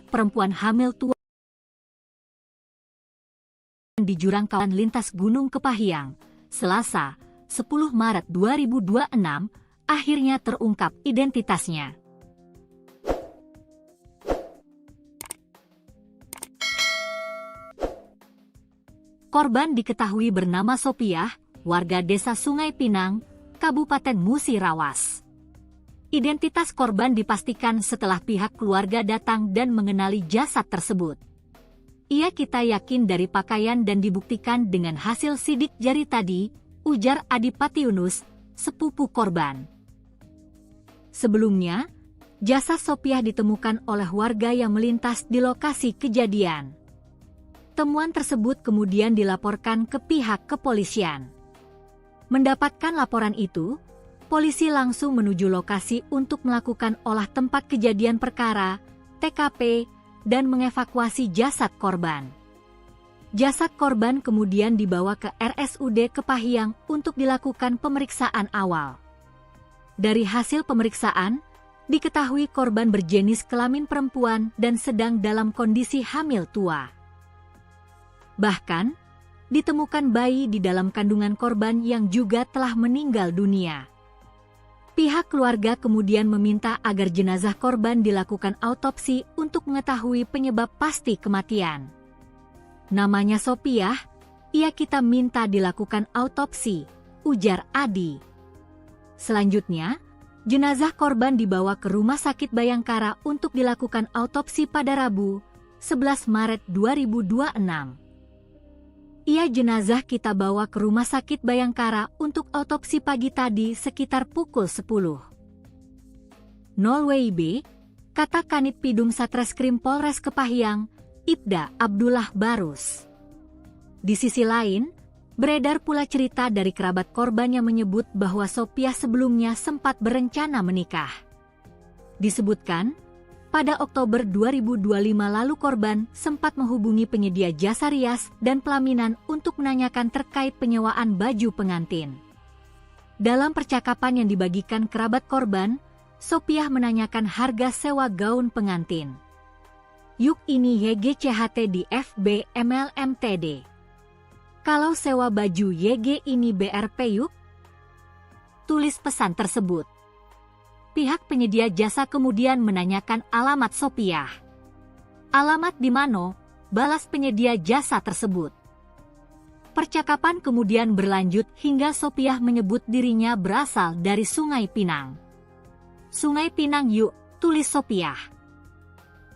perempuan hamil tua di jurang kawasan lintas Gunung Kepahyang, Selasa, 10 Maret 2026, akhirnya terungkap identitasnya. Korban diketahui bernama Sopiah, warga desa Sungai Pinang, Kabupaten Musirawas. Identitas korban dipastikan setelah pihak keluarga datang dan mengenali jasad tersebut. Kita yakin dari pakaian dan dibuktikan dengan hasil sidik jari tadi, ujar Adipati Yunus, sepupu korban. Sebelumnya, jasad Sopiah ditemukan oleh warga yang melintas di lokasi kejadian. Temuan tersebut kemudian dilaporkan ke pihak kepolisian. Mendapatkan laporan itu, polisi langsung menuju lokasi untuk melakukan olah tempat kejadian perkara, TKP, dan mengevakuasi jasad korban. Jasad korban kemudian dibawa ke RSUD Kepahyang untuk dilakukan pemeriksaan awal. Dari hasil pemeriksaan, diketahui korban berjenis kelamin perempuan dan sedang dalam kondisi hamil tua. Bahkan, ditemukan bayi di dalam kandungan korban yang juga telah meninggal dunia. Pihak keluarga kemudian meminta agar jenazah korban dilakukan autopsi untuk mengetahui penyebab pasti kematian. Namanya Sopiah, kita minta dilakukan autopsi, ujar Adi. Selanjutnya, jenazah korban dibawa ke Rumah Sakit Bayangkara untuk dilakukan autopsi pada Rabu, 11 Maret 2026. Jenazah kita bawa ke Rumah Sakit Bayangkara untuk autopsi pagi tadi sekitar pukul 10. 0 WIB, kata Kanit Pidum Satreskrim Polres Kepahyang, Ibda Abdullah Barus. Di sisi lain, beredar pula cerita dari kerabat korban yang menyebut bahwa Sopiah sebelumnya sempat berencana menikah. Disebutkan, pada Oktober 2025 lalu korban sempat menghubungi penyedia jasa rias dan pelaminan untuk menanyakan terkait penyewaan baju pengantin. Dalam percakapan yang dibagikan kerabat korban, Sopiah menanyakan harga sewa gaun pengantin. Yuk ini YGCHT di FB MLMTD. Kalau sewa baju YG ini BRP yuk? Tulis pesan tersebut. Pihak penyedia jasa kemudian menanyakan alamat Sopiah. Alamat di mana? Balas penyedia jasa tersebut. Percakapan kemudian berlanjut hingga Sopiah menyebut dirinya berasal dari Sungai Pinang. Sungai Pinang yuk, tulis Sopiah.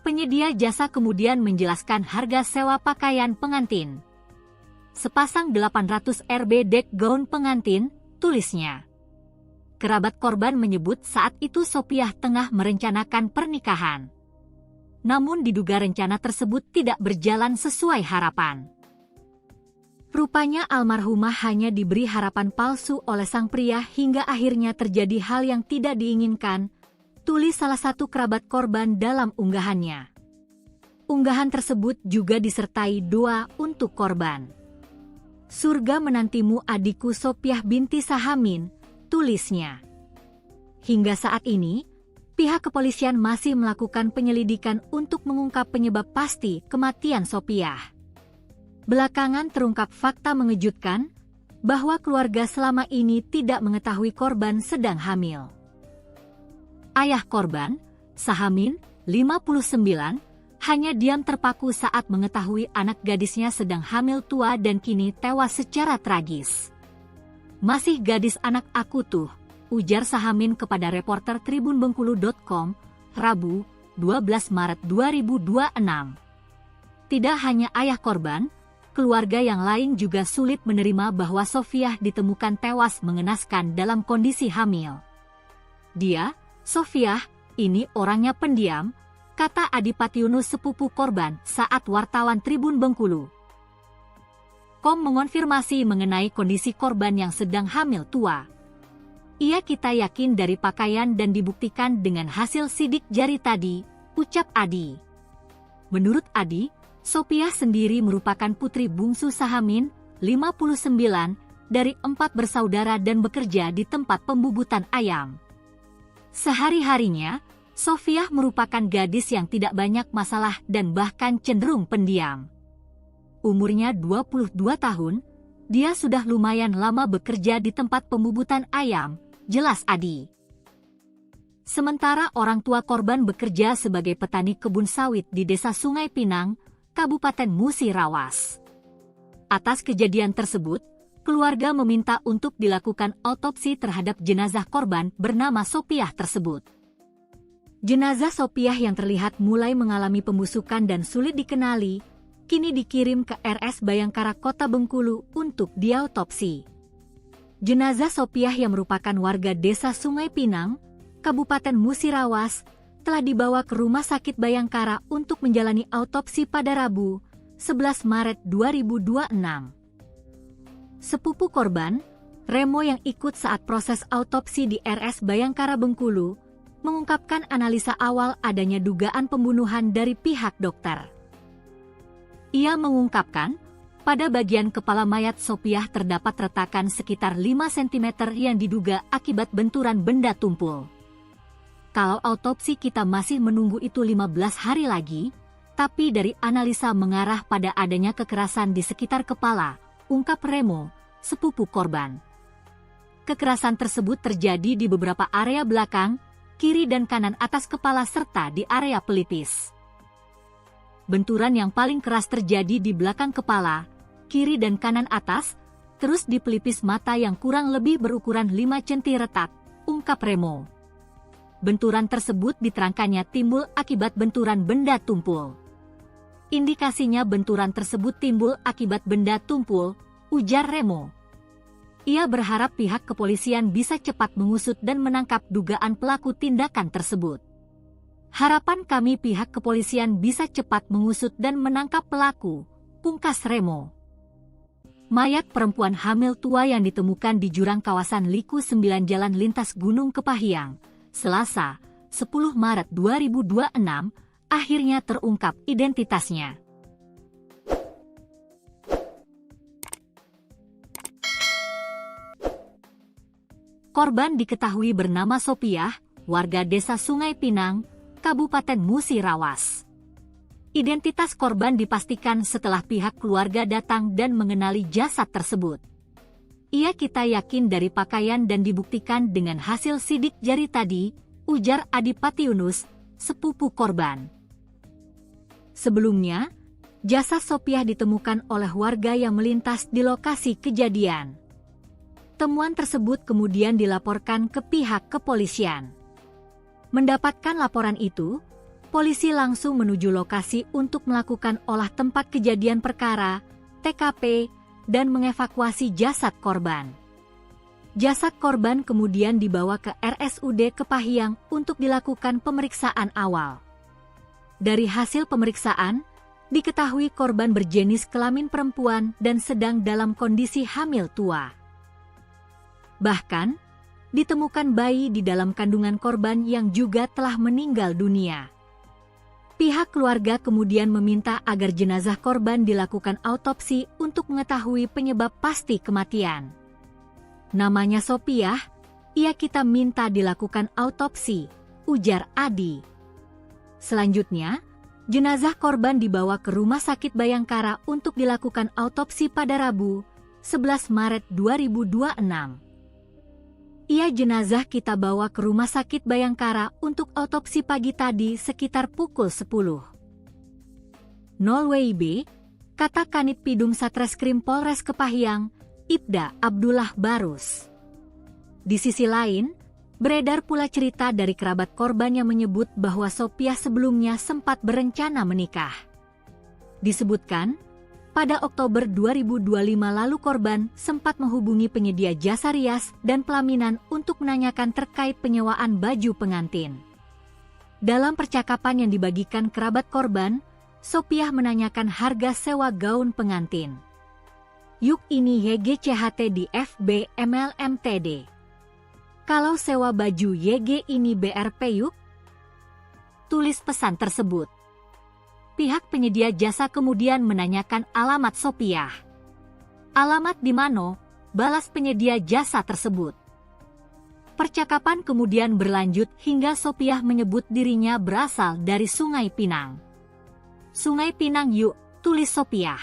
Penyedia jasa kemudian menjelaskan harga sewa pakaian pengantin. Sepasang 800 Rb dek gaun pengantin, tulisnya. Kerabat korban menyebut saat itu Sopiah tengah merencanakan pernikahan. Namun diduga rencana tersebut tidak berjalan sesuai harapan. Rupanya almarhumah hanya diberi harapan palsu oleh sang pria hingga akhirnya terjadi hal yang tidak diinginkan, tulis salah satu kerabat korban dalam unggahannya. Unggahan tersebut juga disertai doa untuk korban. Surga menantimu adikku Sopiah binti Sahamin, tulisnya. Hingga saat ini, pihak kepolisian masih melakukan penyelidikan untuk mengungkap penyebab pasti kematian Sopiah. Belakangan terungkap fakta mengejutkan bahwa keluarga selama ini tidak mengetahui korban sedang hamil. Ayah korban, Sahamin, 59, hanya diam terpaku saat mengetahui anak gadisnya sedang hamil tua dan kini tewas secara tragis. Masih gadis anak aku tuh, ujar Sahamin kepada reporter tribunbengkulu.com, Rabu, 12 Maret 2026. Tidak hanya ayah korban, keluarga yang lain juga sulit menerima bahwa Sopiah ditemukan tewas mengenaskan dalam kondisi hamil. Dia, Sopiah, ini orangnya pendiam, kata Adipati Yunus sepupu korban saat wartawan Tribun Bengkulu. Mengonfirmasi mengenai kondisi korban yang sedang hamil tua. Kita yakin dari pakaian dan dibuktikan dengan hasil sidik jari tadi, ucap Adi. Menurut Adi, Sopiah sendiri merupakan putri bungsu Sahamin, 59, dari 4 bersaudara dan bekerja di tempat pembubutan ayam. Sehari-harinya, Sofiah merupakan gadis yang tidak banyak masalah dan bahkan cenderung pendiam. Umurnya 22 tahun, dia sudah lumayan lama bekerja di tempat pembubutan ayam, jelas Adi. Sementara orang tua korban bekerja sebagai petani kebun sawit di Desa Sungai Pinang, Kabupaten Musirawas. Atas kejadian tersebut, keluarga meminta untuk dilakukan autopsi terhadap jenazah korban bernama Sopiah tersebut. Jenazah Sopiah yang terlihat mulai mengalami pembusukan dan sulit dikenali, kini dikirim ke RS Bayangkara Kota Bengkulu untuk diautopsi. Jenazah Sopiah yang merupakan warga Desa Sungai Pinang, Kabupaten Musirawas, telah dibawa ke Rumah Sakit Bayangkara untuk menjalani autopsi pada Rabu, 11 Maret 2026. Sepupu korban, Remo yang ikut saat proses autopsi di RS Bayangkara Bengkulu, mengungkapkan analisa awal adanya dugaan pembunuhan dari pihak dokter. Ia mengungkapkan, pada bagian kepala mayat Sopiah terdapat retakan sekitar 5 cm yang diduga akibat benturan benda tumpul. Kalau autopsi kita masih menunggu itu 15 hari lagi, tapi dari analisa mengarah pada adanya kekerasan di sekitar kepala, ungkap Remo, sepupu korban. Kekerasan tersebut terjadi di beberapa area belakang, kiri dan kanan atas kepala serta di area pelipis. Benturan yang paling keras terjadi di belakang kepala, kiri dan kanan atas, terus di pelipis mata yang kurang lebih berukuran 5 cm retak, ungkap Remo. Benturan tersebut diterangkannya timbul akibat benturan benda tumpul. Indikasinya benturan tersebut timbul akibat benda tumpul, ujar Remo. Ia berharap pihak kepolisian bisa cepat mengusut dan menangkap dugaan pelaku tindakan tersebut. Harapan kami pihak kepolisian bisa cepat mengusut dan menangkap pelaku, pungkas Remo. Mayat perempuan hamil tua yang ditemukan di jurang kawasan Liku 9 Jalan Lintas Gunung Kepahyang, Selasa, 10 Maret 2026, akhirnya terungkap identitasnya. Korban diketahui bernama Sopiah, warga Desa Sungai Pinang, Kabupaten Musirawas. Identitas korban dipastikan setelah pihak keluarga datang dan mengenali jasad tersebut. Kita yakin dari pakaian dan dibuktikan dengan hasil sidik jari tadi, ujar Adipati Yunus, sepupu korban. Sebelumnya, jasad Sopiah ditemukan oleh warga yang melintas di lokasi kejadian. Temuan tersebut kemudian dilaporkan ke pihak kepolisian. Mendapatkan laporan itu, polisi langsung menuju lokasi untuk melakukan olah tempat kejadian perkara, TKP, dan mengevakuasi jasad korban. Jasad korban kemudian dibawa ke RSUD Kepahyang untuk dilakukan pemeriksaan awal. Dari hasil pemeriksaan, diketahui korban berjenis kelamin perempuan dan sedang dalam kondisi hamil tua. Bahkan, ditemukan bayi di dalam kandungan korban yang juga telah meninggal dunia. Pihak keluarga kemudian meminta agar jenazah korban dilakukan autopsi untuk mengetahui penyebab pasti kematian. Namanya Sopiah, kita minta dilakukan autopsi, ujar Adi. Selanjutnya, jenazah korban dibawa ke Rumah Sakit Bayangkara untuk dilakukan autopsi pada Rabu, 11 Maret 2026. Jenazah kita bawa ke Rumah Sakit Bayangkara untuk autopsi pagi tadi sekitar pukul 10. 0 WIB, kata Kanit Pidum Satreskrim Polres Kepahyang, Ibda Abdullah Barus. Di sisi lain, beredar pula cerita dari kerabat korban yang menyebut bahwa Sopiah sebelumnya sempat berencana menikah. Disebutkan, pada Oktober 2025 lalu korban sempat menghubungi penyedia jasa rias dan pelaminan untuk menanyakan terkait penyewaan baju pengantin. Dalam percakapan yang dibagikan kerabat korban, Sopiah menanyakan harga sewa gaun pengantin. Yuk ini YGCHT di FB MLMTD. Kalau sewa baju YG ini BRP yuk? Tulis pesan tersebut. Pihak penyedia jasa kemudian menanyakan alamat Sopiah. Alamat di mana? Balas penyedia jasa tersebut. Percakapan kemudian berlanjut hingga Sopiah menyebut dirinya berasal dari Sungai Pinang. Sungai Pinang yuk, tulis Sopiah.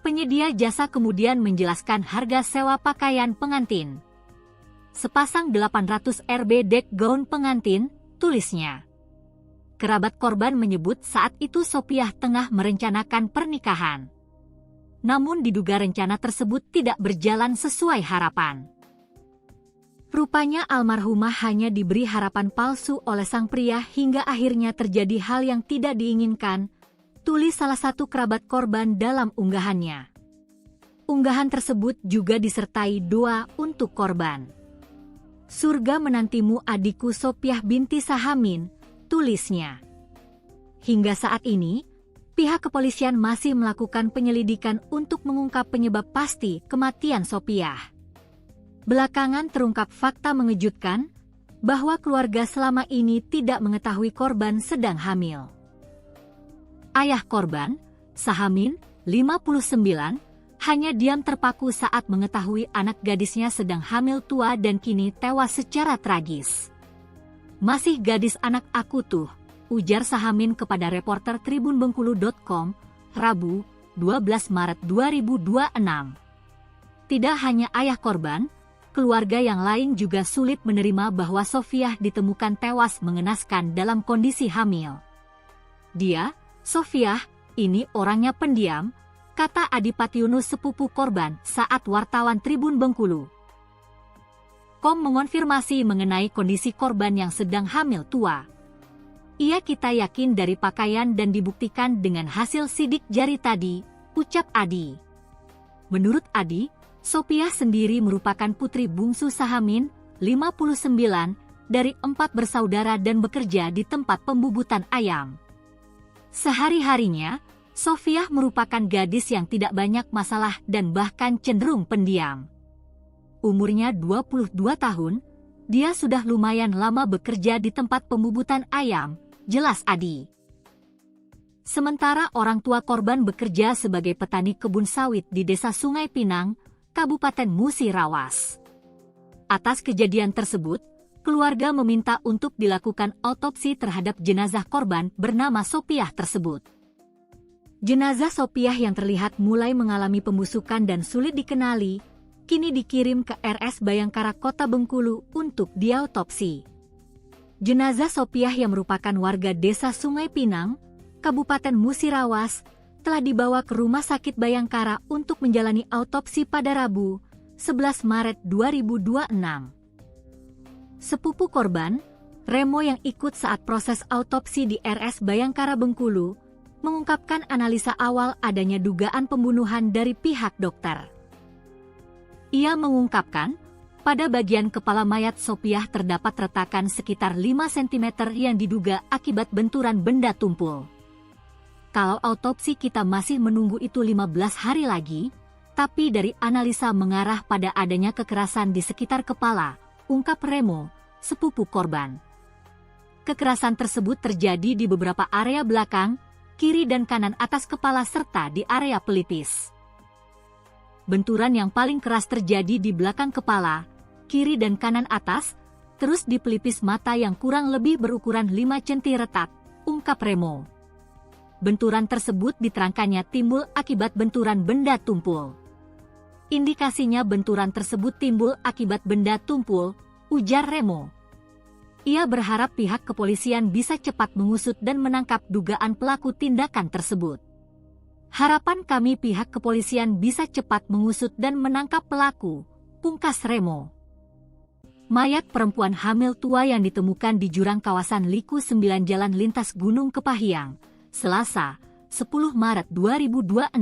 Penyedia jasa kemudian menjelaskan harga sewa pakaian pengantin. Sepasang 800 Rp dek gaun pengantin, tulisnya. Kerabat korban menyebut saat itu Sopiah tengah merencanakan pernikahan. Namun diduga rencana tersebut tidak berjalan sesuai harapan. Rupanya almarhumah hanya diberi harapan palsu oleh sang pria hingga akhirnya terjadi hal yang tidak diinginkan, tulis salah satu kerabat korban dalam unggahannya. Unggahan tersebut juga disertai doa untuk korban. Surga menantimu adikku Sopiah binti Sahamin, tulisnya. Hingga saat ini, pihak kepolisian masih melakukan penyelidikan untuk mengungkap penyebab pasti kematian Sopiah. Belakangan terungkap fakta mengejutkan bahwa keluarga selama ini tidak mengetahui korban sedang hamil. Ayah korban, Sahamin, 59, hanya diam terpaku saat mengetahui anak gadisnya sedang hamil tua dan kini tewas secara tragis. Masih gadis anak aku tuh, ujar Sahamin kepada reporter tribunbengkulu.com, Rabu, 12 Maret 2026. Tidak hanya ayah korban, keluarga yang lain juga sulit menerima bahwa Sopiah ditemukan tewas mengenaskan dalam kondisi hamil. Dia, Sopiah, ini orangnya pendiam, kata Adipati Yunus sepupu korban saat wartawan Tribun Bengkulu. Kom mengonfirmasi mengenai kondisi korban yang sedang hamil tua. Ia kita yakin dari pakaian dan dibuktikan dengan hasil sidik jari tadi, ucap Adi. Menurut Adi, Sopiah sendiri merupakan putri bungsu Sahamin, 59, dari 4 bersaudara dan bekerja di tempat pembubutan ayam. Sehari-harinya, Sopiah merupakan gadis yang tidak banyak masalah dan bahkan cenderung pendiam. Umurnya 22 tahun, dia sudah lumayan lama bekerja di tempat pembubutan ayam, jelas Adi. Sementara orang tua korban bekerja sebagai petani kebun sawit di Desa Sungai Pinang, Kabupaten Musirawas. Atas kejadian tersebut, keluarga meminta untuk dilakukan autopsi terhadap jenazah korban bernama Sopiah tersebut. Jenazah Sopiah yang terlihat mulai mengalami pembusukan dan sulit dikenali, kini dikirim ke RS Bayangkara Kota Bengkulu untuk diautopsi. Jenazah Sopiah yang merupakan warga Desa Sungai Pinang, Kabupaten Musirawas, telah dibawa ke Rumah Sakit Bayangkara untuk menjalani autopsi pada Rabu, 11 Maret 2026. Sepupu korban, Remo yang ikut saat proses autopsi di RS Bayangkara Bengkulu, mengungkapkan analisa awal adanya dugaan pembunuhan dari pihak dokter. Ia mengungkapkan, pada bagian kepala mayat Sopiah terdapat retakan sekitar 5 cm yang diduga akibat benturan benda tumpul. Kalau autopsi kita masih menunggu itu 15 hari lagi, tapi dari analisa mengarah pada adanya kekerasan di sekitar kepala, ungkap Remo, sepupu korban. Kekerasan tersebut terjadi di beberapa area belakang, kiri dan kanan atas kepala serta di area pelipis. Benturan yang paling keras terjadi di belakang kepala, kiri dan kanan atas, terus di pelipis mata yang kurang lebih berukuran 5 cm retak, ungkap Remo. Benturan tersebut diterangkannya timbul akibat benturan benda tumpul. Indikasinya benturan tersebut timbul akibat benda tumpul, ujar Remo. Ia berharap pihak kepolisian bisa cepat mengusut dan menangkap dugaan pelaku tindakan tersebut. Harapan kami pihak kepolisian bisa cepat mengusut dan menangkap pelaku, pungkas Remo. Mayat perempuan hamil tua yang ditemukan di jurang kawasan Liku 9 Jalan Lintas Gunung Kepahiang, Selasa, 10 Maret 2026,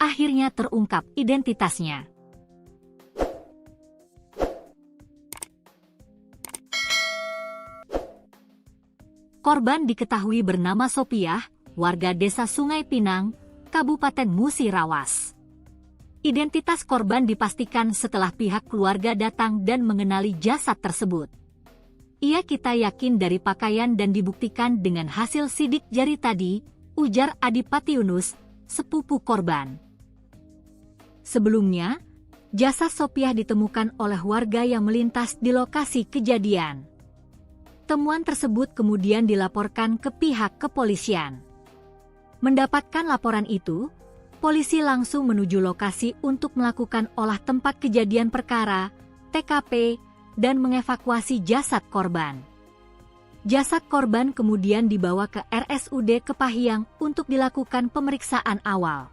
akhirnya terungkap identitasnya. Korban diketahui bernama Sopiah, warga Desa Sungai Pinang, Kabupaten Musirawas. Identitas korban dipastikan setelah pihak keluarga datang dan mengenali jasad tersebut. Ia kita yakin dari pakaian dan dibuktikan dengan hasil sidik jari tadi, ujar Adipati Yunus, sepupu korban. Sebelumnya, jasad Sopiah ditemukan oleh warga yang melintas di lokasi kejadian. Temuan tersebut kemudian dilaporkan ke pihak kepolisian. Mendapatkan laporan itu, polisi langsung menuju lokasi untuk melakukan olah tempat kejadian perkara, TKP, dan mengevakuasi jasad korban. Jasad korban kemudian dibawa ke RSUD Kepahyang untuk dilakukan pemeriksaan awal.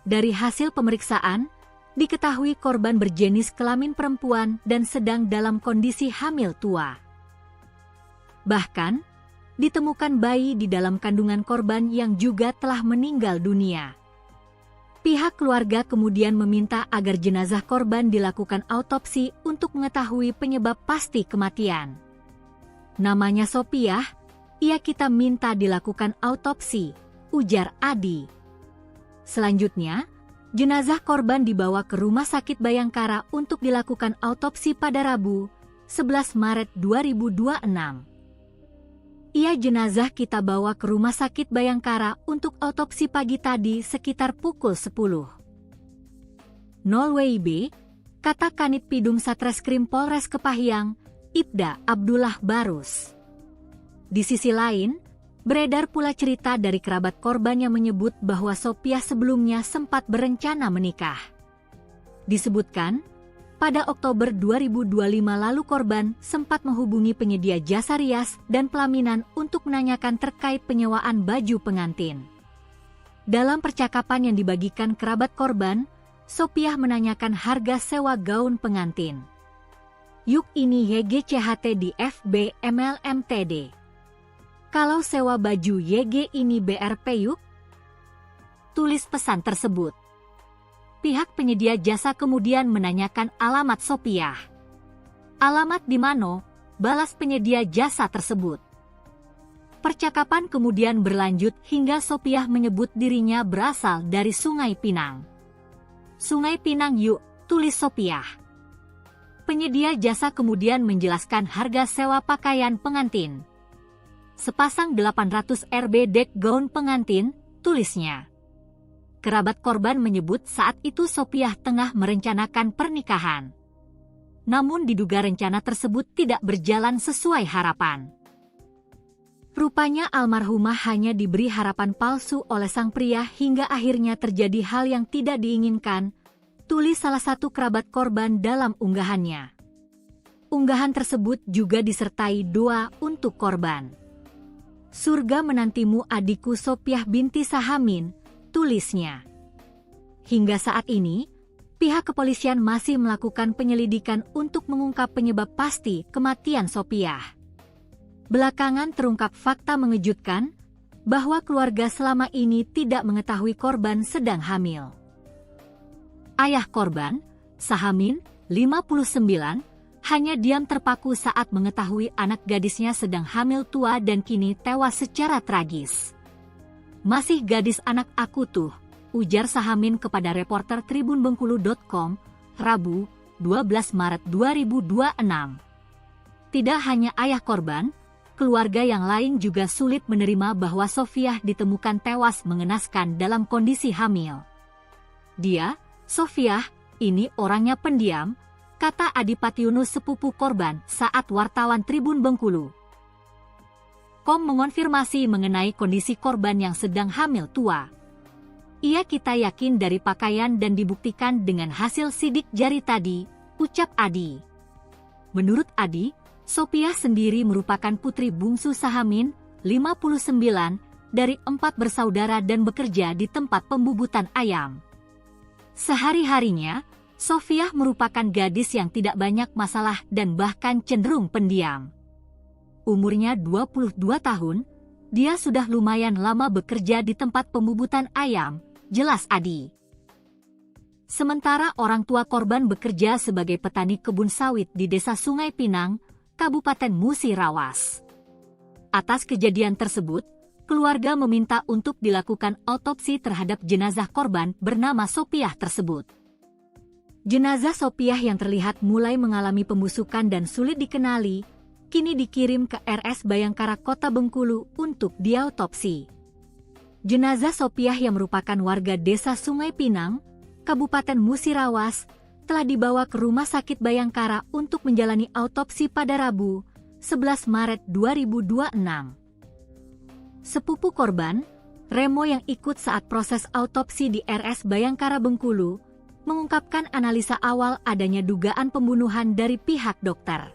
Dari hasil pemeriksaan, diketahui korban berjenis kelamin perempuan dan sedang dalam kondisi hamil tua. Bahkan, ditemukan bayi di dalam kandungan korban yang juga telah meninggal dunia. Pihak keluarga kemudian meminta agar jenazah korban dilakukan autopsi untuk mengetahui penyebab pasti kematian. Namanya Sopiah, ia kita minta dilakukan autopsi, ujar Adi. Selanjutnya, jenazah korban dibawa ke Rumah Sakit Bayangkara untuk dilakukan autopsi pada Rabu, 11 Maret 2026. Jenazah kita bawa ke Rumah Sakit Bayangkara untuk autopsi pagi tadi sekitar pukul 10.00 WIB, kata Kanit Pidum Satreskrim Polres Kepahyang, Ibda Abdullah Barus. Di sisi lain, beredar pula cerita dari kerabat korban yang menyebut bahwa Sopiah sebelumnya sempat berencana menikah. Disebutkan, pada Oktober 2025 lalu korban sempat menghubungi penyedia jasa rias dan pelaminan untuk menanyakan terkait penyewaan baju pengantin. Dalam percakapan yang dibagikan kerabat korban, Sopiah menanyakan harga sewa gaun pengantin. Yuk ini YGCHT di FB MLMTD. Kalau sewa baju YG ini BRP yuk? Tulis pesan tersebut. Pihak penyedia jasa kemudian menanyakan alamat Sopiah. Alamat di mana? Balas penyedia jasa tersebut. Percakapan kemudian berlanjut hingga Sopiah menyebut dirinya berasal dari Sungai Pinang. Sungai Pinang yuk, tulis Sopiah. Penyedia jasa kemudian menjelaskan harga sewa pakaian pengantin. Sepasang 800 Rb dek gaun pengantin, tulisnya. Kerabat korban menyebut saat itu Sopiah tengah merencanakan pernikahan. Namun diduga rencana tersebut tidak berjalan sesuai harapan. Rupanya almarhumah hanya diberi harapan palsu oleh sang pria hingga akhirnya terjadi hal yang tidak diinginkan, tulis salah satu kerabat korban dalam unggahannya. Unggahan tersebut juga disertai doa untuk korban. Surga menantimu adikku Sopiah binti Sahamin, tulisnya. Hingga saat ini, pihak kepolisian masih melakukan penyelidikan untuk mengungkap penyebab pasti kematian Sopiah. Belakangan terungkap fakta mengejutkan bahwa keluarga selama ini tidak mengetahui korban sedang hamil. Ayah korban, Sahamin, 59, hanya diam terpaku saat mengetahui anak gadisnya sedang hamil tua dan kini tewas secara tragis. Masih gadis anak aku tuh, ujar Sahamin kepada reporter tribunbengkulu.com, Rabu, 12 Maret 2026. Tidak hanya ayah korban, keluarga yang lain juga sulit menerima bahwa Sopiah ditemukan tewas mengenaskan dalam kondisi hamil. Dia, Sopiah, ini orangnya pendiam, kata Adipati Yunus sepupu korban saat wartawan Tribun Bengkulu. Mengonfirmasi mengenai kondisi korban yang sedang hamil tua. Ia kita yakin dari pakaian dan dibuktikan dengan hasil sidik jari tadi, ucap Adi. Menurut Adi, Sopiah sendiri merupakan putri bungsu Sahamin, 59, dari 4 bersaudara dan bekerja di tempat pembubutan ayam. Sehari-harinya, Sopiah merupakan gadis yang tidak banyak masalah dan bahkan cenderung pendiam. Umurnya 22 tahun, dia sudah lumayan lama bekerja di tempat pembubutan ayam, jelas Adi. Sementara orang tua korban bekerja sebagai petani kebun sawit di Desa Sungai Pinang, Kabupaten Musirawas. Atas kejadian tersebut, keluarga meminta untuk dilakukan autopsi terhadap jenazah korban bernama Sopiah tersebut. Jenazah Sopiah yang terlihat mulai mengalami pembusukan dan sulit dikenali, kini dikirim ke RS Bayangkara Kota Bengkulu untuk diautopsi. Jenazah Sopiah yang merupakan warga Desa Sungai Pinang, Kabupaten Musirawas, telah dibawa ke Rumah Sakit Bayangkara untuk menjalani autopsi pada Rabu, 11 Maret 2026. Sepupu korban, Remo yang ikut saat proses autopsi di RS Bayangkara Bengkulu, mengungkapkan analisa awal adanya dugaan pembunuhan dari pihak dokter.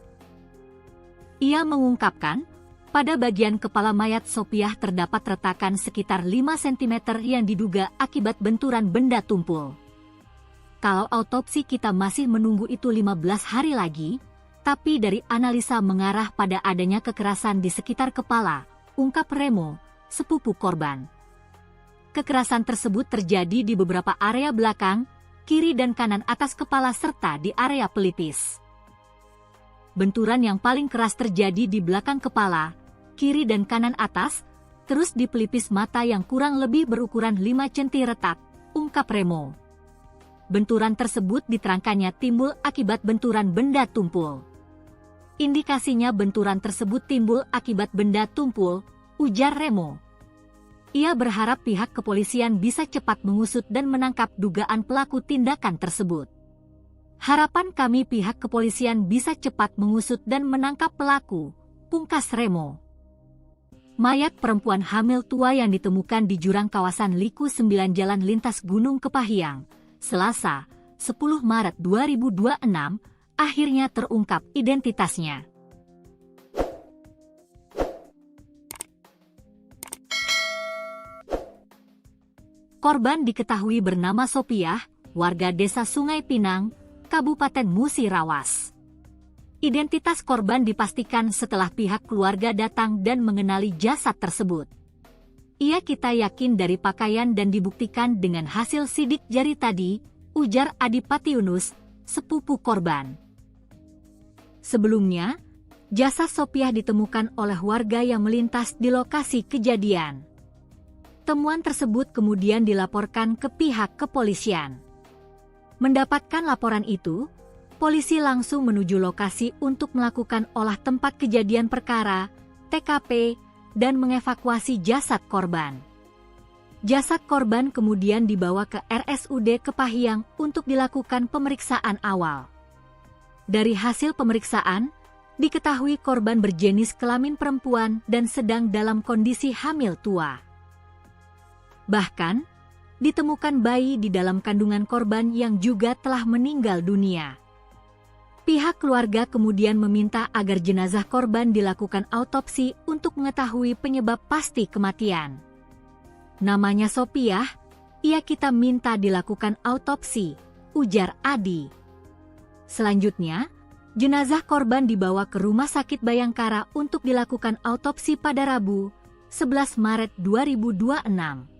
Ia mengungkapkan, pada bagian kepala mayat Sopiah terdapat retakan sekitar 5 cm yang diduga akibat benturan benda tumpul. Kalau autopsi kita masih menunggu itu 15 hari lagi, tapi dari analisa mengarah pada adanya kekerasan di sekitar kepala, ungkap Remo, sepupu korban. Kekerasan tersebut terjadi di beberapa area belakang, kiri dan kanan atas kepala serta di area pelipis. Benturan yang paling keras terjadi di belakang kepala, kiri dan kanan atas, terus di pelipis mata yang kurang lebih berukuran 5 cm retak, ungkap Remo. Benturan tersebut diterangkannya timbul akibat benturan benda tumpul. Indikasinya benturan tersebut timbul akibat benda tumpul, ujar Remo. Ia berharap pihak kepolisian bisa cepat mengusut dan menangkap dugaan pelaku tindakan tersebut. Harapan kami pihak kepolisian bisa cepat mengusut dan menangkap pelaku, pungkas Remo. Mayat perempuan hamil tua yang ditemukan di jurang kawasan Liku 9 Jalan Lintas Gunung Kepahyang, Selasa, 10 Maret 2026, akhirnya terungkap identitasnya. Korban diketahui bernama Sopiah, warga desa Sungai Pinang, Kabupaten Musirawas. Identitas korban dipastikan setelah pihak keluarga datang dan mengenali jasad tersebut. Kita yakin dari pakaian dan dibuktikan dengan hasil sidik jari tadi, ujar Adipati Yunus, sepupu korban. Sebelumnya, jasad Sopiah ditemukan oleh warga yang melintas di lokasi kejadian. Temuan tersebut kemudian dilaporkan ke pihak kepolisian. Mendapatkan laporan itu, polisi langsung menuju lokasi untuk melakukan olah tempat kejadian perkara, TKP, dan mengevakuasi jasad korban. Jasad korban kemudian dibawa ke RSUD Kepahyang untuk dilakukan pemeriksaan awal. Dari hasil pemeriksaan, diketahui korban berjenis kelamin perempuan dan sedang dalam kondisi hamil tua. Bahkan, ditemukan bayi di dalam kandungan korban yang juga telah meninggal dunia. Pihak keluarga kemudian meminta agar jenazah korban dilakukan autopsi untuk mengetahui penyebab pasti kematian. Namanya Sopiah, kita minta dilakukan autopsi, ujar Adi. Selanjutnya, jenazah korban dibawa ke Rumah Sakit Bayangkara untuk dilakukan autopsi pada Rabu, 11 Maret 2026.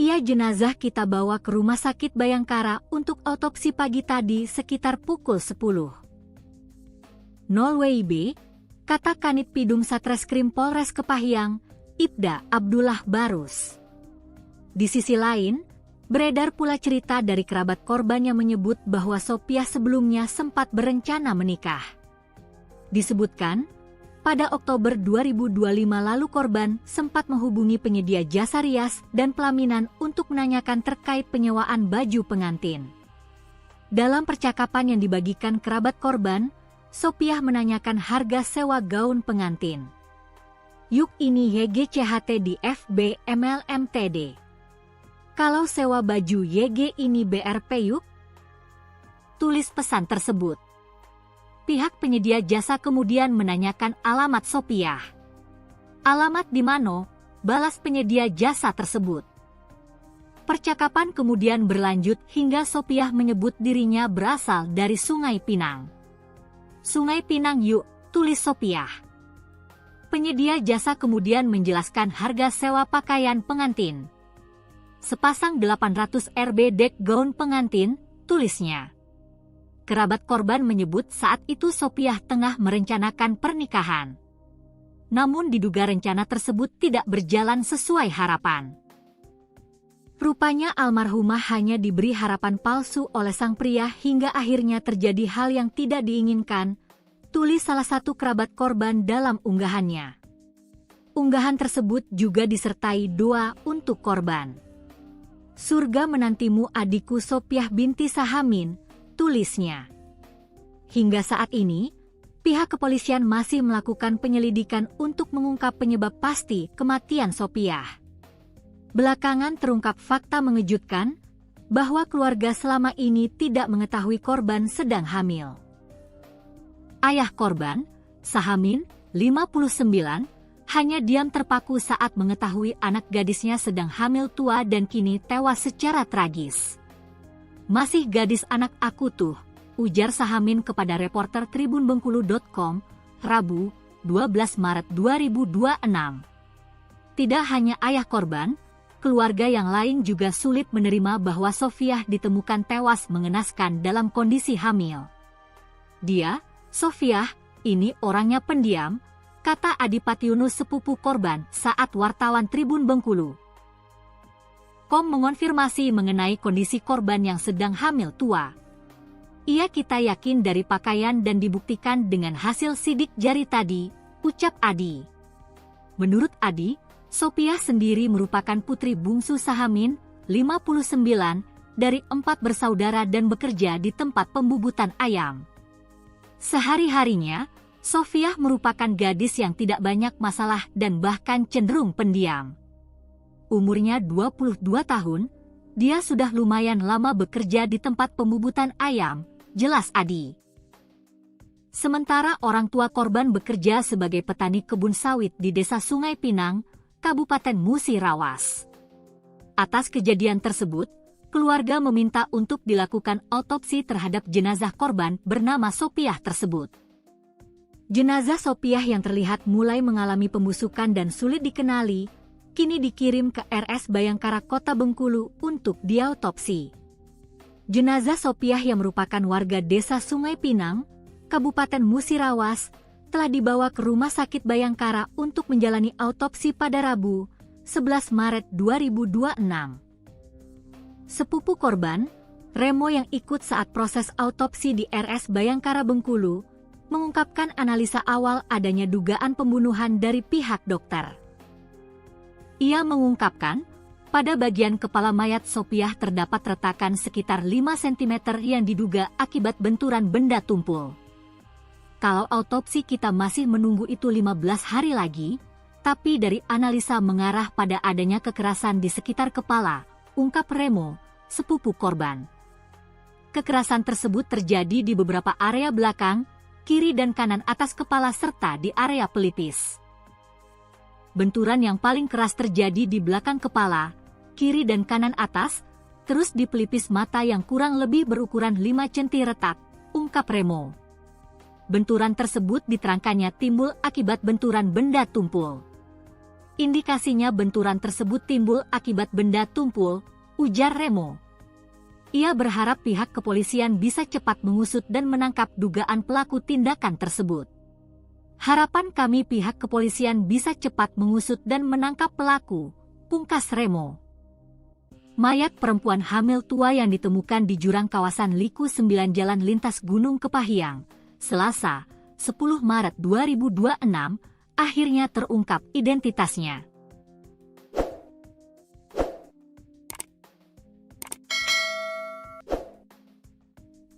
Jenazah kita bawa ke Rumah Sakit Bayangkara untuk autopsi pagi tadi sekitar pukul 10.00 WIB, kata Kanit Pidum Satreskrim Polres Kepahyang, Ibda Abdullah Barus. Di sisi lain, beredar pula cerita dari kerabat korban yang menyebut bahwa Sopiah sebelumnya sempat berencana menikah. Disebutkan, pada Oktober 2025 lalu korban sempat menghubungi penyedia jasa rias dan pelaminan untuk menanyakan terkait penyewaan baju pengantin. Dalam percakapan yang dibagikan kerabat korban, Sopiah menanyakan harga sewa gaun pengantin. Yuk ini YGCHT di FB MLMTD. Kalau sewa baju YG ini BRP yuk? Tulis pesan tersebut. Pihak penyedia jasa kemudian menanyakan alamat Sopiah. Alamat di mana? Balas penyedia jasa tersebut. Percakapan kemudian berlanjut hingga Sopiah menyebut dirinya berasal dari Sungai Pinang. Sungai Pinang yuk, tulis Sopiah. Penyedia jasa kemudian menjelaskan harga sewa pakaian pengantin. Sepasang 800 Rb dek gaun pengantin, tulisnya. Kerabat korban menyebut saat itu Sopiah tengah merencanakan pernikahan. Namun diduga rencana tersebut tidak berjalan sesuai harapan. Rupanya almarhumah hanya diberi harapan palsu oleh sang pria hingga akhirnya terjadi hal yang tidak diinginkan, tulis salah satu kerabat korban dalam unggahannya. Unggahan tersebut juga disertai doa untuk korban. Surga menantimu adikku Sopiah binti Sahamin, tulisnya. Hingga saat ini, pihak kepolisian masih melakukan penyelidikan untuk mengungkap penyebab pasti kematian Sopiah. Belakangan terungkap fakta mengejutkan bahwa keluarga selama ini tidak mengetahui korban sedang hamil. Ayah korban, Sahamin, 59, hanya diam terpaku saat mengetahui anak gadisnya sedang hamil tua dan kini tewas secara tragis. "Masih gadis anak aku tuh," ujar Sahamin kepada reporter tribunbengkulu.com, Rabu, 12 Maret 2026. Tidak hanya ayah korban, keluarga yang lain juga sulit menerima bahwa Sofiah ditemukan tewas mengenaskan dalam kondisi hamil. "Dia, Sofiah, ini orangnya pendiam," kata Adipati Yunus sepupu korban saat wartawan Tribun Bengkulu .com mengonfirmasi mengenai kondisi korban yang sedang hamil tua. "Iya, kita yakin dari pakaian dan dibuktikan dengan hasil sidik jari tadi," ucap Adi. Menurut Adi, Sopiah sendiri merupakan putri bungsu Sahamin, 59, dari 4 bersaudara dan bekerja di tempat pembubutan ayam. Sehari-harinya, Sofiah merupakan gadis yang tidak banyak masalah dan bahkan cenderung pendiam. Umurnya 22 tahun, dia sudah lumayan lama bekerja di tempat pembubutan ayam, jelas Adi. Sementara orang tua korban bekerja sebagai petani kebun sawit di Desa Sungai Pinang, Kabupaten Musirawas. Atas kejadian tersebut, keluarga meminta untuk dilakukan autopsi terhadap jenazah korban bernama Sopiah tersebut. Jenazah Sopiah yang terlihat mulai mengalami pembusukan dan sulit dikenali, kini dikirim ke RS Bayangkara Kota Bengkulu untuk diautopsi. Jenazah Sopiah yang merupakan warga Desa Sungai Pinang, Kabupaten Musirawas, telah dibawa ke Rumah Sakit Bayangkara untuk menjalani autopsi pada Rabu, 11 Maret 2026. Sepupu korban, Remo yang ikut saat proses autopsi di RS Bayangkara Bengkulu, mengungkapkan analisa awal adanya dugaan pembunuhan dari pihak dokter. Ia mengungkapkan, pada bagian kepala mayat Sopiah terdapat retakan sekitar 5 cm yang diduga akibat benturan benda tumpul. "Kalau autopsi kita masih menunggu itu 15 hari lagi, tapi dari analisa mengarah pada adanya kekerasan di sekitar kepala," ungkap Remo, sepupu korban. Kekerasan tersebut terjadi di beberapa area belakang, kiri dan kanan atas kepala serta di area pelipis. Benturan yang paling keras terjadi di belakang kepala, kiri dan kanan atas, terus di pelipis mata yang kurang lebih berukuran 5 cm retak, ungkap Remo. Benturan tersebut diterangkannya timbul akibat benturan benda tumpul. "Indikasinya benturan tersebut timbul akibat benda tumpul," ujar Remo. Ia berharap pihak kepolisian bisa cepat mengusut dan menangkap dugaan pelaku tindakan tersebut. "Harapan kami pihak kepolisian bisa cepat mengusut dan menangkap pelaku," pungkas Remo. Mayat perempuan hamil tua yang ditemukan di jurang kawasan Liku 9 Jalan Lintas Gunung Kepahiang, Selasa, 10 Maret 2026, akhirnya terungkap identitasnya.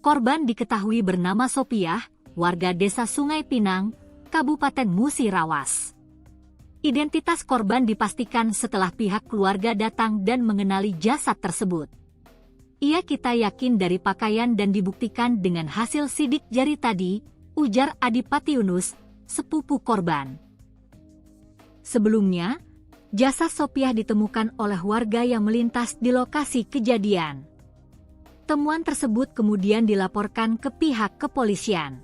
Korban diketahui bernama Sopiah, warga Desa Sungai Pinang, Kabupaten Musirawas. Identitas korban dipastikan setelah pihak keluarga datang dan mengenali jasad tersebut. "Iya, kita yakin dari pakaian dan dibuktikan dengan hasil sidik jari tadi," ujar Adipati Yunus, sepupu korban. Sebelumnya, jasad Sopiah ditemukan oleh warga yang melintas di lokasi kejadian. Temuan tersebut kemudian dilaporkan ke pihak kepolisian.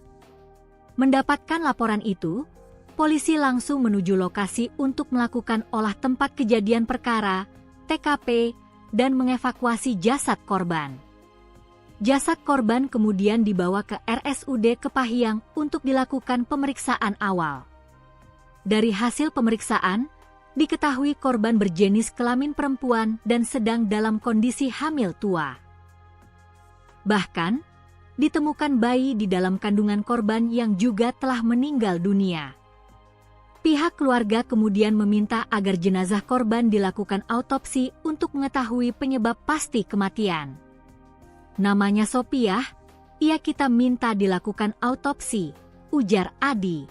Mendapatkan laporan itu, polisi langsung menuju lokasi untuk melakukan olah tempat kejadian perkara, TKP, dan mengevakuasi jasad korban. Jasad korban kemudian dibawa ke RSUD Kepahiang untuk dilakukan pemeriksaan awal. Dari hasil pemeriksaan, diketahui korban berjenis kelamin perempuan dan sedang dalam kondisi hamil tua. Bahkan, ditemukan bayi di dalam kandungan korban yang juga telah meninggal dunia. Pihak keluarga kemudian meminta agar jenazah korban dilakukan autopsi untuk mengetahui penyebab pasti kematian. Namanya Sopiah, kita minta dilakukan autopsi, ujar Adi.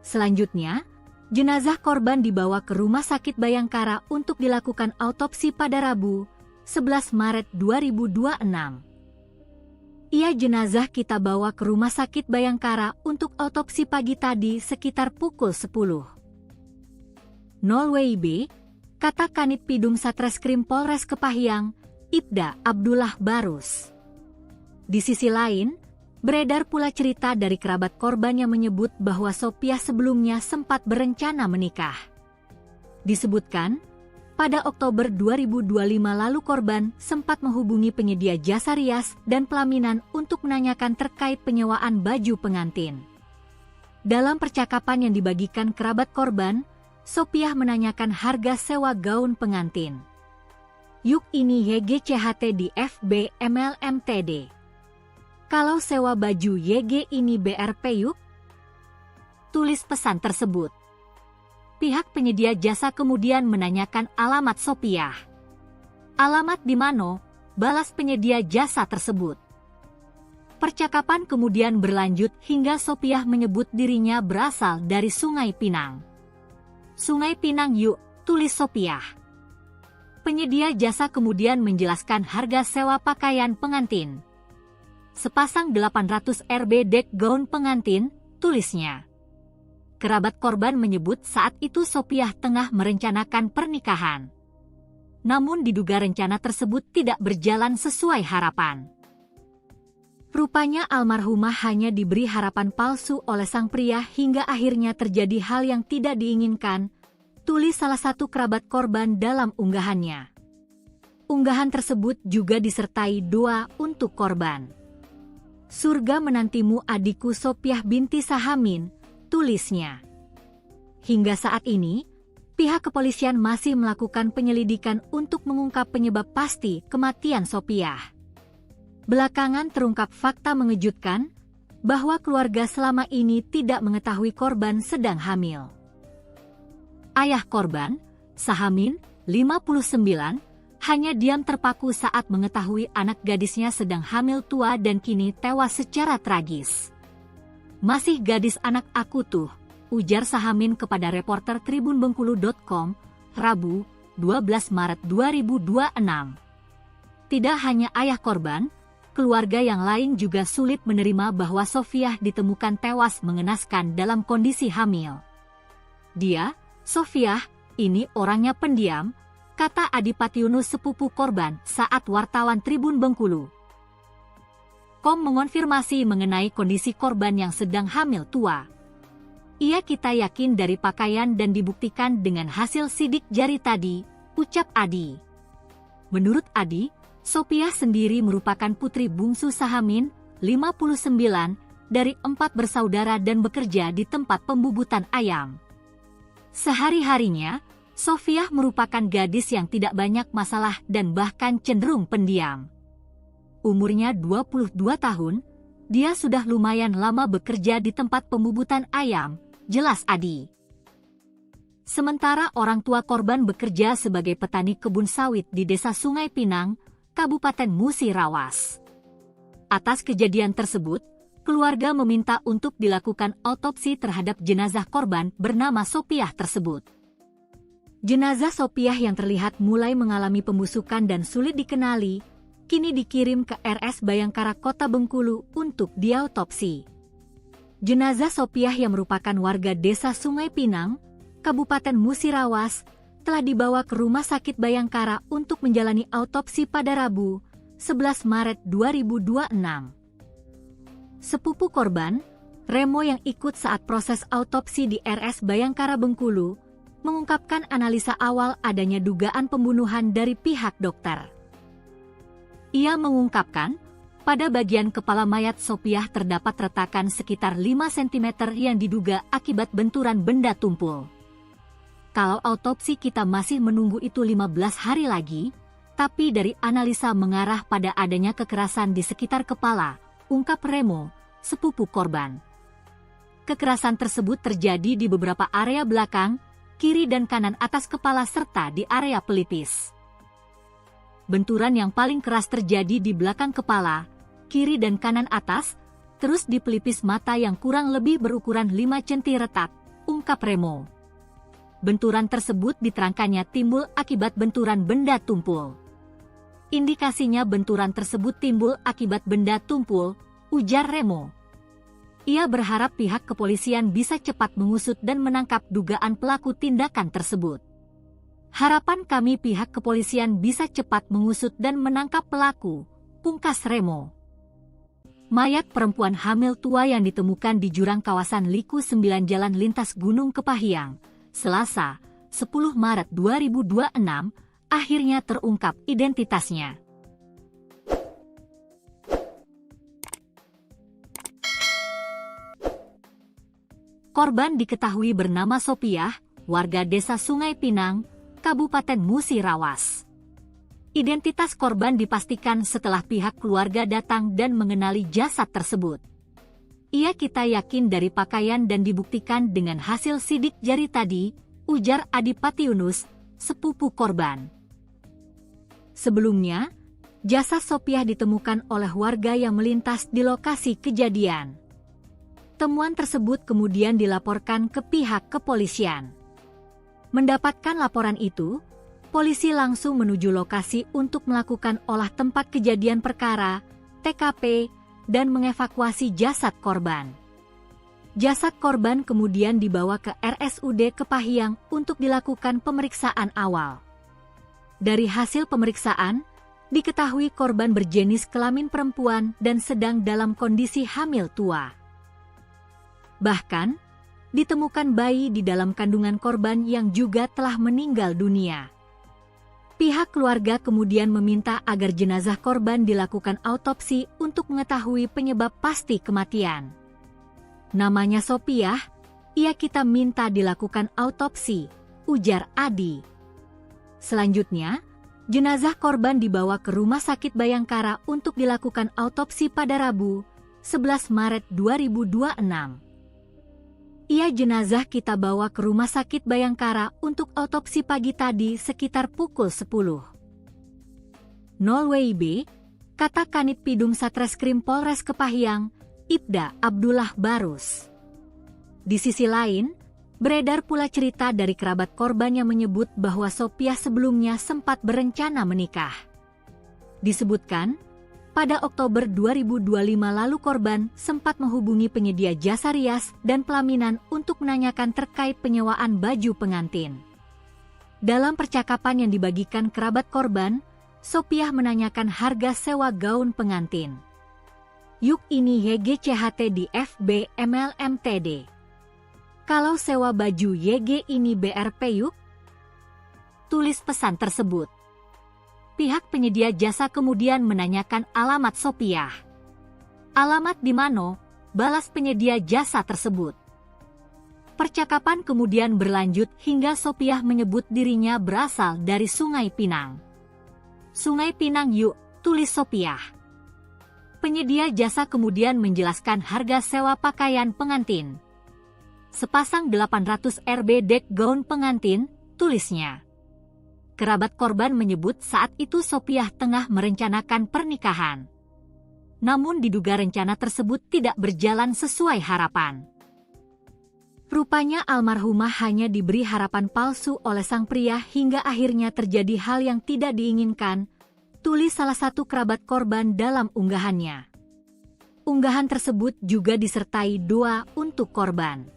Selanjutnya, jenazah korban dibawa ke Rumah Sakit Bayangkara untuk dilakukan autopsi pada Rabu, 11 Maret 2026. Jenazah kita bawa ke Rumah Sakit Bayangkara untuk autopsi pagi tadi sekitar pukul 10.00 WIB, kata Kanit Pidum Satreskrim Polres Kepahyang, Ibda Abdullah Barus. Di sisi lain, beredar pula cerita dari kerabat korban yang menyebut bahwa Sopiah sebelumnya sempat berencana menikah. Disebutkan, pada Oktober 2025 lalu korban sempat menghubungi penyedia jasa rias dan pelaminan untuk menanyakan terkait penyewaan baju pengantin. Dalam percakapan yang dibagikan kerabat korban, Sopiah menanyakan harga sewa gaun pengantin. Yuk ini YGCHT di FB MLMTD. Kalau sewa baju YG ini BRP yuk? Tulis pesan tersebut. Pihak penyedia jasa kemudian menanyakan alamat Sopiah. Alamat di mana? Balas penyedia jasa tersebut. Percakapan kemudian berlanjut hingga Sopiah menyebut dirinya berasal dari Sungai Pinang. Sungai Pinang yuk, tulis Sopiah. Penyedia jasa kemudian menjelaskan harga sewa pakaian pengantin. Sepasang 800 Rb dek gaun pengantin, tulisnya. Kerabat korban menyebut saat itu Sopiah tengah merencanakan pernikahan. Namun diduga rencana tersebut tidak berjalan sesuai harapan. Rupanya almarhumah hanya diberi harapan palsu oleh sang pria hingga akhirnya terjadi hal yang tidak diinginkan, tulis salah satu kerabat korban dalam unggahannya. Unggahan tersebut juga disertai doa untuk korban. Surga menantimu adikku Sopiah binti Sahamin, tulisnya. Hingga saat ini, pihak kepolisian masih melakukan penyelidikan untuk mengungkap penyebab pasti kematian Sopiah. Belakangan terungkap fakta mengejutkan bahwa keluarga selama ini tidak mengetahui korban sedang hamil. Ayah korban, Sahamin, 59, hanya diam terpaku saat mengetahui anak gadisnya sedang hamil tua dan kini tewas secara tragis. Masih gadis anak aku tuh, ujar Sahamin kepada reporter tribunbengkulu.com, Rabu, 12 Maret 2026. Tidak hanya ayah korban, keluarga yang lain juga sulit menerima bahwa Sofiah ditemukan tewas mengenaskan dalam kondisi hamil. Dia, Sofiah, ini orangnya pendiam, kata Adipati Yunus sepupu korban saat wartawan Tribun Bengkulu. Mengonfirmasi mengenai kondisi korban yang sedang hamil tua. Kita yakin dari pakaian dan dibuktikan dengan hasil sidik jari tadi, ucap Adi. Menurut Adi, Sopiah sendiri merupakan putri bungsu Sahamin, 59, dari 4 bersaudara dan bekerja di tempat pembubutan ayam. Sehari-harinya, Sofiah merupakan gadis yang tidak banyak masalah dan bahkan cenderung pendiam. Umurnya 22 tahun, dia sudah lumayan lama bekerja di tempat pembubutan ayam, jelas Adi. Sementara orang tua korban bekerja sebagai petani kebun sawit di Desa Sungai Pinang, Kabupaten Musirawas. Atas kejadian tersebut, keluarga meminta untuk dilakukan autopsi terhadap jenazah korban bernama Sopiah tersebut. Jenazah Sopiah yang terlihat mulai mengalami pembusukan dan sulit dikenali, kini dikirim ke RS Bayangkara Kota Bengkulu untuk diautopsi. Jenazah Sopiah yang merupakan warga Desa Sungai Pinang, Kabupaten Musirawas, telah dibawa ke Rumah Sakit Bayangkara untuk menjalani autopsi pada Rabu, 11 Maret 2026. Sepupu korban, Remo yang ikut saat proses autopsi di RS Bayangkara Bengkulu, mengungkapkan analisa awal adanya dugaan pembunuhan dari pihak dokter. Ia mengungkapkan, pada bagian kepala mayat Sopiah terdapat retakan sekitar 5 cm yang diduga akibat benturan benda tumpul. Kalau autopsi kita masih menunggu itu 15 hari lagi, tapi dari analisa mengarah pada adanya kekerasan di sekitar kepala, ungkap Remo, sepupu korban. Kekerasan tersebut terjadi di beberapa area belakang, kiri dan kanan atas kepala serta di area pelipis. Benturan yang paling keras terjadi di belakang kepala, kiri dan kanan atas, terus di pelipis mata yang kurang lebih berukuran 5 cm retak, ungkap Remo. Benturan tersebut diterangkannya timbul akibat benturan benda tumpul. Indikasinya benturan tersebut timbul akibat benda tumpul, ujar Remo. Ia berharap pihak kepolisian bisa cepat mengusut dan menangkap dugaan pelaku tindakan tersebut. Harapan kami pihak kepolisian bisa cepat mengusut dan menangkap pelaku, pungkas Remo. Mayat perempuan hamil tua yang ditemukan di jurang kawasan Liku 9 Jalan Lintas Gunung Kepahyang, Selasa, 10 Maret 2026, akhirnya terungkap identitasnya. Korban diketahui bernama Sopiah, warga desa Sungai Pinang, Kabupaten Musirawas. Identitas korban dipastikan setelah pihak keluarga datang dan mengenali jasad tersebut. Kita yakin dari pakaian dan dibuktikan dengan hasil sidik jari tadi, ujar Adipati Yunus, sepupu korban. Sebelumnya, jasad Sopiah ditemukan oleh warga yang melintas di lokasi kejadian. Temuan tersebut kemudian dilaporkan ke pihak kepolisian. Mendapatkan laporan itu, polisi langsung menuju lokasi untuk melakukan olah tempat kejadian perkara, TKP, dan mengevakuasi jasad korban. Jasad korban kemudian dibawa ke RSUD Kepahyang untuk dilakukan pemeriksaan awal. Dari hasil pemeriksaan, diketahui korban berjenis kelamin perempuan dan sedang dalam kondisi hamil tua. Bahkan, ditemukan bayi di dalam kandungan korban yang juga telah meninggal dunia. Pihak keluarga kemudian meminta agar jenazah korban dilakukan autopsi untuk mengetahui penyebab pasti kematian. Namanya Sopiah, kita minta dilakukan autopsi, ujar Adi. Selanjutnya, jenazah korban dibawa ke Rumah Sakit Bayangkara untuk dilakukan autopsi pada Rabu, 11 Maret 2026. Jenazah kita bawa ke Rumah Sakit Bayangkara untuk autopsi pagi tadi sekitar pukul 10. 0 WIB, kata Kanit Pidum Satreskrim Polres Kepahyang, Ibda Abdullah Barus. Di sisi lain, beredar pula cerita dari kerabat korban yang menyebut bahwa Sopiah sebelumnya sempat berencana menikah. Disebutkan, pada Oktober 2025 lalu korban sempat menghubungi penyedia jasa rias dan pelaminan untuk menanyakan terkait penyewaan baju pengantin. Dalam percakapan yang dibagikan kerabat korban, Sopiah menanyakan harga sewa gaun pengantin. Yuk ini YGCHT di FB MLMTD. Kalau sewa baju YG ini BRP yuk? Tulis pesan tersebut. Pihak penyedia jasa kemudian menanyakan alamat Sopiah. Alamat di mana? Balas penyedia jasa tersebut. Percakapan kemudian berlanjut hingga Sopiah menyebut dirinya berasal dari Sungai Pinang. Sungai Pinang yuk, tulis Sopiah. Penyedia jasa kemudian menjelaskan harga sewa pakaian pengantin. Sepasang 800 Rb dek gaun pengantin, tulisnya. Kerabat korban menyebut saat itu Sopiah tengah merencanakan pernikahan. Namun diduga rencana tersebut tidak berjalan sesuai harapan. Rupanya almarhumah hanya diberi harapan palsu oleh sang pria hingga akhirnya terjadi hal yang tidak diinginkan, tulis salah satu kerabat korban dalam unggahannya. Unggahan tersebut juga disertai doa untuk korban.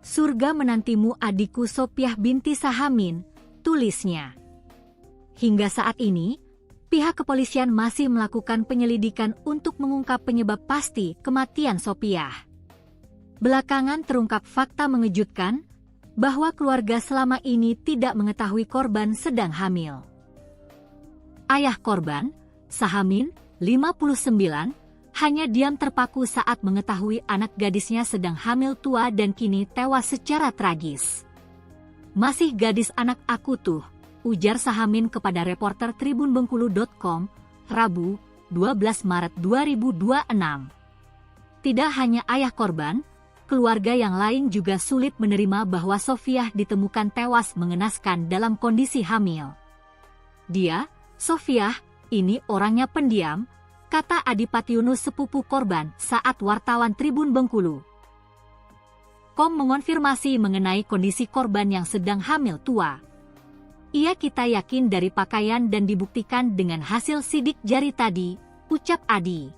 Surga menantimu adikku Sopiah binti Sahamin, tulisnya. Hingga saat ini, pihak kepolisian masih melakukan penyelidikan untuk mengungkap penyebab pasti kematian Sopiah. Belakangan terungkap fakta mengejutkan bahwa keluarga selama ini tidak mengetahui korban sedang hamil. Ayah korban, Sahamin, 59, hanya diam terpaku saat mengetahui anak gadisnya sedang hamil tua dan kini tewas secara tragis. Masih gadis anak aku tuh, ujar Sahamin kepada reporter tribunbengkulu.com, Rabu, 12 Maret 2026. Tidak hanya ayah korban, keluarga yang lain juga sulit menerima bahwa Sopiah ditemukan tewas mengenaskan dalam kondisi hamil. Dia, Sopiah, ini orangnya pendiam, kata Adipatiunus sepupu korban saat wartawan Tribun Bengkulu .com mengonfirmasi mengenai kondisi korban yang sedang hamil tua. Ia kita yakin dari pakaian dan dibuktikan dengan hasil sidik jari tadi, ucap Adi.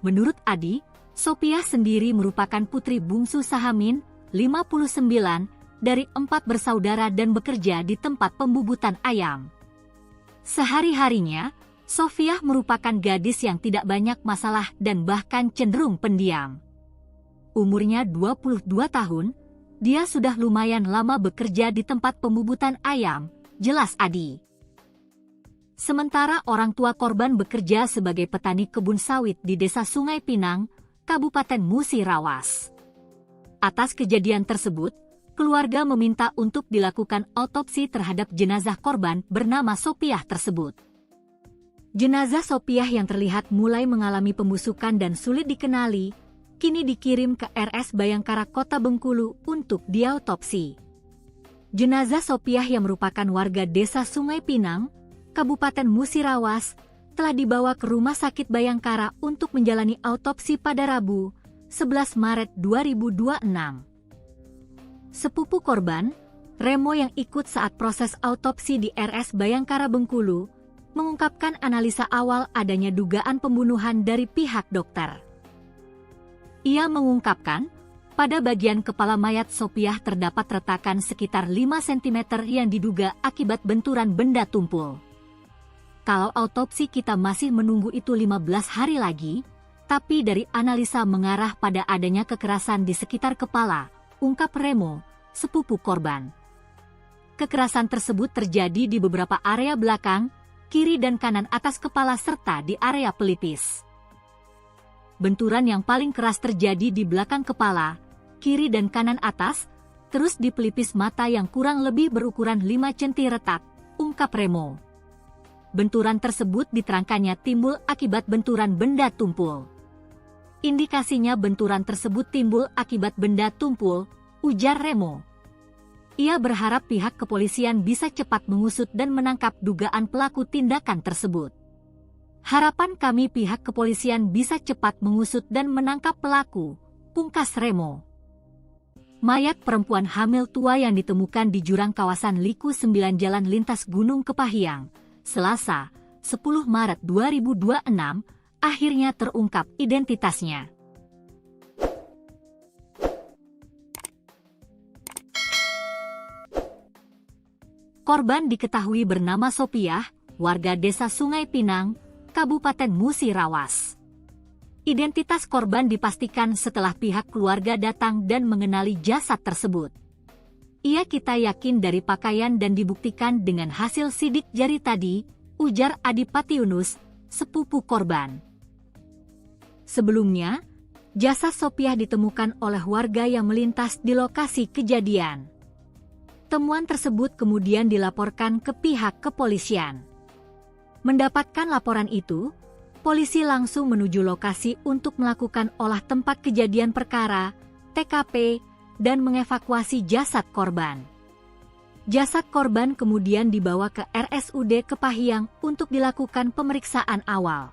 Menurut Adi, Sopiah sendiri merupakan putri bungsu Sahamin, 59, dari 4 bersaudara dan bekerja di tempat pembubutan ayam. Sehari-harinya, Sofiah merupakan gadis yang tidak banyak masalah dan bahkan cenderung pendiam. Umurnya 22 tahun, dia sudah lumayan lama bekerja di tempat pembubutan ayam, jelas Adi. Sementara orang tua korban bekerja sebagai petani kebun sawit di Desa Sungai Pinang, Kabupaten Musirawas. Atas kejadian tersebut, keluarga meminta untuk dilakukan autopsi terhadap jenazah korban bernama Sopiah tersebut. Jenazah Sopiah yang terlihat mulai mengalami pembusukan dan sulit dikenali, kini dikirim ke RS Bayangkara Kota Bengkulu untuk diautopsi. Jenazah Sopiah yang merupakan warga Desa Sungai Pinang, Kabupaten Musirawas, telah dibawa ke Rumah Sakit Bayangkara untuk menjalani autopsi pada Rabu, 11 Maret 2026. Sepupu korban, Remo yang ikut saat proses autopsi di RS Bayangkara Bengkulu, mengungkapkan analisa awal adanya dugaan pembunuhan dari pihak dokter. Ia mengungkapkan, pada bagian kepala mayat Sopiah terdapat retakan sekitar 5 cm yang diduga akibat benturan benda tumpul. Kalau autopsi kita masih menunggu itu 15 hari lagi, tapi dari analisa mengarah pada adanya kekerasan di sekitar kepala, ungkap Remo, sepupu korban. Kekerasan tersebut terjadi di beberapa area belakang, kiri dan kanan atas kepala serta di area pelipis. Benturan yang paling keras terjadi di belakang kepala, kiri dan kanan atas, terus di pelipis mata yang kurang lebih berukuran 5 cm retak, ungkap Remo. Benturan tersebut diterangkannya timbul akibat benturan benda tumpul. Indikasinya benturan tersebut timbul akibat benda tumpul, ujar Remo. Ia berharap pihak kepolisian bisa cepat mengusut dan menangkap dugaan pelaku tindakan tersebut. Harapan kami pihak kepolisian bisa cepat mengusut dan menangkap pelaku, pungkas Remo. Mayat perempuan hamil tua yang ditemukan di jurang kawasan Liku 9 Jalan Lintas Gunung Kepahiang, Selasa, 10 Maret 2026, akhirnya terungkap identitasnya. Korban diketahui bernama Sopiah, warga Desa Sungai Pinang, Kabupaten Musirawas. Identitas korban dipastikan setelah pihak keluarga datang dan mengenali jasad tersebut. Ia kita yakin dari pakaian dan dibuktikan dengan hasil sidik jari tadi, ujar Adipatiunus, sepupu korban. Sebelumnya, jasad Sopiah ditemukan oleh warga yang melintas di lokasi kejadian. Temuan tersebut kemudian dilaporkan ke pihak kepolisian. Mendapatkan laporan itu, polisi langsung menuju lokasi untuk melakukan olah tempat kejadian perkara, TKP, dan mengevakuasi jasad korban. Jasad korban kemudian dibawa ke RSUD Kepahiang untuk dilakukan pemeriksaan awal.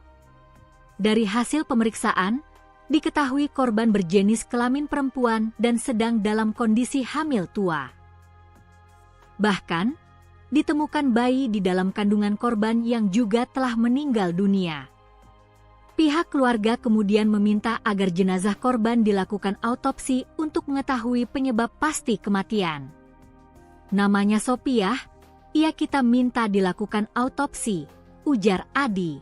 Dari hasil pemeriksaan, diketahui korban berjenis kelamin perempuan dan sedang dalam kondisi hamil tua. Bahkan, ditemukan bayi di dalam kandungan korban yang juga telah meninggal dunia. Pihak keluarga kemudian meminta agar jenazah korban dilakukan autopsi untuk mengetahui penyebab pasti kematian. Namanya Sopiah, ia kita minta dilakukan autopsi, ujar Adi.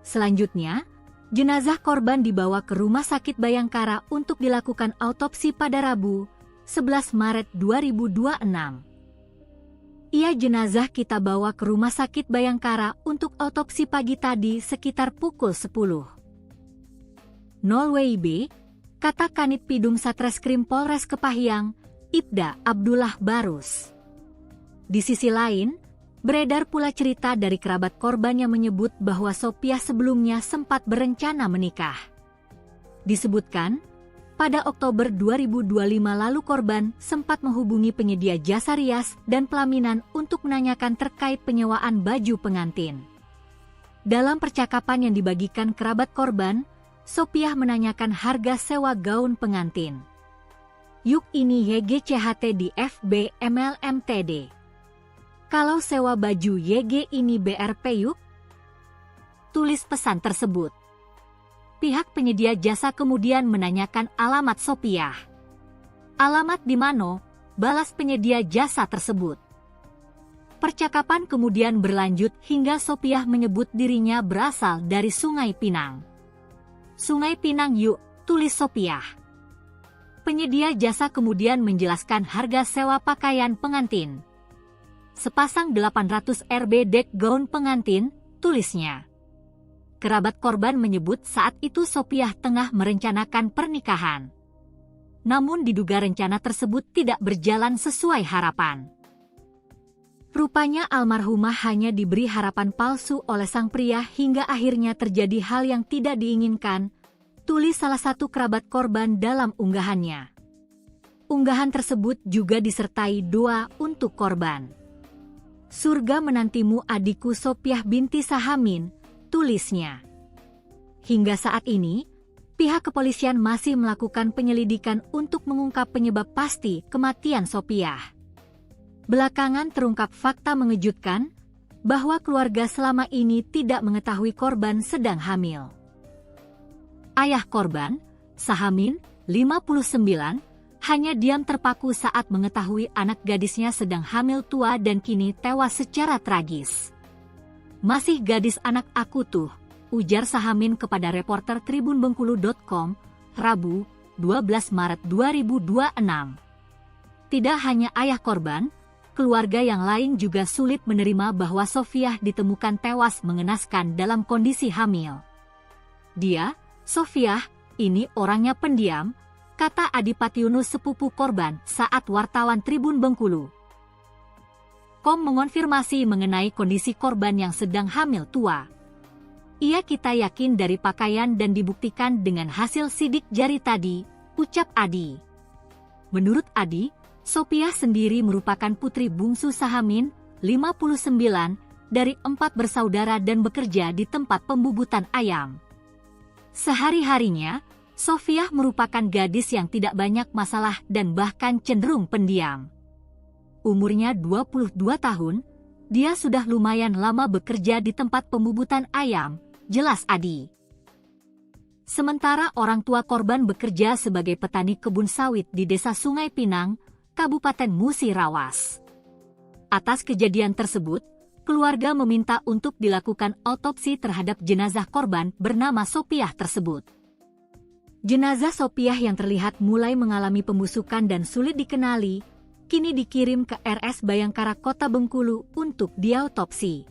Selanjutnya, jenazah korban dibawa ke Rumah Sakit Bayangkara untuk dilakukan autopsi pada Rabu, 11 Maret 2026. Ia jenazah kita bawa ke Rumah Sakit Bayangkara untuk autopsi pagi tadi sekitar pukul 10. 0 WIB, kata Kanit Pidum Satreskrim Polres Kepahiang, Ibda Abdullah Barus. Di sisi lain, beredar pula cerita dari kerabat korban yang menyebut bahwa Sopiah sebelumnya sempat berencana menikah. Disebutkan, pada Oktober 2025 lalu korban sempat menghubungi penyedia jasa rias dan pelaminan untuk menanyakan terkait penyewaan baju pengantin. Dalam percakapan yang dibagikan kerabat korban, Sopiah menanyakan harga sewa gaun pengantin. "Yuk, ini YGCHT di FB MLMTD. Kalau sewa baju YG ini BRP yuk," tulis pesan tersebut. Pihak penyedia jasa kemudian menanyakan alamat Sopiah. "Alamat di mana?" balas penyedia jasa tersebut. Percakapan kemudian berlanjut hingga Sopiah menyebut dirinya berasal dari Sungai Pinang. "Sungai Pinang yuk," tulis Sopiah. Penyedia jasa kemudian menjelaskan harga sewa pakaian pengantin. "Sepasang 800 Rp dek gaun pengantin," tulisnya. Kerabat korban menyebut saat itu Sopiah tengah merencanakan pernikahan. Namun diduga rencana tersebut tidak berjalan sesuai harapan. Rupanya almarhumah hanya diberi harapan palsu oleh sang pria hingga akhirnya terjadi hal yang tidak diinginkan, tulis salah satu kerabat korban dalam unggahannya. Unggahan tersebut juga disertai doa untuk korban. "Surga menantimu adikku Sopiah binti Sahamin," tulisnya. Hingga saat ini, pihak kepolisian masih melakukan penyelidikan untuk mengungkap penyebab pasti kematian Sopiah. Belakangan terungkap fakta mengejutkan bahwa keluarga selama ini tidak mengetahui korban sedang hamil. Ayah korban, Sahamin, 59, hanya diam terpaku saat mengetahui anak gadisnya sedang hamil tua dan kini tewas secara tragis. "Masih gadis anak aku tuh," ujar Sahamin kepada reporter tribunbengkulu.com, Rabu, 12 Maret 2026. Tidak hanya ayah korban, keluarga yang lain juga sulit menerima bahwa Sofiah ditemukan tewas mengenaskan dalam kondisi hamil. "Dia, Sofiah, ini orangnya pendiam," kata Adipati Yunus sepupu korban saat wartawan Tribun Bengkulu .com mengonfirmasi mengenai kondisi korban yang sedang hamil tua. "Kita yakin dari pakaian dan dibuktikan dengan hasil sidik jari tadi," ucap Adi. Menurut Adi, Sopiah sendiri merupakan putri bungsu Sahamin, 59, dari 4 bersaudara dan bekerja di tempat pembubutan ayam. Sehari-harinya, Sofiah merupakan gadis yang tidak banyak masalah dan bahkan cenderung pendiam. Umurnya 22 tahun, dia sudah lumayan lama bekerja di tempat pembubutan ayam, jelas Adi. Sementara orang tua korban bekerja sebagai petani kebun sawit di Desa Sungai Pinang, Kabupaten Musirawas. Atas kejadian tersebut, keluarga meminta untuk dilakukan autopsi terhadap jenazah korban bernama Sopiah tersebut. Jenazah Sopiah yang terlihat mulai mengalami pembusukan dan sulit dikenali, kini dikirim ke RS Bayangkara Kota Bengkulu untuk diautopsi.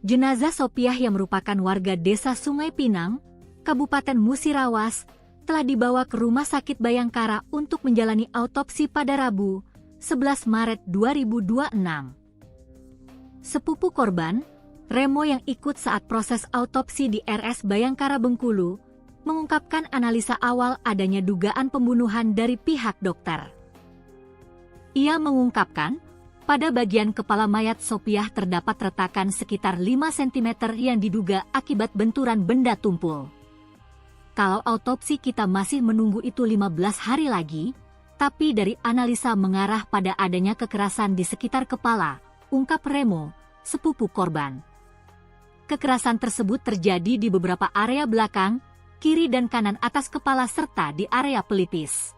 Jenazah Sopiah yang merupakan warga Desa Sungai Pinang, Kabupaten Musirawas, telah dibawa ke Rumah Sakit Bayangkara untuk menjalani autopsi pada Rabu, 11 Maret 2026. Sepupu korban, Remo yang ikut saat proses autopsi di RS Bayangkara Bengkulu, mengungkapkan analisa awal adanya dugaan pembunuhan dari pihak dokter. Ia mengungkapkan, pada bagian kepala mayat Sopiah terdapat retakan sekitar 5 cm yang diduga akibat benturan benda tumpul. "Kalau autopsi kita masih menunggu itu 15 hari lagi, tapi dari analisa mengarah pada adanya kekerasan di sekitar kepala," ungkap Remo, sepupu korban. Kekerasan tersebut terjadi di beberapa area belakang, kiri dan kanan atas kepala serta di area pelipis.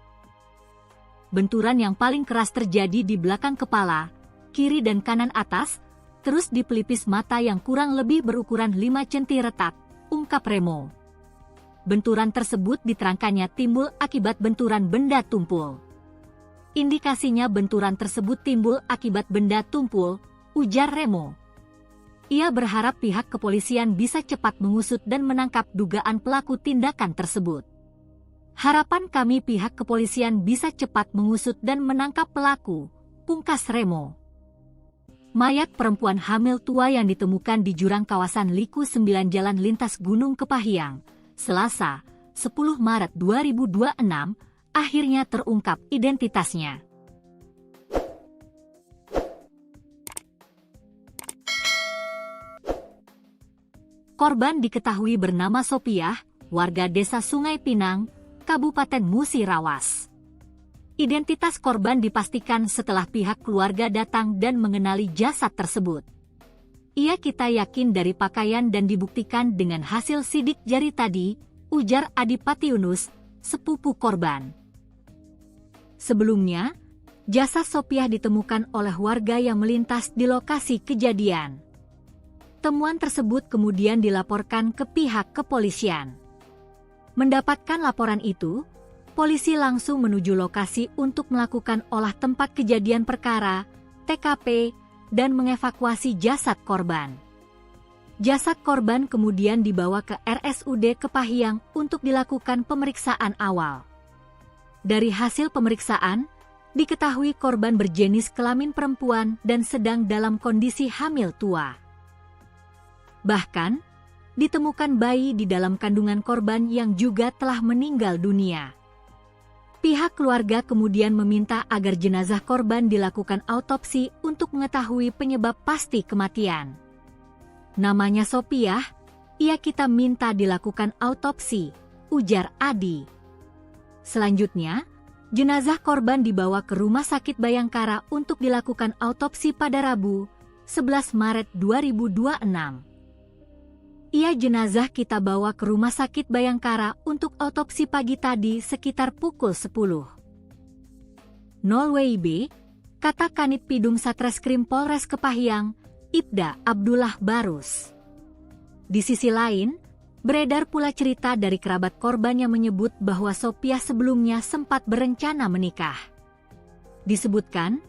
Benturan yang paling keras terjadi di belakang kepala, kiri dan kanan atas, terus di pelipis mata yang kurang lebih berukuran 5 cm retak, ungkap Remo. Benturan tersebut diterangkannya timbul akibat benturan benda tumpul. Indikasinya benturan tersebut timbul akibat benda tumpul, ujar Remo. Ia berharap pihak kepolisian bisa cepat mengusut dan menangkap dugaan pelaku tindakan tersebut. "Harapan kami pihak kepolisian bisa cepat mengusut dan menangkap pelaku," pungkas Remo. Mayat perempuan hamil tua yang ditemukan di jurang kawasan Liku 9 Jalan Lintas Gunung Kepahiang, Selasa, 10 Maret 2026, akhirnya terungkap identitasnya. Korban diketahui bernama Sopiah, warga desa Sungai Pinang, Kabupaten Musi Rawas. Identitas korban dipastikan setelah pihak keluarga datang dan mengenali jasad tersebut. Kita yakin dari pakaian dan dibuktikan dengan hasil sidik jari tadi, ujar Adipati Yunus, sepupu korban. Sebelumnya, jasad Sopiah ditemukan oleh warga yang melintas di lokasi kejadian. Temuan tersebut kemudian dilaporkan ke pihak kepolisian. Mendapatkan laporan itu, polisi langsung menuju lokasi untuk melakukan olah tempat kejadian perkara, TKP, dan mengevakuasi jasad korban. Jasad korban kemudian dibawa ke RSUD Kepahyang untuk dilakukan pemeriksaan awal. Dari hasil pemeriksaan, diketahui korban berjenis kelamin perempuan dan sedang dalam kondisi hamil tua. Bahkan, ditemukan bayi di dalam kandungan korban yang juga telah meninggal dunia. Pihak keluarga kemudian meminta agar jenazah korban dilakukan autopsi untuk mengetahui penyebab pasti kematian. Namanya Sopiah, kita minta dilakukan autopsi, ujar Adi. Selanjutnya, jenazah korban dibawa ke Rumah Sakit Bayangkara untuk dilakukan autopsi pada Rabu, 11 Maret 2026. Jenazah kita bawa ke Rumah Sakit Bayangkara untuk autopsi pagi tadi sekitar pukul 10. 0 WIB, kata Kanit Pidum Satreskrim Polres Kepahyang, Ibda Abdullah Barus. Di sisi lain, beredar pula cerita dari kerabat korban yang menyebut bahwa Sopiah sebelumnya sempat berencana menikah. Disebutkan,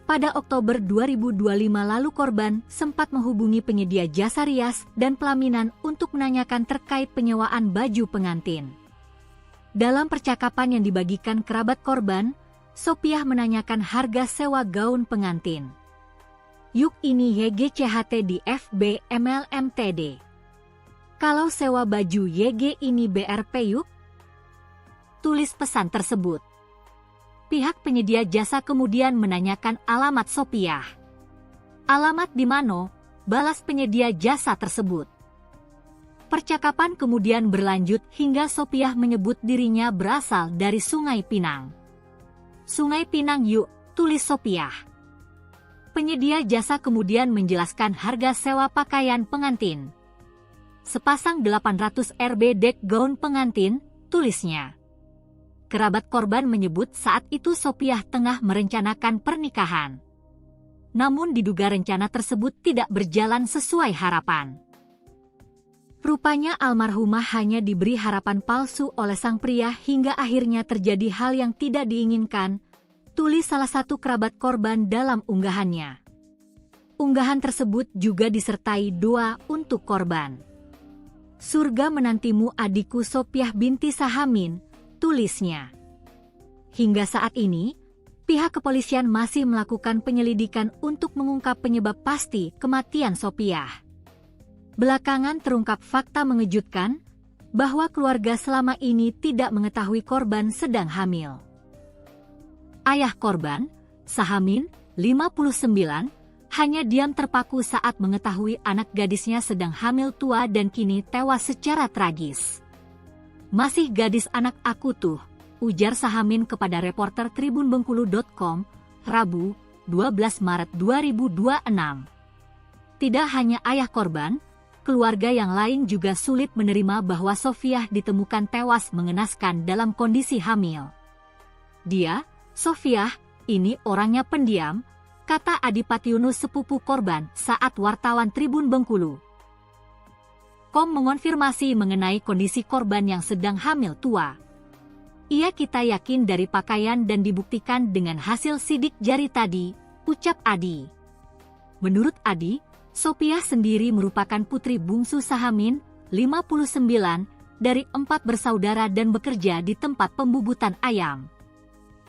pada Oktober 2025 lalu korban sempat menghubungi penyedia jasa rias dan pelaminan untuk menanyakan terkait penyewaan baju pengantin. Dalam percakapan yang dibagikan kerabat korban, Sopiah menanyakan harga sewa gaun pengantin. Yuk ini YGCHT di FB MLMTD. Kalau sewa baju YG ini BRP yuk? Tulis pesan tersebut. Pihak penyedia jasa kemudian menanyakan alamat Sopiah. Alamat di mana? Balas penyedia jasa tersebut. Percakapan kemudian berlanjut hingga Sopiah menyebut dirinya berasal dari Sungai Pinang. Sungai Pinang yuk, tulis Sopiah. Penyedia jasa kemudian menjelaskan harga sewa pakaian pengantin. Sepasang 800 Rb dek gaun pengantin, tulisnya. Kerabat korban menyebut saat itu Sopiah tengah merencanakan pernikahan. Namun diduga rencana tersebut tidak berjalan sesuai harapan. Rupanya almarhumah hanya diberi harapan palsu oleh sang pria hingga akhirnya terjadi hal yang tidak diinginkan, tulis salah satu kerabat korban dalam unggahannya. Unggahan tersebut juga disertai doa untuk korban. Surga menantimu adikku Sopiah binti Sahamin, tulisnya. Hingga saat ini, pihak kepolisian masih melakukan penyelidikan untuk mengungkap penyebab pasti kematian Sopiah. Belakangan terungkap fakta mengejutkan bahwa keluarga selama ini tidak mengetahui korban sedang hamil. Ayah korban, Sahamin, 59, hanya diam terpaku saat mengetahui anak gadisnya sedang hamil tua dan kini tewas secara tragis. Masih gadis anak aku tuh, ujar Sahamin kepada reporter tribunbengkulu.com, Rabu, 12 Maret 2026. Tidak hanya ayah korban, keluarga yang lain juga sulit menerima bahwa Sopiah ditemukan tewas mengenaskan dalam kondisi hamil. Dia, Sopiah, ini orangnya pendiam, kata Adipati Yunus sepupu korban saat wartawan Tribun Bengkulu. Mengonfirmasi mengenai kondisi korban yang sedang hamil tua. Kita yakin dari pakaian dan dibuktikan dengan hasil sidik jari tadi, ucap Adi. Menurut Adi, Sopiah sendiri merupakan putri bungsu Sahamin, 59, dari 4 bersaudara dan bekerja di tempat pembubutan ayam.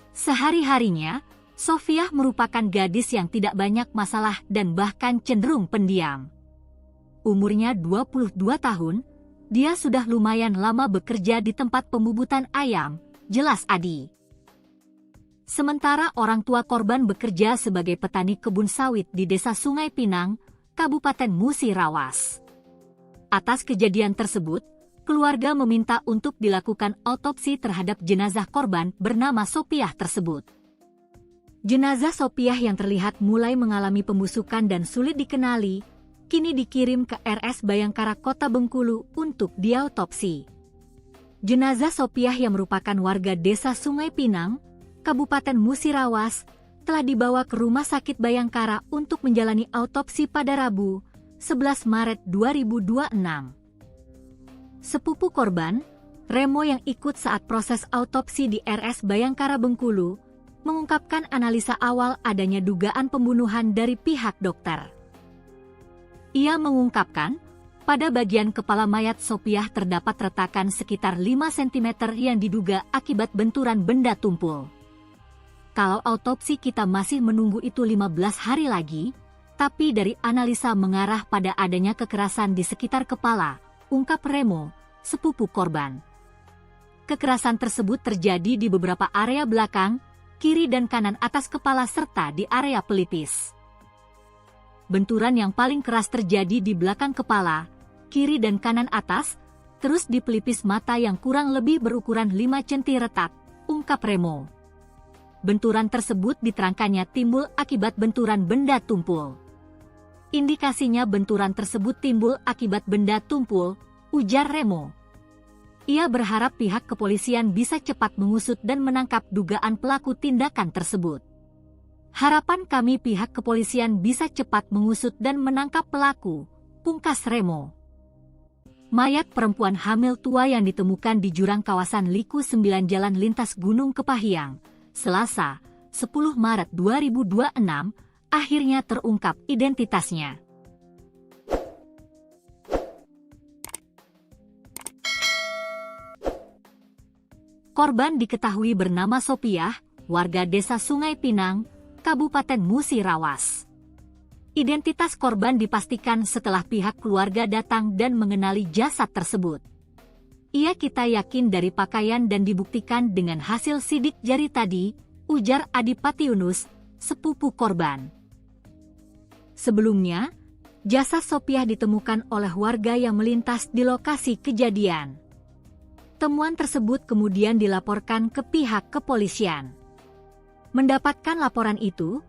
Sehari-harinya, Sopiah merupakan gadis yang tidak banyak masalah dan bahkan cenderung pendiam. Umurnya 22 tahun, dia sudah lumayan lama bekerja di tempat pembubutan ayam, jelas Adi. Sementara orang tua korban bekerja sebagai petani kebun sawit di Desa Sungai Pinang, Kabupaten Musi Rawas. Atas kejadian tersebut, keluarga meminta untuk dilakukan autopsi terhadap jenazah korban bernama Sopiah tersebut. Jenazah Sopiah yang terlihat mulai mengalami pembusukan dan sulit dikenali, kini dikirim ke RS Bayangkara Kota Bengkulu untuk diautopsi. Jenazah Sopiah yang merupakan warga desa Sungai Pinang, Kabupaten Musirawas, telah dibawa ke Rumah Sakit Bayangkara untuk menjalani autopsi pada Rabu, 11 Maret 2026. Sepupu korban, Remo yang ikut saat proses autopsi di RS Bayangkara Bengkulu, mengungkapkan analisa awal adanya dugaan pembunuhan dari pihak dokter. Ia mengungkapkan, pada bagian kepala mayat Sopiah terdapat retakan sekitar 5 cm yang diduga akibat benturan benda tumpul. Kalau autopsi kita masih menunggu itu 15 hari lagi, tapi dari analisa mengarah pada adanya kekerasan di sekitar kepala, ungkap Remo, sepupu korban. Kekerasan tersebut terjadi di beberapa area belakang, kiri dan kanan atas kepala serta di area pelipis. Benturan yang paling keras terjadi di belakang kepala, kiri dan kanan atas, terus di pelipis mata yang kurang lebih berukuran 5 cm retak, ungkap Remo. Benturan tersebut diterangkannya timbul akibat benturan benda tumpul. Indikasinya benturan tersebut timbul akibat benda tumpul, ujar Remo. Ia berharap pihak kepolisian bisa cepat mengusut dan menangkap dugaan pelaku tindakan tersebut. Harapan kami pihak kepolisian bisa cepat mengusut dan menangkap pelaku, pungkas Remo. Mayat perempuan hamil tua yang ditemukan di jurang kawasan Liku 9 Jalan Lintas Gunung Kepahyang, Selasa, 10 Maret 2026, akhirnya terungkap identitasnya. Korban diketahui bernama Sopiah, warga desa Sungai Pinang, Kabupaten Musirawas. Identitas korban dipastikan setelah pihak keluarga datang dan mengenali jasad tersebut. Kita yakin dari pakaian dan dibuktikan dengan hasil sidik jari tadi, ujar Adipati Yunus, sepupu korban. Sebelumnya, jasad Sopiah ditemukan oleh warga yang melintas di lokasi kejadian. Temuan tersebut kemudian dilaporkan ke pihak kepolisian. Mendapatkan laporan itu,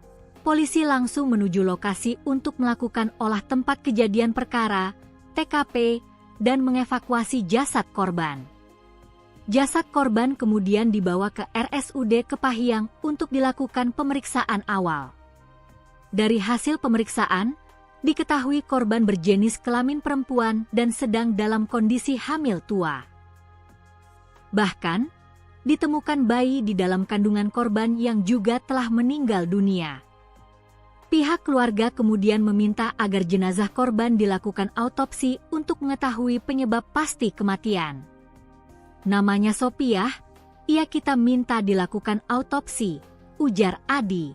polisi langsung menuju lokasi untuk melakukan olah tempat kejadian perkara, TKP, dan mengevakuasi jasad korban. Jasad korban kemudian dibawa ke RSUD Kepahyang untuk dilakukan pemeriksaan awal. Dari hasil pemeriksaan, diketahui korban berjenis kelamin perempuan dan sedang dalam kondisi hamil tua. Bahkan, ditemukan bayi di dalam kandungan korban yang juga telah meninggal dunia. Pihak keluarga kemudian meminta agar jenazah korban dilakukan autopsi untuk mengetahui penyebab pasti kematian. Namanya Sopiah, kita minta dilakukan autopsi, ujar Adi.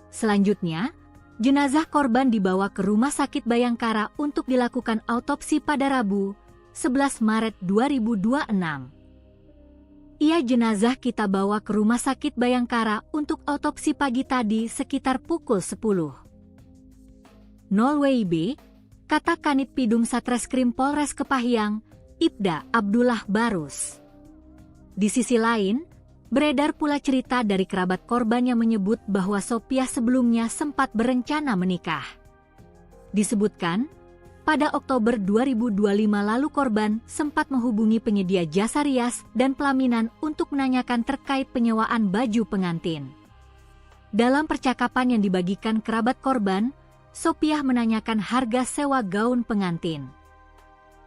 Selanjutnya, jenazah korban dibawa ke Rumah Sakit Bayangkara untuk dilakukan autopsi pada Rabu, 11 Maret 2026. Jenazah kita bawa ke Rumah Sakit Bayangkara untuk autopsi pagi tadi sekitar pukul 10. 0 WIB, kata Kanit Pidum Satreskrim Polres Kepahyang, Ibda Abdullah Barus. Di sisi lain, beredar pula cerita dari kerabat korban yang menyebut bahwa Sopiah sebelumnya sempat berencana menikah. Disebutkan, pada Oktober 2025 lalu korban sempat menghubungi penyedia jasa rias dan pelaminan untuk menanyakan terkait penyewaan baju pengantin. Dalam percakapan yang dibagikan kerabat korban, Sopiah menanyakan harga sewa gaun pengantin.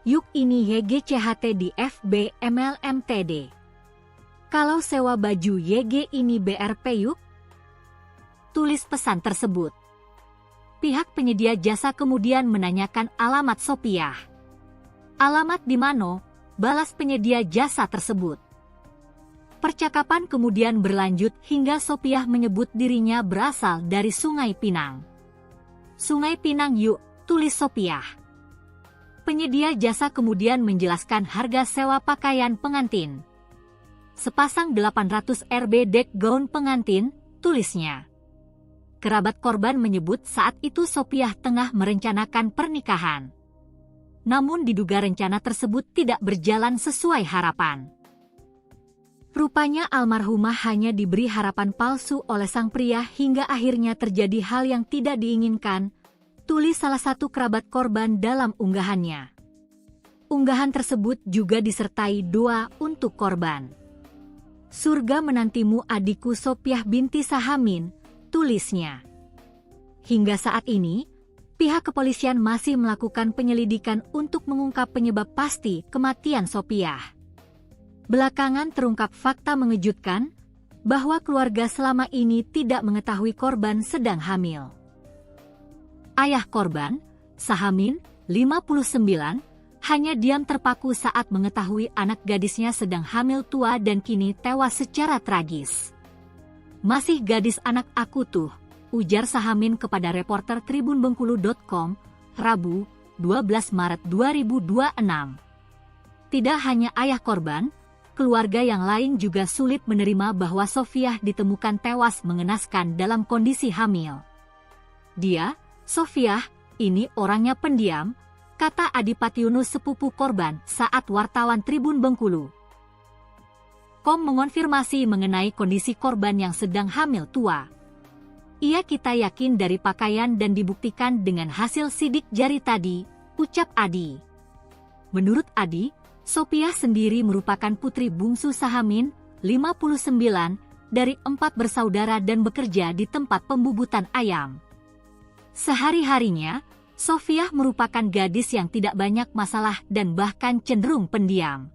Yuk ini YGCHT di FB MLMTD. Kalau sewa baju YG ini BRP yuk? Tulis pesan tersebut. Pihak penyedia jasa kemudian menanyakan alamat Sopiah. Alamat di mana? Balas penyedia jasa tersebut. Percakapan kemudian berlanjut hingga Sopiah menyebut dirinya berasal dari Sungai Pinang. Sungai Pinang yuk, tulis Sopiah. Penyedia jasa kemudian menjelaskan harga sewa pakaian pengantin. Sepasang 800 Rb dek gaun pengantin, tulisnya. Kerabat korban menyebut saat itu Sopiah tengah merencanakan pernikahan. namun diduga rencana tersebut tidak berjalan sesuai harapan. Rupanya almarhumah hanya diberi harapan palsu oleh sang pria hingga akhirnya terjadi hal yang tidak diinginkan, tulis salah satu kerabat korban dalam unggahannya. Unggahan tersebut juga disertai doa untuk korban. Surga menantimu adikku Sopiah binti Sahamin, tulisnya. Hingga saat ini, pihak kepolisian masih melakukan penyelidikan untuk mengungkap penyebab pasti kematian Sopiah. Belakangan terungkap fakta mengejutkan bahwa keluarga selama ini tidak mengetahui korban sedang hamil. Ayah korban, Sahamin, 59, hanya diam terpaku saat mengetahui anak gadisnya sedang hamil tua dan kini tewas secara tragis. "Masih gadis anak aku tuh," ujar Sahamin kepada reporter tribunbengkulu.com, Rabu, 12 Maret 2026. Tidak hanya ayah korban, keluarga yang lain juga sulit menerima bahwa Sofiah ditemukan tewas mengenaskan dalam kondisi hamil. "Dia, Sofiah, ini orangnya pendiam," kata Adipati Yunus sepupu korban saat wartawan Tribun Bengkulu. Kom mengonfirmasi mengenai kondisi korban yang sedang hamil tua. "Iya, kita yakin dari pakaian dan dibuktikan dengan hasil sidik jari tadi," ucap Adi. Menurut Adi, Sopiah sendiri merupakan putri bungsu Sahamin, 59, dari 4 bersaudara dan bekerja di tempat pembubutan ayam. Sehari-harinya, Sofiah merupakan gadis yang tidak banyak masalah dan bahkan cenderung pendiam.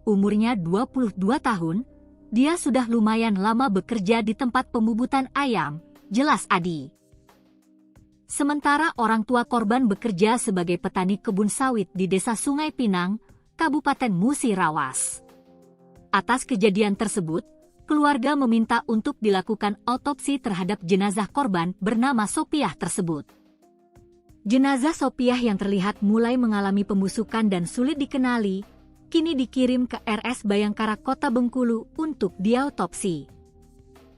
Umurnya 22 tahun, dia sudah lumayan lama bekerja di tempat pembubutan ayam, jelas Adi. Sementara orang tua korban bekerja sebagai petani kebun sawit di Desa Sungai Pinang, Kabupaten Musirawas. Atas kejadian tersebut, keluarga meminta untuk dilakukan autopsi terhadap jenazah korban bernama Sopiah tersebut. Jenazah Sopiah yang terlihat mulai mengalami pembusukan dan sulit dikenali, kini dikirim ke RS Bayangkara Kota Bengkulu untuk diautopsi.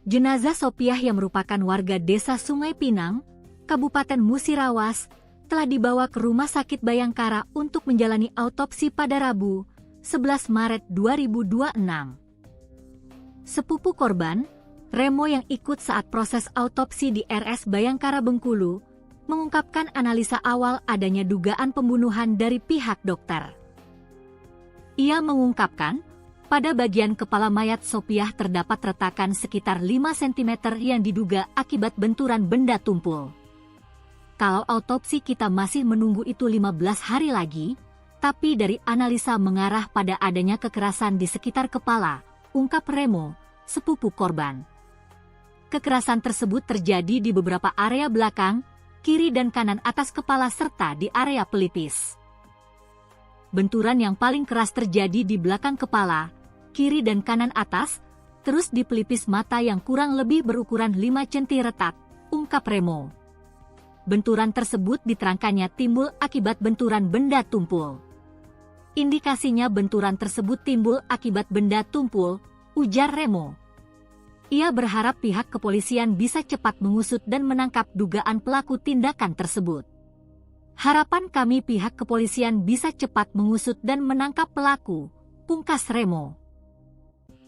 Jenazah Sopiah yang merupakan warga Desa Sungai Pinang, Kabupaten Musirawas, telah dibawa ke Rumah Sakit Bayangkara untuk menjalani autopsi pada Rabu, 11 Maret 2026. Sepupu korban, Remo yang ikut saat proses autopsi di RS Bayangkara Bengkulu, mengungkapkan analisa awal adanya dugaan pembunuhan dari pihak dokter. Ia mengungkapkan, pada bagian kepala mayat Sopiah terdapat retakan sekitar 5 cm yang diduga akibat benturan benda tumpul. Kalau autopsi kita masih menunggu itu 15 hari lagi, tapi dari analisa mengarah pada adanya kekerasan di sekitar kepala, ungkap Remo, sepupu korban. Kekerasan tersebut terjadi di beberapa area belakang, kiri dan kanan atas kepala serta di area pelipis. Benturan yang paling keras terjadi di belakang kepala, kiri dan kanan atas, terus di pelipis mata yang kurang lebih berukuran 5 cm retak, ungkap Remo. Benturan tersebut diterangkannya timbul akibat benturan benda tumpul. Indikasinya benturan tersebut timbul akibat benda tumpul, ujar Remo. Ia berharap pihak kepolisian bisa cepat mengusut dan menangkap dugaan pelaku tindakan tersebut. "Harapan kami pihak kepolisian bisa cepat mengusut dan menangkap pelaku," pungkas Remo.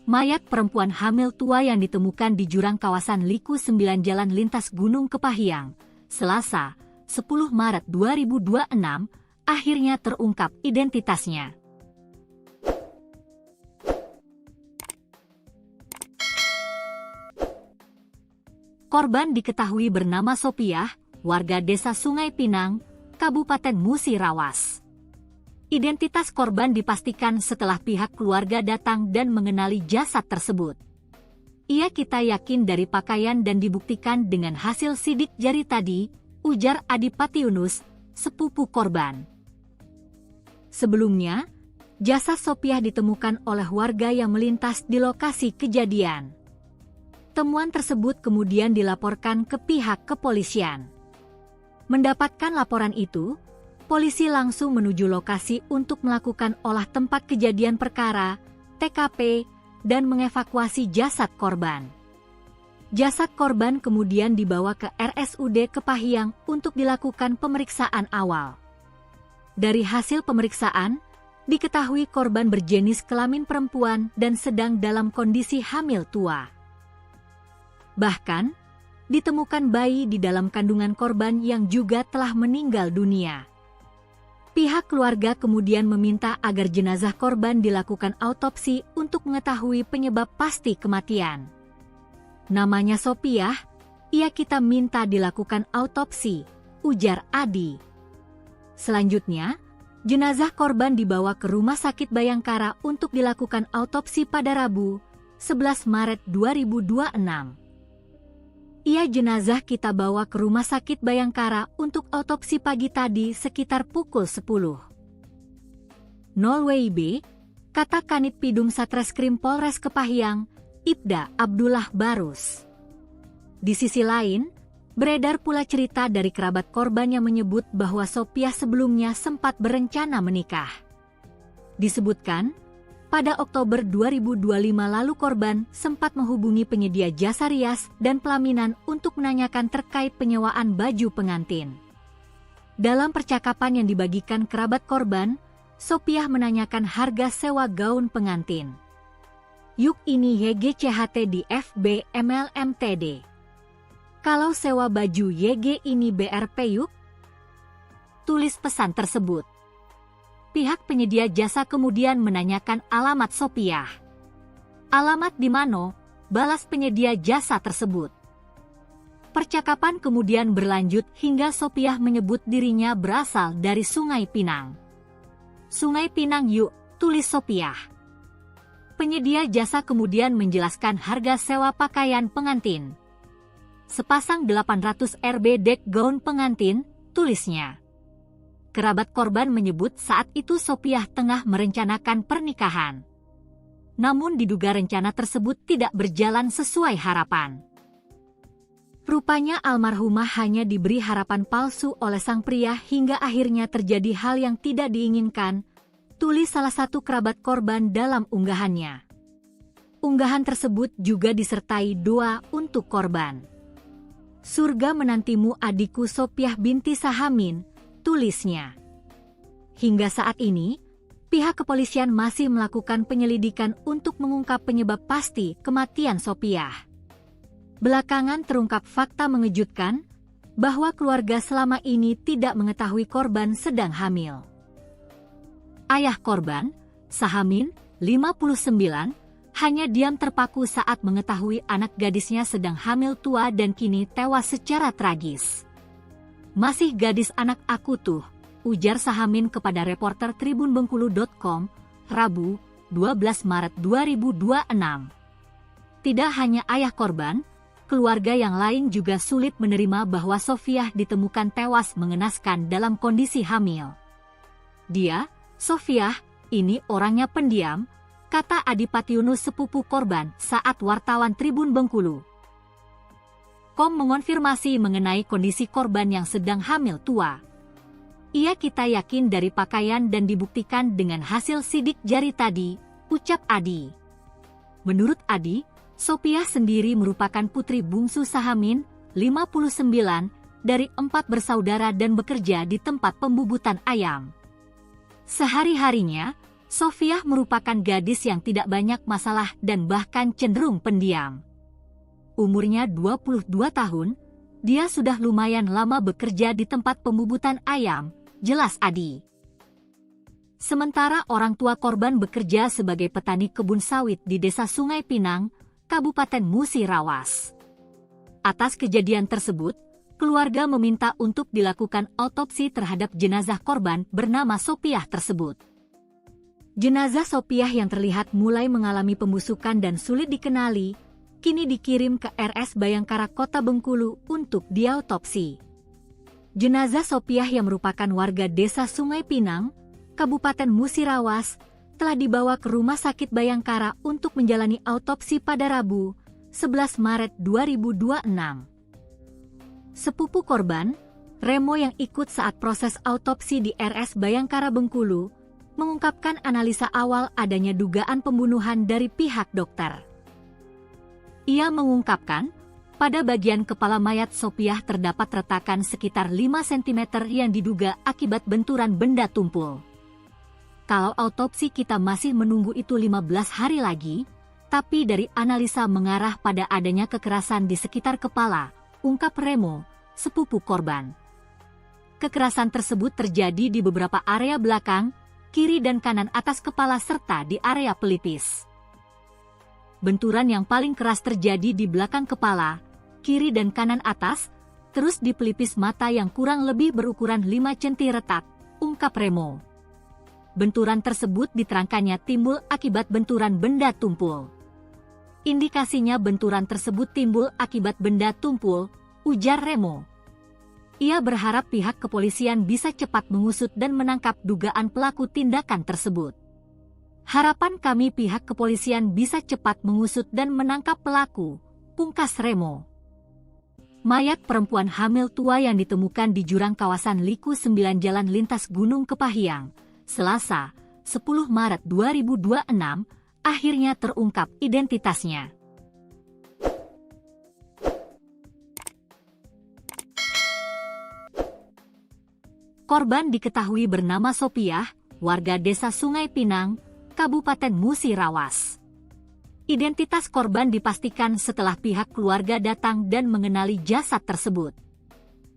Mayat perempuan hamil tua yang ditemukan di jurang kawasan Liku 9 Jalan Lintas Gunung Kepahyang, Selasa, 10 Maret 2026, akhirnya terungkap identitasnya. Korban diketahui bernama Sopiah, warga Desa Sungai Pinang, Kabupaten Musirawas. Identitas korban dipastikan setelah pihak keluarga datang dan mengenali jasad tersebut. "Iya, kita yakin dari pakaian dan dibuktikan dengan hasil sidik jari tadi," ujar Adipati Yunus, sepupu korban. Sebelumnya, jasad Sopiah ditemukan oleh warga yang melintas di lokasi kejadian. Temuan tersebut kemudian dilaporkan ke pihak kepolisian. Mendapatkan laporan itu, polisi langsung menuju lokasi untuk melakukan olah tempat kejadian perkara, TKP, dan mengevakuasi jasad korban. Jasad korban kemudian dibawa ke RSUD Kepahyang untuk dilakukan pemeriksaan awal. Dari hasil pemeriksaan, diketahui korban berjenis kelamin perempuan dan sedang dalam kondisi hamil tua. Bahkan, ditemukan bayi di dalam kandungan korban yang juga telah meninggal dunia. Pihak keluarga kemudian meminta agar jenazah korban dilakukan autopsi untuk mengetahui penyebab pasti kematian. Namanya Sopiah, ia kita minta dilakukan autopsi, ujar Adi. Selanjutnya, jenazah korban dibawa ke Rumah Sakit Bayangkara untuk dilakukan autopsi pada Rabu, 11 Maret 2026. Jenazah kita bawa ke Rumah Sakit Bayangkara untuk autopsi pagi tadi sekitar pukul 10. 0 WIB, kata Kanit Pidum Satreskrim Polres Kepahyang, Ibda Abdullah Barus. Di sisi lain, beredar pula cerita dari kerabat korban yang menyebut bahwa Sopiah sebelumnya sempat berencana menikah. Disebutkan, pada Oktober 2025 lalu korban sempat menghubungi penyedia jasa rias dan pelaminan untuk menanyakan terkait penyewaan baju pengantin. Dalam percakapan yang dibagikan kerabat korban, Sopiah menanyakan harga sewa gaun pengantin. Yuk ini YGCHT di FB MLMTD. Kalau sewa baju YG ini BRP yuk? Tulis pesan tersebut. Pihak penyedia jasa kemudian menanyakan alamat Sopiah. Alamat di mana? Balas penyedia jasa tersebut. Percakapan kemudian berlanjut hingga Sopiah menyebut dirinya berasal dari Sungai Pinang. Sungai Pinang yuk, tulis Sopiah. Penyedia jasa kemudian menjelaskan harga sewa pakaian pengantin. Sepasang 800 Rb dek gaun pengantin, tulisnya. Kerabat korban menyebut saat itu Sopiah tengah merencanakan pernikahan. Namun diduga rencana tersebut tidak berjalan sesuai harapan. Rupanya almarhumah hanya diberi harapan palsu oleh sang pria hingga akhirnya terjadi hal yang tidak diinginkan, tulis salah satu kerabat korban dalam unggahannya. Unggahan tersebut juga disertai doa untuk korban. Surga menantimu adikku Sopiah binti Sahamin, tulisnya. Hingga saat ini, pihak kepolisian masih melakukan penyelidikan untuk mengungkap penyebab pasti kematian Sopiah. Belakangan terungkap fakta mengejutkan bahwa keluarga selama ini tidak mengetahui korban sedang hamil. Ayah korban, Sahamin, 59, hanya diam terpaku saat mengetahui anak gadisnya sedang hamil tua dan kini tewas secara tragis. Masih gadis anak aku tuh, ujar Sahamin kepada reporter tribunbengkulu.com, Rabu, 12 Maret 2026. Tidak hanya ayah korban, keluarga yang lain juga sulit menerima bahwa Sopiah ditemukan tewas mengenaskan dalam kondisi hamil. Dia, Sopiah, ini orangnya pendiam, kata Adipati Yunus sepupu korban saat wartawan Tribun Bengkulu. Mengonfirmasi mengenai kondisi korban yang sedang hamil tua. Ia kita yakin dari pakaian dan dibuktikan dengan hasil sidik jari tadi, ucap Adi. Menurut Adi, Sopiah sendiri merupakan putri bungsu Sahamin, 59, dari 4 bersaudara dan bekerja di tempat pembubutan ayam. Sehari-harinya, Sopiah merupakan gadis yang tidak banyak masalah dan bahkan cenderung pendiam. Umurnya 22 tahun, dia sudah lumayan lama bekerja di tempat pembubutan ayam, jelas Adi. Sementara orang tua korban bekerja sebagai petani kebun sawit di Desa Sungai Pinang, Kabupaten Musirawas. Atas kejadian tersebut, keluarga meminta untuk dilakukan autopsi terhadap jenazah korban bernama Sopiah tersebut. Jenazah Sopiah yang terlihat mulai mengalami pembusukan dan sulit dikenali, kini dikirim ke RS Bayangkara Kota Bengkulu untuk diautopsi. Jenazah Sopiah yang merupakan warga Desa Sungai Pinang, Kabupaten Musirawas, telah dibawa ke Rumah Sakit Bayangkara untuk menjalani autopsi pada Rabu, 11 Maret 2026. Sepupu korban, Remo yang ikut saat proses autopsi di RS Bayangkara Bengkulu, mengungkapkan analisa awal adanya dugaan pembunuhan dari pihak dokter. Ia mengungkapkan, Pada bagian kepala mayat Sopiah terdapat retakan sekitar 5 cm yang diduga akibat benturan benda tumpul. Kalau autopsi kita masih menunggu itu 15 hari lagi, tapi dari analisa mengarah pada adanya kekerasan di sekitar kepala, ungkap Remo, sepupu korban. Kekerasan tersebut terjadi di beberapa area belakang, kiri dan kanan atas kepala serta di area pelipis. Benturan yang paling keras terjadi di belakang kepala, kiri dan kanan atas, terus di pelipis mata yang kurang lebih berukuran 5 cm retak, ungkap Remo. Benturan tersebut diterangkannya timbul akibat benturan benda tumpul. Indikasinya benturan tersebut timbul akibat benda tumpul, ujar Remo. Ia berharap pihak kepolisian bisa cepat mengusut dan menangkap dugaan pelaku tindakan tersebut. Harapan kami pihak kepolisian bisa cepat mengusut dan menangkap pelaku, pungkas Remo. Mayat perempuan hamil tua yang ditemukan di jurang kawasan Liku 9 Jalan Lintas Gunung Kepahiang, Selasa, 10 Maret 2026, akhirnya terungkap identitasnya. Korban diketahui bernama Sopiah, warga desa Sungai Pinang, Kabupaten Musi Rawas. Identitas korban dipastikan setelah pihak keluarga datang dan mengenali jasad tersebut.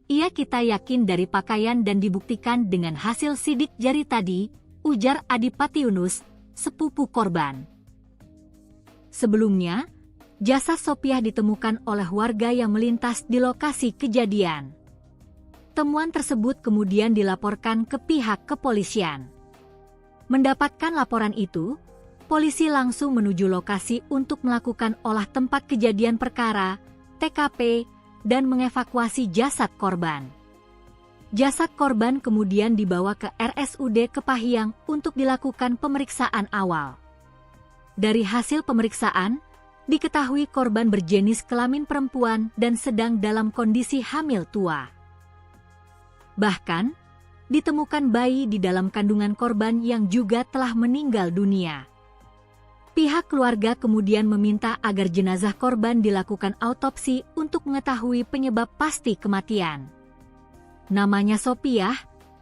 Kita yakin dari pakaian dan dibuktikan dengan hasil sidik jari tadi, ujar Adipati Yunus, sepupu korban. Sebelumnya, jasad Sopiah ditemukan oleh warga yang melintas di lokasi kejadian. Temuan tersebut kemudian dilaporkan ke pihak kepolisian. Mendapatkan laporan itu, polisi langsung menuju lokasi untuk melakukan olah tempat kejadian perkara, TKP, dan mengevakuasi jasad korban. Jasad korban kemudian dibawa ke RSUD Kepahiang untuk dilakukan pemeriksaan awal. Dari hasil pemeriksaan, diketahui korban berjenis kelamin perempuan dan sedang dalam kondisi hamil tua. Bahkan, ditemukan bayi di dalam kandungan korban yang juga telah meninggal dunia. Pihak keluarga kemudian meminta agar jenazah korban dilakukan autopsi untuk mengetahui penyebab pasti kematian. Namanya Sopiah,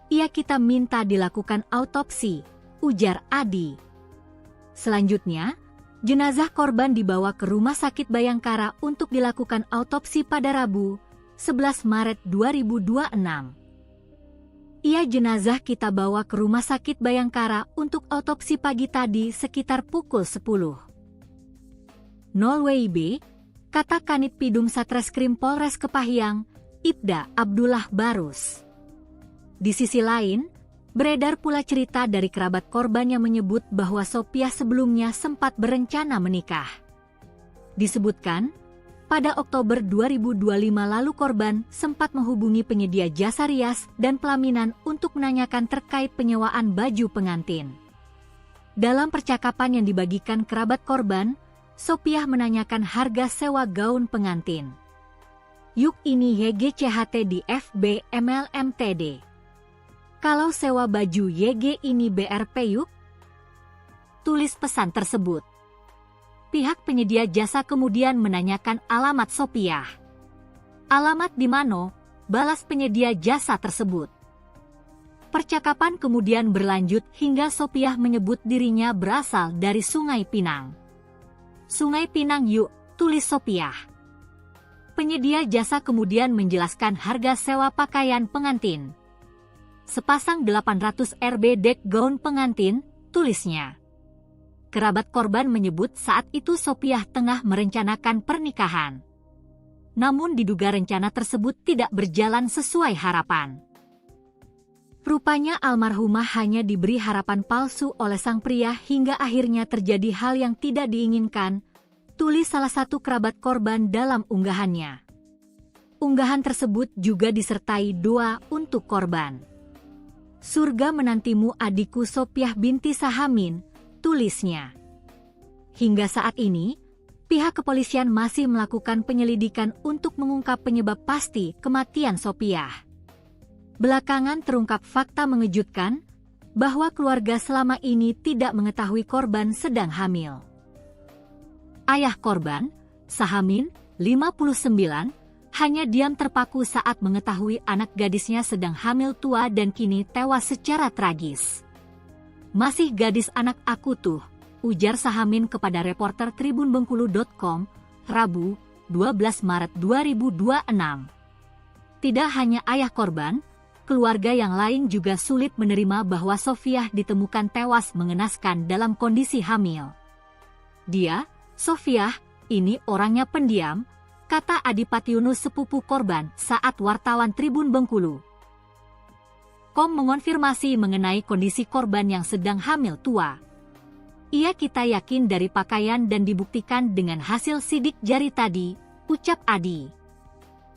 kita minta dilakukan autopsi, ujar Adi. Selanjutnya, jenazah korban dibawa ke Rumah Sakit Bayangkara untuk dilakukan autopsi pada Rabu, 11 Maret 2026. Jenazah kita bawa ke Rumah Sakit Bayangkara untuk autopsi pagi tadi sekitar pukul 10. 0 WIB, kata Kanit Pidum Satreskrim Polres Kepahiang, Ibda Abdullah Barus. Di sisi lain, beredar pula cerita dari kerabat korban yang menyebut bahwa Sopiah sebelumnya sempat berencana menikah. Disebutkan, pada Oktober 2025 lalu korban sempat menghubungi penyedia jasa rias dan pelaminan untuk menanyakan terkait penyewaan baju pengantin. Dalam percakapan yang dibagikan kerabat korban, Sopiah menanyakan harga sewa gaun pengantin. Yuk ini YGCHT di FB MLMTD. Kalau sewa baju YG ini BRP yuk? Tulis pesan tersebut. Pihak penyedia jasa kemudian menanyakan alamat Sopiah. Alamat di mana? Balas penyedia jasa tersebut. Percakapan kemudian berlanjut hingga Sopiah menyebut dirinya berasal dari Sungai Pinang. Sungai Pinang yuk, tulis Sopiah. Penyedia jasa kemudian menjelaskan harga sewa pakaian pengantin. Sepasang 800 Rb dek gaun pengantin, tulisnya. Kerabat korban menyebut saat itu Sopiah tengah merencanakan pernikahan. Namun diduga rencana tersebut tidak berjalan sesuai harapan. Rupanya almarhumah hanya diberi harapan palsu oleh sang pria hingga akhirnya terjadi hal yang tidak diinginkan, tulis salah satu kerabat korban dalam unggahannya. Unggahan tersebut juga disertai doa untuk korban. Surga menantimu adikku Sopiah binti Sahamin, tulisnya. Hingga saat ini, pihak kepolisian masih melakukan penyelidikan untuk mengungkap penyebab pasti kematian Sopiah. Belakangan terungkap fakta mengejutkan bahwa keluarga selama ini tidak mengetahui korban sedang hamil. Ayah korban, Sahamin, 59, hanya diam terpaku saat mengetahui anak gadisnya sedang hamil tua dan kini tewas secara tragis. "Masih gadis anak aku tuh," ujar Sahamin kepada reporter tribunbengkulu.com, Rabu, 12 Maret 2026. Tidak hanya ayah korban, keluarga yang lain juga sulit menerima bahwa Sofiah ditemukan tewas mengenaskan dalam kondisi hamil. "Dia, Sofiah, ini orangnya pendiam," kata Adipati Yunus, sepupu korban, saat wartawan Tribun Bengkulu mengonfirmasi mengenai kondisi korban yang sedang hamil tua. Kita yakin dari pakaian dan dibuktikan dengan hasil sidik jari tadi," ucap Adi.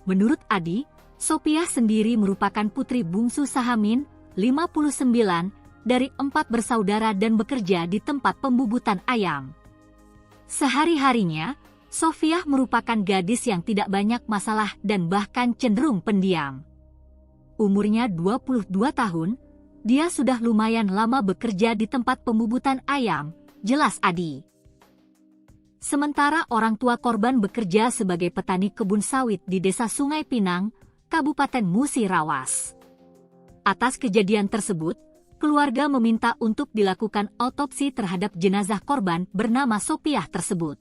Menurut Adi, Sofiah sendiri merupakan putri bungsu Sahamin, 59, dari 4 bersaudara dan bekerja di tempat pembubutan ayam. Sehari-harinya, Sofiah merupakan gadis yang tidak banyak masalah dan bahkan cenderung pendiam. Umurnya 22 tahun, dia sudah lumayan lama bekerja di tempat pembubutan ayam, jelas Adi. Sementara orang tua korban bekerja sebagai petani kebun sawit di Desa Sungai Pinang, Kabupaten Musirawas. Atas kejadian tersebut, keluarga meminta untuk dilakukan autopsi terhadap jenazah korban bernama Sofiah tersebut.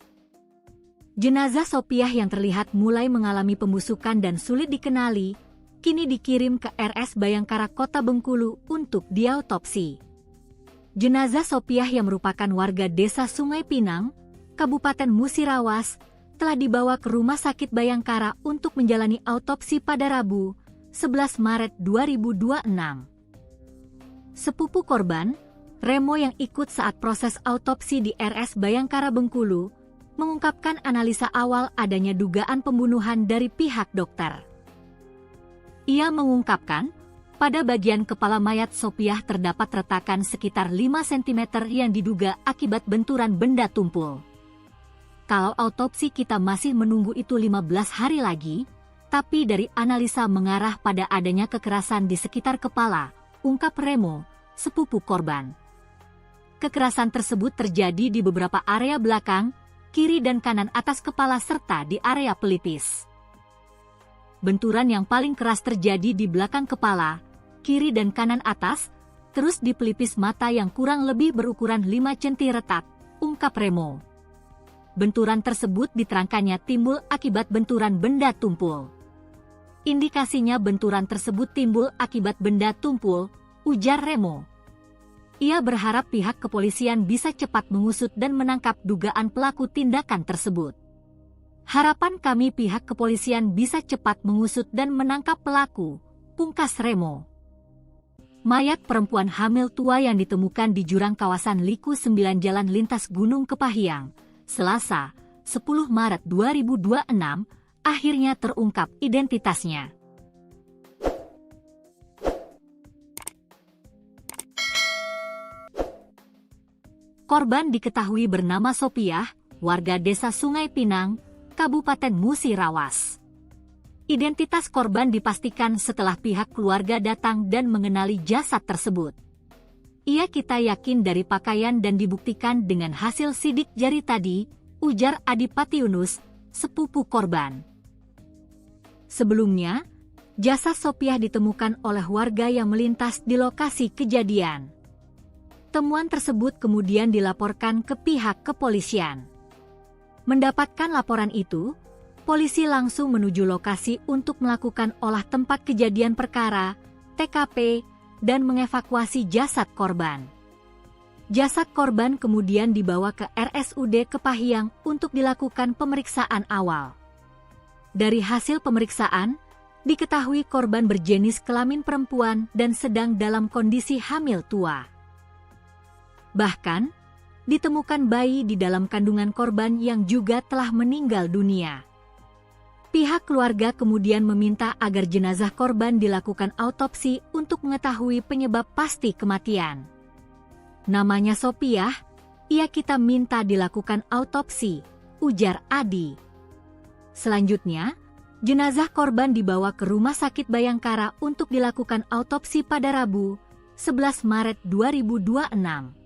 Jenazah Sofiah yang terlihat mulai mengalami pembusukan dan sulit dikenali, kini dikirim ke RS Bayangkara Kota Bengkulu untuk diautopsi. Jenazah Sofiah yang merupakan warga Desa Sungai Pinang, Kabupaten Musirawas, telah dibawa ke Rumah Sakit Bayangkara untuk menjalani autopsi pada Rabu, 11 Maret 2026. Sepupu korban, Remo yang ikut saat proses autopsi di RS Bayangkara Bengkulu, mengungkapkan analisa awal adanya dugaan pembunuhan dari pihak dokter. Ia mengungkapkan, pada bagian kepala mayat Sofiah terdapat retakan sekitar 5 cm yang diduga akibat benturan benda tumpul. "Kalau autopsi kita masih menunggu itu 15 hari lagi, tapi dari analisa mengarah pada adanya kekerasan di sekitar kepala," ungkap Remo, sepupu korban. Kekerasan tersebut terjadi di beberapa area belakang, kiri dan kanan atas kepala serta di area pelipis. Benturan yang paling keras terjadi di belakang kepala, kiri dan kanan atas, terus di pelipis mata yang kurang lebih berukuran 5 cm retak, ungkap Remo. Benturan tersebut diterangkannya timbul akibat benturan benda tumpul. "Indikasinya benturan tersebut timbul akibat benda tumpul," ujar Remo. Ia berharap pihak kepolisian bisa cepat mengusut dan menangkap dugaan pelaku tindakan tersebut. "Harapan kami pihak kepolisian bisa cepat mengusut dan menangkap pelaku," pungkas Remo. Mayat perempuan hamil tua yang ditemukan di jurang kawasan Liku 9 Jalan Lintas Gunung Kepahyang, Selasa, 10 Maret 2026, akhirnya terungkap identitasnya. Korban diketahui bernama Sofiah, warga Desa Sungai Pinang, Kabupaten Musirawas. Identitas korban dipastikan setelah pihak keluarga datang dan mengenali jasad tersebut. Kita yakin dari pakaian dan dibuktikan dengan hasil sidik jari tadi," ujar Adipati Yunus, sepupu korban. Sebelumnya, jasad Sofiah ditemukan oleh warga yang melintas di lokasi kejadian. Temuan tersebut kemudian dilaporkan ke pihak kepolisian. Mendapatkan laporan itu, polisi langsung menuju lokasi untuk melakukan olah tempat kejadian perkara, TKP, dan mengevakuasi jasad korban. Jasad korban kemudian dibawa ke RSUD Kepahyang untuk dilakukan pemeriksaan awal. Dari hasil pemeriksaan, diketahui korban berjenis kelamin perempuan dan sedang dalam kondisi hamil tua. Bahkan, ditemukan bayi di dalam kandungan korban yang juga telah meninggal dunia. Pihak keluarga kemudian meminta agar jenazah korban dilakukan autopsi untuk mengetahui penyebab pasti kematian. "Namanya Sofiah, kita minta dilakukan autopsi," ujar Adi. Selanjutnya, jenazah korban dibawa ke Rumah Sakit Bayangkara untuk dilakukan autopsi pada Rabu, 11 Maret 2026.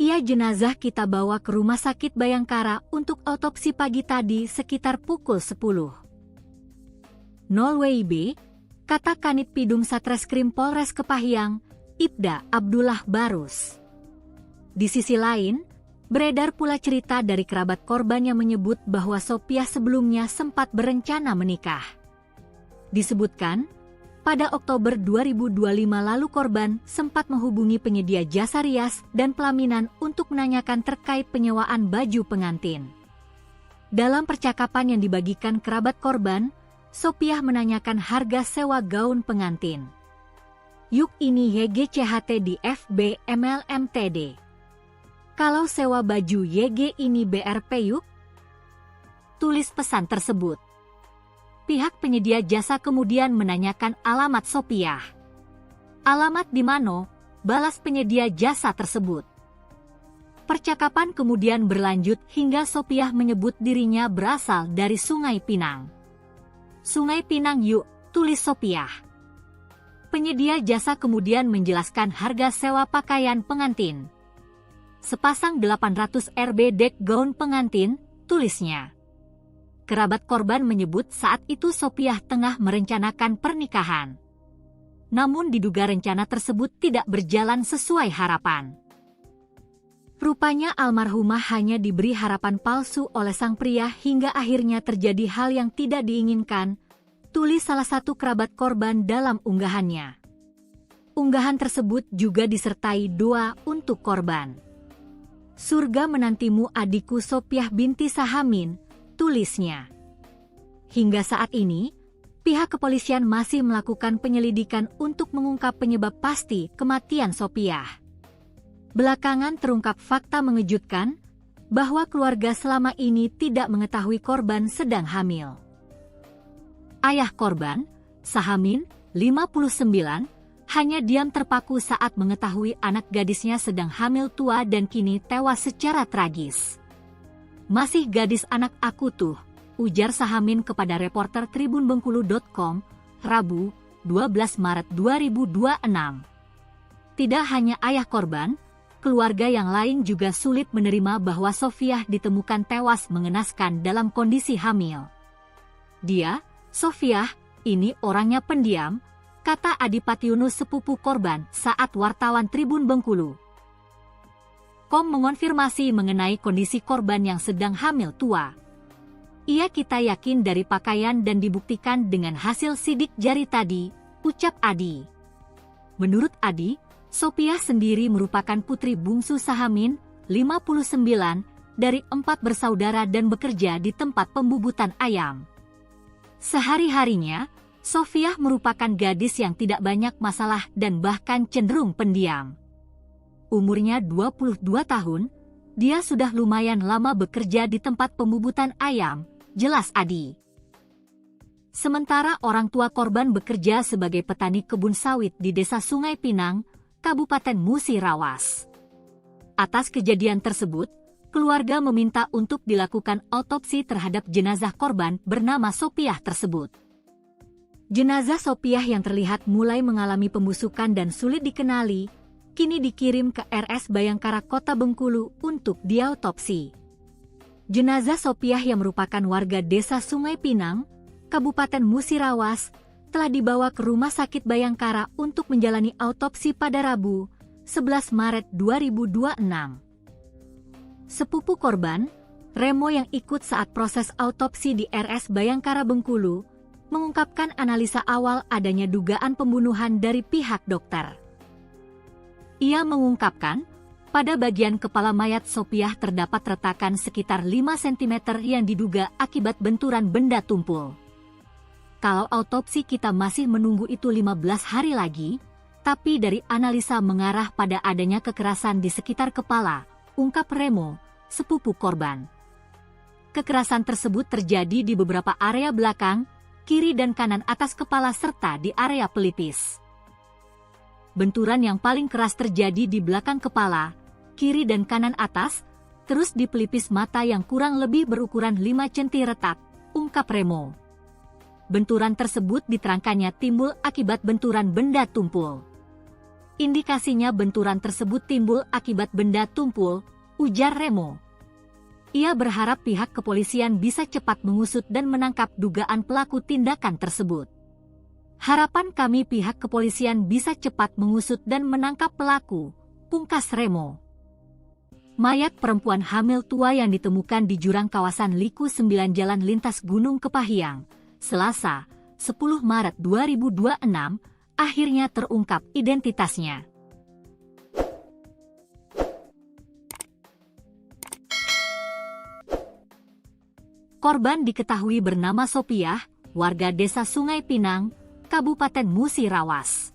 Jenazah kita bawa ke Rumah Sakit Bayangkara untuk autopsi pagi tadi sekitar pukul 10.00 WIB, kata Kanit Pidum Satreskrim Polres Kepahyang, Ibda Abdullah Barus. Di sisi lain, beredar pula cerita dari kerabat korban yang menyebut bahwa Sopiah sebelumnya sempat berencana menikah. Disebutkan, pada Oktober 2025 lalu korban sempat menghubungi penyedia jasa rias dan pelaminan untuk menanyakan terkait penyewaan baju pengantin. Dalam percakapan yang dibagikan kerabat korban, Sopiah menanyakan harga sewa gaun pengantin. Yuk ini YGCHT di FB MLMTD. Kalau sewa baju YG ini BRP yuk? Tulis pesan tersebut. Pihak penyedia jasa kemudian menanyakan alamat Sopiah. Alamat di mana? Balas penyedia jasa tersebut. Percakapan kemudian berlanjut hingga Sopiah menyebut dirinya berasal dari Sungai Pinang. Sungai Pinang yuk, tulis Sopiah. Penyedia jasa kemudian menjelaskan harga sewa pakaian pengantin. Sepasang 800 Rb dek gaun pengantin, tulisnya. Kerabat korban menyebut saat itu Sopiah tengah merencanakan pernikahan. Namun diduga rencana tersebut tidak berjalan sesuai harapan. Rupanya almarhumah hanya diberi harapan palsu oleh sang pria hingga akhirnya terjadi hal yang tidak diinginkan, tulis salah satu kerabat korban dalam unggahannya. Unggahan tersebut juga disertai doa untuk korban. Surga menantimu adikku Sopiah binti Sahamin, tulisnya. Hingga saat ini, pihak kepolisian masih melakukan penyelidikan untuk mengungkap penyebab pasti kematian Sopiah. Belakangan terungkap fakta mengejutkan bahwa keluarga selama ini tidak mengetahui korban sedang hamil. Ayah korban, Sahamin, 59, hanya diam terpaku saat mengetahui anak gadisnya sedang hamil tua dan kini tewas secara tragis. Masih gadis anak aku tuh, ujar Sahamin kepada reporter tribunbengkulu.com, Rabu, 12 Maret 2026. Tidak hanya ayah korban, keluarga yang lain juga sulit menerima bahwa Sopiah ditemukan tewas mengenaskan dalam kondisi hamil. Dia, Sopiah, ini orangnya pendiam, kata Adipati Yunus sepupu korban saat wartawan Tribun Bengkulu. Mengonfirmasi mengenai kondisi korban yang sedang hamil tua. Kita yakin dari pakaian dan dibuktikan dengan hasil sidik jari tadi, ucap Adi. Menurut Adi, Sopiah sendiri merupakan putri bungsu Sahamin, 59, dari 4 bersaudara dan bekerja di tempat pembubutan ayam. Sehari-harinya, Sopiah merupakan gadis yang tidak banyak masalah dan bahkan cenderung pendiam. Umurnya 22 tahun, dia sudah lumayan lama bekerja di tempat pembubutan ayam, jelas Adi. Sementara orang tua korban bekerja sebagai petani kebun sawit di Desa Sungai Pinang, Kabupaten Musirawas. Atas kejadian tersebut, keluarga meminta untuk dilakukan autopsi terhadap jenazah korban bernama Sopiah tersebut. Jenazah Sopiah yang terlihat mulai mengalami pembusukan dan sulit dikenali, kini dikirim ke RS Bayangkara Kota Bengkulu untuk diautopsi. Jenazah Sopiah yang merupakan warga Desa Sungai Pinang, Kabupaten Musirawas, telah dibawa ke Rumah Sakit Bayangkara untuk menjalani autopsi pada Rabu, 11 Maret 2026. Sepupu korban, Remo yang ikut saat proses autopsi di RS Bayangkara Bengkulu, mengungkapkan analisa awal adanya dugaan pembunuhan dari pihak dokter. Ia mengungkapkan, pada bagian kepala mayat Sopiah terdapat retakan sekitar 5 cm yang diduga akibat benturan benda tumpul. Kalau autopsi kita masih menunggu itu 15 hari lagi, tapi dari analisa mengarah pada adanya kekerasan di sekitar kepala, ungkap Remo, sepupu korban. Kekerasan tersebut terjadi di beberapa area belakang, kiri dan kanan atas kepala serta di area pelipis. Benturan yang paling keras terjadi di belakang kepala, kiri dan kanan atas, terus di pelipis mata yang kurang lebih berukuran 5 cm retak, ungkap Remo. Benturan tersebut diterangkannya timbul akibat benturan benda tumpul. Indikasinya benturan tersebut timbul akibat benda tumpul, ujar Remo. Ia berharap pihak kepolisian bisa cepat mengusut dan menangkap dugaan pelaku tindakan tersebut. Harapan kami pihak kepolisian bisa cepat mengusut dan menangkap pelaku, pungkas Remo. Mayat perempuan hamil tua yang ditemukan di jurang kawasan Liku 9 Jalan Lintas Gunung Kepahyang, Selasa, 10 Maret 2026, akhirnya terungkap identitasnya. Korban diketahui bernama Sopiah, warga desa Sungai Pinang, Kabupaten Musirawas.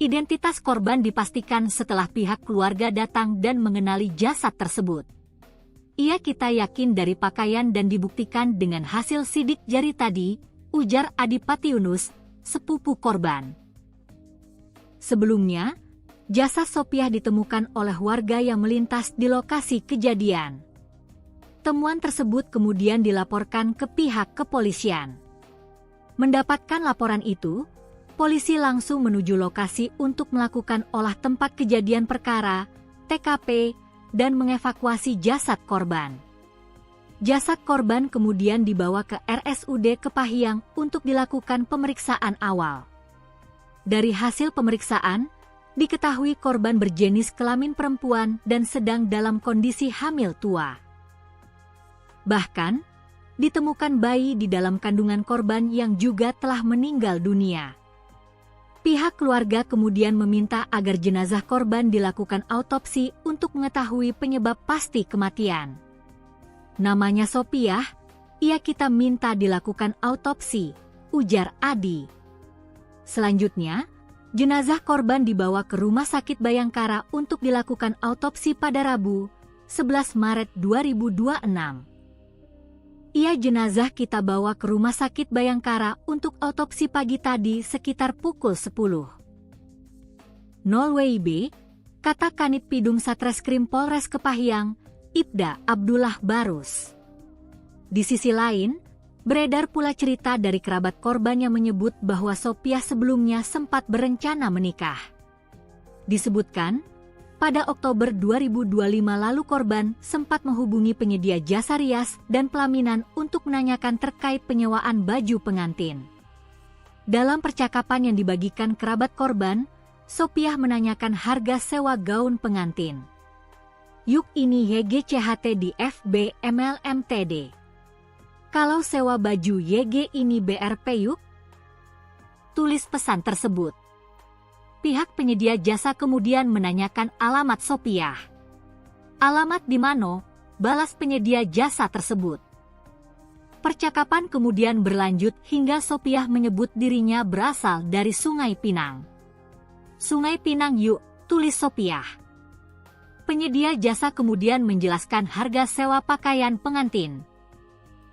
Identitas korban dipastikan setelah pihak keluarga datang dan mengenali jasad tersebut. Kita yakin dari pakaian dan dibuktikan dengan hasil sidik jari tadi, ujar Adipati Yunus, sepupu korban. Sebelumnya, jasad Sopiah ditemukan oleh warga yang melintas di lokasi kejadian. Temuan tersebut kemudian dilaporkan ke pihak kepolisian. Mendapatkan laporan itu, polisi langsung menuju lokasi untuk melakukan olah tempat kejadian perkara, TKP, dan mengevakuasi jasad korban. Jasad korban kemudian dibawa ke RSUD Kepahyang untuk dilakukan pemeriksaan awal. Dari hasil pemeriksaan, diketahui korban berjenis kelamin perempuan dan sedang dalam kondisi hamil tua. Bahkan, ditemukan bayi di dalam kandungan korban yang juga telah meninggal dunia. Pihak keluarga kemudian meminta agar jenazah korban dilakukan autopsi untuk mengetahui penyebab pasti kematian. Namanya Sopiah, kita minta dilakukan autopsi, ujar Adi. Selanjutnya, jenazah korban dibawa ke Rumah Sakit Bayangkara untuk dilakukan autopsi pada Rabu, 11 Maret 2026. Jenazah kita bawa ke Rumah Sakit Bayangkara untuk autopsi pagi tadi sekitar pukul 10. 0 WIB, kata Kanit Pidum Satreskrim Polres Kepahyang, Ibda Abdullah Barus. Di sisi lain, beredar pula cerita dari kerabat korban yang menyebut bahwa Sopiah sebelumnya sempat berencana menikah. Disebutkan, pada Oktober 2025 lalu korban sempat menghubungi penyedia jasa rias dan pelaminan untuk menanyakan terkait penyewaan baju pengantin. Dalam percakapan yang dibagikan kerabat korban, Sopiah menanyakan harga sewa gaun pengantin. Yuk ini YGCHT di FB MLMTD. Kalau sewa baju YG ini BRP yuk? Tulis pesan tersebut. Pihak penyedia jasa kemudian menanyakan alamat Sopiah. Alamat di mana? Balas penyedia jasa tersebut. Percakapan kemudian berlanjut hingga Sopiah menyebut dirinya berasal dari Sungai Pinang. Sungai Pinang yuk, tulis Sopiah. Penyedia jasa kemudian menjelaskan harga sewa pakaian pengantin.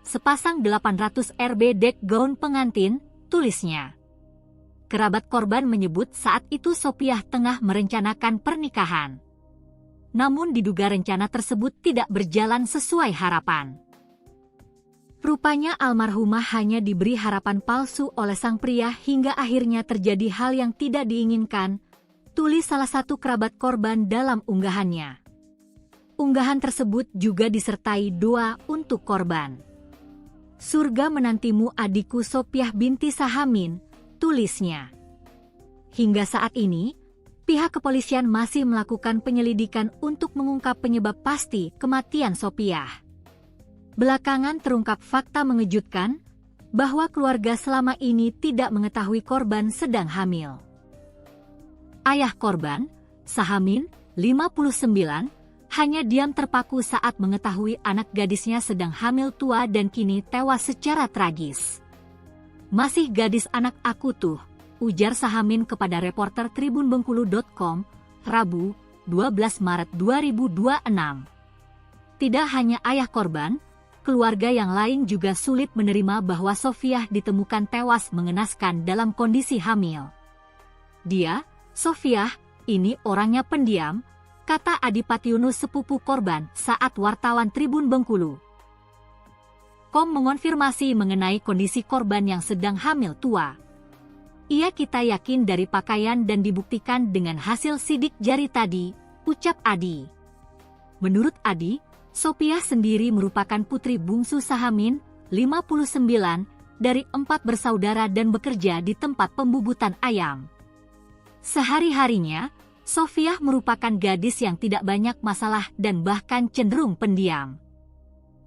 Sepasang 800 Rb dek gaun pengantin, tulisnya. Kerabat korban menyebut saat itu Sopiah tengah merencanakan pernikahan. Namun diduga rencana tersebut tidak berjalan sesuai harapan. Rupanya almarhumah hanya diberi harapan palsu oleh sang pria hingga akhirnya terjadi hal yang tidak diinginkan, tulis salah satu kerabat korban dalam unggahannya. Unggahan tersebut juga disertai doa untuk korban. Surga menantimu adikku Sopiah binti Sahamin, tulisnya. Hingga saat ini, pihak kepolisian masih melakukan penyelidikan untuk mengungkap penyebab pasti kematian Sopiah. Belakangan terungkap fakta mengejutkan bahwa keluarga selama ini tidak mengetahui korban sedang hamil. Ayah korban, Sahamin, 59, hanya diam terpaku saat mengetahui anak gadisnya sedang hamil tua dan kini tewas secara tragis. Masih gadis anak aku tuh, ujar Sahamin kepada reporter tribunbengkulu.com, Rabu, 12 Maret 2026. Tidak hanya ayah korban, keluarga yang lain juga sulit menerima bahwa Sopiah ditemukan tewas mengenaskan dalam kondisi hamil. Dia, Sopiah, ini orangnya pendiam, kata Adipati Yunus sepupu korban saat wartawan Tribun Bengkulu. Mengonfirmasi mengenai kondisi korban yang sedang hamil tua. Ia kita yakin dari pakaian dan dibuktikan dengan hasil sidik jari tadi, ucap Adi. Menurut Adi, Sopiah sendiri merupakan putri bungsu Sahamin, 59, dari 4 bersaudara dan bekerja di tempat pembubutan ayam. Sehari-harinya, Sofiah merupakan gadis yang tidak banyak masalah dan bahkan cenderung pendiam.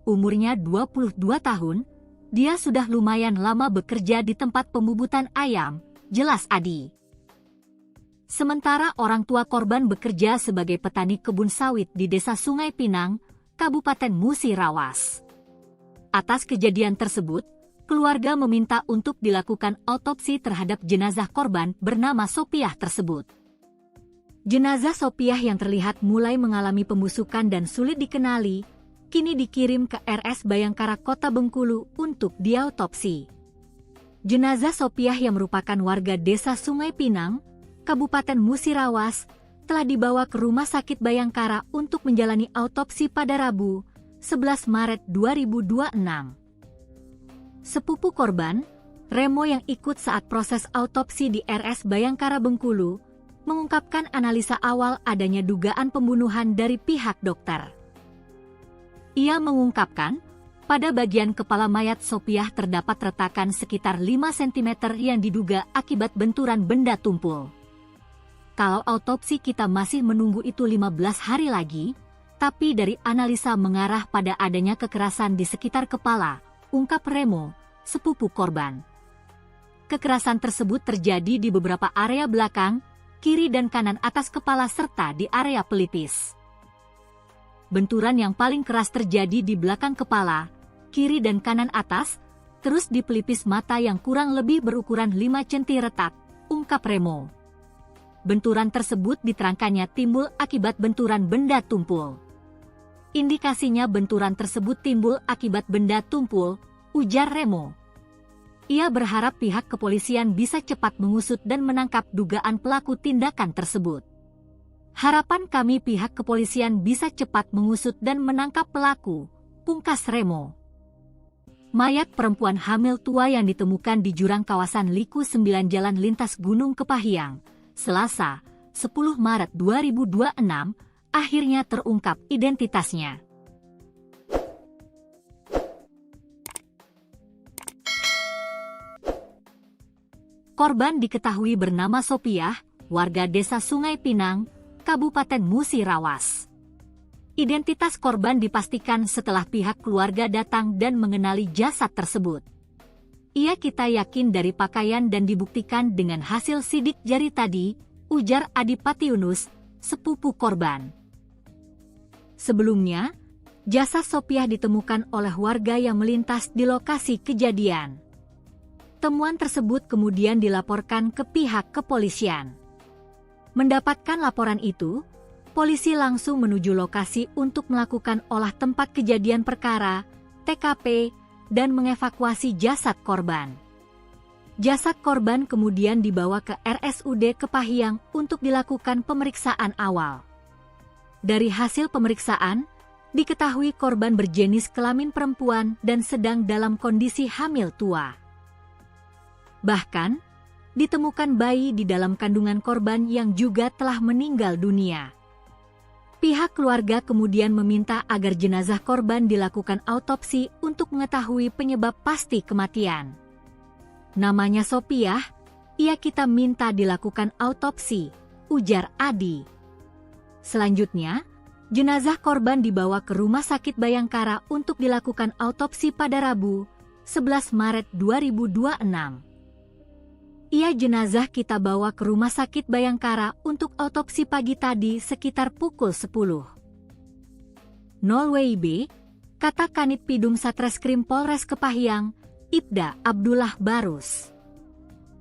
Umurnya 22 tahun, dia sudah lumayan lama bekerja di tempat pembubutan ayam, jelas Adi. Sementara orang tua korban bekerja sebagai petani kebun sawit di Desa Sungai Pinang, Kabupaten Musirawas. Atas kejadian tersebut, keluarga meminta untuk dilakukan autopsi terhadap jenazah korban bernama Sopiah tersebut. Jenazah Sopiah yang terlihat mulai mengalami pembusukan dan sulit dikenali, kini dikirim ke RS Bayangkara Kota Bengkulu untuk diautopsi. Jenazah Sopiah yang merupakan warga Desa Sungai Pinang, Kabupaten Musirawas, telah dibawa ke Rumah Sakit Bayangkara untuk menjalani autopsi pada Rabu, 11 Maret 2026. Sepupu korban, Remo yang ikut saat proses autopsi di RS Bayangkara Bengkulu, mengungkapkan analisa awal adanya dugaan pembunuhan dari pihak dokter. Ia mengungkapkan, pada bagian kepala mayat Sopiah terdapat retakan sekitar 5 cm yang diduga akibat benturan benda tumpul. Kalau autopsi kita masih menunggu itu 15 hari lagi, tapi dari analisa mengarah pada adanya kekerasan di sekitar kepala, ungkap Remo, sepupu korban. Kekerasan tersebut terjadi di beberapa area belakang, kiri dan kanan atas kepala serta di area pelipis. Benturan yang paling keras terjadi di belakang kepala, kiri dan kanan atas, terus di pelipis mata yang kurang lebih berukuran 5 cm retak, ungkap Remo. Benturan tersebut diterangkannya timbul akibat benturan benda tumpul. Indikasinya benturan tersebut timbul akibat benda tumpul, ujar Remo. Ia berharap pihak kepolisian bisa cepat mengusut dan menangkap dugaan pelaku tindakan tersebut. Harapan kami pihak kepolisian bisa cepat mengusut dan menangkap pelaku, pungkas Remo. Mayat perempuan hamil tua yang ditemukan di jurang kawasan Liku 9 Jalan Lintas Gunung Kepahiang, Selasa, 10 Maret 2026, akhirnya terungkap identitasnya. Korban diketahui bernama Sopiah, warga Desa Sungai Pinang, Kabupaten Musirawas. Identitas korban dipastikan setelah pihak keluarga datang dan mengenali jasad tersebut. Ia kita yakin dari pakaian dan dibuktikan dengan hasil sidik jari tadi, ujar Adipati Yunus, sepupu korban. Sebelumnya, jasad Sopiah ditemukan oleh warga yang melintas di lokasi kejadian. Temuan tersebut kemudian dilaporkan ke pihak kepolisian. Mendapatkan laporan itu, polisi langsung menuju lokasi untuk melakukan olah tempat kejadian perkara, TKP, dan mengevakuasi jasad korban. Jasad korban kemudian dibawa ke RSUD Kepahiang untuk dilakukan pemeriksaan awal. Dari hasil pemeriksaan, diketahui korban berjenis kelamin perempuan dan sedang dalam kondisi hamil tua. Bahkan, ditemukan bayi di dalam kandungan korban yang juga telah meninggal dunia. Pihak keluarga kemudian meminta agar jenazah korban dilakukan autopsi untuk mengetahui penyebab pasti kematian. Namanya Sopiah, ia kita minta dilakukan autopsi, ujar Adi. Selanjutnya, jenazah korban dibawa ke Rumah Sakit Bayangkara untuk dilakukan autopsi pada Rabu, 11 Maret 2026. Ia jenazah kita bawa ke Rumah Sakit Bayangkara untuk autopsi pagi tadi sekitar pukul 10. 0 WIB, kata Kanit Pidum Satreskrim Polres Kepahiang, Ibda Abdullah Barus.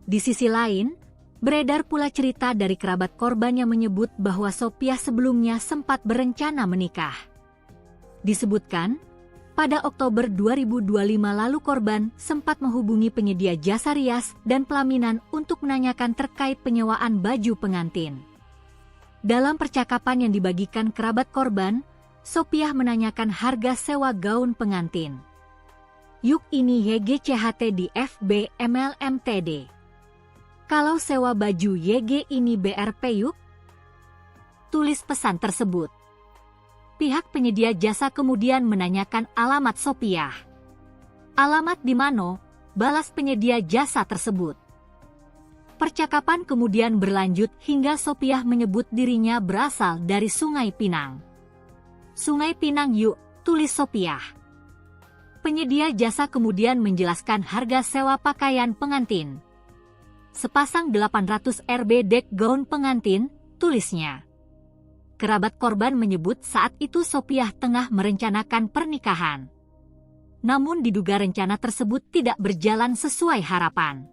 Di sisi lain, beredar pula cerita dari kerabat korban yang menyebut bahwa Sopiah sebelumnya sempat berencana menikah. Disebutkan, pada Oktober 2025 lalu korban sempat menghubungi penyedia jasa rias dan pelaminan untuk menanyakan terkait penyewaan baju pengantin. Dalam percakapan yang dibagikan kerabat korban, Sopiah menanyakan harga sewa gaun pengantin. Yuk ini YGCHT di FB MLMTD. Kalau sewa baju YG ini BRP yuk? Tulis pesan tersebut. Pihak penyedia jasa kemudian menanyakan alamat Sopiah. Alamat di mana? Balas penyedia jasa tersebut. Percakapan kemudian berlanjut hingga Sopiah menyebut dirinya berasal dari Sungai Pinang. Sungai Pinang yuk, tulis Sopiah. Penyedia jasa kemudian menjelaskan harga sewa pakaian pengantin. Sepasang 800 Rb dek gaun pengantin, tulisnya. Kerabat korban menyebut saat itu Sopiah tengah merencanakan pernikahan. Namun diduga rencana tersebut tidak berjalan sesuai harapan.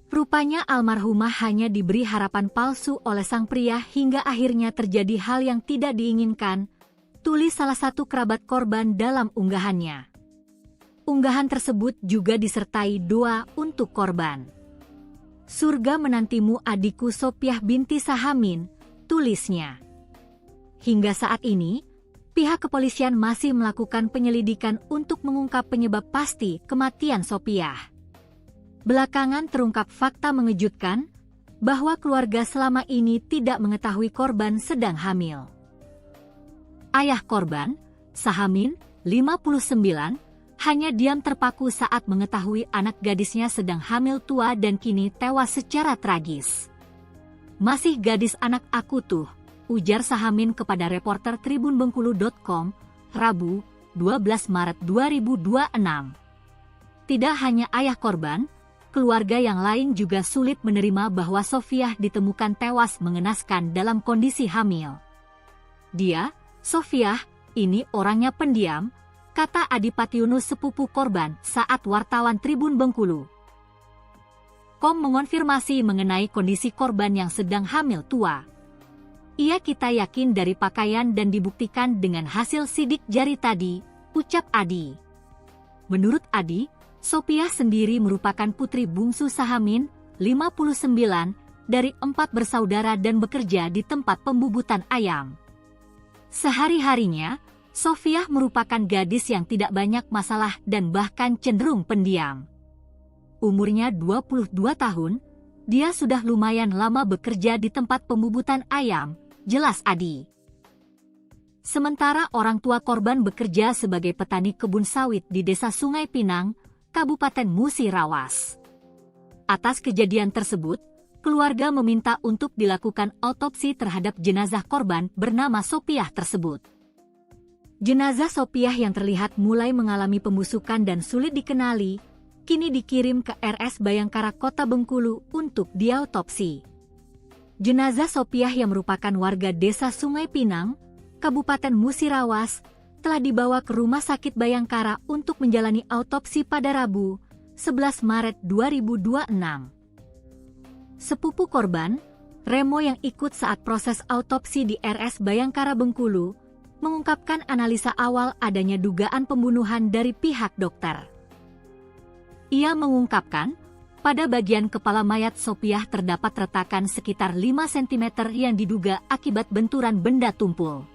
Rupanya almarhumah hanya diberi harapan palsu oleh sang pria hingga akhirnya terjadi hal yang tidak diinginkan, tulis salah satu kerabat korban dalam unggahannya. Unggahan tersebut juga disertai doa untuk korban. Surga menantimu adikku Sopiah binti Sahamin, tulisnya. Hingga saat ini, pihak kepolisian masih melakukan penyelidikan untuk mengungkap penyebab pasti kematian Sopiah. Belakangan terungkap fakta mengejutkan bahwa keluarga selama ini tidak mengetahui korban sedang hamil. Ayah korban, Sahamin, 59, hanya diam terpaku saat mengetahui anak gadisnya sedang hamil tua dan kini tewas secara tragis. Masih gadis anak aku tuh, ujar Sahamin kepada reporter tribunbengkulu.com, Rabu, 12 Maret 2026. Tidak hanya ayah korban, keluarga yang lain juga sulit menerima bahwa Sopiah ditemukan tewas mengenaskan dalam kondisi hamil. Dia, Sopiah, ini orangnya pendiam, kata Adipati Yunus sepupu korban saat wartawan Tribun Bengkulu. Kom mengonfirmasi mengenai kondisi korban yang sedang hamil tua. Ia kita yakin dari pakaian dan dibuktikan dengan hasil sidik jari tadi, ucap Adi. Menurut Adi, Sopiah sendiri merupakan putri bungsu Sahamin, 59, dari 4 bersaudara dan bekerja di tempat pembubutan ayam. Sehari-harinya, Sopiah merupakan gadis yang tidak banyak masalah dan bahkan cenderung pendiam. Umurnya 22 tahun, dia sudah lumayan lama bekerja di tempat pembubutan ayam, jelas Adi. Sementara orang tua korban bekerja sebagai petani kebun sawit di Desa Sungai Pinang, Kabupaten Musirawas. Atas kejadian tersebut, keluarga meminta untuk dilakukan autopsi terhadap jenazah korban bernama Sopiah tersebut. Jenazah Sopiah yang terlihat mulai mengalami pembusukan dan sulit dikenali, kini dikirim ke RS Bayangkara Kota Bengkulu untuk diautopsi. Jenazah Sopiah yang merupakan warga Desa Sungai Pinang, Kabupaten Musirawas, telah dibawa ke Rumah Sakit Bayangkara untuk menjalani autopsi pada Rabu, 11 Maret 2026. Sepupu korban, Remo yang ikut saat proses autopsi di RS Bayangkara Bengkulu, mengungkapkan analisa awal adanya dugaan pembunuhan dari pihak dokter. Ia mengungkapkan, pada bagian kepala mayat Sopiah terdapat retakan sekitar 5 cm yang diduga akibat benturan benda tumpul.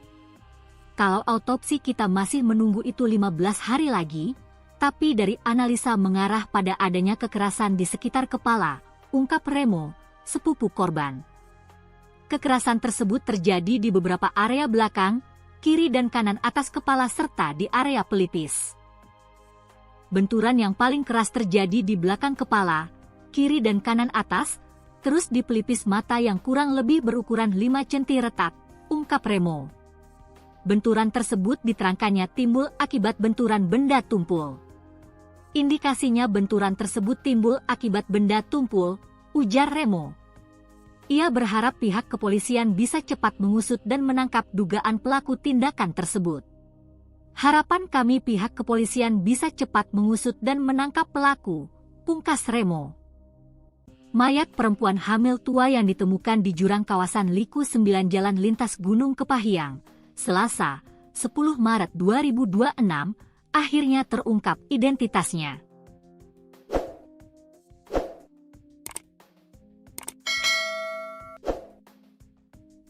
Kalau autopsi kita masih menunggu itu 15 hari lagi, tapi dari analisa mengarah pada adanya kekerasan di sekitar kepala, ungkap Remo, sepupu korban. Kekerasan tersebut terjadi di beberapa area belakang, kiri dan kanan atas kepala serta di area pelipis. Benturan yang paling keras terjadi di belakang kepala, kiri dan kanan atas, terus di pelipis mata yang kurang lebih berukuran 5 cm retak, ungkap Remo. Benturan tersebut diterangkannya timbul akibat benturan benda tumpul. Indikasinya benturan tersebut timbul akibat benda tumpul, ujar Remo. Ia berharap pihak kepolisian bisa cepat mengusut dan menangkap dugaan pelaku tindakan tersebut. Harapan kami pihak kepolisian bisa cepat mengusut dan menangkap pelaku, pungkas Remo. Mayat perempuan hamil tua yang ditemukan di jurang kawasan Liku 9 Jalan Lintas Gunung Kepahiang, Selasa, 10 Maret 2026, akhirnya terungkap identitasnya.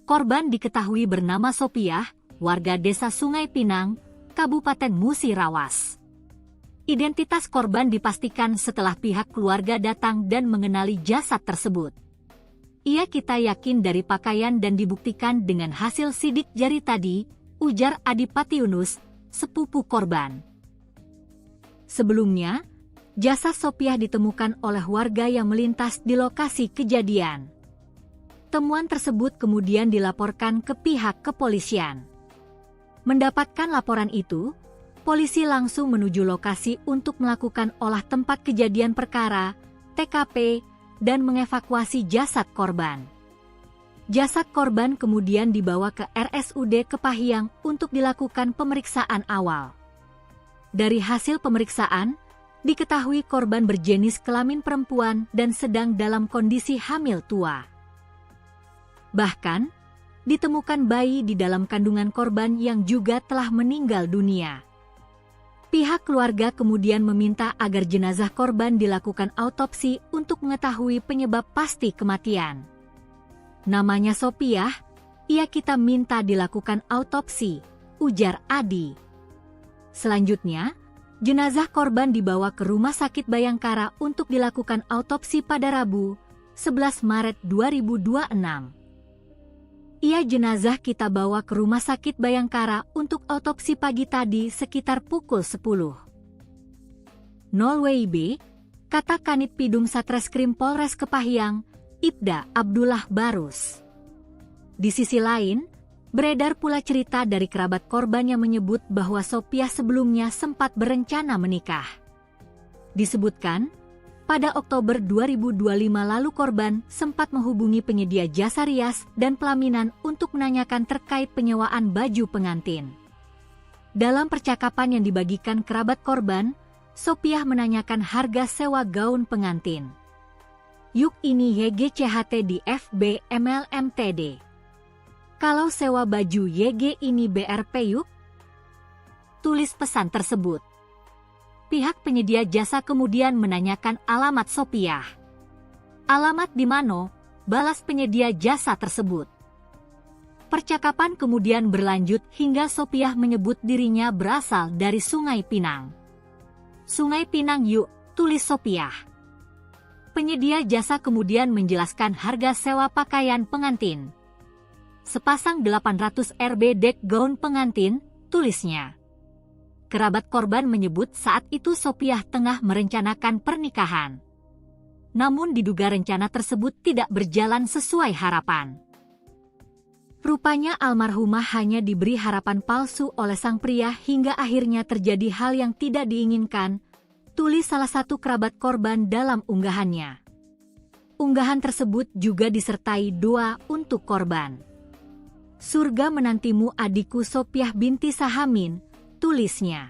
Korban diketahui bernama Sopiah, warga Desa Sungai Pinang, Kabupaten Musirawas. Identitas korban dipastikan setelah pihak keluarga datang dan mengenali jasad tersebut. Kita yakin dari pakaian dan dibuktikan dengan hasil sidik jari tadi, ujar Adipati Yunus, sepupu korban. Sebelumnya, jasad Sopiah ditemukan oleh warga yang melintas di lokasi kejadian. Temuan tersebut kemudian dilaporkan ke pihak kepolisian. Mendapatkan laporan itu, polisi langsung menuju lokasi untuk melakukan olah tempat kejadian perkara, TKP, dan mengevakuasi jasad korban. Jasad korban kemudian dibawa ke RSUD Kepahyang untuk dilakukan pemeriksaan awal. Dari hasil pemeriksaan, diketahui korban berjenis kelamin perempuan dan sedang dalam kondisi hamil tua. Bahkan, ditemukan bayi di dalam kandungan korban yang juga telah meninggal dunia. Pihak keluarga kemudian meminta agar jenazah korban dilakukan autopsi untuk mengetahui penyebab pasti kematian. Namanya Sopiah, kita minta dilakukan autopsi, ujar Adi. Selanjutnya, jenazah korban dibawa ke Rumah Sakit Bayangkara untuk dilakukan autopsi pada Rabu, 11 Maret 2026. Jenazah kita bawa ke Rumah Sakit Bayangkara untuk autopsi pagi tadi sekitar pukul 10.00 WIB, kata Kanit Pidum Satreskrim Polres Kepahyang, Ibda Abdullah Barus. Di sisi lain, beredar pula cerita dari kerabat korban yang menyebut bahwa Sopiah sebelumnya sempat berencana menikah. Disebutkan, pada Oktober 2025 lalu korban sempat menghubungi penyedia jasa rias dan pelaminan untuk menanyakan terkait penyewaan baju pengantin. Dalam percakapan yang dibagikan kerabat korban, Sopiah menanyakan harga sewa gaun pengantin. Yuk ini YGCHT di FB MLMTD. Kalau sewa baju YG ini BRP yuk? Tulis pesan tersebut. Pihak penyedia jasa kemudian menanyakan alamat Sopiah. Alamat di mana? Balas penyedia jasa tersebut. Percakapan kemudian berlanjut hingga Sopiah menyebut dirinya berasal dari Sungai Pinang. Sungai Pinang yuk, tulis Sopiah. Penyedia jasa kemudian menjelaskan harga sewa pakaian pengantin. Sepasang 800 Rb dek gaun pengantin, tulisnya. Kerabat korban menyebut saat itu Sopiah tengah merencanakan pernikahan. Namun diduga rencana tersebut tidak berjalan sesuai harapan. Rupanya almarhumah hanya diberi harapan palsu oleh sang pria hingga akhirnya terjadi hal yang tidak diinginkan, tulis salah satu kerabat korban dalam unggahannya. Unggahan tersebut juga disertai doa untuk korban. Surga menantimu adikku Sopiah binti Sahamin, tulisnya.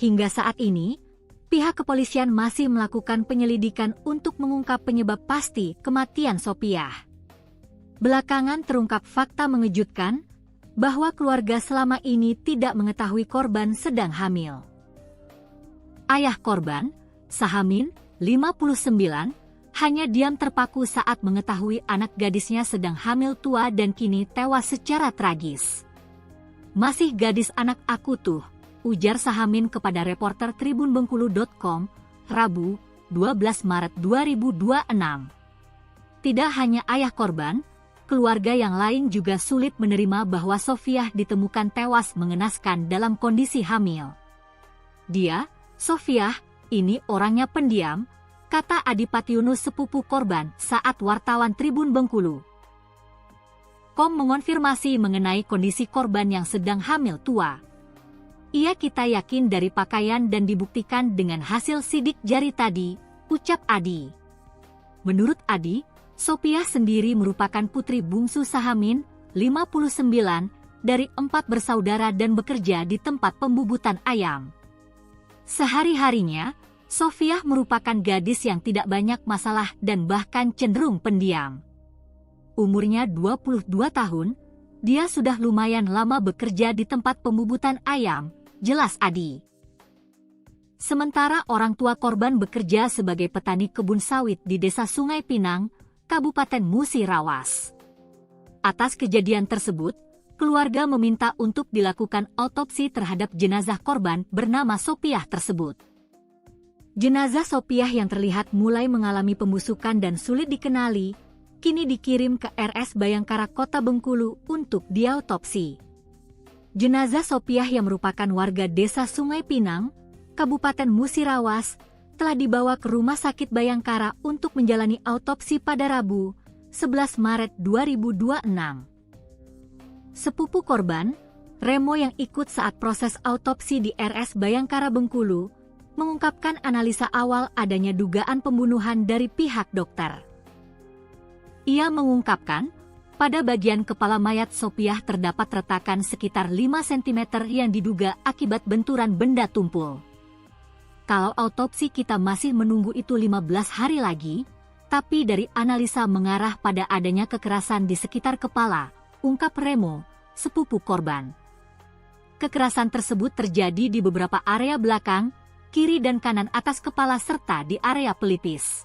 Hingga saat ini, pihak kepolisian masih melakukan penyelidikan untuk mengungkap penyebab pasti kematian Sopiah. Belakangan terungkap fakta mengejutkan bahwa keluarga selama ini tidak mengetahui korban sedang hamil. Ayah korban, Sahamin, 59, hanya diam terpaku saat mengetahui anak gadisnya sedang hamil tua dan kini tewas secara tragis. Masih gadis anak aku tuh, ujar Sahamin kepada reporter tribunbengkulu.com, Rabu, 12 Maret 2026. Tidak hanya ayah korban, keluarga yang lain juga sulit menerima bahwa Sopiah ditemukan tewas mengenaskan dalam kondisi hamil. Dia, Sopiah, ini orangnya pendiam, kata Adipati Yunus sepupu korban saat wartawan Tribun Bengkulu. Mengonfirmasi mengenai kondisi korban yang sedang hamil tua. Kita yakin dari pakaian dan dibuktikan dengan hasil sidik jari tadi, ucap Adi. Menurut Adi, Sopiah sendiri merupakan putri bungsu Sahamin, 59, dari 4 bersaudara dan bekerja di tempat pembubutan ayam. Sehari-harinya, Sopiah merupakan gadis yang tidak banyak masalah dan bahkan cenderung pendiam. Umurnya 22 tahun, dia sudah lumayan lama bekerja di tempat pembubutan ayam, jelas Adi. Sementara orang tua korban bekerja sebagai petani kebun sawit di Desa Sungai Pinang, Kabupaten Musirawas. Atas kejadian tersebut, keluarga meminta untuk dilakukan autopsi terhadap jenazah korban bernama Sopiah tersebut. Jenazah Sopiah yang terlihat mulai mengalami pembusukan dan sulit dikenali, kini dikirim ke RS Bayangkara Kota Bengkulu untuk diautopsi. Jenazah Sopiah yang merupakan warga desa Sungai Pinang, Kabupaten Musirawas, telah dibawa ke Rumah Sakit Bayangkara untuk menjalani autopsi pada Rabu, 11 Maret 2026. Sepupu korban, Remo yang ikut saat proses autopsi di RS Bayangkara Bengkulu, mengungkapkan analisa awal adanya dugaan pembunuhan dari pihak dokter. Ia mengungkapkan, pada bagian kepala mayat Sopiah terdapat retakan sekitar 5 cm yang diduga akibat benturan benda tumpul. Kalau autopsi kita masih menunggu itu 15 hari lagi, tapi dari analisa mengarah pada adanya kekerasan di sekitar kepala, ungkap Remo, sepupu korban. Kekerasan tersebut terjadi di beberapa area belakang, kiri dan kanan atas kepala serta di area pelipis.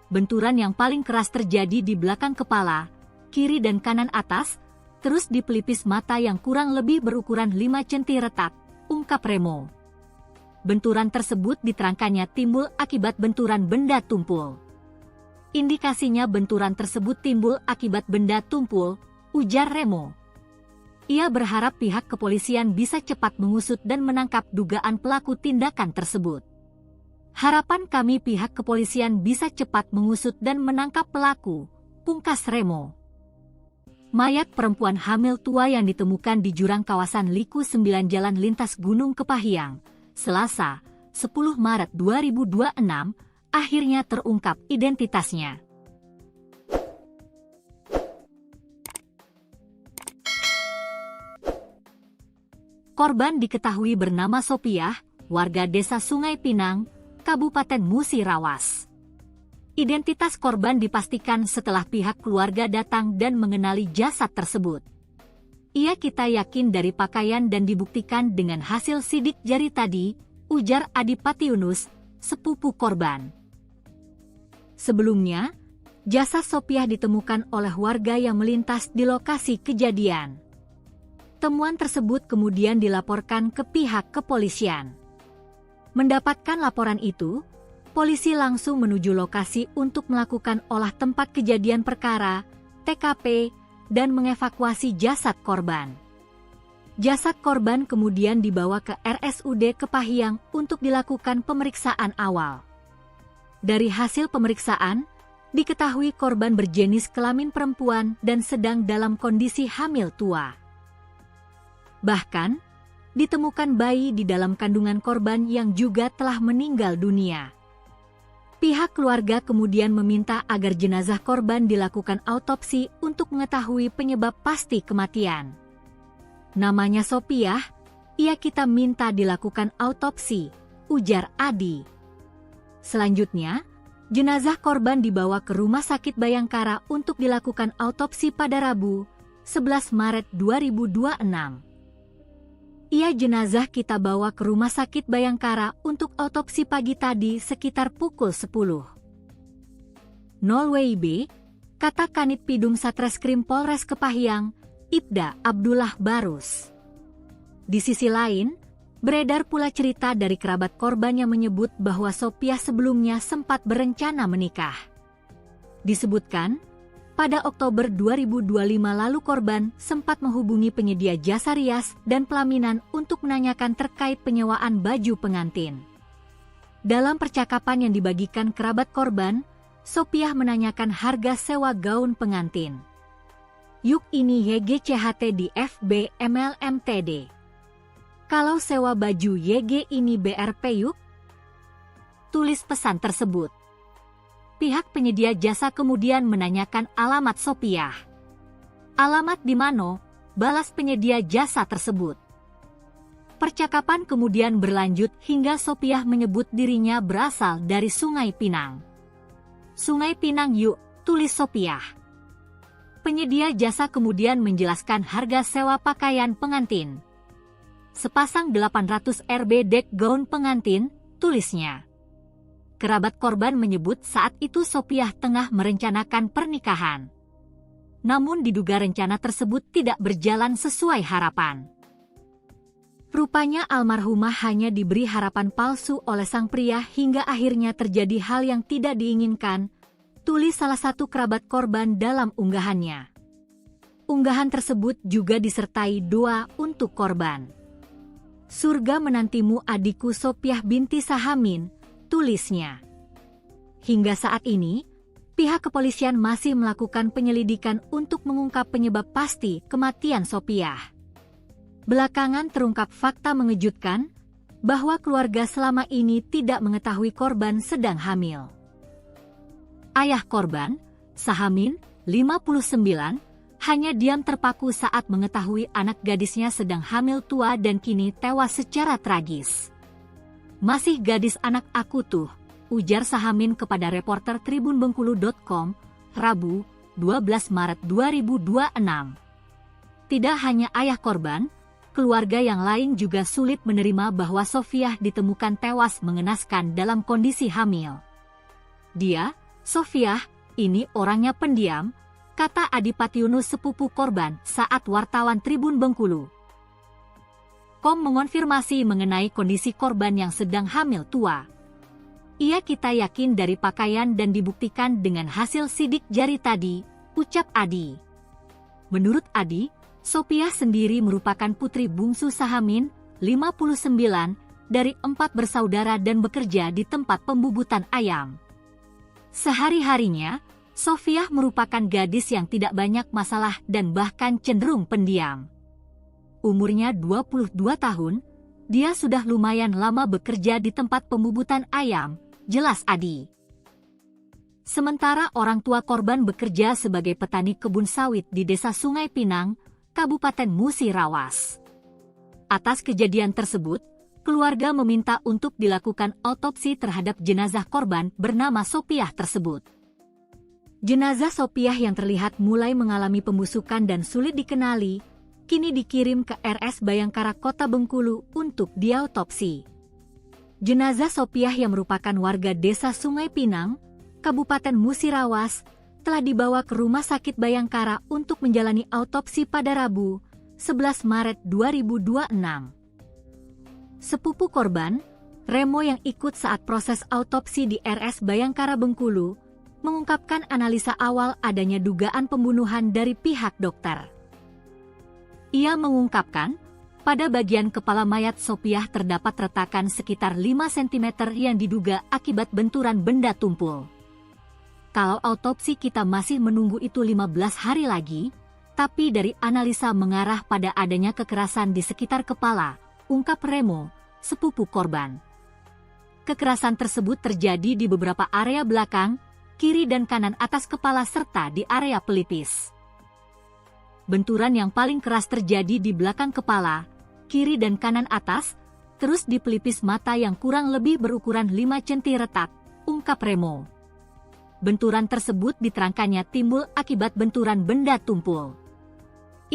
Benturan yang paling keras terjadi di belakang kepala, kiri dan kanan atas, terus di pelipis mata yang kurang lebih berukuran 5 cm retak, ungkap Remo. Benturan tersebut diterangkannya timbul akibat benturan benda tumpul. Indikasinya benturan tersebut timbul akibat benda tumpul, ujar Remo. Ia berharap pihak kepolisian bisa cepat mengusut dan menangkap dugaan pelaku tindakan tersebut. Harapan kami pihak kepolisian bisa cepat mengusut dan menangkap pelaku, pungkas Remo. Mayat perempuan hamil tua yang ditemukan di jurang kawasan Liku 9 Jalan Lintas Gunung Kepahyang, Selasa, 10 Maret 2026, akhirnya terungkap identitasnya. Korban diketahui bernama Sopiah, warga desa Sungai Pinang, Kabupaten Musirawas. Identitas korban dipastikan setelah pihak keluarga datang dan mengenali jasad tersebut. Kita yakin dari pakaian dan dibuktikan dengan hasil sidik jari tadi, ujar Adipati Yunus, sepupu korban. Sebelumnya, jasad Sopiah ditemukan oleh warga yang melintas di lokasi kejadian. Temuan tersebut kemudian dilaporkan ke pihak kepolisian. Mendapatkan laporan itu, polisi langsung menuju lokasi untuk melakukan olah tempat kejadian perkara, TKP, dan mengevakuasi jasad korban. Jasad korban kemudian dibawa ke RSUD Kepahyang untuk dilakukan pemeriksaan awal. Dari hasil pemeriksaan, diketahui korban berjenis kelamin perempuan dan sedang dalam kondisi hamil tua. Bahkan, ditemukan bayi di dalam kandungan korban yang juga telah meninggal dunia. Pihak keluarga kemudian meminta agar jenazah korban dilakukan autopsi untuk mengetahui penyebab pasti kematian. Namanya Sopiah, kita minta dilakukan autopsi, ujar Adi. Selanjutnya, jenazah korban dibawa ke Rumah Sakit Bayangkara untuk dilakukan autopsi pada Rabu, 11 Maret 2026. Jenazah kita bawa ke Rumah Sakit Bayangkara untuk autopsi pagi tadi sekitar pukul 10. 0 WIB, kata Kanit Pidum Satreskrim Polres Kepahyang, Ibda Abdullah Barus. Di sisi lain, beredar pula cerita dari kerabat korban yang menyebut bahwa Sopiah sebelumnya sempat berencana menikah. Disebutkan, pada Oktober 2025 lalu korban sempat menghubungi penyedia jasa rias dan pelaminan untuk menanyakan terkait penyewaan baju pengantin. Dalam percakapan yang dibagikan kerabat korban, Sopiah menanyakan harga sewa gaun pengantin. Yuk ini YGCHT di FB MLMTD. Kalau sewa baju YG ini BRP yuk? Tulis pesan tersebut. Pihak penyedia jasa kemudian menanyakan alamat Sopiah. Alamat di mana? Balas penyedia jasa tersebut. Percakapan kemudian berlanjut hingga Sopiah menyebut dirinya berasal dari Sungai Pinang. Sungai Pinang yuk, tulis Sopiah. Penyedia jasa kemudian menjelaskan harga sewa pakaian pengantin. Sepasang 800 Rb dek gaun pengantin, tulisnya. Kerabat korban menyebut saat itu Sopiah tengah merencanakan pernikahan. namun diduga rencana tersebut tidak berjalan sesuai harapan. Rupanya almarhumah hanya diberi harapan palsu oleh sang pria hingga akhirnya terjadi hal yang tidak diinginkan, tulis salah satu kerabat korban dalam unggahannya. Unggahan tersebut juga disertai doa untuk korban. Surga menantimu adikku Sopiah binti Sahamin, tulisnya. Hingga saat ini, pihak kepolisian masih melakukan penyelidikan untuk mengungkap penyebab pasti kematian Sopiah. Belakangan terungkap fakta mengejutkan bahwa keluarga selama ini tidak mengetahui korban sedang hamil. Ayah korban, Sahamin, 59, hanya diam terpaku saat mengetahui anak gadisnya sedang hamil tua dan kini tewas secara tragis. "Masih gadis anak aku tuh," ujar Sahamin kepada reporter tribunbengkulu.com, Rabu, 12 Maret 2026. Tidak hanya ayah korban, keluarga yang lain juga sulit menerima bahwa Sofiah ditemukan tewas mengenaskan dalam kondisi hamil. "Dia, Sofiah, ini orangnya pendiam," kata Adipati Yunus sepupu korban saat wartawan Tribun Bengkulu. Kom mengonfirmasi mengenai kondisi korban yang sedang hamil tua. "Iya, kita yakin dari pakaian dan dibuktikan dengan hasil sidik jari tadi," ucap Adi. Menurut Adi, Sopiah sendiri merupakan putri bungsu Sahamin, 59, dari 4 bersaudara dan bekerja di tempat pembubutan ayam. Sehari-harinya, Sofiah merupakan gadis yang tidak banyak masalah dan bahkan cenderung pendiam. Umurnya 22 tahun, dia sudah lumayan lama bekerja di tempat pembubutan ayam, jelas Adi. Sementara orang tua korban bekerja sebagai petani kebun sawit di Desa Sungai Pinang, Kabupaten Musirawas. Atas kejadian tersebut, keluarga meminta untuk dilakukan autopsi terhadap jenazah korban bernama Sopiah tersebut. Jenazah Sopiah yang terlihat mulai mengalami pembusukan dan sulit dikenali, kini dikirim ke RS Bayangkara Kota Bengkulu untuk diautopsi. Jenazah Sopiah yang merupakan warga Desa Sungai Pinang, Kabupaten Musirawas, telah dibawa ke Rumah Sakit Bayangkara untuk menjalani autopsi pada Rabu, 11 Maret 2026. Sepupu korban, Remo yang ikut saat proses autopsi di RS Bayangkara Bengkulu, mengungkapkan analisa awal adanya dugaan pembunuhan dari pihak dokter. Ia mengungkapkan, pada bagian kepala mayat Sopiah terdapat retakan sekitar 5 cm yang diduga akibat benturan benda tumpul. "Kalau autopsi kita masih menunggu itu 15 hari lagi, tapi dari analisa mengarah pada adanya kekerasan di sekitar kepala," ungkap Remo, sepupu korban. Kekerasan tersebut terjadi di beberapa area belakang, kiri dan kanan atas kepala serta di area pelipis. Benturan yang paling keras terjadi di belakang kepala, kiri dan kanan atas, terus di pelipis mata yang kurang lebih berukuran 5 cm retak, ungkap Remo. Benturan tersebut diterangkannya timbul akibat benturan benda tumpul.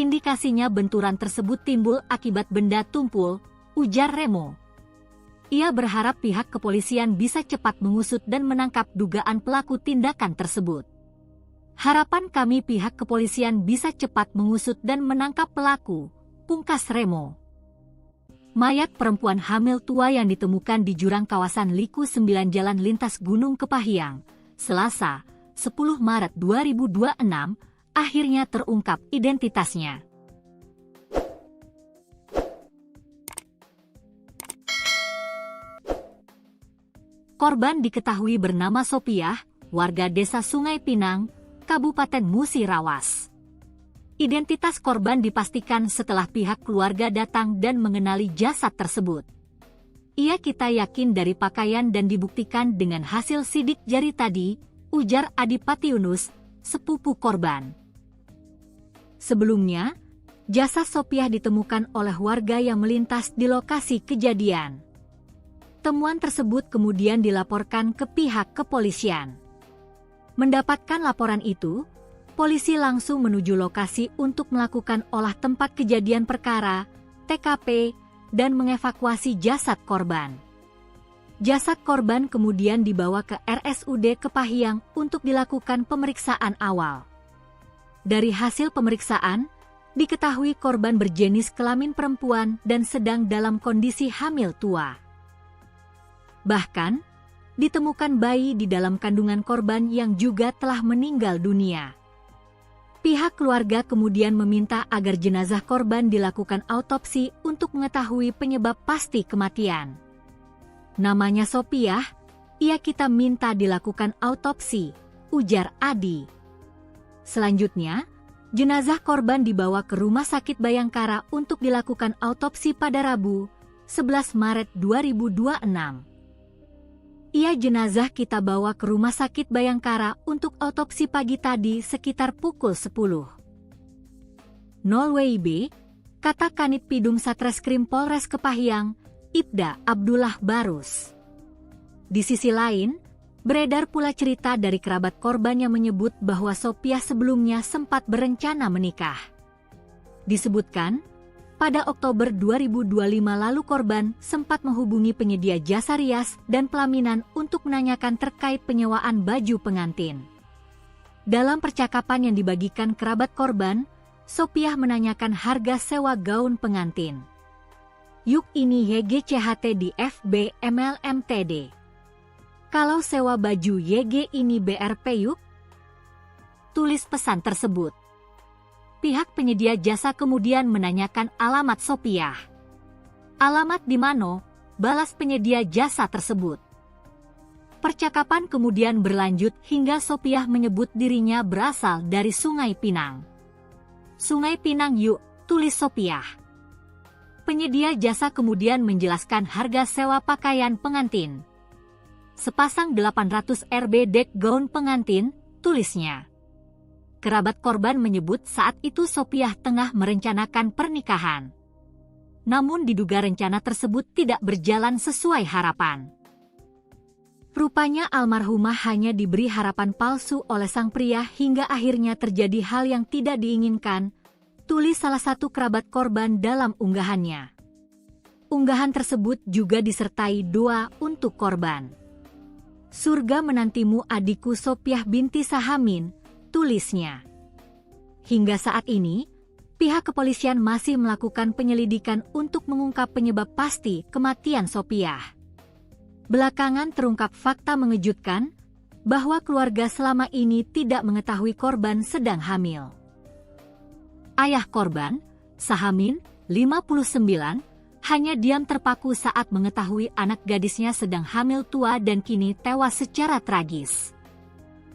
"Indikasinya benturan tersebut timbul akibat benda tumpul," ujar Remo. Ia berharap pihak kepolisian bisa cepat mengusut dan menangkap dugaan pelaku tindakan tersebut. "Harapan kami pihak kepolisian bisa cepat mengusut dan menangkap pelaku," pungkas Remo. Mayat perempuan hamil tua yang ditemukan di jurang kawasan Liku 9 Jalan Lintas Gunung Kepahyang, Selasa, 10 Maret 2026, akhirnya terungkap identitasnya. Korban diketahui bernama Sopiah, warga Desa Sungai Pinang, Kabupaten Musirawas. Identitas korban dipastikan setelah pihak keluarga datang dan mengenali jasad tersebut. "Iya, kita yakin dari pakaian dan dibuktikan dengan hasil sidik jari tadi," ujar Adipati Yunus, sepupu korban. Sebelumnya, jasad Sopiah ditemukan oleh warga yang melintas di lokasi kejadian. Temuan tersebut kemudian dilaporkan ke pihak kepolisian. Mendapatkan laporan itu, polisi langsung menuju lokasi untuk melakukan olah tempat kejadian perkara, TKP, dan mengevakuasi jasad korban. Jasad korban kemudian dibawa ke RSUD Kepahyang untuk dilakukan pemeriksaan awal. Dari hasil pemeriksaan, diketahui korban berjenis kelamin perempuan dan sedang dalam kondisi hamil tua. Bahkan, ditemukan bayi di dalam kandungan korban yang juga telah meninggal dunia. Pihak keluarga kemudian meminta agar jenazah korban dilakukan autopsi untuk mengetahui penyebab pasti kematian. Namanya Sopiah, ia kita minta dilakukan autopsi, ujar Adi. Selanjutnya, jenazah korban dibawa ke Rumah Sakit Bayangkara untuk dilakukan autopsi pada Rabu, 11 Maret 2026. Jenazah kita bawa ke Rumah Sakit Bayangkara untuk autopsi pagi tadi sekitar pukul 10. 0 WIB, kata Kanit Pidum Satreskrim Polres Kepahyang, Ibda Abdullah Barus. Di sisi lain, beredar pula cerita dari kerabat korban yang menyebut bahwa Sopiah sebelumnya sempat berencana menikah. Disebutkan, pada Oktober 2025 lalu korban sempat menghubungi penyedia jasa rias dan pelaminan untuk menanyakan terkait penyewaan baju pengantin. Dalam percakapan yang dibagikan kerabat korban, Sopiah menanyakan harga sewa gaun pengantin. Yuk ini YGCHT di FB MLMTD. Kalau sewa baju YG ini BRP yuk? Tulis pesan tersebut. Pihak penyedia jasa kemudian menanyakan alamat Sopiah. Alamat di mana? Balas penyedia jasa tersebut. Percakapan kemudian berlanjut hingga Sopiah menyebut dirinya berasal dari Sungai Pinang. Sungai Pinang yuk, tulis Sopiah. Penyedia jasa kemudian menjelaskan harga sewa pakaian pengantin. Sepasang 800 Rb dek gaun pengantin, tulisnya. Kerabat korban menyebut saat itu Sopiah tengah merencanakan pernikahan. Namun diduga rencana tersebut tidak berjalan sesuai harapan. Rupanya almarhumah hanya diberi harapan palsu oleh sang pria hingga akhirnya terjadi hal yang tidak diinginkan, tulis salah satu kerabat korban dalam unggahannya. Unggahan tersebut juga disertai doa untuk korban. Surga menantimu adikku Sopiah binti Sahamin, tulisnya. Hingga saat ini, pihak kepolisian masih melakukan penyelidikan untuk mengungkap penyebab pasti kematian Sopiah. Belakangan terungkap fakta mengejutkan bahwa keluarga selama ini tidak mengetahui korban sedang hamil. Ayah korban, Sahamin, 59, hanya diam terpaku saat mengetahui anak gadisnya sedang hamil tua dan kini tewas secara tragis.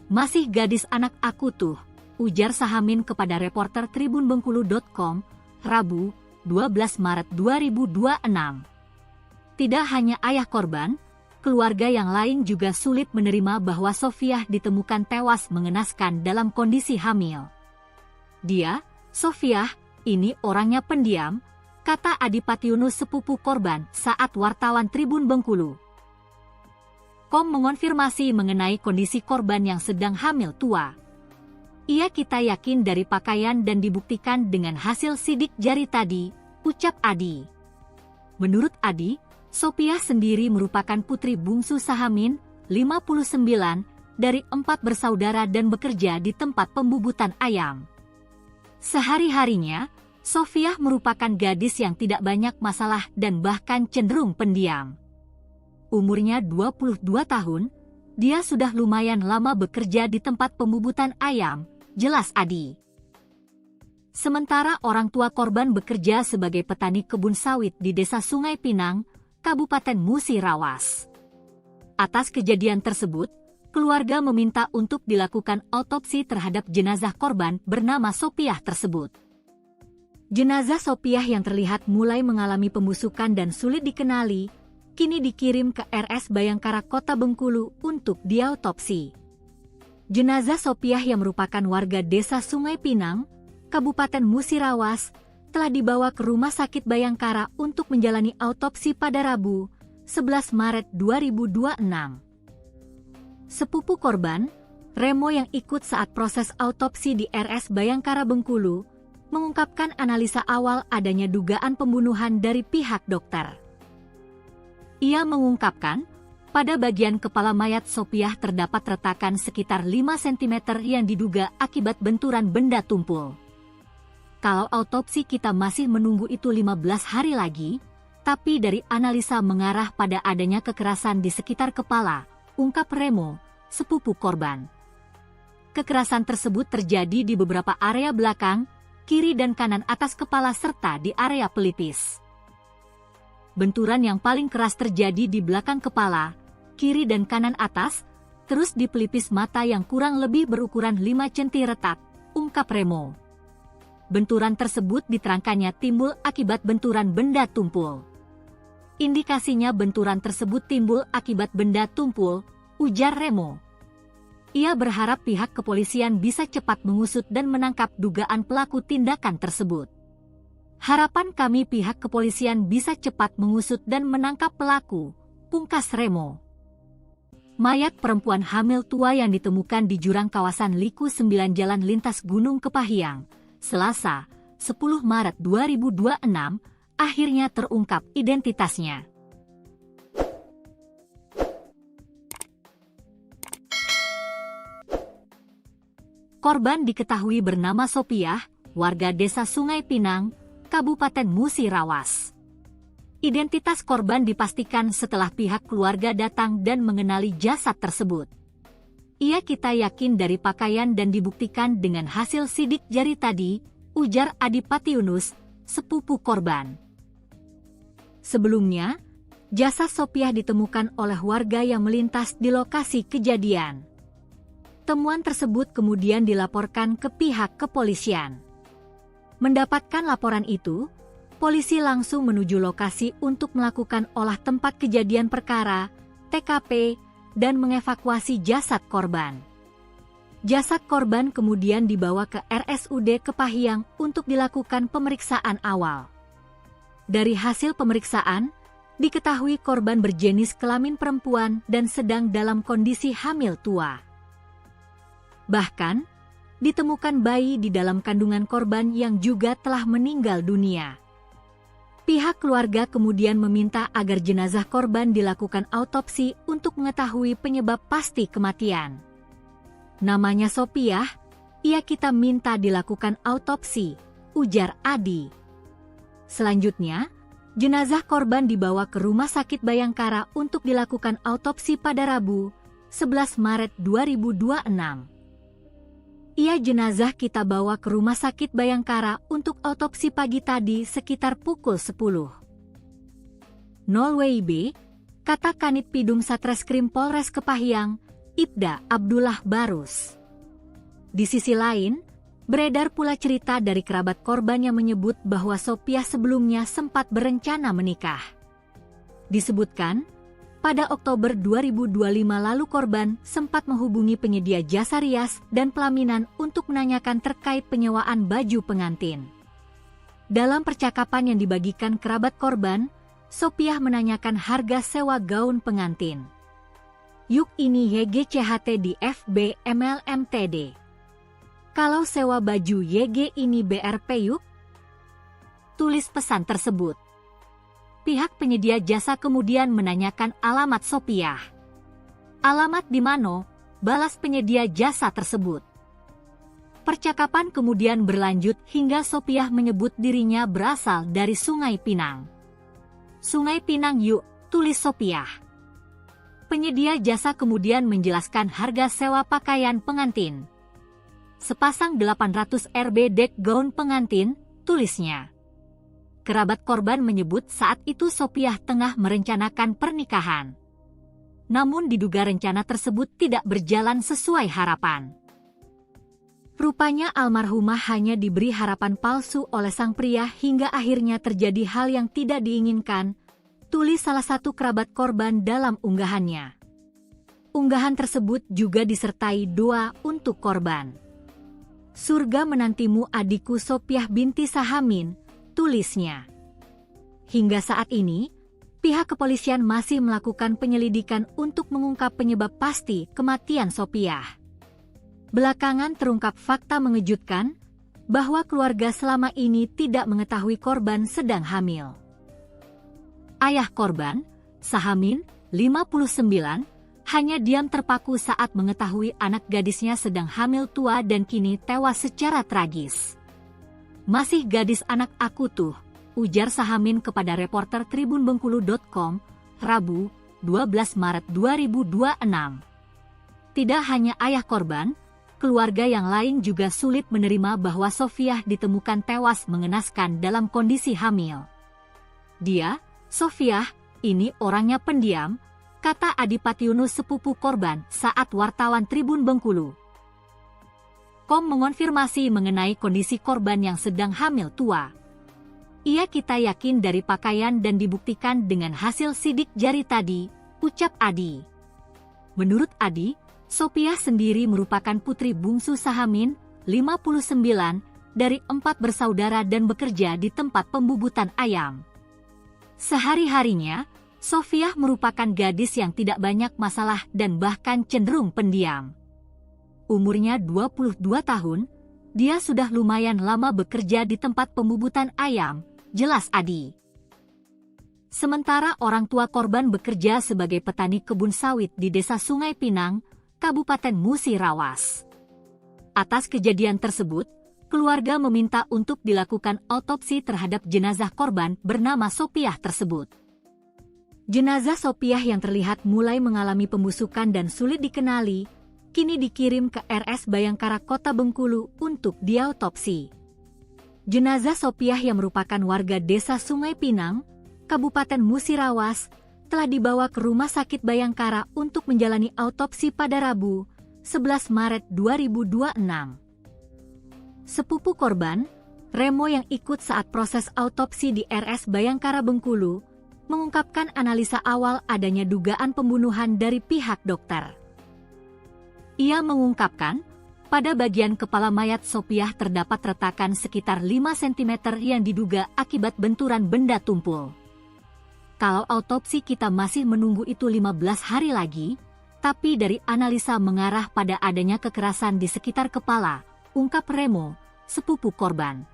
Masih gadis anak aku tuh, ujar Sahamin kepada reporter tribunbengkulu.com, Rabu, 12 Maret 2026. Tidak hanya ayah korban, keluarga yang lain juga sulit menerima bahwa Sopiah ditemukan tewas mengenaskan dalam kondisi hamil. Dia, Sopiah, ini orangnya pendiam, kata Adipati Yunus sepupu korban saat wartawan Tribun Bengkulu. Mengonfirmasi mengenai kondisi korban yang sedang hamil tua. Kita yakin dari pakaian dan dibuktikan dengan hasil sidik jari tadi, ucap Adi. Menurut Adi, Sopiah sendiri merupakan putri bungsu Sahamin, 59, dari 4 bersaudara dan bekerja di tempat pembubutan ayam. Sehari-harinya, Sopiah merupakan gadis yang tidak banyak masalah dan bahkan cenderung pendiam. Umurnya 22 tahun, dia sudah lumayan lama bekerja di tempat pembubutan ayam, jelas Adi. Sementara orang tua korban bekerja sebagai petani kebun sawit di Desa Sungai Pinang, Kabupaten Musirawas. Atas kejadian tersebut, keluarga meminta untuk dilakukan autopsi terhadap jenazah korban bernama Sopiah tersebut. Jenazah Sopiah yang terlihat mulai mengalami pembusukan dan sulit dikenali, kini dikirim ke RS Bayangkara Kota Bengkulu untuk diautopsi. Jenazah Sopiah yang merupakan warga Desa Sungai Pinang, Kabupaten Musirawas, telah dibawa ke Rumah Sakit Bayangkara untuk menjalani autopsi pada Rabu, 11 Maret 2026. Sepupu korban, Remo yang ikut saat proses autopsi di RS Bayangkara Bengkulu, mengungkapkan analisa awal adanya dugaan pembunuhan dari pihak dokter. Ia mengungkapkan, Pada bagian kepala mayat Sopiah terdapat retakan sekitar 5 cm yang diduga akibat benturan benda tumpul. Kalau autopsi kita masih menunggu itu 15 hari lagi, tapi dari analisa mengarah pada adanya kekerasan di sekitar kepala, ungkap Remo, sepupu korban. Kekerasan tersebut terjadi di beberapa area belakang, kiri dan kanan atas kepala serta di area pelipis. Benturan yang paling keras terjadi di belakang kepala, kiri dan kanan atas, terus di pelipis mata yang kurang lebih berukuran 5 cm retak, ungkap Remo. Benturan tersebut diterangkannya timbul akibat benturan benda tumpul. Indikasinya benturan tersebut timbul akibat benda tumpul, ujar Remo. Ia berharap pihak kepolisian bisa cepat mengusut dan menangkap dugaan pelaku tindakan tersebut. Harapan kami pihak kepolisian bisa cepat mengusut dan menangkap pelaku, pungkas Remo. Mayat perempuan hamil tua yang ditemukan di jurang kawasan Liku 9 Jalan Lintas Gunung Kepahyang, Selasa, 10 Maret 2026, akhirnya terungkap identitasnya. Korban diketahui bernama Sopiah, warga desa Sungai Pinang, Kabupaten Musirawas. Identitas korban dipastikan setelah pihak keluarga datang dan mengenali jasad tersebut. Kita yakin dari pakaian dan dibuktikan dengan hasil sidik jari tadi, ujar Adipati Yunus, sepupu korban. Sebelumnya, jasad Sopiah ditemukan oleh warga yang melintas di lokasi kejadian. Temuan tersebut kemudian dilaporkan ke pihak kepolisian. Mendapatkan laporan itu, polisi langsung menuju lokasi untuk melakukan olah tempat kejadian perkara, TKP, dan mengevakuasi jasad korban. Jasad korban kemudian dibawa ke RSUD Kepahyang untuk dilakukan pemeriksaan awal. Dari hasil pemeriksaan, diketahui korban berjenis kelamin perempuan dan sedang dalam kondisi hamil tua. Bahkan, ditemukan bayi di dalam kandungan korban yang juga telah meninggal dunia. Pihak keluarga kemudian meminta agar jenazah korban dilakukan autopsi untuk mengetahui penyebab pasti kematian. Namanya Sopiah, kita minta dilakukan autopsi, ujar Adi. Selanjutnya, jenazah korban dibawa ke Rumah Sakit Bayangkara untuk dilakukan autopsi pada Rabu, 11 Maret 2026. Jenazah kita bawa ke Rumah Sakit Bayangkara untuk autopsi pagi tadi sekitar pukul 10. 0 WIB, kata Kanit Pidum Satreskrim Polres Kepahyang, Ibda Abdullah Barus. Di sisi lain, beredar pula cerita dari kerabat korban yang menyebut bahwa Sopiah sebelumnya sempat berencana menikah. Disebutkan, pada Oktober 2025 lalu korban sempat menghubungi penyedia jasa rias dan pelaminan untuk menanyakan terkait penyewaan baju pengantin. Dalam percakapan yang dibagikan kerabat korban, Sopiah menanyakan harga sewa gaun pengantin. Yuk ini YGCHT di FB MLMTD. Kalau sewa baju YG ini BRP yuk? Tulis pesan tersebut. Pihak penyedia jasa kemudian menanyakan alamat Sopiah. Alamat di mana? Balas penyedia jasa tersebut. Percakapan kemudian berlanjut hingga Sopiah menyebut dirinya berasal dari Sungai Pinang. Sungai Pinang yuk, tulis Sopiah. Penyedia jasa kemudian menjelaskan harga sewa pakaian pengantin. Sepasang 800 Rb dek gaun pengantin, tulisnya. Kerabat korban menyebut saat itu Sopiah tengah merencanakan pernikahan. Namun diduga rencana tersebut tidak berjalan sesuai harapan. Rupanya almarhumah hanya diberi harapan palsu oleh sang pria hingga akhirnya terjadi hal yang tidak diinginkan, tulis salah satu kerabat korban dalam unggahannya. Unggahan tersebut juga disertai doa untuk korban. Surga menantimu adikku Sopiah binti Sahamin, tulisnya. Hingga saat ini, pihak kepolisian masih melakukan penyelidikan untuk mengungkap penyebab pasti kematian Sopiah. Belakangan terungkap fakta mengejutkan bahwa keluarga selama ini tidak mengetahui korban sedang hamil. Ayah korban, Sahamin, 59, hanya diam terpaku saat mengetahui anak gadisnya sedang hamil tua dan kini tewas secara tragis. "Masih gadis anak aku tuh," ujar Sahamin kepada reporter tribunbengkulu.com, Rabu, 12 Maret 2026. Tidak hanya ayah korban, keluarga yang lain juga sulit menerima bahwa Sofiah ditemukan tewas mengenaskan dalam kondisi hamil. "Dia, Sofiah, ini orangnya pendiam," kata Adipati Yunus, sepupu korban, saat wartawan Tribun Bengkulu .com mengonfirmasi mengenai kondisi korban yang sedang hamil tua. "Iya, kita yakin dari pakaian dan dibuktikan dengan hasil sidik jari tadi," ucap Adi. Menurut Adi, Sofiah sendiri merupakan putri bungsu Sahamin, 59, dari 4 bersaudara dan bekerja di tempat pembubutan ayam. Sehari-harinya, Sofiah merupakan gadis yang tidak banyak masalah dan bahkan cenderung pendiam. Umurnya 22 tahun, dia sudah lumayan lama bekerja di tempat pembubutan ayam, jelas Adi. Sementara orang tua korban bekerja sebagai petani kebun sawit di Desa Sungai Pinang, Kabupaten Musirawas. Atas kejadian tersebut, keluarga meminta untuk dilakukan autopsi terhadap jenazah korban bernama Sofiah tersebut. Jenazah Sofiah yang terlihat mulai mengalami pembusukan dan sulit dikenali, kini dikirim ke RS Bayangkara Kota Bengkulu untuk diautopsi. Jenazah Sofiah yang merupakan warga Desa Sungai Pinang, Kabupaten Musirawas, telah dibawa ke Rumah Sakit Bayangkara untuk menjalani autopsi pada Rabu, 11 Maret 2026. Sepupu korban, Remo, yang ikut saat proses autopsi di RS Bayangkara Bengkulu, mengungkapkan analisa awal adanya dugaan pembunuhan dari pihak dokter. Ia mengungkapkan, pada bagian kepala mayat Sofiah terdapat retakan sekitar 5 cm yang diduga akibat benturan benda tumpul. "Kalau autopsi kita masih menunggu itu 15 hari lagi, tapi dari analisa mengarah pada adanya kekerasan di sekitar kepala," ungkap Remo, sepupu korban.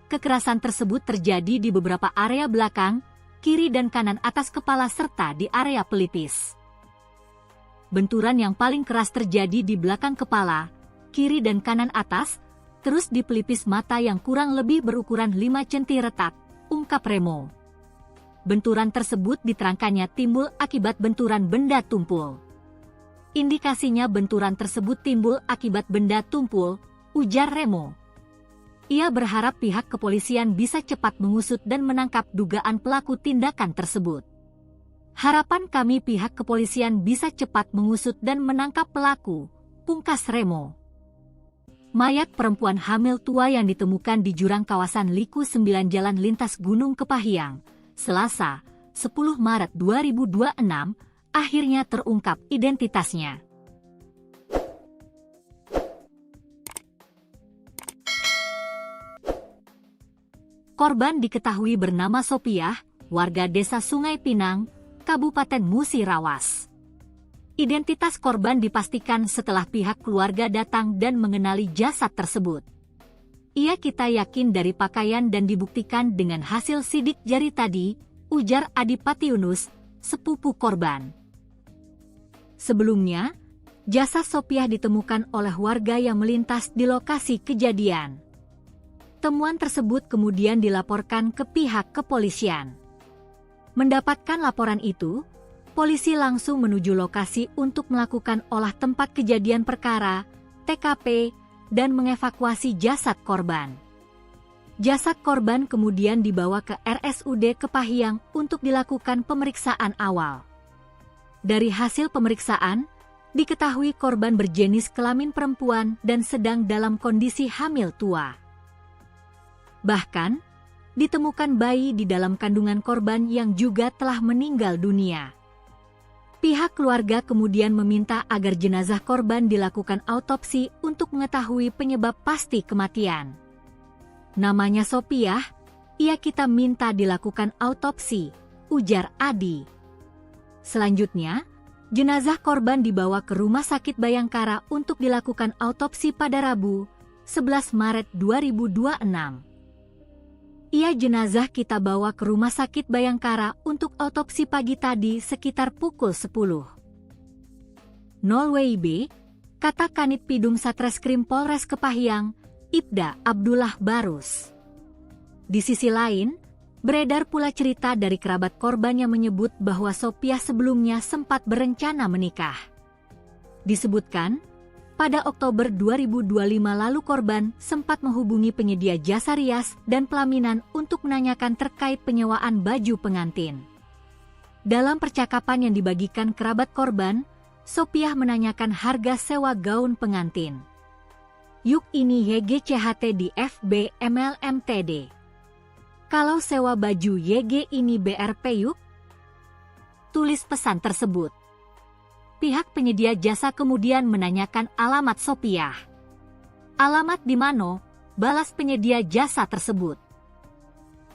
Kekerasan tersebut terjadi di beberapa area belakang, kiri dan kanan atas kepala serta di area pelipis. Benturan yang paling keras terjadi di belakang kepala, kiri dan kanan atas, terus di pelipis mata yang kurang lebih berukuran 5 cm retak, ungkap Remo. Benturan tersebut diterangkannya timbul akibat benturan benda tumpul. "Indikasinya benturan tersebut timbul akibat benda tumpul," ujar Remo. Ia berharap pihak kepolisian bisa cepat mengusut dan menangkap dugaan pelaku tindakan tersebut. "Harapan kami pihak kepolisian bisa cepat mengusut dan menangkap pelaku," pungkas Remo. Mayat perempuan hamil tua yang ditemukan di jurang kawasan Liku 9 Jalan Lintas Gunung Kepahiang, Selasa, 10 Maret 2026, akhirnya terungkap identitasnya. Korban diketahui bernama Sofiah, warga Desa Sungai Pinang, Kabupaten Musirawas. Identitas korban dipastikan setelah pihak keluarga datang dan mengenali jasad tersebut. "Iya, kita yakin dari pakaian dan dibuktikan dengan hasil sidik jari tadi," ujar Adipati Yunus, sepupu korban. Sebelumnya, jasad Sofiah ditemukan oleh warga yang melintas di lokasi kejadian. Temuan tersebut kemudian dilaporkan ke pihak kepolisian. Mendapatkan laporan itu, polisi langsung menuju lokasi untuk melakukan olah tempat kejadian perkara, TKP, dan mengevakuasi jasad korban. Jasad korban kemudian dibawa ke RSUD Kepahiang untuk dilakukan pemeriksaan awal. Dari hasil pemeriksaan, diketahui korban berjenis kelamin perempuan dan sedang dalam kondisi hamil tua. Bahkan, ditemukan bayi di dalam kandungan korban yang juga telah meninggal dunia. Pihak keluarga kemudian meminta agar jenazah korban dilakukan autopsi untuk mengetahui penyebab pasti kematian. "Namanya Sofiah, iya kita minta dilakukan autopsi," ujar Adi. Selanjutnya, jenazah korban dibawa ke Rumah Sakit Bayangkara untuk dilakukan autopsi pada Rabu, 11 Maret 2026. Jenazah kita bawa ke Rumah Sakit Bayangkara untuk autopsi pagi tadi sekitar pukul 10.00 WIB, kata Kanit Pidum Satreskrim Polres Kepahyang, Ibda Abdullah Barus. Di sisi lain, beredar pula cerita dari kerabat korban yang menyebut bahwa Sopiah sebelumnya sempat berencana menikah. Disebutkan, pada Oktober 2025 lalu korban sempat menghubungi penyedia jasa rias dan pelaminan untuk menanyakan terkait penyewaan baju pengantin. Dalam percakapan yang dibagikan kerabat korban, Sopiah menanyakan harga sewa gaun pengantin. Yuk ini YGCHT di FB MLMTD. Kalau sewa baju YG ini BRP yuk? Tulis pesan tersebut. Pihak penyedia jasa kemudian menanyakan alamat Sopiah. Alamat di mana? Balas penyedia jasa tersebut.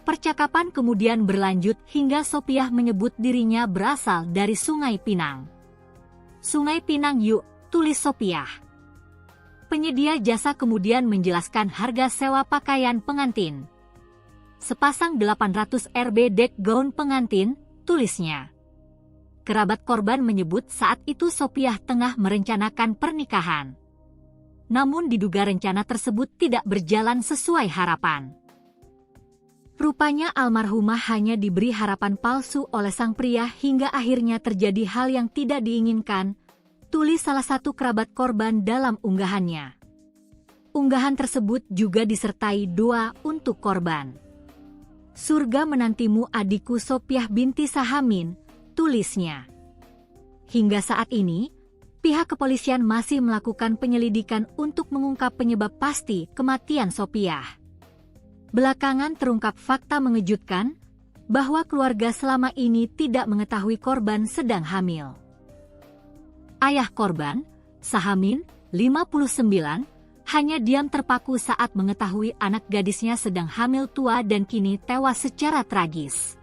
Percakapan kemudian berlanjut hingga Sopiah menyebut dirinya berasal dari Sungai Pinang. Sungai Pinang yuk, tulis Sopiah. Penyedia jasa kemudian menjelaskan harga sewa pakaian pengantin. Sepasang 800 Rb dek gaun pengantin, tulisnya. Kerabat korban menyebut saat itu Sopiah tengah merencanakan pernikahan. Namun diduga rencana tersebut tidak berjalan sesuai harapan. Rupanya almarhumah hanya diberi harapan palsu oleh sang pria hingga akhirnya terjadi hal yang tidak diinginkan, tulis salah satu kerabat korban dalam unggahannya. Unggahan tersebut juga disertai doa untuk korban. Surga menantimu adikku Sopiah binti Sahamin, tulisnya. Hingga saat ini, pihak kepolisian masih melakukan penyelidikan untuk mengungkap penyebab pasti kematian Sopiah. Belakangan terungkap fakta mengejutkan bahwa keluarga selama ini tidak mengetahui korban sedang hamil. Ayah korban, Sahamin, 59, hanya diam terpaku saat mengetahui anak gadisnya sedang hamil tua dan kini tewas secara tragis.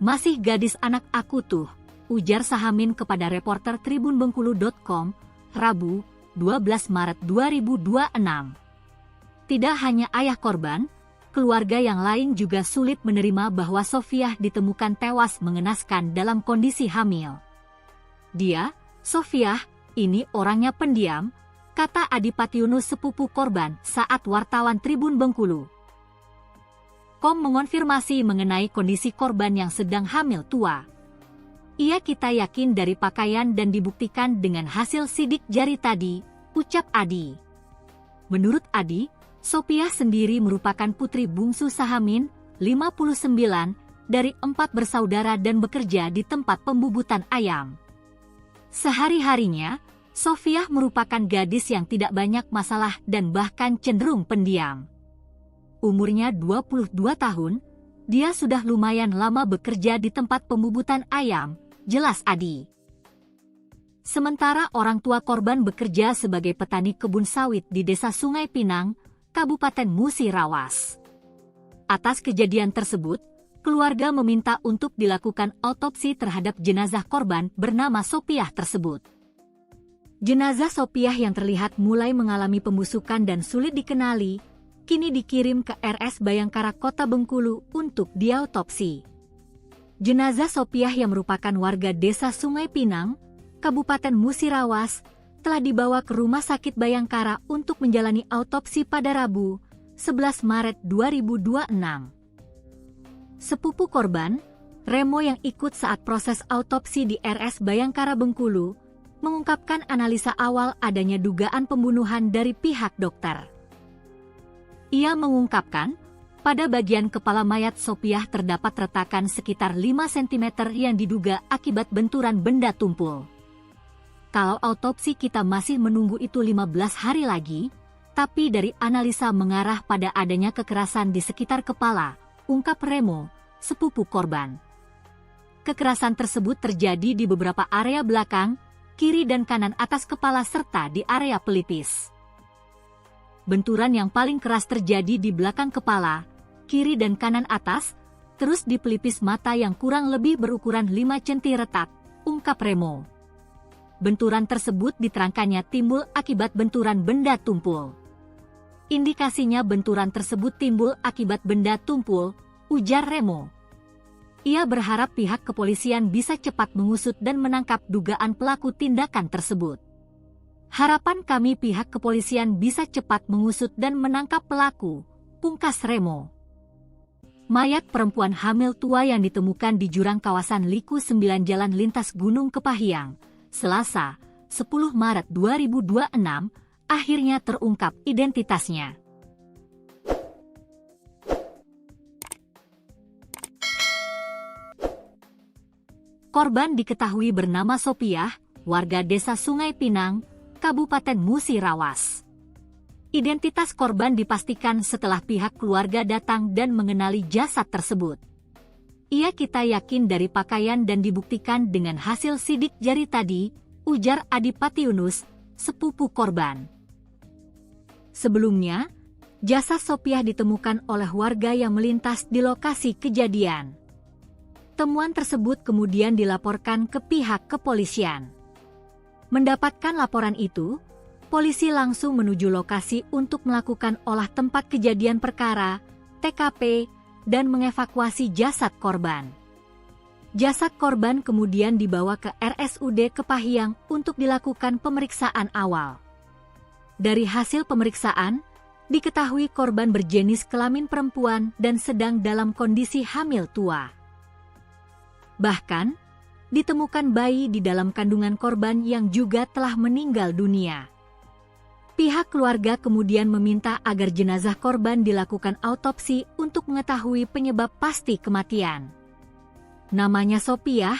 Masih gadis anak aku tuh, ujar Sahamin kepada reporter tribunbengkulu.com, Rabu, 12 Maret 2026. Tidak hanya ayah korban, keluarga yang lain juga sulit menerima bahwa Sopiah ditemukan tewas mengenaskan dalam kondisi hamil. Dia, Sopiah, ini orangnya pendiam, kata Adipati Yunus sepupu korban saat wartawan Tribun Bengkulu. Mengonfirmasi mengenai kondisi korban yang sedang hamil tua. Kita yakin dari pakaian dan dibuktikan dengan hasil sidik jari tadi, ucap Adi. Menurut Adi, Sopiah sendiri merupakan putri bungsu Sahamin, 59, dari 4 bersaudara dan bekerja di tempat pembubutan ayam. Sehari-harinya, Sopiah merupakan gadis yang tidak banyak masalah dan bahkan cenderung pendiam. Umurnya 22 tahun, dia sudah lumayan lama bekerja di tempat pembubutan ayam, jelas Adi. Sementara orang tua korban bekerja sebagai petani kebun sawit di Desa Sungai Pinang, Kabupaten Musirawas. Atas kejadian tersebut, keluarga meminta untuk dilakukan autopsi terhadap jenazah korban bernama Sopiah tersebut. Jenazah Sopiah yang terlihat mulai mengalami pembusukan dan sulit dikenali, kini dikirim ke RS Bayangkara Kota Bengkulu untuk diautopsi. Jenazah Sopiah yang merupakan warga Desa Sungai Pinang, Kabupaten Musirawas, telah dibawa ke Rumah Sakit Bayangkara untuk menjalani autopsi pada Rabu, 11 Maret 2026. Sepupu korban, Remo yang ikut saat proses autopsi di RS Bayangkara Bengkulu, mengungkapkan analisa awal adanya dugaan pembunuhan dari pihak dokter. Ia mengungkapkan, pada bagian kepala mayat Sopiah terdapat retakan sekitar 5 cm yang diduga akibat benturan benda tumpul. Kalau autopsi kita masih menunggu itu 15 hari lagi, tapi dari analisa mengarah pada adanya kekerasan di sekitar kepala, ungkap Remo, sepupu korban. Kekerasan tersebut terjadi di beberapa area belakang, kiri dan kanan atas kepala serta di area pelipis. Benturan yang paling keras terjadi di belakang kepala, kiri dan kanan atas, terus di pelipis mata yang kurang lebih berukuran 5 cm retak, ungkap Remo. Benturan tersebut diterangkannya timbul akibat benturan benda tumpul. Indikasinya benturan tersebut timbul akibat benda tumpul, ujar Remo. Ia berharap pihak kepolisian bisa cepat mengusut dan menangkap dugaan pelaku tindakan tersebut. Harapan kami pihak kepolisian bisa cepat mengusut dan menangkap pelaku, pungkas Remo. Mayat perempuan hamil tua yang ditemukan di jurang kawasan Liku 9 Jalan Lintas Gunung Kepahyang, Selasa, 10 Maret 2026, akhirnya terungkap identitasnya. Korban diketahui bernama Sopiah, warga desa Sungai Pinang, Kabupaten Musirawas. Identitas korban dipastikan setelah pihak keluarga datang dan mengenali jasad tersebut. Kita yakin dari pakaian dan dibuktikan dengan hasil sidik jari tadi, ujar Adipati Yunus, sepupu korban. Sebelumnya, jasad Sopiah ditemukan oleh warga yang melintas di lokasi kejadian. Temuan tersebut kemudian dilaporkan ke pihak kepolisian. Mendapatkan laporan itu, polisi langsung menuju lokasi untuk melakukan olah tempat kejadian perkara, TKP, dan mengevakuasi jasad korban. Jasad korban kemudian dibawa ke RSUD Kepahyang untuk dilakukan pemeriksaan awal. Dari hasil pemeriksaan, diketahui korban berjenis kelamin perempuan dan sedang dalam kondisi hamil tua. Bahkan, ditemukan bayi di dalam kandungan korban yang juga telah meninggal dunia. Pihak keluarga kemudian meminta agar jenazah korban dilakukan autopsi untuk mengetahui penyebab pasti kematian. Namanya Sopiah,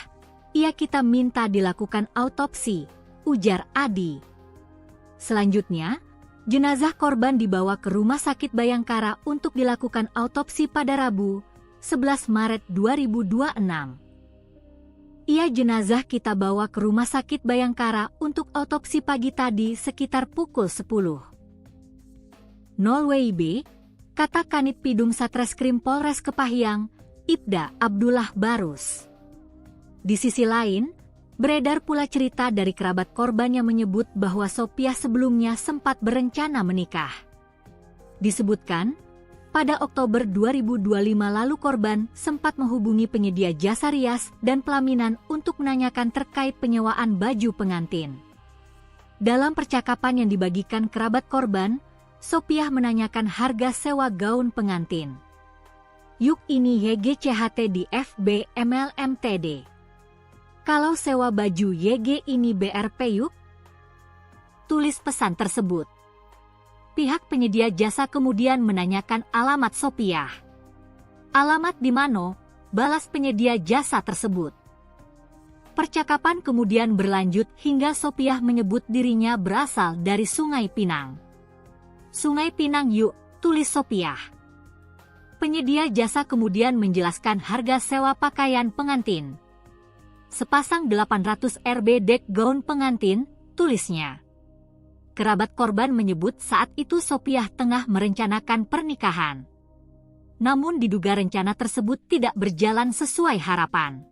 kita minta dilakukan autopsi, ujar Adi. Selanjutnya, jenazah korban dibawa ke Rumah Sakit Bayangkara untuk dilakukan autopsi pada Rabu, 11 Maret 2026. Jenazah kita bawa ke Rumah Sakit Bayangkara untuk autopsi pagi tadi sekitar pukul 10. 0 WIB, kata Kanit Pidum Satreskrim Polres Kepahyang, Ibda Abdullah Barus. Di sisi lain, beredar pula cerita dari kerabat korban yang menyebut bahwa Sopiah sebelumnya sempat berencana menikah. Disebutkan, pada Oktober 2025 lalu korban sempat menghubungi penyedia jasa rias dan pelaminan untuk menanyakan terkait penyewaan baju pengantin. Dalam percakapan yang dibagikan kerabat korban, Sopiah menanyakan harga sewa gaun pengantin. Yuk ini YGCHT di FB MLMTD. Kalau sewa baju YG ini BRP yuk? Tulis pesan tersebut. Pihak penyedia jasa kemudian menanyakan alamat Sopiah. Alamat di mana? Balas penyedia jasa tersebut. Percakapan kemudian berlanjut hingga Sopiah menyebut dirinya berasal dari Sungai Pinang. Sungai Pinang yuk, tulis Sopiah. Penyedia jasa kemudian menjelaskan harga sewa pakaian pengantin. Sepasang 800 Rb dek gaun pengantin, tulisnya. Kerabat korban menyebut saat itu Sopiah tengah merencanakan pernikahan. Namun diduga rencana tersebut tidak berjalan sesuai harapan.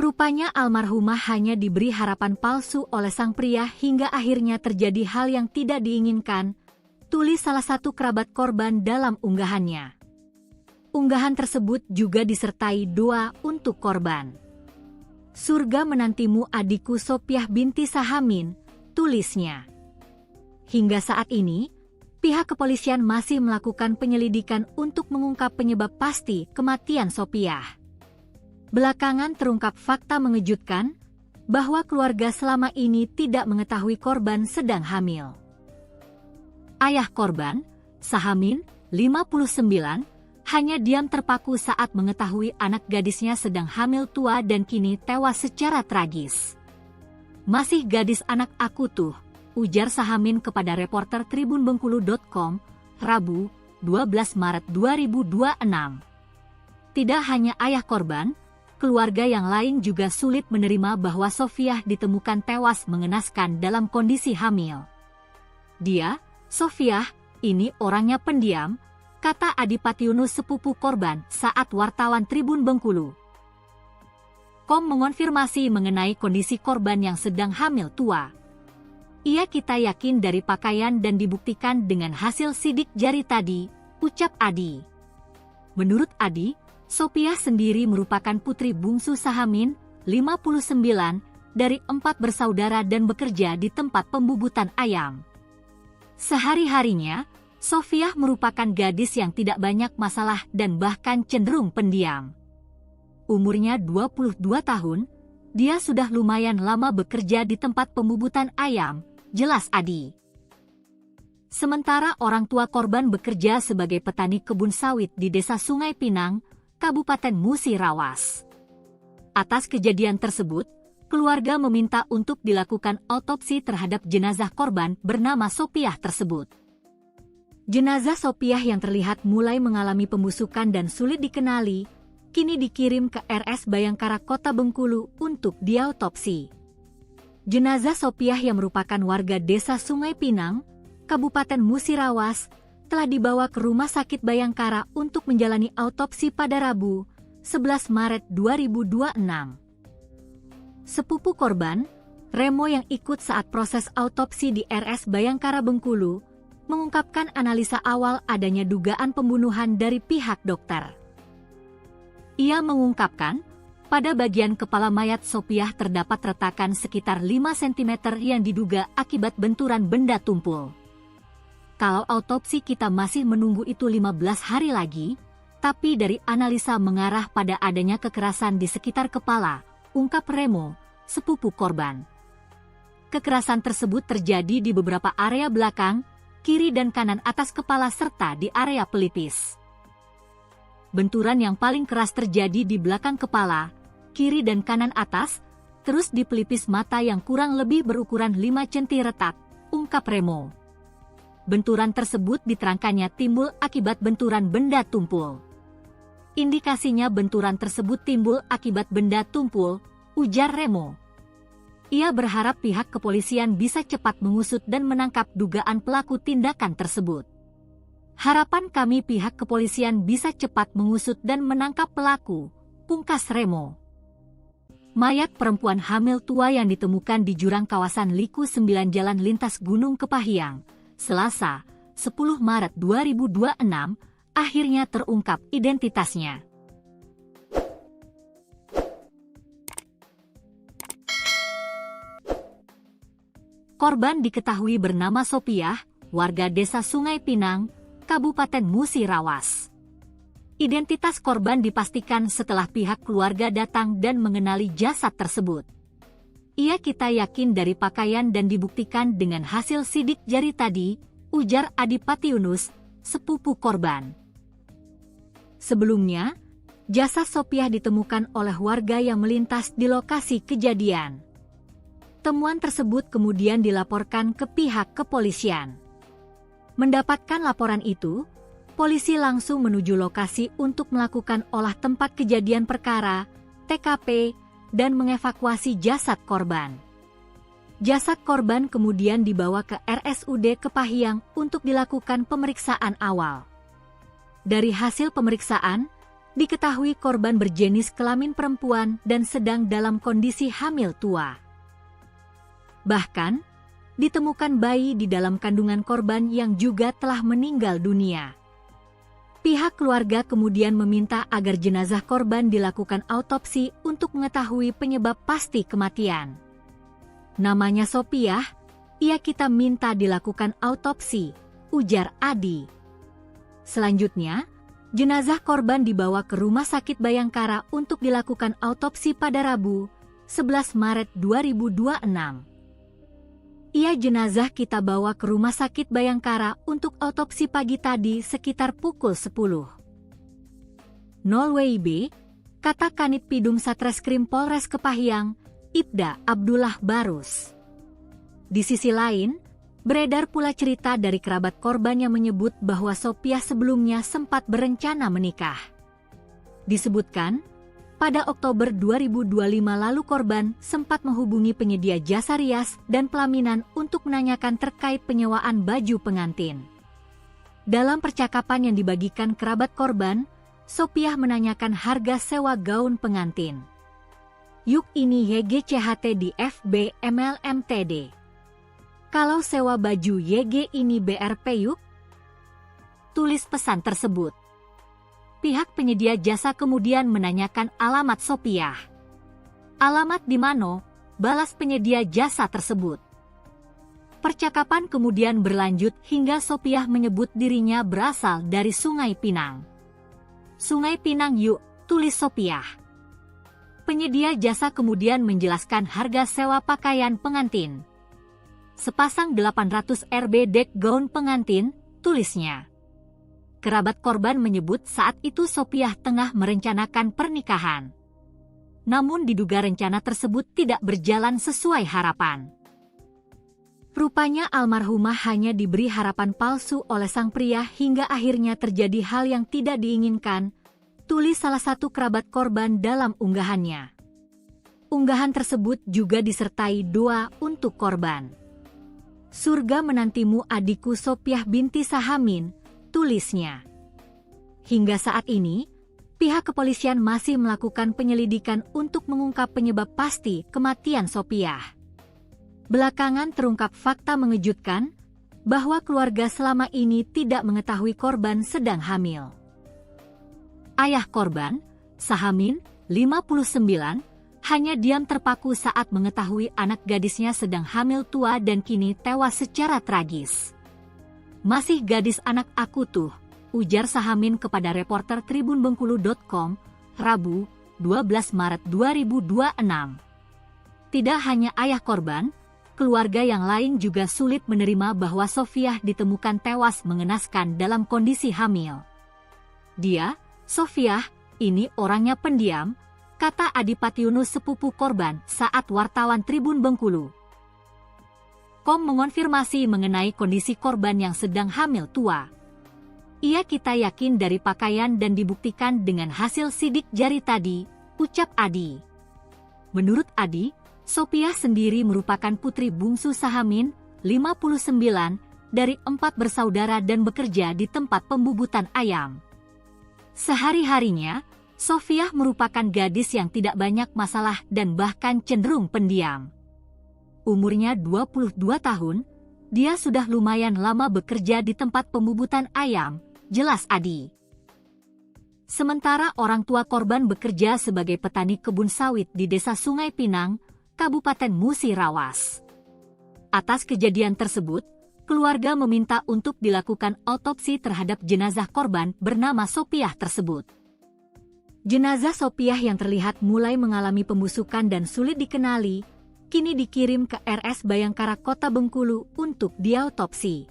Rupanya almarhumah hanya diberi harapan palsu oleh sang pria hingga akhirnya terjadi hal yang tidak diinginkan, tulis salah satu kerabat korban dalam unggahannya. Unggahan tersebut juga disertai doa untuk korban. Surga menantimu adikku Sopiah binti Sahamin, tulisnya. Hingga saat ini, pihak kepolisian masih melakukan penyelidikan untuk mengungkap penyebab pasti kematian Sopiah. Belakangan terungkap fakta mengejutkan bahwa keluarga selama ini tidak mengetahui korban sedang hamil. Ayah korban, Sahamin, 59, hanya diam terpaku saat mengetahui anak gadisnya sedang hamil tua dan kini tewas secara tragis. Masih gadis anak aku tuh, ujar Sahamin kepada reporter tribunbengkulu.com, Rabu, 12 Maret 2026. Tidak hanya ayah korban, keluarga yang lain juga sulit menerima bahwa Sopiah ditemukan tewas mengenaskan dalam kondisi hamil. Dia, Sopiah, ini orangnya pendiam, kata Adipati Yunus sepupu korban saat wartawan Tribun Bengkulu. Mengonfirmasi mengenai kondisi korban yang sedang hamil tua. Iya kita yakin dari pakaian dan dibuktikan dengan hasil sidik jari tadi, ucap Adi. Menurut Adi, Sopiah sendiri merupakan putri bungsu Sahamin, 59, dari 4 bersaudara dan bekerja di tempat pembubutan ayam. Sehari-harinya, Sofiah merupakan gadis yang tidak banyak masalah dan bahkan cenderung pendiam. Umurnya 22 tahun, dia sudah lumayan lama bekerja di tempat pembubutan ayam, jelas Adi. Sementara orang tua korban bekerja sebagai petani kebun sawit di Desa Sungai Pinang, Kabupaten Musirawas. Atas kejadian tersebut, keluarga meminta untuk dilakukan autopsi terhadap jenazah korban bernama Sopiah tersebut. Jenazah Sopiah yang terlihat mulai mengalami pembusukan dan sulit dikenali, kini dikirim ke RS Bayangkara Kota Bengkulu untuk diautopsi. Jenazah Sopiah yang merupakan warga Desa Sungai Pinang, Kabupaten Musirawas, telah dibawa ke Rumah Sakit Bayangkara untuk menjalani autopsi pada Rabu, 11 Maret 2026. Sepupu korban, Remo yang ikut saat proses autopsi di RS Bayangkara Bengkulu, mengungkapkan analisa awal adanya dugaan pembunuhan dari pihak dokter. Ia mengungkapkan, pada bagian kepala mayat Sopiah terdapat retakan sekitar 5 cm yang diduga akibat benturan benda tumpul. Kalau autopsi kita masih menunggu itu 15 hari lagi, tapi dari analisa mengarah pada adanya kekerasan di sekitar kepala, ungkap Remo, sepupu korban. Kekerasan tersebut terjadi di beberapa area belakang, kiri dan kanan atas kepala serta di area pelipis. Benturan yang paling keras terjadi di belakang kepala, kiri dan kanan atas, terus di pelipis mata yang kurang lebih berukuran 5 cm retak, ungkap Remo. Benturan tersebut diterangkannya timbul akibat benturan benda tumpul. Indikasinya benturan tersebut timbul akibat benda tumpul, ujar Remo. Ia berharap pihak kepolisian bisa cepat mengusut dan menangkap dugaan pelaku tindakan tersebut. Harapan kami pihak kepolisian bisa cepat mengusut dan menangkap pelaku, pungkas Remo. Mayat perempuan hamil tua yang ditemukan di jurang kawasan Liku 9 Jalan Lintas Gunung Kepahyang, Selasa, 10 Maret 2026, akhirnya terungkap identitasnya. Korban diketahui bernama Sopiah, warga Desa Sungai Pinang, Kabupaten Musirawas. Identitas korban dipastikan setelah pihak keluarga datang dan mengenali jasad tersebut. Ia kita yakin dari pakaian dan dibuktikan dengan hasil sidik jari tadi, ujar Adipati Yunus, sepupu korban. Sebelumnya, jasad Sopiah ditemukan oleh warga yang melintas di lokasi kejadian. Temuan tersebut kemudian dilaporkan ke pihak kepolisian. Mendapatkan laporan itu, polisi langsung menuju lokasi untuk melakukan olah tempat kejadian perkara, TKP, dan mengevakuasi jasad korban. Jasad korban kemudian dibawa ke RSUD Kepahyang untuk dilakukan pemeriksaan awal. Dari hasil pemeriksaan, diketahui korban berjenis kelamin perempuan dan sedang dalam kondisi hamil tua. Bahkan, ditemukan bayi di dalam kandungan korban yang juga telah meninggal dunia. Pihak keluarga kemudian meminta agar jenazah korban dilakukan autopsi untuk mengetahui penyebab pasti kematian. Namanya Sopiah, ia kita minta dilakukan autopsi, ujar Adi. Selanjutnya, jenazah korban dibawa ke Rumah Sakit Bayangkara untuk dilakukan autopsi pada Rabu, 11 Maret 2026. Ia jenazah kita bawa ke Rumah Sakit Bayangkara untuk autopsi pagi tadi sekitar pukul 10. 0 WIB, kata Kanit Pidum Satreskrim Polres Kepahyang, Ibda Abdullah Barus. Di sisi lain, beredar pula cerita dari kerabat korban yang menyebut bahwa Sopiah sebelumnya sempat berencana menikah. Disebutkan, pada Oktober 2025 lalu korban sempat menghubungi penyedia jasa rias dan pelaminan untuk menanyakan terkait penyewaan baju pengantin. Dalam percakapan yang dibagikan kerabat korban, Sopiah menanyakan harga sewa gaun pengantin. Yuk ini YGCHT di FB MLMTD. Kalau sewa baju YG ini BRP yuk? Tulis pesan tersebut. Pihak penyedia jasa kemudian menanyakan alamat Sopiah. Alamat di mana? Balas penyedia jasa tersebut. Percakapan kemudian berlanjut hingga Sopiah menyebut dirinya berasal dari Sungai Pinang. Sungai Pinang yuk, tulis Sopiah. Penyedia jasa kemudian menjelaskan harga sewa pakaian pengantin. Sepasang 800 Rb dek gaun pengantin, tulisnya. Kerabat korban menyebut saat itu Sopiah tengah merencanakan pernikahan. Namun diduga rencana tersebut tidak berjalan sesuai harapan. Rupanya almarhumah hanya diberi harapan palsu oleh sang pria hingga akhirnya terjadi hal yang tidak diinginkan, tulis salah satu kerabat korban dalam unggahannya. Unggahan tersebut juga disertai doa untuk korban. Surga menantimu adikku Sopiah binti Sahamin, tulisnya. Hingga saat ini, pihak kepolisian masih melakukan penyelidikan untuk mengungkap penyebab pasti kematian Sopiah. Belakangan terungkap fakta mengejutkan bahwa keluarga selama ini tidak mengetahui korban sedang hamil. Ayah korban, Sahamin, 59, hanya diam terpaku saat mengetahui anak gadisnya sedang hamil tua dan kini tewas secara tragis. Masih gadis anak aku tuh, ujar Sahamin kepada reporter tribunbengkulu.com, Rabu, 12 Maret 2026. Tidak hanya ayah korban, keluarga yang lain juga sulit menerima bahwa Sopiah ditemukan tewas mengenaskan dalam kondisi hamil. Dia, Sopiah, ini orangnya pendiam, kata Adipati Yunus sepupu korban saat wartawan Tribun Bengkulu. Kom mengonfirmasi mengenai kondisi korban yang sedang hamil tua. Ia kita yakin dari pakaian dan dibuktikan dengan hasil sidik jari tadi, ucap Adi. Menurut Adi, Sopiah sendiri merupakan putri bungsu Sahamin, 59, dari 4 bersaudara dan bekerja di tempat pembubutan ayam. Sehari-harinya, Sopiah merupakan gadis yang tidak banyak masalah dan bahkan cenderung pendiam. Umurnya 22 tahun, dia sudah lumayan lama bekerja di tempat pembubutan ayam, jelas Adi. Sementara orang tua korban bekerja sebagai petani kebun sawit di Desa Sungai Pinang, Kabupaten Musirawas. Atas kejadian tersebut, keluarga meminta untuk dilakukan autopsi terhadap jenazah korban bernama Sopiah tersebut. Jenazah Sopiah yang terlihat mulai mengalami pembusukan dan sulit dikenali, kini dikirim ke RS Bayangkara Kota Bengkulu untuk diautopsi.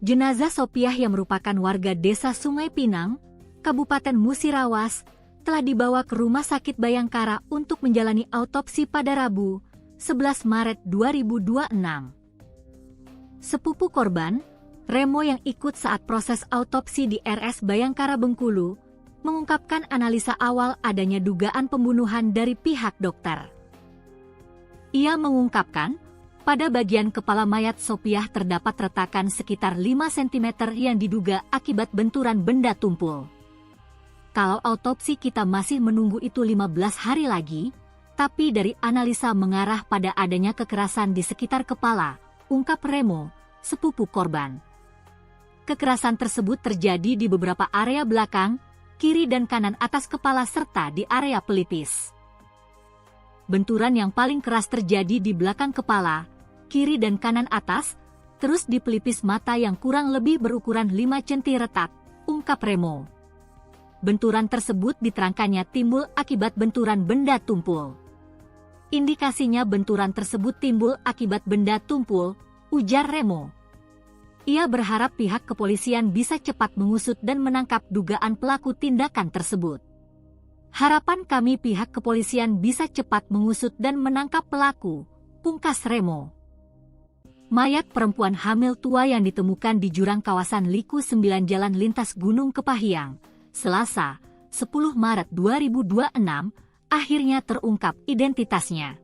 Jenazah Sopiah yang merupakan warga Desa Sungai Pinang, Kabupaten Musirawas, telah dibawa ke Rumah Sakit Bayangkara untuk menjalani autopsi pada Rabu, 11 Maret 2026. Sepupu korban, Remo yang ikut saat proses autopsi di RS Bayangkara Bengkulu, mengungkapkan analisa awal adanya dugaan pembunuhan dari pihak dokter. Ia mengungkapkan, pada bagian kepala mayat Sopiah terdapat retakan sekitar 5 cm yang diduga akibat benturan benda tumpul. Kalau autopsi kita masih menunggu itu 15 hari lagi, tapi dari analisa mengarah pada adanya kekerasan di sekitar kepala, ungkap Remo, sepupu korban. Kekerasan tersebut terjadi di beberapa area belakang, kiri dan kanan atas kepala serta di area pelipis. Benturan yang paling keras terjadi di belakang kepala, kiri dan kanan atas, terus di pelipis mata yang kurang lebih berukuran 5 cm retak, ungkap Remo. Benturan tersebut diterangkannya timbul akibat benturan benda tumpul. Indikasinya benturan tersebut timbul akibat benda tumpul, ujar Remo. Ia berharap pihak kepolisian bisa cepat mengusut dan menangkap dugaan pelaku tindakan tersebut. Harapan kami pihak kepolisian bisa cepat mengusut dan menangkap pelaku, pungkas Remo. Mayat perempuan hamil tua yang ditemukan di jurang kawasan Liku 9 Jalan Lintas Gunung Kepahiang, Selasa, 10 Maret 2026, akhirnya terungkap identitasnya.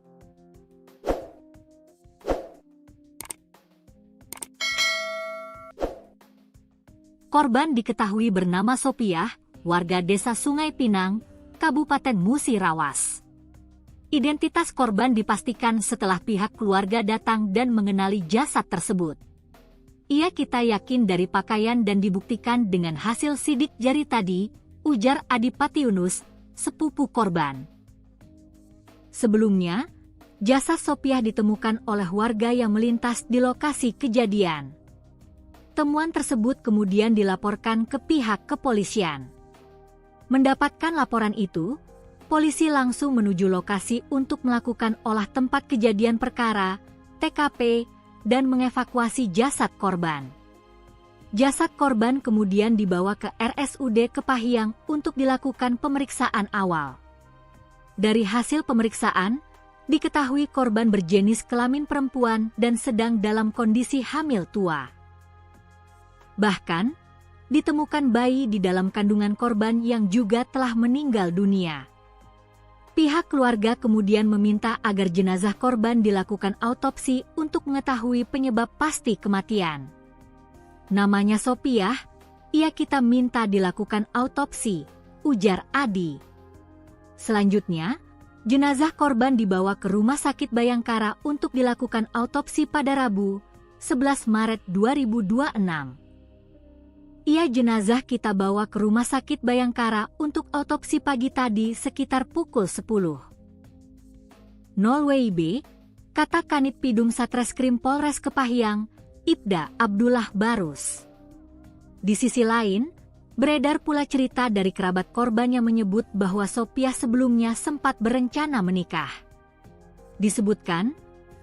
Korban diketahui bernama Sopiah, warga Desa Sungai Pinang, Kabupaten Musirawas. Identitas korban dipastikan setelah pihak keluarga datang dan mengenali jasad tersebut. Ia kita yakin dari pakaian dan dibuktikan dengan hasil sidik jari tadi, ujar Adipati Yunus, sepupu korban. Sebelumnya, jasad Sopiah ditemukan oleh warga yang melintas di lokasi kejadian. Temuan tersebut kemudian dilaporkan ke pihak kepolisian. Mendapatkan laporan itu, polisi langsung menuju lokasi untuk melakukan olah tempat kejadian perkara, TKP, dan mengevakuasi jasad korban. Jasad korban kemudian dibawa ke RSUD Kepahyang untuk dilakukan pemeriksaan awal. Dari hasil pemeriksaan, diketahui korban berjenis kelamin perempuan dan sedang dalam kondisi hamil tua. Bahkan, ditemukan bayi di dalam kandungan korban yang juga telah meninggal dunia. Pihak keluarga kemudian meminta agar jenazah korban dilakukan autopsi untuk mengetahui penyebab pasti kematian. Namanya Sopiah, ia kita minta dilakukan autopsi, ujar Adi. Selanjutnya, jenazah korban dibawa ke Rumah Sakit Bayangkara untuk dilakukan autopsi pada Rabu, 11 Maret 2026. Jenazah kita bawa ke Rumah Sakit Bayangkara untuk autopsi pagi tadi sekitar pukul 10. 0 WIB, kata Kanit Pidum Satreskrim Polres Kepahyang, Ibda Abdullah Barus. Di sisi lain, beredar pula cerita dari kerabat korban yang menyebut bahwa Sopiah sebelumnya sempat berencana menikah. Disebutkan,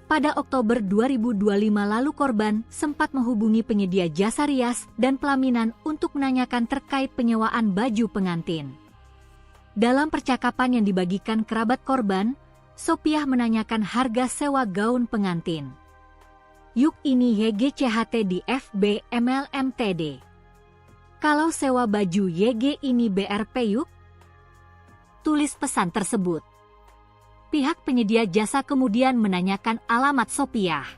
pada Oktober 2025 lalu korban sempat menghubungi penyedia jasa rias dan pelaminan untuk menanyakan terkait penyewaan baju pengantin. Dalam percakapan yang dibagikan kerabat korban, Sopiah menanyakan harga sewa gaun pengantin. Yuk ini YGCHT di FB MLMTD. Kalau sewa baju YG ini BRP yuk? Tulis pesan tersebut. Pihak penyedia jasa kemudian menanyakan alamat Sopiah.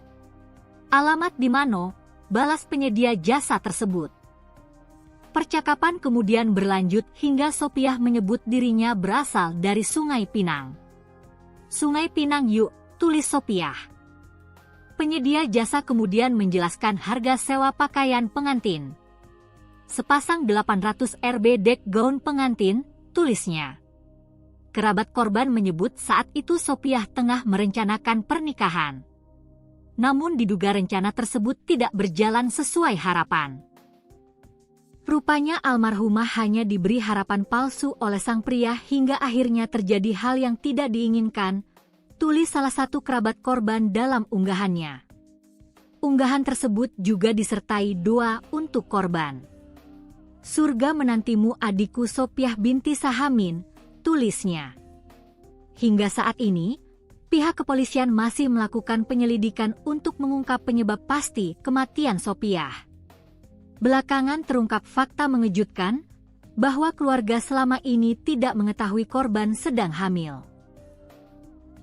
Alamat di mana? Balas penyedia jasa tersebut. Percakapan kemudian berlanjut hingga Sopiah menyebut dirinya berasal dari Sungai Pinang. Sungai Pinang yuk, tulis Sopiah. Penyedia jasa kemudian menjelaskan harga sewa pakaian pengantin. Sepasang 800 Rb dek gaun pengantin, tulisnya. Kerabat korban menyebut saat itu Sopiah tengah merencanakan pernikahan. Namun diduga rencana tersebut tidak berjalan sesuai harapan. Rupanya almarhumah hanya diberi harapan palsu oleh sang pria hingga akhirnya terjadi hal yang tidak diinginkan, tulis salah satu kerabat korban dalam unggahannya. Unggahan tersebut juga disertai doa untuk korban. Surga menantimu adikku Sopiah binti Sahamin, tulisnya. Hingga saat ini, pihak kepolisian masih melakukan penyelidikan untuk mengungkap penyebab pasti kematian Sopiah. Belakangan terungkap fakta mengejutkan bahwa keluarga selama ini tidak mengetahui korban sedang hamil.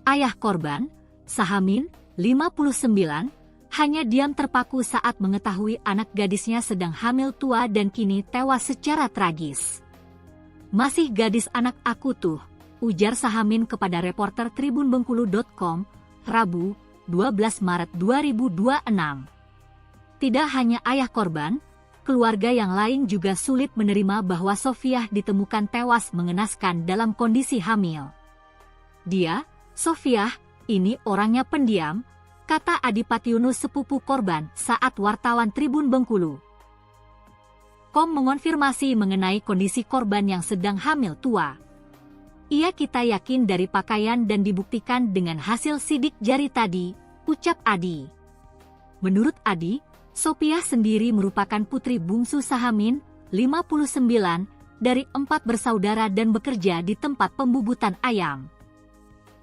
Ayah korban, Sahamin, 59, hanya diam terpaku saat mengetahui anak gadisnya sedang hamil tua dan kini tewas secara tragis. Masih gadis anak aku tuh, ujar Sahamin kepada reporter tribunbengkulu.com, Rabu, 12 Maret 2026. Tidak hanya ayah korban, keluarga yang lain juga sulit menerima bahwa Sopiah ditemukan tewas mengenaskan dalam kondisi hamil. Dia, Sopiah, ini orangnya pendiam, kata Adipati Yunus sepupu korban saat wartawan Tribun Bengkulu. Mengonfirmasi mengenai kondisi korban yang sedang hamil tua. Ia kita yakin dari pakaian dan dibuktikan dengan hasil sidik jari tadi, ucap Adi. Menurut Adi, Sopiah sendiri merupakan putri bungsu Sahamin, 59, dari 4 bersaudara dan bekerja di tempat pembubutan ayam.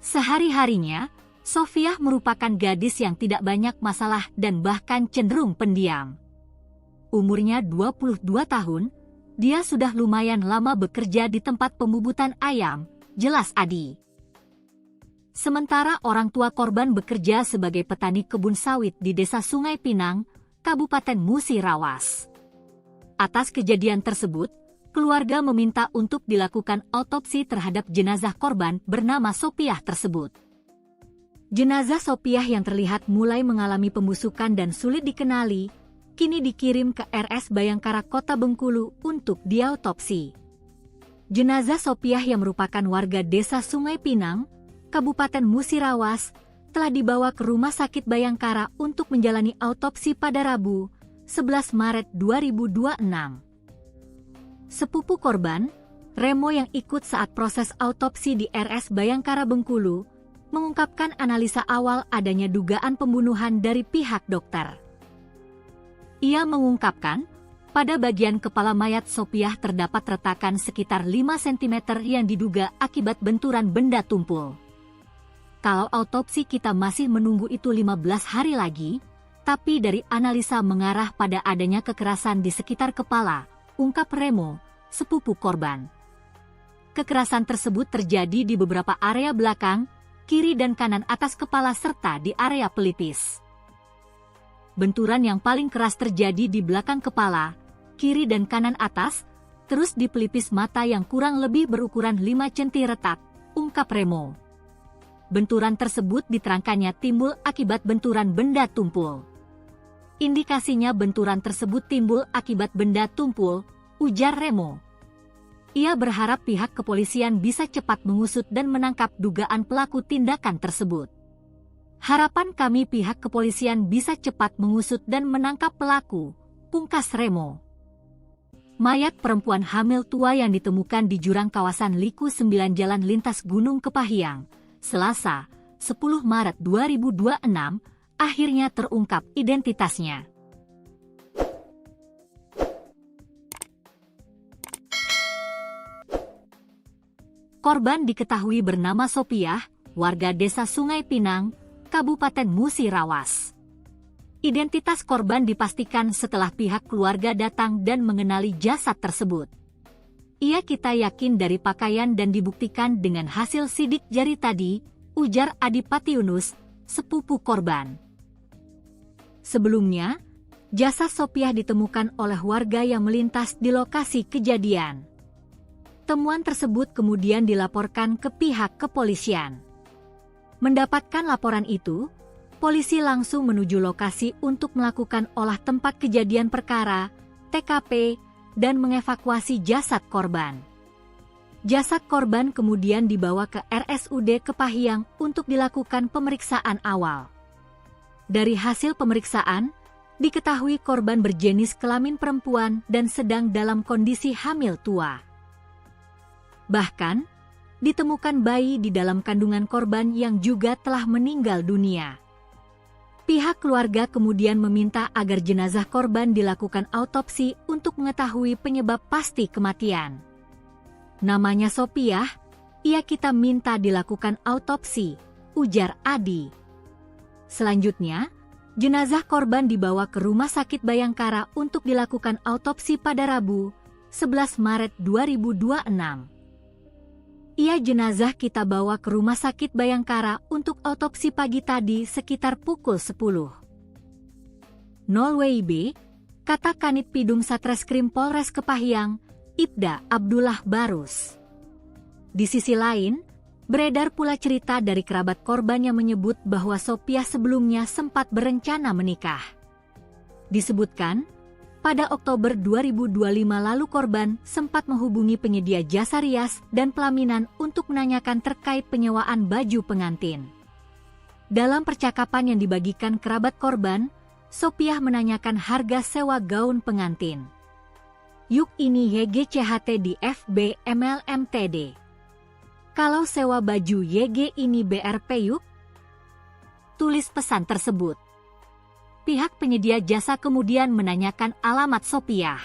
Sehari-harinya, Sopiah merupakan gadis yang tidak banyak masalah dan bahkan cenderung pendiam. Umurnya 22 tahun, dia sudah lumayan lama bekerja di tempat pembubutan ayam, jelas Adi. Sementara orang tua korban bekerja sebagai petani kebun sawit di Desa Sungai Pinang, Kabupaten Musirawas. Atas kejadian tersebut, keluarga meminta untuk dilakukan autopsi terhadap jenazah korban bernama Sopiah tersebut. Jenazah Sopiah yang terlihat mulai mengalami pembusukan dan sulit dikenali, kini dikirim ke RS Bayangkara Kota Bengkulu untuk diautopsi. Jenazah Sopiah yang merupakan warga desa Sungai Pinang, Kabupaten Musirawas, telah dibawa ke Rumah Sakit Bayangkara untuk menjalani autopsi pada Rabu, 11 Maret 2026. Sepupu korban, Remo yang ikut saat proses autopsi di RS Bayangkara Bengkulu, mengungkapkan analisa awal adanya dugaan pembunuhan dari pihak dokter. Ia mengungkapkan, pada bagian kepala mayat Sopiah terdapat retakan sekitar 5 cm yang diduga akibat benturan benda tumpul. Kalau autopsi kita masih menunggu itu 15 hari lagi, tapi dari analisa mengarah pada adanya kekerasan di sekitar kepala, ungkap Remo, sepupu korban. Kekerasan tersebut terjadi di beberapa area belakang, kiri dan kanan atas kepala serta di area pelipis. Benturan yang paling keras terjadi di belakang kepala, kiri dan kanan atas, terus di pelipis mata yang kurang lebih berukuran 5 cm retak, ungkap Remo. Benturan tersebut diterangkannya timbul akibat benturan benda tumpul. Indikasinya benturan tersebut timbul akibat benda tumpul, ujar Remo. Ia berharap pihak kepolisian bisa cepat mengusut dan menangkap dugaan pelaku tindakan tersebut. Harapan kami pihak kepolisian bisa cepat mengusut dan menangkap pelaku, pungkas Remo. Mayat perempuan hamil tua yang ditemukan di jurang kawasan Liku 9 Jalan Lintas Gunung Kepahyang, Selasa, 10 Maret 2026, akhirnya terungkap identitasnya. Korban diketahui bernama Sopiah, warga desa Sungai Pinang, Kabupaten Musirawas. Identitas korban dipastikan setelah pihak keluarga datang dan mengenali jasad tersebut. Kita yakin dari pakaian dan dibuktikan dengan hasil sidik jari tadi, ujar Adipati Yunus, sepupu korban. Sebelumnya, jasad Sopiah ditemukan oleh warga yang melintas di lokasi kejadian. Temuan tersebut kemudian dilaporkan ke pihak kepolisian. Mendapatkan laporan itu, polisi langsung menuju lokasi untuk melakukan olah tempat kejadian perkara, TKP, dan mengevakuasi jasad korban. Jasad korban kemudian dibawa ke RSUD Kepahyang untuk dilakukan pemeriksaan awal. Dari hasil pemeriksaan, diketahui korban berjenis kelamin perempuan dan sedang dalam kondisi hamil tua. Bahkan, ditemukan bayi di dalam kandungan korban yang juga telah meninggal dunia. Pihak keluarga kemudian meminta agar jenazah korban dilakukan autopsi untuk mengetahui penyebab pasti kematian. Namanya Sopiah, kita minta dilakukan autopsi, ujar Adi. Selanjutnya, jenazah korban dibawa ke Rumah Sakit Bayangkara untuk dilakukan autopsi pada Rabu, 11 Maret 2026. Jenazah kita bawa ke Rumah Sakit Bayangkara untuk autopsi pagi tadi sekitar pukul 10. 0 WIB, kata Kanit Pidum Satreskrim Polres Kepahyang, Ibda Abdullah Barus. Di sisi lain, beredar pula cerita dari kerabat korban yang menyebut bahwa Sopiah sebelumnya sempat berencana menikah. Disebutkan, pada Oktober 2025 lalu korban sempat menghubungi penyedia jasa rias dan pelaminan untuk menanyakan terkait penyewaan baju pengantin. Dalam percakapan yang dibagikan kerabat korban, Sopiah menanyakan harga sewa gaun pengantin. Yuk ini YGCHT di FB MLMTD. Kalau sewa baju YG ini BRP yuk? Tulis pesan tersebut. Pihak penyedia jasa kemudian menanyakan alamat Sopiah.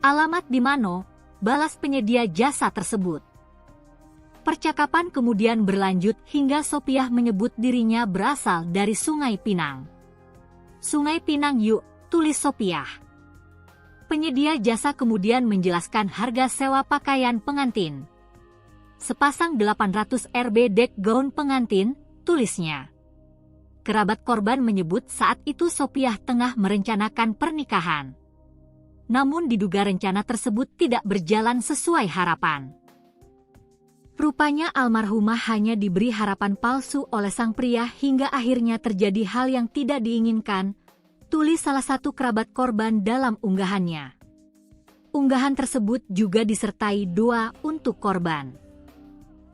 Alamat di mana? Balas penyedia jasa tersebut. Percakapan kemudian berlanjut hingga Sopiah menyebut dirinya berasal dari Sungai Pinang. Sungai Pinang yuk, tulis Sopiah. Penyedia jasa kemudian menjelaskan harga sewa pakaian pengantin. Sepasang 800 Rb dek gaun pengantin, tulisnya. Kerabat korban menyebut saat itu Sopiah tengah merencanakan pernikahan. namun diduga rencana tersebut tidak berjalan sesuai harapan. Rupanya almarhumah hanya diberi harapan palsu oleh sang pria hingga akhirnya terjadi hal yang tidak diinginkan, tulis salah satu kerabat korban dalam unggahannya. Unggahan tersebut juga disertai doa untuk korban.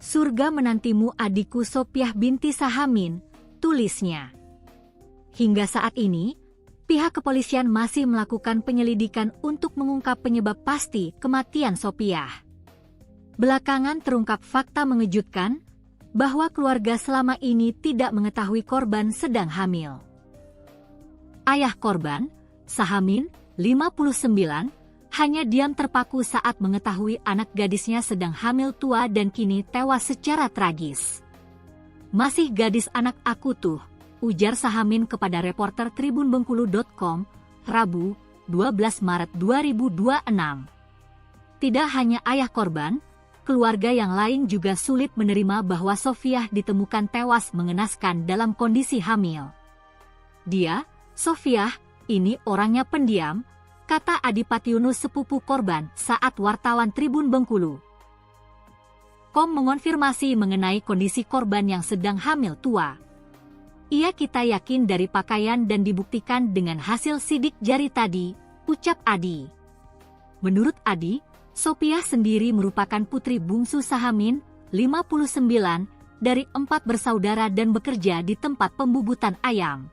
"Surga menantimu adikku Sopiah binti Sahamin," tulisnya. Hingga saat ini, pihak kepolisian masih melakukan penyelidikan untuk mengungkap penyebab pasti kematian Sopiah. Belakangan terungkap fakta mengejutkan bahwa keluarga selama ini tidak mengetahui korban sedang hamil. Ayah korban, Sahamin, 59, hanya diam terpaku saat mengetahui anak gadisnya sedang hamil tua dan kini tewas secara tragis. "Masih gadis anak aku tuh," ujar Sahamin kepada reporter tribunbengkulu.com, Rabu, 12 Maret 2026. Tidak hanya ayah korban, keluarga yang lain juga sulit menerima bahwa Sofiah ditemukan tewas mengenaskan dalam kondisi hamil. "Dia, Sofiah, ini orangnya pendiam," kata Adipati Yunus sepupu korban saat wartawan Tribun Bengkulu. Mengonfirmasi mengenai kondisi korban yang sedang hamil tua. Kita yakin dari pakaian dan dibuktikan dengan hasil sidik jari tadi," ucap Adi. Menurut Adi, Sopiah sendiri merupakan putri bungsu Sahamin, 59, dari 4 bersaudara dan bekerja di tempat pembubutan ayam.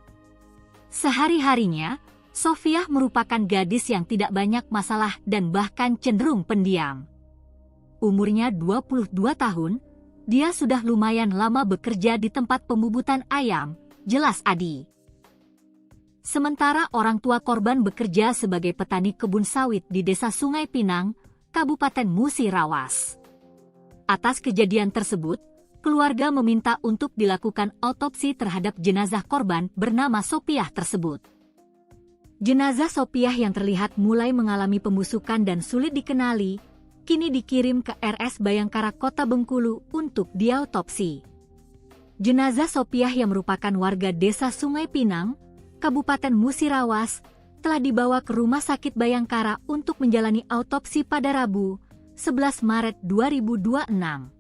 Sehari-harinya, Sofiah merupakan gadis yang tidak banyak masalah dan bahkan cenderung pendiam. Umurnya 22 tahun, dia sudah lumayan lama bekerja di tempat pembubutan ayam, jelas Adi. Sementara orang tua korban bekerja sebagai petani kebun sawit di Desa Sungai Pinang, Kabupaten Musirawas. Atas kejadian tersebut, keluarga meminta untuk dilakukan autopsi terhadap jenazah korban bernama Sopiah tersebut. Jenazah Sopiah yang terlihat mulai mengalami pembusukan dan sulit dikenali, kini dikirim ke RS Bayangkara Kota Bengkulu untuk diautopsi. Jenazah Sopiah yang merupakan warga Desa Sungai Pinang, Kabupaten Musirawas, telah dibawa ke Rumah Sakit Bayangkara untuk menjalani autopsi pada Rabu, 11 Maret 2026.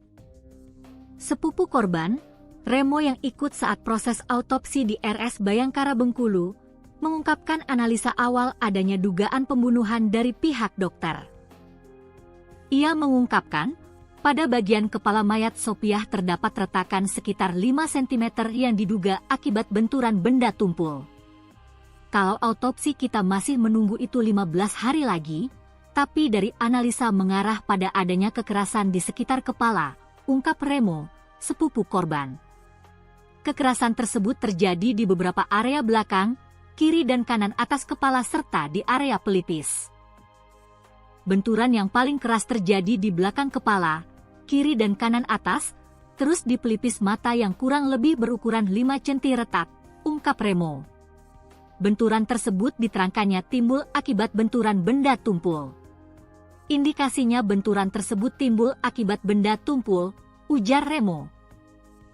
Sepupu korban, Remo yang ikut saat proses autopsi di RS Bayangkara Bengkulu, mengungkapkan analisa awal adanya dugaan pembunuhan dari pihak dokter. Ia mengungkapkan, pada bagian kepala mayat Sopiah terdapat retakan sekitar 5 cm yang diduga akibat benturan benda tumpul. "Kalau autopsi kita masih menunggu itu 15 hari lagi, tapi dari analisa mengarah pada adanya kekerasan di sekitar kepala," ungkap Remo, sepupu korban. Kekerasan tersebut terjadi di beberapa area belakang, kiri dan kanan atas kepala serta di area pelipis. Benturan yang paling keras terjadi di belakang kepala, kiri dan kanan atas, terus di pelipis mata yang kurang lebih berukuran 5 cm retak, ungkap Remo. Benturan tersebut diterangkannya timbul akibat benturan benda tumpul. "Indikasinya benturan tersebut timbul akibat benda tumpul," ujar Remo.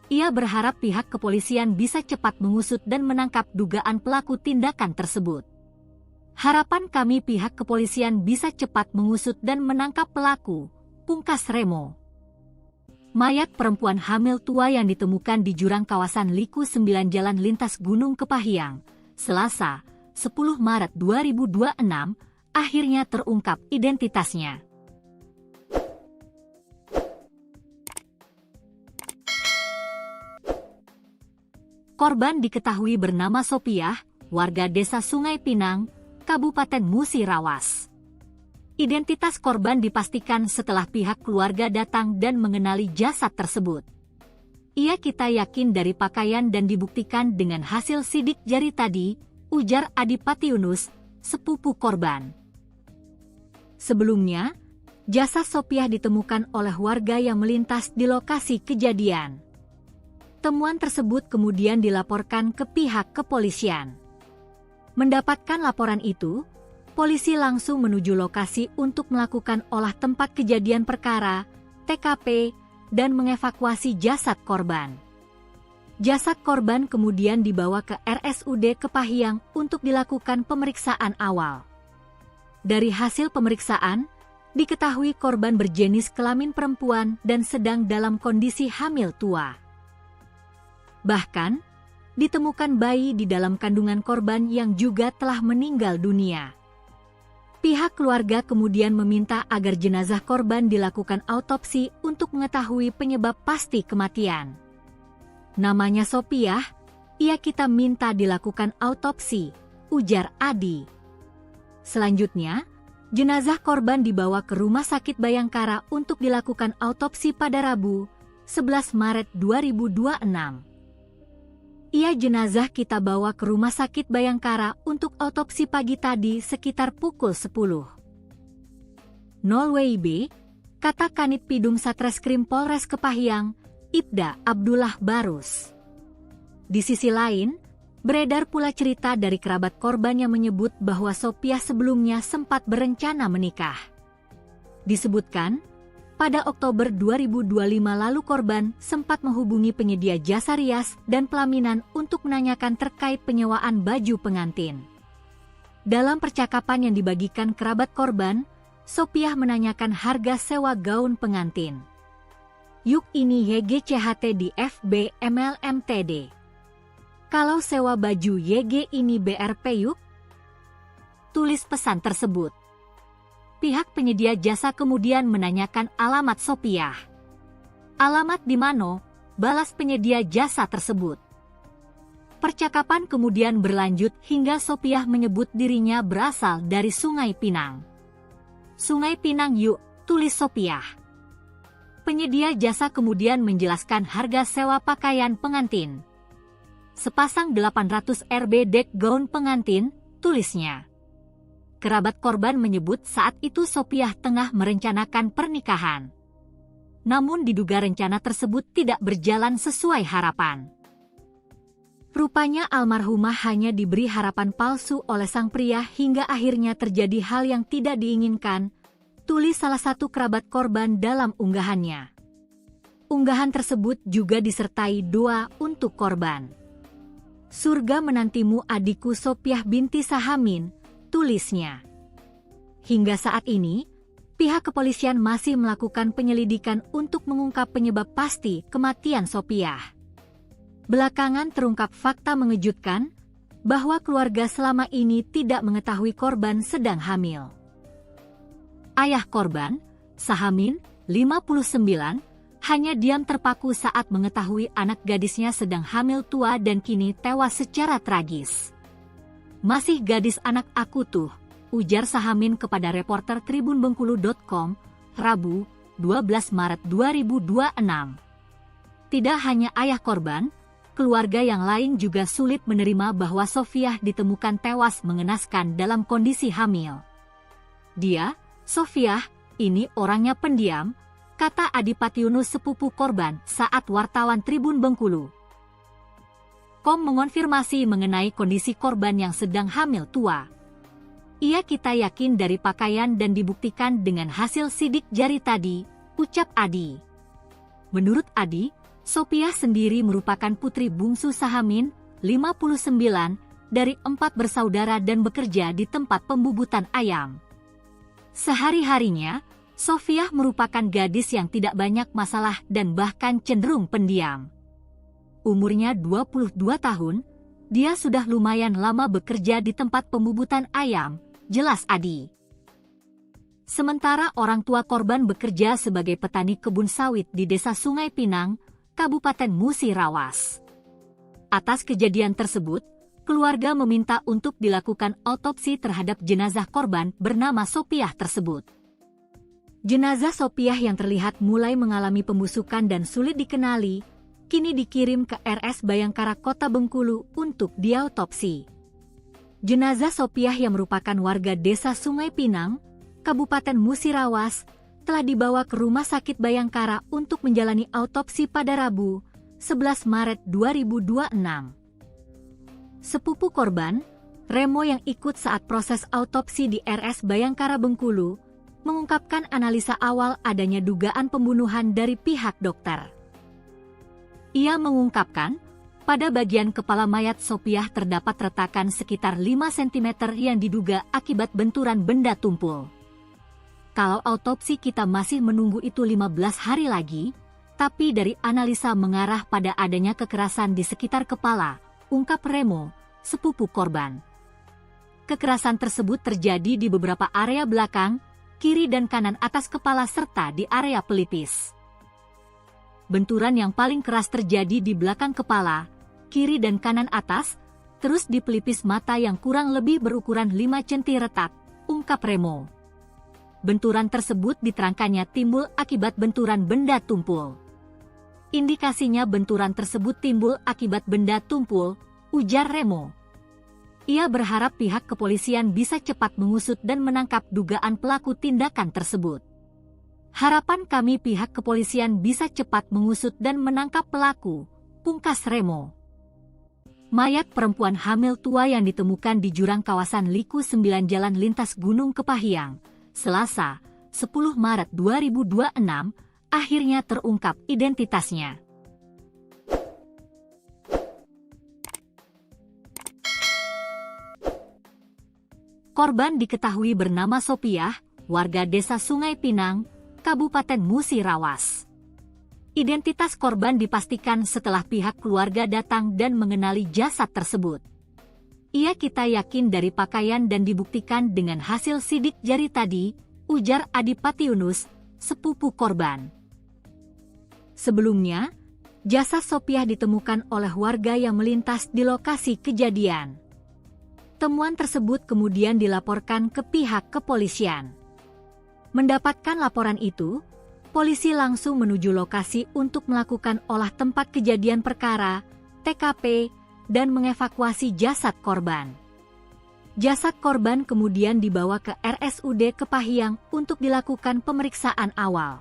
Ia berharap pihak kepolisian bisa cepat mengusut dan menangkap dugaan pelaku tindakan tersebut. "Harapan kami pihak kepolisian bisa cepat mengusut dan menangkap pelaku," pungkas Remo. Mayat perempuan hamil tua yang ditemukan di jurang kawasan Liku 9 Jalan Lintas Gunung Kepahyang, Selasa, 10 Maret 2026, akhirnya terungkap identitasnya. Korban diketahui bernama Sopiah, warga Desa Sungai Pinang, Kabupaten Musirawas. Identitas korban dipastikan setelah pihak keluarga datang dan mengenali jasad tersebut. Kita yakin dari pakaian dan dibuktikan dengan hasil sidik jari tadi, ujar Adipati Yunus, sepupu korban. Sebelumnya, jasad Sopiah ditemukan oleh warga yang melintas di lokasi kejadian. Temuan tersebut kemudian dilaporkan ke pihak kepolisian. Mendapatkan laporan itu, polisi langsung menuju lokasi untuk melakukan olah tempat kejadian perkara, TKP, dan mengevakuasi jasad korban. Jasad korban kemudian dibawa ke RSUD Kepahyang untuk dilakukan pemeriksaan awal. Dari hasil pemeriksaan, diketahui korban berjenis kelamin perempuan dan sedang dalam kondisi hamil tua. Bahkan, ditemukan bayi di dalam kandungan korban yang juga telah meninggal dunia. Pihak keluarga kemudian meminta agar jenazah korban dilakukan autopsi untuk mengetahui penyebab pasti kematian. Namanya Sopiah, ia kita minta dilakukan autopsi, ujar Adi. Selanjutnya, jenazah korban dibawa ke Rumah Sakit Bayangkara untuk dilakukan autopsi pada Rabu, 11 Maret 2026. Jenazah kita bawa ke Rumah Sakit Bayangkara untuk autopsi pagi tadi sekitar pukul 10.00 WIB, kata Kanit Pidum Satreskrim Polres Kepahyang, Ibda Abdullah Barus. Di sisi lain, beredar pula cerita dari kerabat korban yang menyebut bahwa Sopiah sebelumnya sempat berencana menikah. Disebutkan, pada Oktober 2025 lalu korban sempat menghubungi penyedia jasa rias dan pelaminan untuk menanyakan terkait penyewaan baju pengantin. Dalam percakapan yang dibagikan kerabat korban, Sopiah menanyakan harga sewa gaun pengantin. Yuk ini YGCHT di FB MLMTD. Kalau sewa baju YG ini BRP yuk? Tulis pesan tersebut. Pihak penyedia jasa kemudian menanyakan alamat Sopiah. Alamat di mana? Balas penyedia jasa tersebut. Percakapan kemudian berlanjut hingga Sopiah menyebut dirinya berasal dari Sungai Pinang. Sungai Pinang yuk, tulis Sopiah. Penyedia jasa kemudian menjelaskan harga sewa pakaian pengantin. Sepasang 800 Rb dek gaun pengantin, tulisnya. Kerabat korban menyebut saat itu Sopiah tengah merencanakan pernikahan. Namun diduga rencana tersebut tidak berjalan sesuai harapan. Rupanya almarhumah hanya diberi harapan palsu oleh sang pria hingga akhirnya terjadi hal yang tidak diinginkan, tulis salah satu kerabat korban dalam unggahannya. Unggahan tersebut juga disertai doa untuk korban. Surga menantimu adikku Sopiah binti Sahamin, tulisnya. Hingga saat ini, pihak kepolisian masih melakukan penyelidikan untuk mengungkap penyebab pasti kematian Sopiah. Belakangan terungkap fakta mengejutkan bahwa keluarga selama ini tidak mengetahui korban sedang hamil. Ayah korban, Sahamin, 59, hanya diam terpaku saat mengetahui anak gadisnya sedang hamil tua dan kini tewas secara tragis. Masih gadis anak aku tuh, ujar Sahamin kepada reporter tribunbengkulu.com, Rabu, 12 Maret 2026. Tidak hanya ayah korban, keluarga yang lain juga sulit menerima bahwa Sopiah ditemukan tewas mengenaskan dalam kondisi hamil. Dia, Sopiah, ini orangnya pendiam, kata Adipati Yunus sepupu korban saat wartawan Tribun Bengkulu. Mengonfirmasi mengenai kondisi korban yang sedang hamil tua. Kita yakin dari pakaian dan dibuktikan dengan hasil sidik jari tadi, ucap Adi. Menurut Adi, Sopiah sendiri merupakan putri bungsu Sahamin, 59, dari 4 bersaudara dan bekerja di tempat pembubutan ayam. Sehari-harinya, Sopiah merupakan gadis yang tidak banyak masalah dan bahkan cenderung pendiam. Umurnya 22 tahun, dia sudah lumayan lama bekerja di tempat pembubutan ayam, jelas Adi. Sementara orang tua korban bekerja sebagai petani kebun sawit di Desa Sungai Pinang, Kabupaten Musirawas. Atas kejadian tersebut, keluarga meminta untuk dilakukan autopsi terhadap jenazah korban bernama Sopiah tersebut. Jenazah Sopiah yang terlihat mulai mengalami pembusukan dan sulit dikenali, kini dikirim ke RS Bayangkara Kota Bengkulu untuk diautopsi. Jenazah Sopiah yang merupakan warga Desa Sungai Pinang, Kabupaten Musirawas, telah dibawa ke Rumah Sakit Bayangkara untuk menjalani autopsi pada Rabu, 11 Maret 2026. Sepupu korban, Remo yang ikut saat proses autopsi di RS Bayangkara Bengkulu, mengungkapkan analisa awal adanya dugaan pembunuhan dari pihak dokter. Ia mengungkapkan, Pada bagian kepala mayat Sopiah terdapat retakan sekitar 5 cm yang diduga akibat benturan benda tumpul. Kalau autopsi kita masih menunggu itu 15 hari lagi, tapi dari analisa mengarah pada adanya kekerasan di sekitar kepala, ungkap Remo, sepupu korban. Kekerasan tersebut terjadi di beberapa area belakang, kiri dan kanan atas kepala serta di area pelipis. Benturan yang paling keras terjadi di belakang kepala, kiri dan kanan atas, terus di pelipis mata yang kurang lebih berukuran 5 cm retak, ungkap Remo. Benturan tersebut diterangkannya timbul akibat benturan benda tumpul. Indikasinya benturan tersebut timbul akibat benda tumpul, ujar Remo. Ia berharap pihak kepolisian bisa cepat mengusut dan menangkap dugaan pelaku tindakan tersebut. Harapan kami pihak kepolisian bisa cepat mengusut dan menangkap pelaku, pungkas Remo. Mayat perempuan hamil tua yang ditemukan di jurang kawasan Liku 9 Jalan Lintas Gunung Kepahyang, Selasa, 10 Maret 2026, akhirnya terungkap identitasnya. Korban diketahui bernama Sopiah, warga desa Sungai Pinang, Kabupaten Musirawas. Identitas korban dipastikan setelah pihak keluarga datang dan mengenali jasad tersebut. Kita yakin dari pakaian dan dibuktikan dengan hasil sidik jari tadi, ujar Adipati Yunus, sepupu korban. Sebelumnya, jasad Sopiah ditemukan oleh warga yang melintas di lokasi kejadian. Temuan tersebut kemudian dilaporkan ke pihak kepolisian. Mendapatkan laporan itu, polisi langsung menuju lokasi untuk melakukan olah tempat kejadian perkara, TKP, dan mengevakuasi jasad korban. Jasad korban kemudian dibawa ke RSUD Kepahyang untuk dilakukan pemeriksaan awal.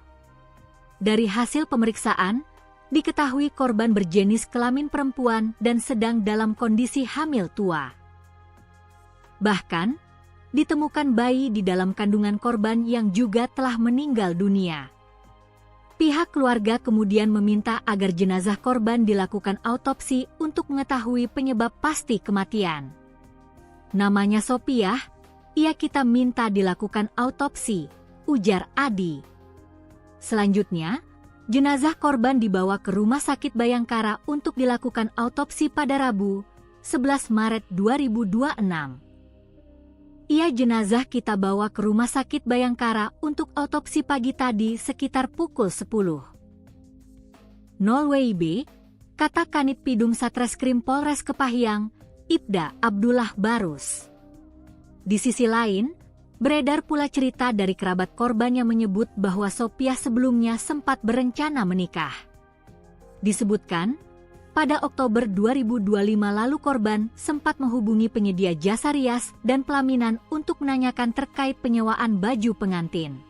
Dari hasil pemeriksaan, diketahui korban berjenis kelamin perempuan dan sedang dalam kondisi hamil tua. Bahkan, ditemukan bayi di dalam kandungan korban yang juga telah meninggal dunia. Pihak keluarga kemudian meminta agar jenazah korban dilakukan autopsi untuk mengetahui penyebab pasti kematian. Namanya Sopiah, kita minta dilakukan autopsi, ujar Adi. Selanjutnya, jenazah korban dibawa ke Rumah Sakit Bayangkara untuk dilakukan autopsi pada Rabu, 11 Maret 2026. Jenazah kita bawa ke Rumah Sakit Bayangkara untuk autopsi pagi tadi sekitar pukul 10. 0 WIB, kata Kanit Pidum Satreskrim Polres Kepahyang, Ibda Abdullah Barus. Di sisi lain, beredar pula cerita dari kerabat korban yang menyebut bahwa Sopiah sebelumnya sempat berencana menikah. Disebutkan, pada Oktober 2025 lalu korban sempat menghubungi penyedia jasa rias dan pelaminan untuk menanyakan terkait penyewaan baju pengantin.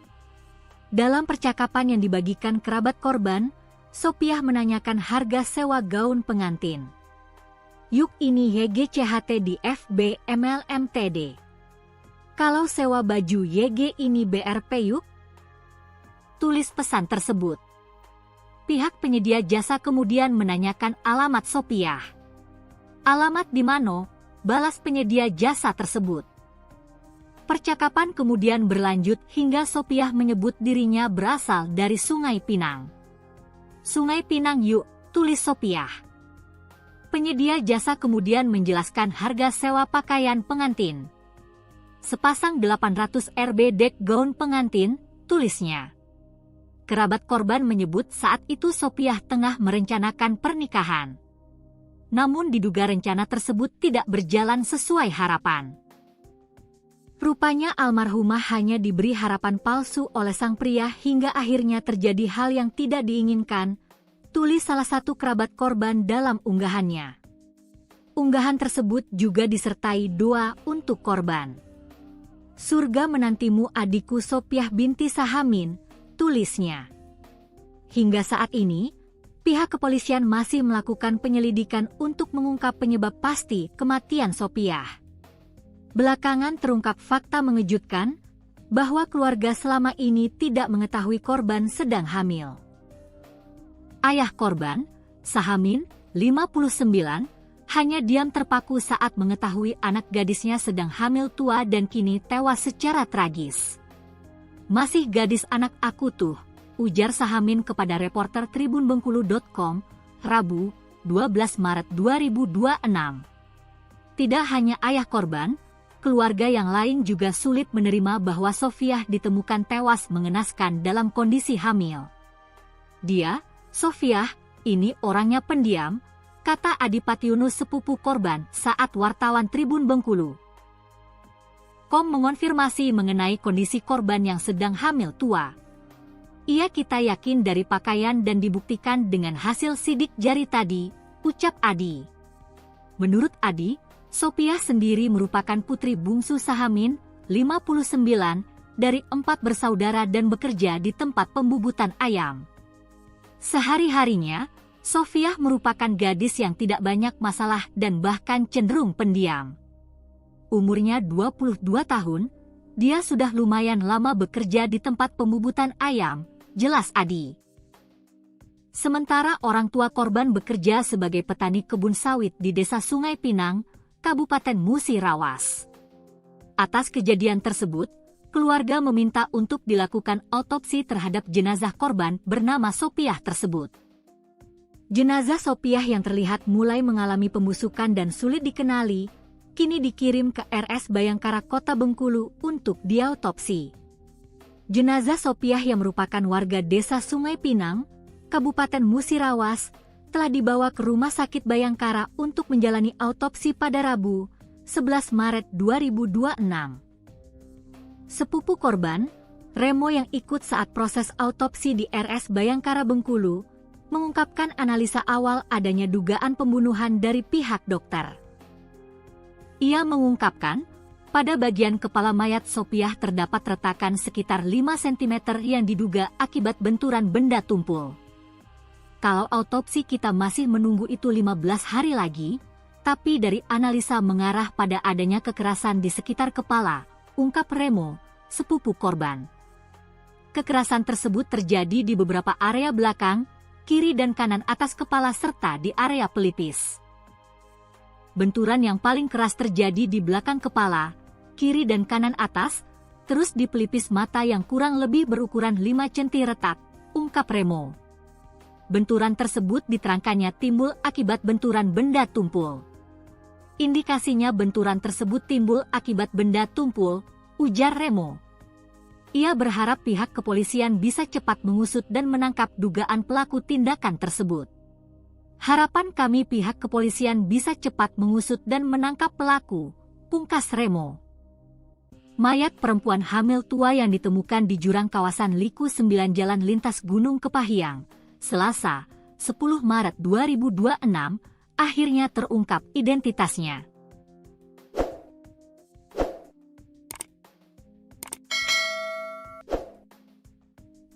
Dalam percakapan yang dibagikan kerabat korban, Sopiah menanyakan harga sewa gaun pengantin. Yuk ini YGCHT di FB MLMTD. Kalau sewa baju YG ini BRP yuk? Tulis pesan tersebut. Pihak penyedia jasa kemudian menanyakan alamat Sopiah. Alamat di mana? Balas penyedia jasa tersebut. Percakapan kemudian berlanjut hingga Sopiah menyebut dirinya berasal dari Sungai Pinang. Sungai Pinang yuk, tulis Sopiah. Penyedia jasa kemudian menjelaskan harga sewa pakaian pengantin. Sepasang 800 Rb dek gaun pengantin, tulisnya. Kerabat korban menyebut saat itu Sopiah tengah merencanakan pernikahan. Namun diduga rencana tersebut tidak berjalan sesuai harapan. Rupanya almarhumah hanya diberi harapan palsu oleh sang pria hingga akhirnya terjadi hal yang tidak diinginkan, tulis salah satu kerabat korban dalam unggahannya. Unggahan tersebut juga disertai doa untuk korban. Surga menantimu adikku Sopiah binti Sahamin, tulisnya. Hingga saat ini, pihak kepolisian masih melakukan penyelidikan untuk mengungkap penyebab pasti kematian Sopiah. Belakangan terungkap fakta mengejutkan bahwa keluarga selama ini tidak mengetahui korban sedang hamil. Ayah korban, Sahamin, 59, hanya diam terpaku saat mengetahui anak gadisnya sedang hamil tua dan kini tewas secara tragis. "Masih gadis anak aku tuh," ujar Sahamin kepada reporter tribunbengkulu.com, Rabu, 12 Maret 2026. Tidak hanya ayah korban, keluarga yang lain juga sulit menerima bahwa Sofiah ditemukan tewas mengenaskan dalam kondisi hamil. "Dia, Sofiah, ini orangnya pendiam," kata Adipatiunus sepupu korban saat wartawan Tribun Bengkulu .com mengonfirmasi mengenai kondisi korban yang sedang hamil tua. "Iya, kita yakin dari pakaian dan dibuktikan dengan hasil sidik jari tadi," ucap Adi. Menurut Adi, Sofiah sendiri merupakan putri bungsu Sahamin, 59, dari 4 bersaudara dan bekerja di tempat pembubutan ayam. Sehari-harinya, Sofiah merupakan gadis yang tidak banyak masalah dan bahkan cenderung pendiam. Umurnya 22 tahun, dia sudah lumayan lama bekerja di tempat pembubutan ayam, jelas Adi. Sementara orang tua korban bekerja sebagai petani kebun sawit di Desa Sungai Pinang, Kabupaten Musirawas. Atas kejadian tersebut, keluarga meminta untuk dilakukan autopsi terhadap jenazah korban bernama Sofiah tersebut. Jenazah Sofiah yang terlihat mulai mengalami pembusukan dan sulit dikenali, kini dikirim ke RS Bayangkara Kota Bengkulu untuk diautopsi. Jenazah Sofiah yang merupakan warga Desa Sungai Pinang, Kabupaten Musirawas, telah dibawa ke Rumah Sakit Bayangkara untuk menjalani autopsi pada Rabu, 11 Maret 2026. Sepupu korban, Remo yang ikut saat proses autopsi di RS Bayangkara Bengkulu, mengungkapkan analisa awal adanya dugaan pembunuhan dari pihak dokter. Ia mengungkapkan, pada bagian kepala mayat Sofiah terdapat retakan sekitar 5 cm yang diduga akibat benturan benda tumpul. "Kalau autopsi kita masih menunggu itu 15 hari lagi, tapi dari analisa mengarah pada adanya kekerasan di sekitar kepala," ungkap Remo, sepupu korban. Kekerasan tersebut terjadi di beberapa area belakang, kiri dan kanan atas kepala serta di area pelipis. Benturan yang paling keras terjadi di belakang kepala, kiri dan kanan atas, terus di pelipis mata yang kurang lebih berukuran 5 cm retak, ungkap Remo. Benturan tersebut diterangkannya timbul akibat benturan benda tumpul. "Indikasinya benturan tersebut timbul akibat benda tumpul," ujar Remo. Ia berharap pihak kepolisian bisa cepat mengusut dan menangkap dugaan pelaku tindakan tersebut. "Harapan kami pihak kepolisian bisa cepat mengusut dan menangkap pelaku," pungkas Remo. Mayat perempuan hamil tua yang ditemukan di jurang kawasan Liku 9 Jalan Lintas Gunung Kepahiang, Selasa, 10 Maret 2026, akhirnya terungkap identitasnya.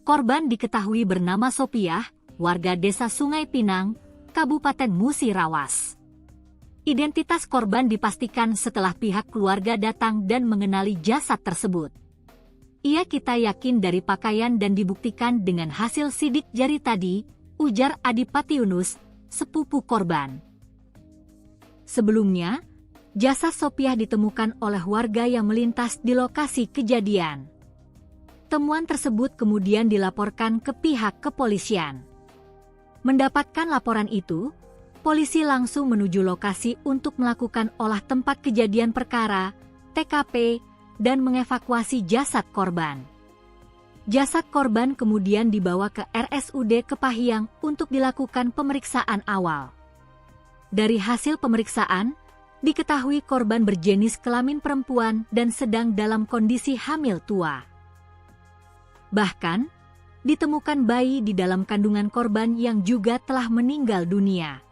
Korban diketahui bernama Sofiah, warga Desa Sungai Pinang, Kabupaten Musirawas. Identitas korban dipastikan setelah pihak keluarga datang dan mengenali jasad tersebut. "Iya, kita yakin dari pakaian dan dibuktikan dengan hasil sidik jari tadi," ujar Adipatiunus, sepupu korban. Sebelumnya, jasad Sofiah ditemukan oleh warga yang melintas di lokasi kejadian. Temuan tersebut kemudian dilaporkan ke pihak kepolisian. Mendapatkan laporan itu, polisi langsung menuju lokasi untuk melakukan olah tempat kejadian perkara, TKP, dan mengevakuasi jasad korban. Jasad korban kemudian dibawa ke RSUD Kepahiang untuk dilakukan pemeriksaan awal. Dari hasil pemeriksaan, diketahui korban berjenis kelamin perempuan dan sedang dalam kondisi hamil tua. Bahkan, ditemukan bayi di dalam kandungan korban yang juga telah meninggal dunia.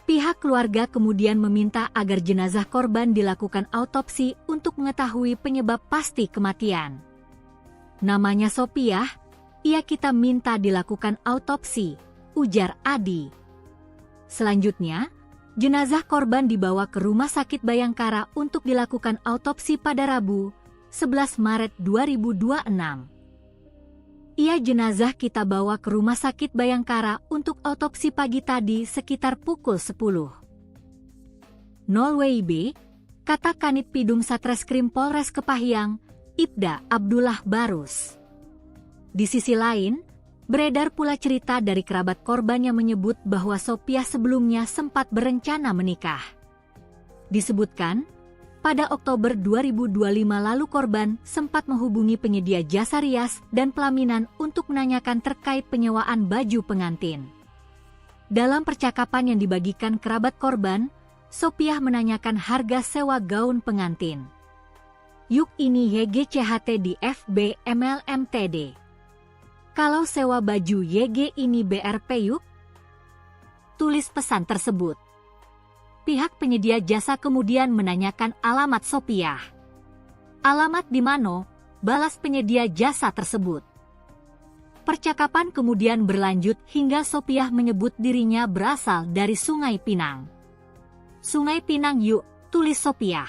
Pihak keluarga kemudian meminta agar jenazah korban dilakukan autopsi untuk mengetahui penyebab pasti kematian. "Namanya Sofiah, iya kita minta dilakukan autopsi," ujar Adi. Selanjutnya, jenazah korban dibawa ke Rumah Sakit Bayangkara untuk dilakukan autopsi pada Rabu, 11 Maret 2026. Jenazah kita bawa ke Rumah Sakit Bayangkara untuk autopsi pagi tadi sekitar pukul 10.00 WIB, kata Kanit Pidum Satreskrim Polres Kepahyang, Ibda Abdullah Barus. Di sisi lain, beredar pula cerita dari kerabat korban yang menyebut bahwa Sopiah sebelumnya sempat berencana menikah. Disebutkan, pada Oktober 2025 lalu korban sempat menghubungi penyedia jasa rias dan pelaminan untuk menanyakan terkait penyewaan baju pengantin. Dalam percakapan yang dibagikan kerabat korban, Sopiah menanyakan harga sewa gaun pengantin. Yuk ini YGCHT di FB MLMTD. Kalau sewa baju YG ini BRP yuk? Tulis pesan tersebut. Pihak penyedia jasa kemudian menanyakan alamat Sopiah. Alamat di mana? Balas penyedia jasa tersebut. Percakapan kemudian berlanjut hingga Sopiah menyebut dirinya berasal dari Sungai Pinang. Sungai Pinang yuk, tulis Sopiah.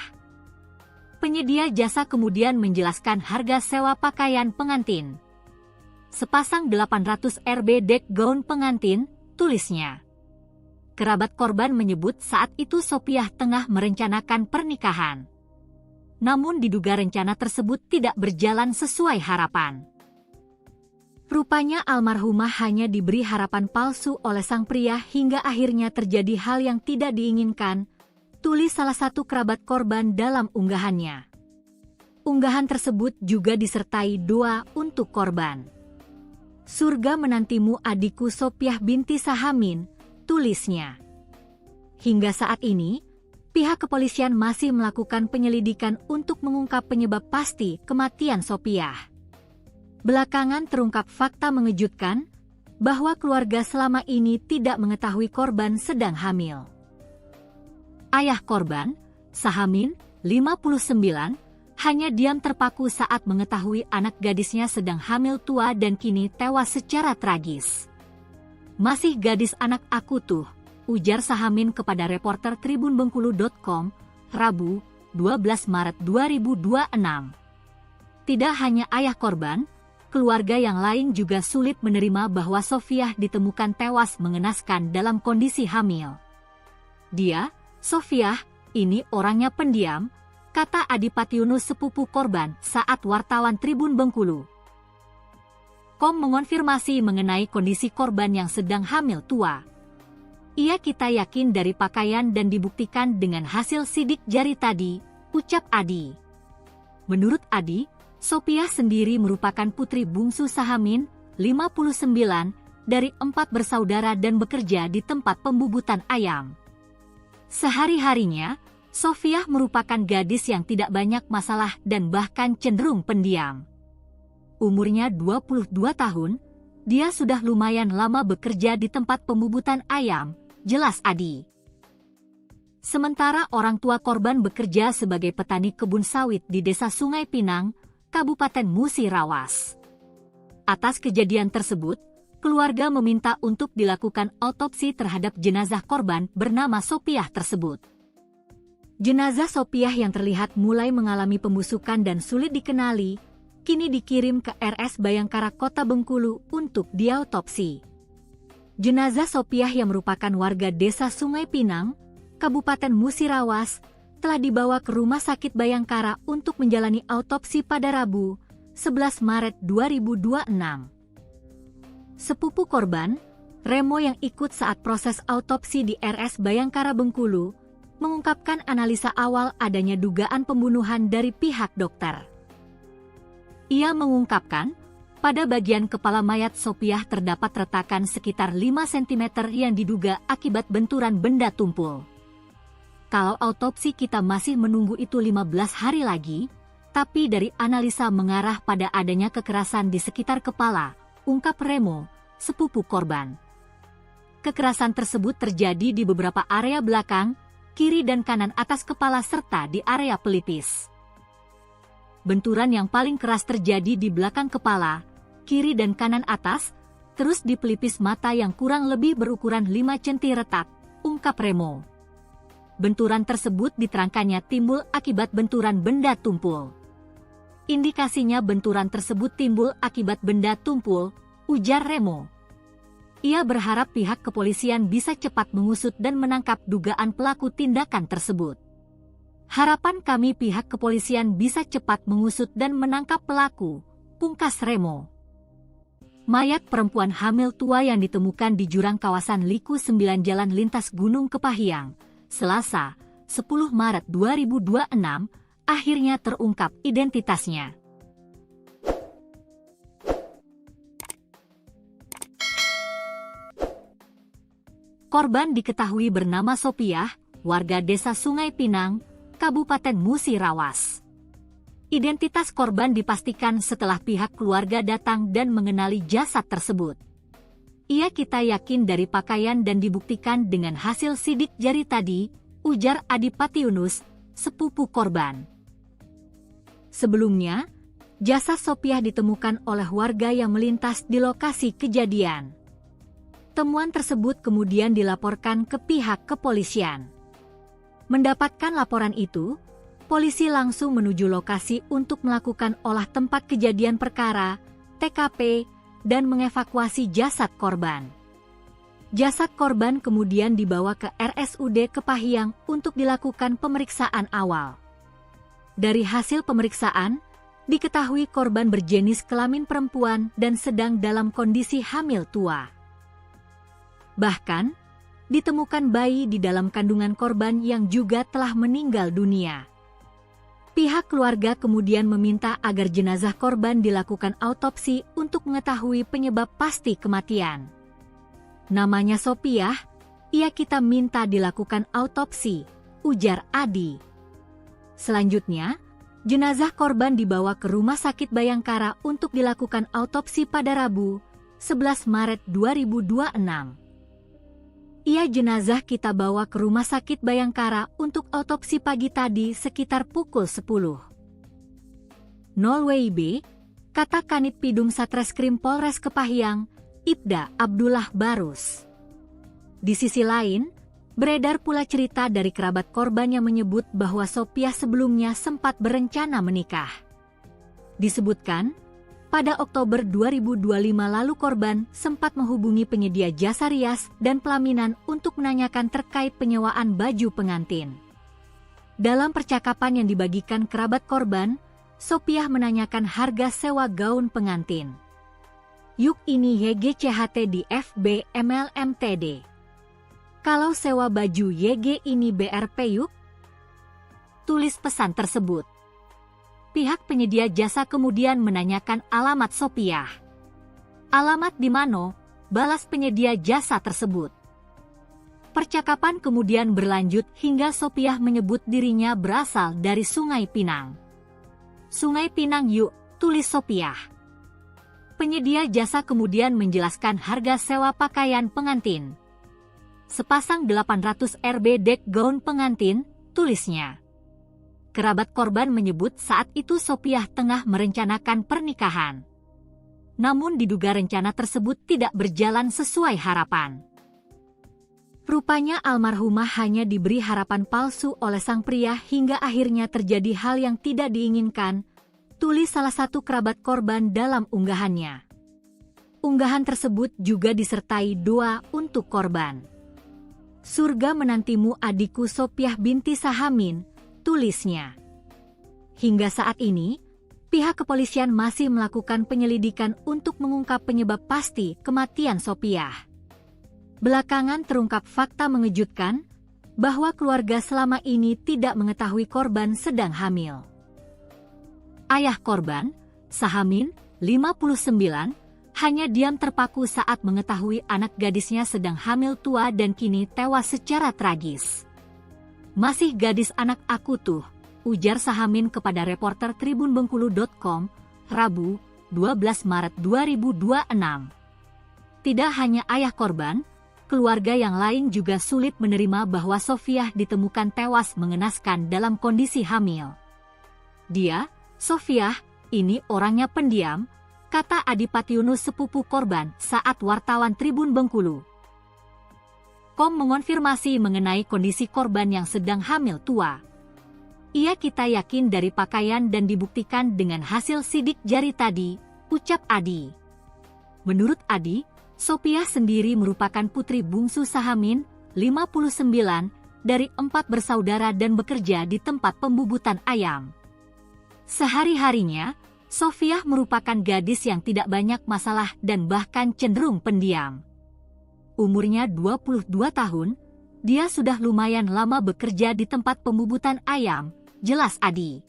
Penyedia jasa kemudian menjelaskan harga sewa pakaian pengantin. Sepasang 800 Rb dek gaun pengantin, tulisnya. Kerabat korban menyebut saat itu Sopiah tengah merencanakan pernikahan. Namun diduga rencana tersebut tidak berjalan sesuai harapan. Rupanya almarhumah hanya diberi harapan palsu oleh sang pria hingga akhirnya terjadi hal yang tidak diinginkan, tulis salah satu kerabat korban dalam unggahannya. Unggahan tersebut juga disertai doa untuk korban. Surga menantimu adikku Sopiah binti Sahamin, tulisnya. Hingga saat ini, pihak kepolisian masih melakukan penyelidikan untuk mengungkap penyebab pasti kematian Sopiah. Belakangan terungkap fakta mengejutkan bahwa keluarga selama ini tidak mengetahui korban sedang hamil. Ayah korban, Sahamin, 59, hanya diam terpaku saat mengetahui anak gadisnya sedang hamil tua dan kini tewas secara tragis. Masih gadis anak aku tuh, ujar Sahamin kepada reporter tribunbengkulu.com, Rabu, 12 Maret 2026. Tidak hanya ayah korban, keluarga yang lain juga sulit menerima bahwa Sopiah ditemukan tewas mengenaskan dalam kondisi hamil. Dia, Sopiah, ini orangnya pendiam, kata Adipati Yunus sepupu korban saat wartawan Tribun Bengkulu. Mengonfirmasi mengenai kondisi korban yang sedang hamil tua. Kita yakin dari pakaian dan dibuktikan dengan hasil sidik jari tadi, ucap Adi. Menurut Adi, Sopiah sendiri merupakan putri bungsu Sahamin, 59, dari 4 bersaudara dan bekerja di tempat pembubutan ayam. Sehari-harinya, Sopiah merupakan gadis yang tidak banyak masalah dan bahkan cenderung pendiam. Umurnya 22 tahun, dia sudah lumayan lama bekerja di tempat pembubutan ayam, jelas Adi. Sementara orang tua korban bekerja sebagai petani kebun sawit di Desa Sungai Pinang, Kabupaten Musirawas. Atas kejadian tersebut, keluarga meminta untuk dilakukan autopsi terhadap jenazah korban bernama Sopiah tersebut. Jenazah Sopiah yang terlihat mulai mengalami pembusukan dan sulit dikenali, kini dikirim ke RS Bayangkara Kota Bengkulu untuk diautopsi. Jenazah Sopiah yang merupakan warga Desa Sungai Pinang, Kabupaten Musirawas, telah dibawa ke Rumah Sakit Bayangkara untuk menjalani autopsi pada Rabu, 11 Maret 2026. Sepupu korban, Remo yang ikut saat proses autopsi di RS Bayangkara Bengkulu, mengungkapkan analisa awal adanya dugaan pembunuhan dari pihak dokter. Ia mengungkapkan, pada bagian kepala mayat Sopiah terdapat retakan sekitar 5 cm yang diduga akibat benturan benda tumpul. Kalau autopsi kita masih menunggu itu 15 hari lagi, tapi dari analisa mengarah pada adanya kekerasan di sekitar kepala, ungkap Remo, sepupu korban. Kekerasan tersebut terjadi di beberapa area belakang, kiri dan kanan atas kepala serta di area pelipis. Benturan yang paling keras terjadi di belakang kepala, kiri dan kanan atas, terus di pelipis mata yang kurang lebih berukuran 5 cm retak, ungkap Remo. Benturan tersebut diterangkannya timbul akibat benturan benda tumpul. Indikasinya benturan tersebut timbul akibat benda tumpul, ujar Remo. Ia berharap pihak kepolisian bisa cepat mengusut dan menangkap dugaan pelaku tindakan tersebut. Harapan kami pihak kepolisian bisa cepat mengusut dan menangkap pelaku, pungkas Remo. Mayat perempuan hamil tua yang ditemukan di jurang kawasan Liku 9 Jalan Lintas Gunung Kepahyang, Selasa, 10 Maret 2026, akhirnya terungkap identitasnya. Korban diketahui bernama Sopiah, warga desa Sungai Pinang, Kabupaten Musirawas. Identitas korban dipastikan setelah pihak keluarga datang dan mengenali jasad tersebut. Kita yakin dari pakaian dan dibuktikan dengan hasil sidik jari tadi, ujar Adipati Yunus, sepupu korban. Sebelumnya, jasad Sopiah ditemukan oleh warga yang melintas di lokasi kejadian. Temuan tersebut kemudian dilaporkan ke pihak kepolisian. Mendapatkan laporan itu, polisi langsung menuju lokasi untuk melakukan olah tempat kejadian perkara, TKP, dan mengevakuasi jasad korban. Jasad korban kemudian dibawa ke RSUD Kepahyang untuk dilakukan pemeriksaan awal. Dari hasil pemeriksaan, diketahui korban berjenis kelamin perempuan dan sedang dalam kondisi hamil tua. Bahkan, ditemukan bayi di dalam kandungan korban yang juga telah meninggal dunia. Pihak keluarga kemudian meminta agar jenazah korban dilakukan autopsi untuk mengetahui penyebab pasti kematian. Namanya Sopiah, kita minta dilakukan autopsi, ujar Adi. Selanjutnya, jenazah korban dibawa ke Rumah Sakit Bayangkara untuk dilakukan autopsi pada Rabu, 11 Maret 2026. Jenazah kita bawa ke Rumah Sakit Bayangkara untuk autopsi pagi tadi sekitar pukul 10. 0 WIB, kata Kanit Pidum Satreskrim Polres Kepahyang, Ibda Abdullah Barus. Di sisi lain, beredar pula cerita dari kerabat korban yang menyebut bahwa Sopiah sebelumnya sempat berencana menikah. Disebutkan, pada Oktober 2025 lalu korban sempat menghubungi penyedia jasa rias dan pelaminan untuk menanyakan terkait penyewaan baju pengantin. Dalam percakapan yang dibagikan kerabat korban, Sopiah menanyakan harga sewa gaun pengantin. Yuk ini YGCHT di FB MLMTD. Kalau sewa baju YG ini BRP yuk? Tulis pesan tersebut. Pihak penyedia jasa kemudian menanyakan alamat Sopiah. Alamat di mana? Balas penyedia jasa tersebut. Percakapan kemudian berlanjut hingga Sopiah menyebut dirinya berasal dari Sungai Pinang. Sungai Pinang yuk, tulis Sopiah. Penyedia jasa kemudian menjelaskan harga sewa pakaian pengantin. Sepasang 800 Rb dek gaun pengantin, tulisnya. Kerabat korban menyebut saat itu Sopiah tengah merencanakan pernikahan. Namun diduga rencana tersebut tidak berjalan sesuai harapan. Rupanya almarhumah hanya diberi harapan palsu oleh sang pria hingga akhirnya terjadi hal yang tidak diinginkan, tulis salah satu kerabat korban dalam unggahannya. Unggahan tersebut juga disertai doa untuk korban. Surga menantimu adikku Sopiah binti Sahamin, tulisnya. Hingga saat ini, pihak kepolisian masih melakukan penyelidikan untuk mengungkap penyebab pasti kematian Sopiah. Belakangan terungkap fakta mengejutkan bahwa keluarga selama ini tidak mengetahui korban sedang hamil. Ayah korban, Sahamin, 59, hanya diam terpaku saat mengetahui anak gadisnya sedang hamil tua dan kini tewas secara tragis. Masih gadis anak aku tuh, ujar Sahamin kepada reporter tribunbengkulu.com, Rabu, 12 Maret 2026. Tidak hanya ayah korban, keluarga yang lain juga sulit menerima bahwa Sopiah ditemukan tewas mengenaskan dalam kondisi hamil. Dia, Sopiah, ini orangnya pendiam, kata Adipati Yunus sepupu korban saat wartawan Tribun Bengkulu. Mengonfirmasi mengenai kondisi korban yang sedang hamil tua. Ia kita yakin dari pakaian dan dibuktikan dengan hasil sidik jari tadi, ucap Adi. Menurut Adi, Sopiah sendiri merupakan putri bungsu Sahamin, 59, dari 4 bersaudara dan bekerja di tempat pembubutan ayam. Sehari-harinya, Sofiah merupakan gadis yang tidak banyak masalah dan bahkan cenderung pendiam. Umurnya 22 tahun, dia sudah lumayan lama bekerja di tempat pembubutan ayam, jelas Adi.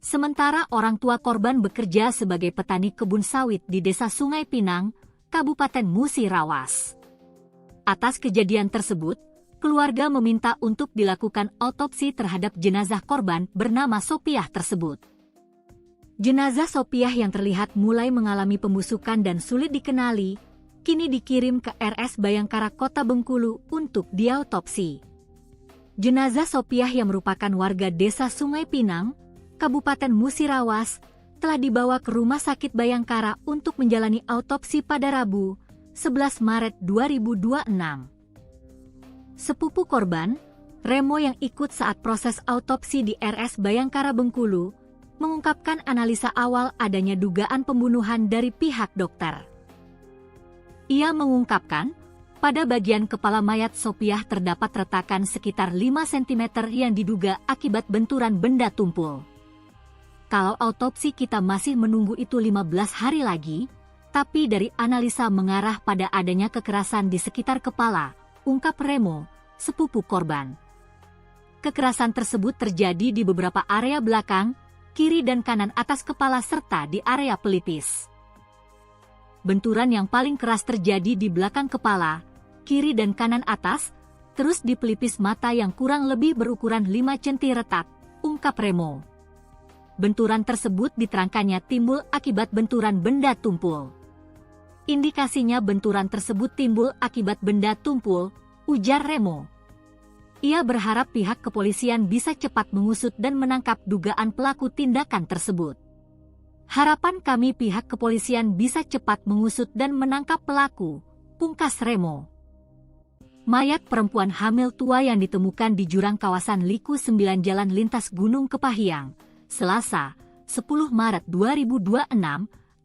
Sementara orang tua korban bekerja sebagai petani kebun sawit di Desa Sungai Pinang, Kabupaten Musirawas. Atas kejadian tersebut, keluarga meminta untuk dilakukan autopsi terhadap jenazah korban bernama Sopiah tersebut. Jenazah Sopiah yang terlihat mulai mengalami pembusukan dan sulit dikenali, kini dikirim ke RS Bayangkara Kota Bengkulu untuk diautopsi. Jenazah Sopiah yang merupakan warga Desa Sungai Pinang, Kabupaten Musirawas, telah dibawa ke Rumah Sakit Bayangkara untuk menjalani autopsi pada Rabu, 11 Maret 2026. Sepupu korban, Remo yang ikut saat proses autopsi di RS Bayangkara Bengkulu, mengungkapkan analisa awal adanya dugaan pembunuhan dari pihak dokter. Ia mengungkapkan, pada bagian kepala mayat Sopiah terdapat retakan sekitar 5 cm yang diduga akibat benturan benda tumpul. Kalau autopsi kita masih menunggu itu 15 hari lagi, tapi dari analisa mengarah pada adanya kekerasan di sekitar kepala, ungkap Remo, sepupu korban. Kekerasan tersebut terjadi di beberapa area belakang, kiri dan kanan atas kepala serta di area pelipis. Benturan yang paling keras terjadi di belakang kepala, kiri dan kanan atas, terus di pelipis mata yang kurang lebih berukuran 5 cm retak, ungkap Remo. Benturan tersebut diterangkannya timbul akibat benturan benda tumpul. Indikasinya benturan tersebut timbul akibat benda tumpul, ujar Remo. Ia berharap pihak kepolisian bisa cepat mengusut dan menangkap dugaan pelaku tindakan tersebut. Harapan kami pihak kepolisian bisa cepat mengusut dan menangkap pelaku, pungkas Remo. Mayat perempuan hamil tua yang ditemukan di jurang kawasan Liku 9 Jalan Lintas Gunung Kepahyang, Selasa, 10 Maret 2026,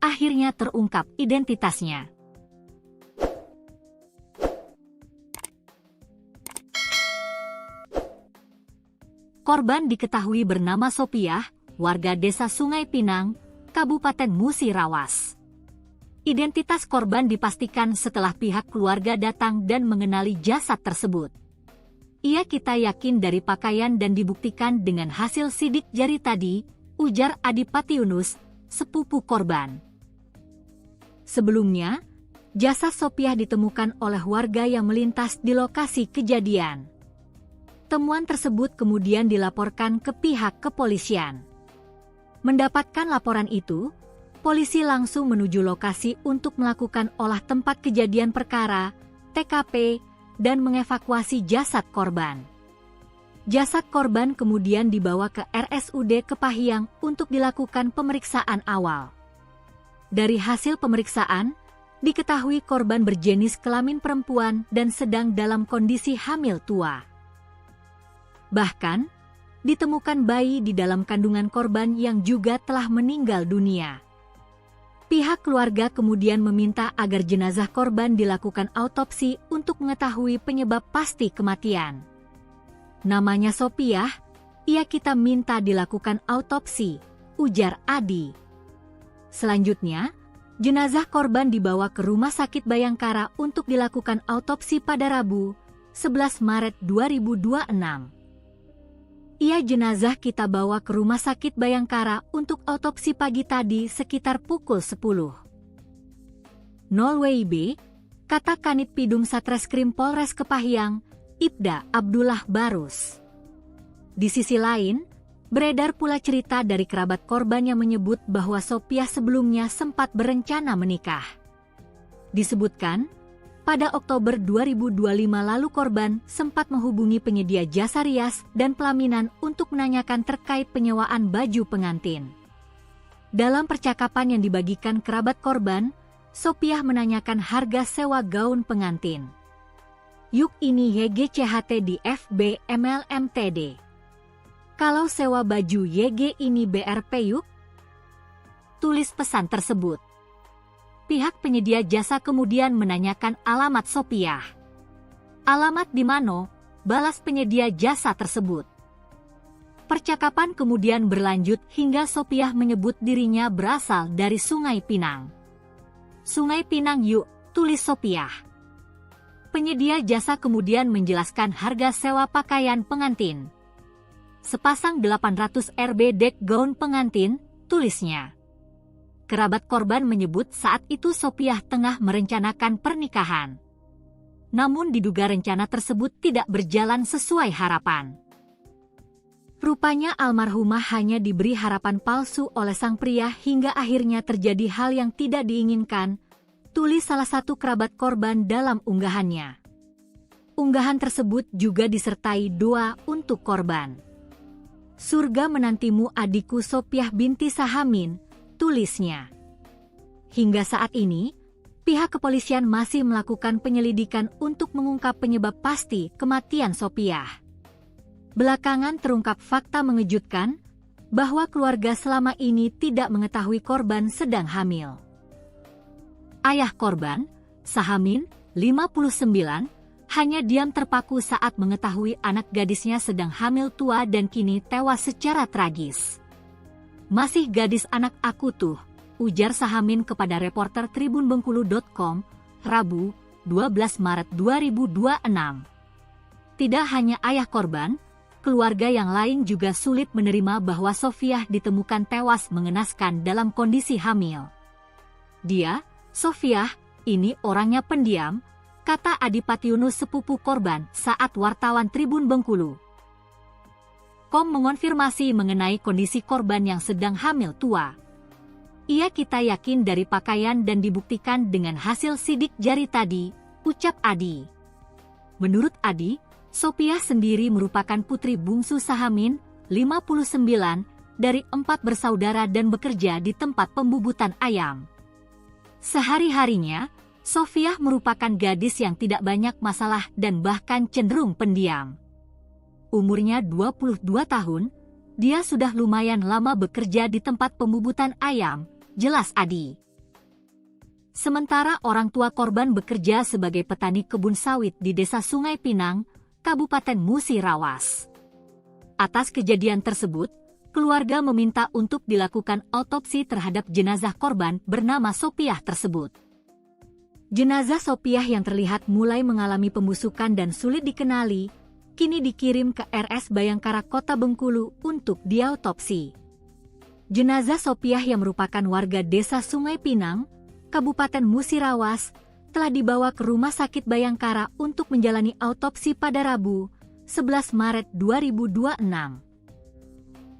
akhirnya terungkap identitasnya. Korban diketahui bernama Sopiah, warga Desa Sungai Pinang, Kabupaten Musirawas. Identitas korban dipastikan setelah pihak keluarga datang dan mengenali jasad tersebut. Ia kita yakin dari pakaian dan dibuktikan dengan hasil sidik jari tadi, ujar Adipati Yunus, sepupu korban. Sebelumnya, jasad Sopiah ditemukan oleh warga yang melintas di lokasi kejadian. Temuan tersebut kemudian dilaporkan ke pihak kepolisian. Mendapatkan laporan itu, polisi langsung menuju lokasi untuk melakukan olah tempat kejadian perkara, TKP, dan mengevakuasi jasad korban. Jasad korban kemudian dibawa ke RSUD Kepahyang untuk dilakukan pemeriksaan awal. Dari hasil pemeriksaan, diketahui korban berjenis kelamin perempuan dan sedang dalam kondisi hamil tua. Bahkan, ditemukan bayi di dalam kandungan korban yang juga telah meninggal dunia. Pihak keluarga kemudian meminta agar jenazah korban dilakukan autopsi untuk mengetahui penyebab pasti kematian. Namanya Sopiah, ia kita minta dilakukan autopsi, ujar Adi. Selanjutnya, jenazah korban dibawa ke Rumah Sakit Bayangkara untuk dilakukan autopsi pada Rabu, 11 Maret 2026. Ia jenazah kita bawa ke Rumah Sakit Bayangkara untuk autopsi pagi tadi sekitar pukul 10. 0 WIB, kata Kanit Pidum Satreskrim Polres Kepahyang, Ibda Abdullah Barus. Di sisi lain, beredar pula cerita dari kerabat korban yang menyebut bahwa Sopiah sebelumnya sempat berencana menikah. Disebutkan, pada Oktober 2025 lalu korban sempat menghubungi penyedia jasa rias dan pelaminan untuk menanyakan terkait penyewaan baju pengantin. Dalam percakapan yang dibagikan kerabat korban, Sopiah menanyakan harga sewa gaun pengantin. Yuk ini YGCHT di FB MLMTD. Kalau sewa baju YG ini BRP yuk? Tulis pesan tersebut. Pihak penyedia jasa kemudian menanyakan alamat Sopiah. Alamat di mana? Balas penyedia jasa tersebut. Percakapan kemudian berlanjut hingga Sopiah menyebut dirinya berasal dari Sungai Pinang. Sungai Pinang yuk, tulis Sopiah. Penyedia jasa kemudian menjelaskan harga sewa pakaian pengantin. Sepasang 800 Rp dek gaun pengantin, tulisnya. Kerabat korban menyebut saat itu Sopiah tengah merencanakan pernikahan. Namun diduga rencana tersebut tidak berjalan sesuai harapan. Rupanya almarhumah hanya diberi harapan palsu oleh sang pria hingga akhirnya terjadi hal yang tidak diinginkan, tulis salah satu kerabat korban dalam unggahannya. Unggahan tersebut juga disertai doa untuk korban. Surga menantimu adikku Sopiah binti Sahamin, tulisnya. Hingga saat ini, pihak kepolisian masih melakukan penyelidikan untuk mengungkap penyebab pasti kematian Sopiah. Belakangan terungkap fakta mengejutkan bahwa keluarga selama ini tidak mengetahui korban sedang hamil. Ayah korban, Sahamin, 59, hanya diam terpaku saat mengetahui anak gadisnya sedang hamil tua dan kini tewas secara tragis. Masih gadis anak aku tuh, ujar Sahamin kepada reporter tribunbengkulu.com, Rabu, 12 Maret 2026. Tidak hanya ayah korban, keluarga yang lain juga sulit menerima bahwa Sopiah ditemukan tewas mengenaskan dalam kondisi hamil. Dia, Sopiah, ini orangnya pendiam, kata Adipati Yunus sepupu korban saat wartawan Tribun Bengkulu. Kom mengonfirmasi mengenai kondisi korban yang sedang hamil tua. Ia kita yakin dari pakaian dan dibuktikan dengan hasil sidik jari tadi, ucap Adi. Menurut Adi, Sopiah sendiri merupakan putri bungsu Sahamin, 59, dari 4 bersaudara dan bekerja di tempat pembubutan ayam. Sehari-harinya, Sopiah merupakan gadis yang tidak banyak masalah dan bahkan cenderung pendiam. Umurnya 22 tahun, dia sudah lumayan lama bekerja di tempat pembubutan ayam, jelas Adi. Sementara orang tua korban bekerja sebagai petani kebun sawit di Desa Sungai Pinang, Kabupaten Musirawas. Atas kejadian tersebut, keluarga meminta untuk dilakukan autopsi terhadap jenazah korban bernama Sopiah tersebut. Jenazah Sopiah yang terlihat mulai mengalami pembusukan dan sulit dikenali, kini dikirim ke RS Bayangkara Kota Bengkulu untuk diautopsi. Jenazah Sopiah yang merupakan warga Desa Sungai Pinang, Kabupaten Musirawas, telah dibawa ke Rumah Sakit Bayangkara untuk menjalani autopsi pada Rabu, 11 Maret 2026.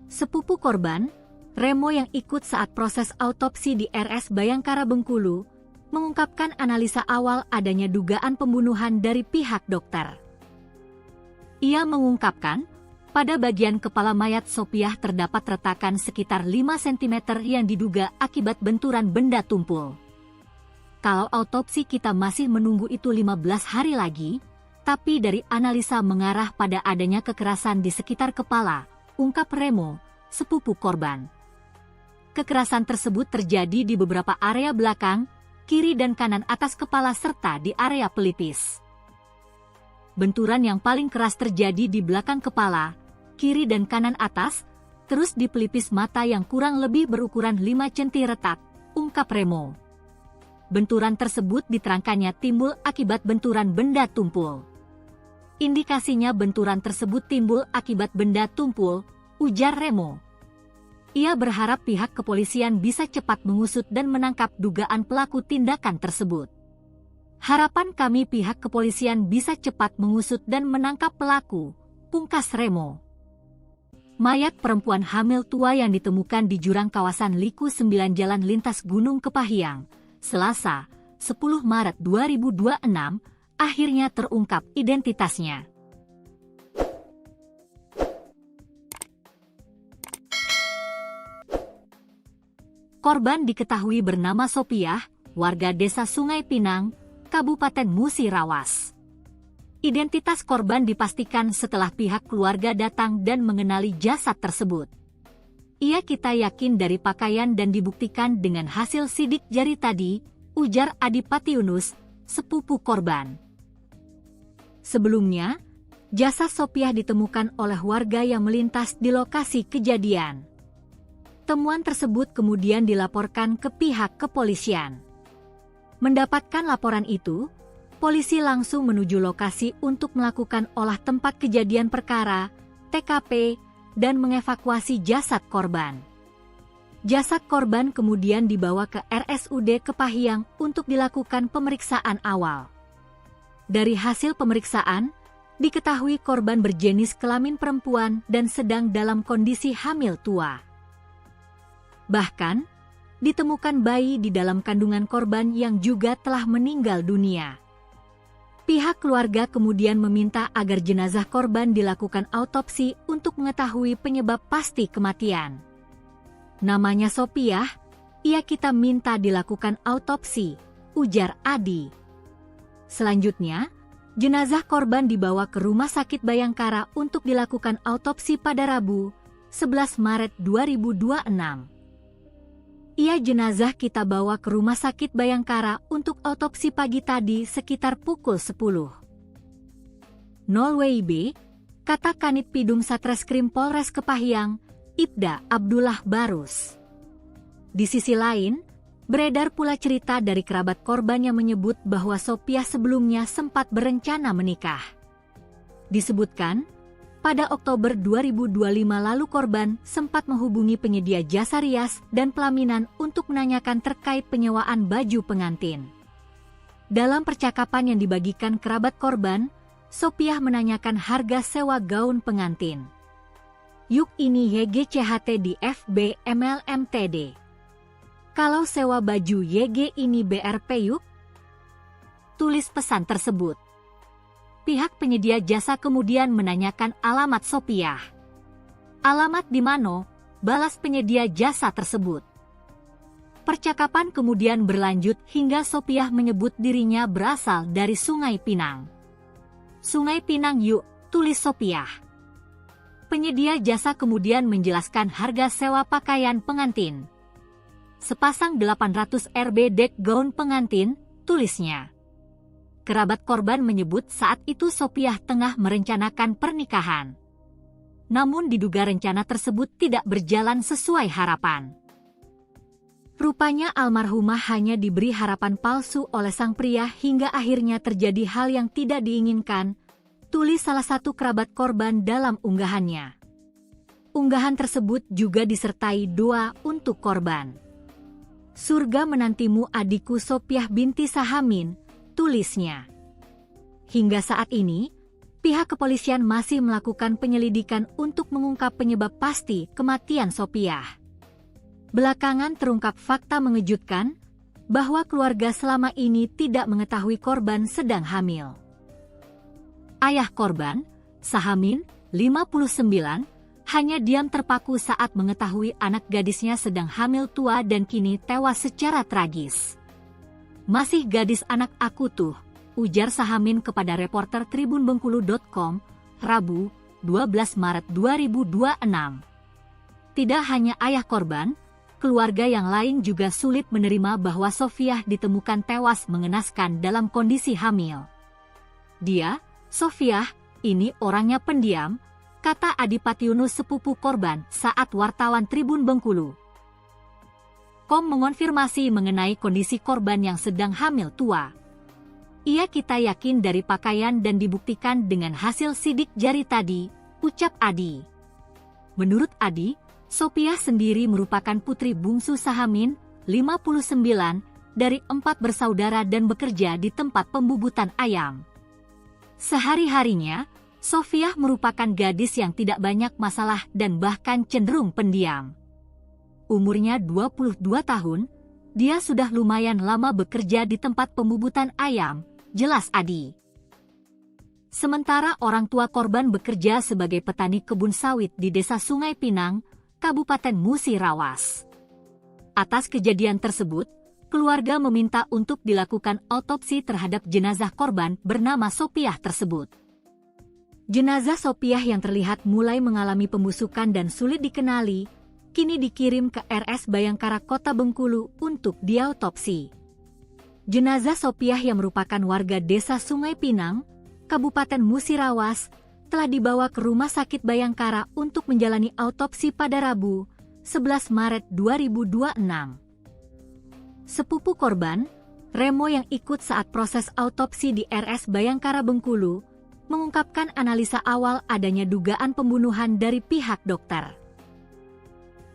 Sepupu korban, Remo yang ikut saat proses autopsi di RS Bayangkara Bengkulu, mengungkapkan analisa awal adanya dugaan pembunuhan dari pihak dokter. Ia mengungkapkan, pada bagian kepala mayat Sopiah terdapat retakan sekitar 5 cm yang diduga akibat benturan benda tumpul. Kalau autopsi kita masih menunggu itu 15 hari lagi, tapi dari analisa mengarah pada adanya kekerasan di sekitar kepala, ungkap Remo, sepupu korban. Kekerasan tersebut terjadi di beberapa area belakang, kiri dan kanan atas kepala serta di area pelipis. Benturan yang paling keras terjadi di belakang kepala, kiri dan kanan atas, terus di pelipis mata yang kurang lebih berukuran 5 cm retak, ungkap Remo. Benturan tersebut diterangkannya timbul akibat benturan benda tumpul. Indikasinya benturan tersebut timbul akibat benda tumpul, ujar Remo. Ia berharap pihak kepolisian bisa cepat mengusut dan menangkap dugaan pelaku tindakan tersebut. Harapan kami pihak kepolisian bisa cepat mengusut dan menangkap pelaku, pungkas Remo. Mayat perempuan hamil tua yang ditemukan di jurang kawasan Liku 9 Jalan Lintas Gunung Kepahyang, Selasa, 10 Maret 2026, akhirnya terungkap identitasnya. Korban diketahui bernama Sopiah, warga Desa Sungai Pinang, Kabupaten Musirawas. Identitas korban dipastikan setelah pihak keluarga datang dan mengenali jasad tersebut. Ia kita yakin dari pakaian dan dibuktikan dengan hasil sidik jari tadi, ujar Adipati Yunus, sepupu korban. Sebelumnya, jasad Sopiah ditemukan oleh warga yang melintas di lokasi kejadian. Temuan tersebut kemudian dilaporkan ke pihak kepolisian. Mendapatkan laporan itu, polisi langsung menuju lokasi untuk melakukan olah tempat kejadian perkara, TKP, dan mengevakuasi jasad korban. Jasad korban kemudian dibawa ke RSUD Kepahyang untuk dilakukan pemeriksaan awal. Dari hasil pemeriksaan, diketahui korban berjenis kelamin perempuan dan sedang dalam kondisi hamil tua. Bahkan, ditemukan bayi di dalam kandungan korban yang juga telah meninggal dunia. Pihak keluarga kemudian meminta agar jenazah korban dilakukan autopsi untuk mengetahui penyebab pasti kematian. Namanya Sopiah, ia kita minta dilakukan autopsi, ujar Adi. Selanjutnya, jenazah korban dibawa ke Rumah Sakit Bayangkara untuk dilakukan autopsi pada Rabu, 11 Maret 2026. Jenazah kita bawa ke Rumah Sakit Bayangkara untuk autopsi pagi tadi sekitar pukul 10. 0 WIB, kata Kanit Pidum Satreskrim Polres Kepahyang, Ibda Abdullah Barus. Di sisi lain, beredar pula cerita dari kerabat korban yang menyebut bahwa Sopiah sebelumnya sempat berencana menikah. Disebutkan, pada Oktober 2025 lalu korban sempat menghubungi penyedia jasa rias dan pelaminan untuk menanyakan terkait penyewaan baju pengantin. Dalam percakapan yang dibagikan kerabat korban, Sopiah menanyakan harga sewa gaun pengantin. Yuk ini YGCHT di FB MLMTD. Kalau sewa baju YG ini BRP yuk? Tulis pesan tersebut. Pihak penyedia jasa kemudian menanyakan alamat Sopiah. Alamat di mana? Balas penyedia jasa tersebut. Percakapan kemudian berlanjut hingga Sopiah menyebut dirinya berasal dari Sungai Pinang. Sungai Pinang yuk, tulis Sopiah. Penyedia jasa kemudian menjelaskan harga sewa pakaian pengantin. Sepasang 800 Rb dek gaun pengantin, tulisnya. Kerabat korban menyebut saat itu Sopiah tengah merencanakan pernikahan. Namun diduga rencana tersebut tidak berjalan sesuai harapan. Rupanya almarhumah hanya diberi harapan palsu oleh sang pria hingga akhirnya terjadi hal yang tidak diinginkan, tulis salah satu kerabat korban dalam unggahannya. Unggahan tersebut juga disertai doa untuk korban. Surga menantimu adikku Sopiah binti Sahamin, tulisnya. Hingga saat ini, pihak kepolisian masih melakukan penyelidikan untuk mengungkap penyebab pasti kematian Sopiah. Belakangan terungkap fakta mengejutkan bahwa keluarga selama ini tidak mengetahui korban sedang hamil. Ayah korban, Sahamin, 59, hanya diam terpaku saat mengetahui anak gadisnya sedang hamil tua dan kini tewas secara tragis. Masih gadis anak aku tuh, ujar Sahamin kepada reporter tribunbengkulu.com, Rabu, 12 Maret 2026. Tidak hanya ayah korban, keluarga yang lain juga sulit menerima bahwa Sopiah ditemukan tewas mengenaskan dalam kondisi hamil. Dia, Sopiah, ini orangnya pendiam, kata Adipati Yunus sepupu korban saat wartawan Tribun Bengkulu. Mengonfirmasi mengenai kondisi korban yang sedang hamil tua. Ia kita yakin dari pakaian dan dibuktikan dengan hasil sidik jari tadi, ucap Adi. Menurut Adi, Sopiah sendiri merupakan putri bungsu Sahamin, 59, dari 4 bersaudara dan bekerja di tempat pembubutan ayam. Sehari-harinya, Sopiah merupakan gadis yang tidak banyak masalah dan bahkan cenderung pendiam. Umurnya 22 tahun, dia sudah lumayan lama bekerja di tempat pembubutan ayam, jelas Adi. Sementara orang tua korban bekerja sebagai petani kebun sawit di Desa Sungai Pinang, Kabupaten Musirawas. Atas kejadian tersebut, keluarga meminta untuk dilakukan autopsi terhadap jenazah korban bernama Sopiah tersebut. Jenazah Sopiah yang terlihat mulai mengalami pembusukan dan sulit dikenali, kini dikirim ke RS Bayangkara Kota Bengkulu untuk diautopsi. Jenazah Sopiah yang merupakan warga desa Sungai Pinang, Kabupaten Musirawas, telah dibawa ke Rumah Sakit Bayangkara untuk menjalani autopsi pada Rabu, 11 Maret 2026. Sepupu korban, Remo yang ikut saat proses autopsi di RS Bayangkara Bengkulu, mengungkapkan analisa awal adanya dugaan pembunuhan dari pihak dokter.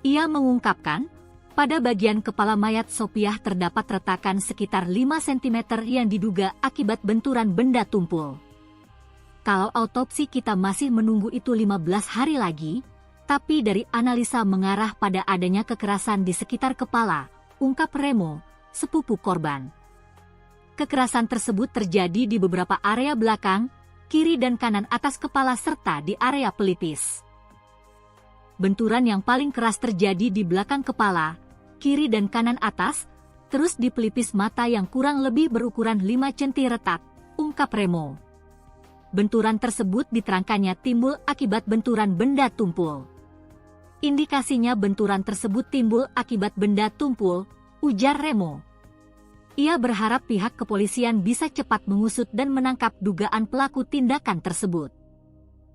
Ia mengungkapkan, pada bagian kepala mayat Sopiah terdapat retakan sekitar 5 cm yang diduga akibat benturan benda tumpul. Kalau autopsi kita masih menunggu itu 15 hari lagi, tapi dari analisa mengarah pada adanya kekerasan di sekitar kepala, ungkap Remo, sepupu korban. Kekerasan tersebut terjadi di beberapa area belakang, kiri dan kanan atas kepala serta di area pelipis. Benturan yang paling keras terjadi di belakang kepala, kiri dan kanan atas, terus di pelipis mata yang kurang lebih berukuran 5 cm retak, ungkap Remo. Benturan tersebut diterangkannya timbul akibat benturan benda tumpul. Indikasinya benturan tersebut timbul akibat benda tumpul, ujar Remo. Ia berharap pihak kepolisian bisa cepat mengusut dan menangkap dugaan pelaku tindakan tersebut.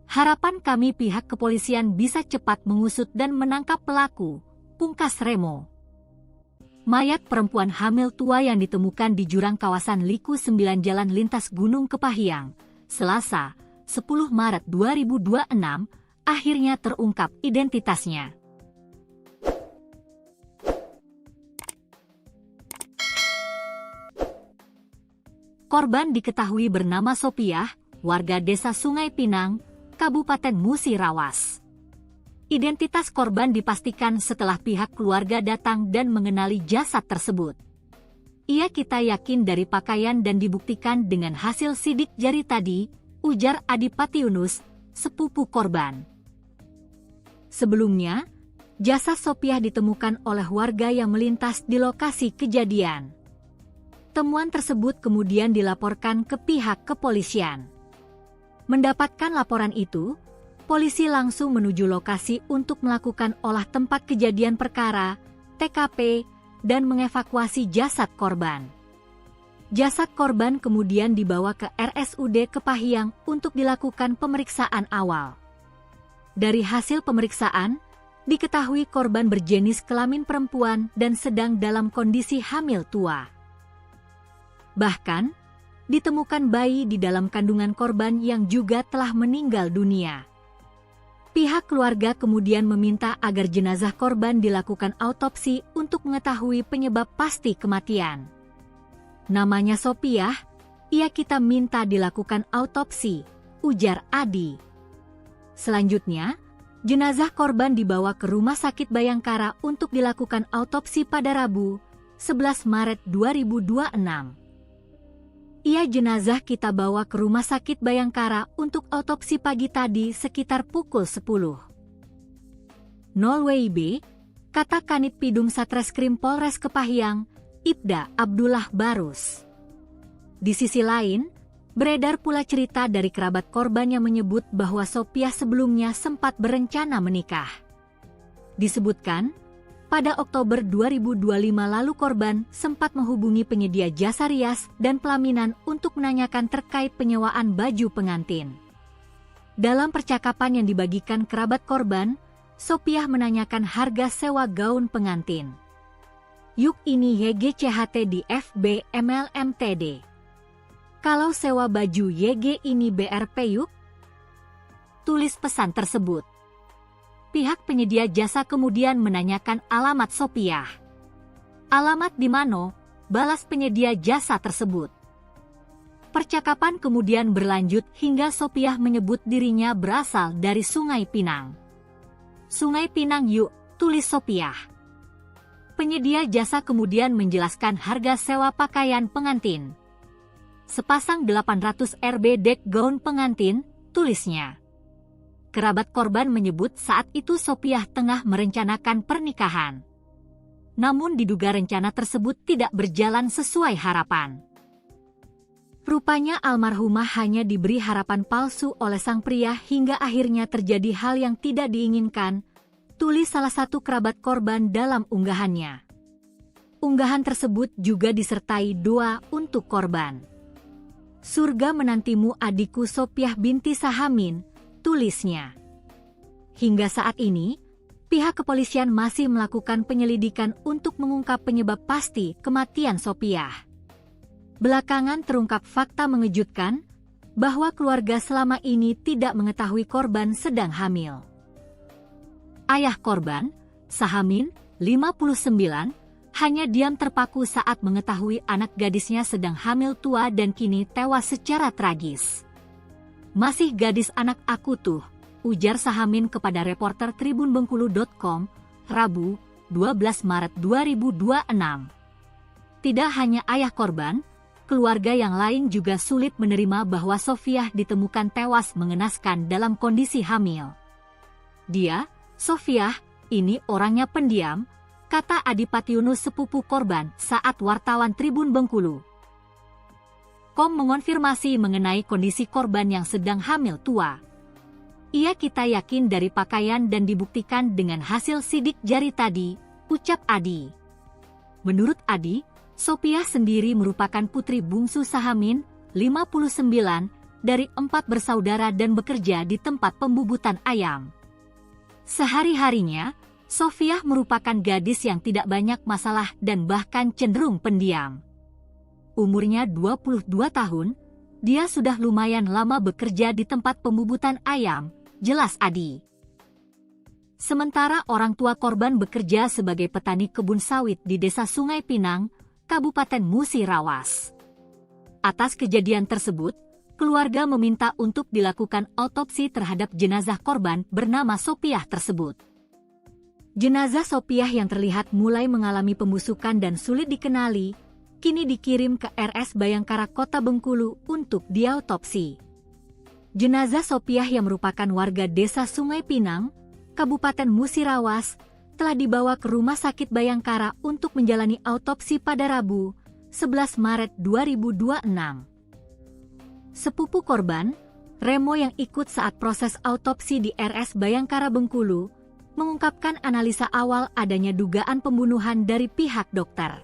Harapan kami pihak kepolisian bisa cepat mengusut dan menangkap pelaku, pungkas Remo. Mayat perempuan hamil tua yang ditemukan di jurang kawasan Liku 9 Jalan Lintas Gunung Kepahyang, Selasa, 10 Maret 2026, akhirnya terungkap identitasnya. Korban diketahui bernama Sopiah, warga desa Sungai Pinang, Kabupaten Musirawas. Identitas korban dipastikan setelah pihak keluarga datang dan mengenali jasad tersebut. Kita yakin dari pakaian dan dibuktikan dengan hasil sidik jari tadi, ujar Adipati Yunus, sepupu korban. Sebelumnya, jasad Sopiah ditemukan oleh warga yang melintas di lokasi kejadian. Temuan tersebut kemudian dilaporkan ke pihak kepolisian. Mendapatkan laporan itu, polisi langsung menuju lokasi untuk melakukan olah tempat kejadian perkara, TKP, dan mengevakuasi jasad korban. Jasad korban kemudian dibawa ke RSUD Kepahyang untuk dilakukan pemeriksaan awal. Dari hasil pemeriksaan, diketahui korban berjenis kelamin perempuan dan sedang dalam kondisi hamil tua. Bahkan, ditemukan bayi di dalam kandungan korban yang juga telah meninggal dunia. Pihak keluarga kemudian meminta agar jenazah korban dilakukan autopsi untuk mengetahui penyebab pasti kematian. Namanya Sopiah, kita minta dilakukan autopsi, ujar Adi. Selanjutnya, jenazah korban dibawa ke Rumah Sakit Bayangkara untuk dilakukan autopsi pada Rabu, 11 Maret 2026. Jenazah kita bawa ke Rumah Sakit Bayangkara untuk autopsi pagi tadi sekitar pukul 10. 0 WIB, kata Kanit Pidum Satreskrim Polres Kepahyang, Ibda Abdullah Barus. Di sisi lain, beredar pula cerita dari kerabat korban yang menyebut bahwa Sopiah sebelumnya sempat berencana menikah. Disebutkan, pada Oktober 2025 lalu korban sempat menghubungi penyedia jasa rias dan pelaminan untuk menanyakan terkait penyewaan baju pengantin. Dalam percakapan yang dibagikan kerabat korban, Sopiah menanyakan harga sewa gaun pengantin. Yuk ini YGCHT di FB MLMTD. Kalau sewa baju YG ini BRP yuk? Tulis pesan tersebut. Pihak penyedia jasa kemudian menanyakan alamat Sopiah. Alamat di mana? Balas penyedia jasa tersebut. Percakapan kemudian berlanjut hingga Sopiah menyebut dirinya berasal dari Sungai Pinang. Sungai Pinang yuk, tulis Sopiah. Penyedia jasa kemudian menjelaskan harga sewa pakaian pengantin. Sepasang 800 Rb dek gaun pengantin, tulisnya. Kerabat korban menyebut saat itu Sopiah tengah merencanakan pernikahan. namun diduga rencana tersebut tidak berjalan sesuai harapan. Rupanya almarhumah hanya diberi harapan palsu oleh sang pria hingga akhirnya terjadi hal yang tidak diinginkan, tulis salah satu kerabat korban dalam unggahannya. Unggahan tersebut juga disertai doa untuk korban. Surga menantimu adikku Sopiah binti Sahamin, tulisnya. Hingga saat ini, pihak kepolisian masih melakukan penyelidikan untuk mengungkap penyebab pasti kematian Sopiah. Belakangan terungkap fakta mengejutkan bahwa keluarga selama ini tidak mengetahui korban sedang hamil. Ayah korban, Sahamin, 59, hanya diam terpaku saat mengetahui anak gadisnya sedang hamil tua dan kini tewas secara tragis. Masih gadis anak aku tuh, ujar Sahamin kepada reporter tribunbengkulu.com, Rabu, 12 Maret 2026. Tidak hanya ayah korban, keluarga yang lain juga sulit menerima bahwa Sofiah ditemukan tewas mengenaskan dalam kondisi hamil. Dia, Sofiah, ini orangnya pendiam, kata Adipati Yunus sepupu korban saat wartawan Tribun Bengkulu. Kom mengonfirmasi mengenai kondisi korban yang sedang hamil tua. Kita yakin dari pakaian dan dibuktikan dengan hasil sidik jari tadi, ucap Adi. Menurut Adi, Sopiah sendiri merupakan putri bungsu Sahamin, 59, dari 4 bersaudara dan bekerja di tempat pembubutan ayam. Sehari-harinya, Sofiah merupakan gadis yang tidak banyak masalah dan bahkan cenderung pendiam. Umurnya 22 tahun, dia sudah lumayan lama bekerja di tempat pembubutan ayam, jelas Adi. Sementara orang tua korban bekerja sebagai petani kebun sawit di Desa Sungai Pinang, Kabupaten Musirawas. Atas kejadian tersebut, keluarga meminta untuk dilakukan autopsi terhadap jenazah korban bernama Sopiah tersebut. Jenazah Sopiah yang terlihat mulai mengalami pembusukan dan sulit dikenali, kini dikirim ke RS Bayangkara Kota Bengkulu untuk diautopsi. Jenazah Sopiah yang merupakan warga Desa Sungai Pinang, Kabupaten Musirawas, telah dibawa ke Rumah Sakit Bayangkara untuk menjalani autopsi pada Rabu, 11 Maret 2026. Sepupu korban, Remo yang ikut saat proses autopsi di RS Bayangkara Bengkulu, mengungkapkan analisa awal adanya dugaan pembunuhan dari pihak dokter.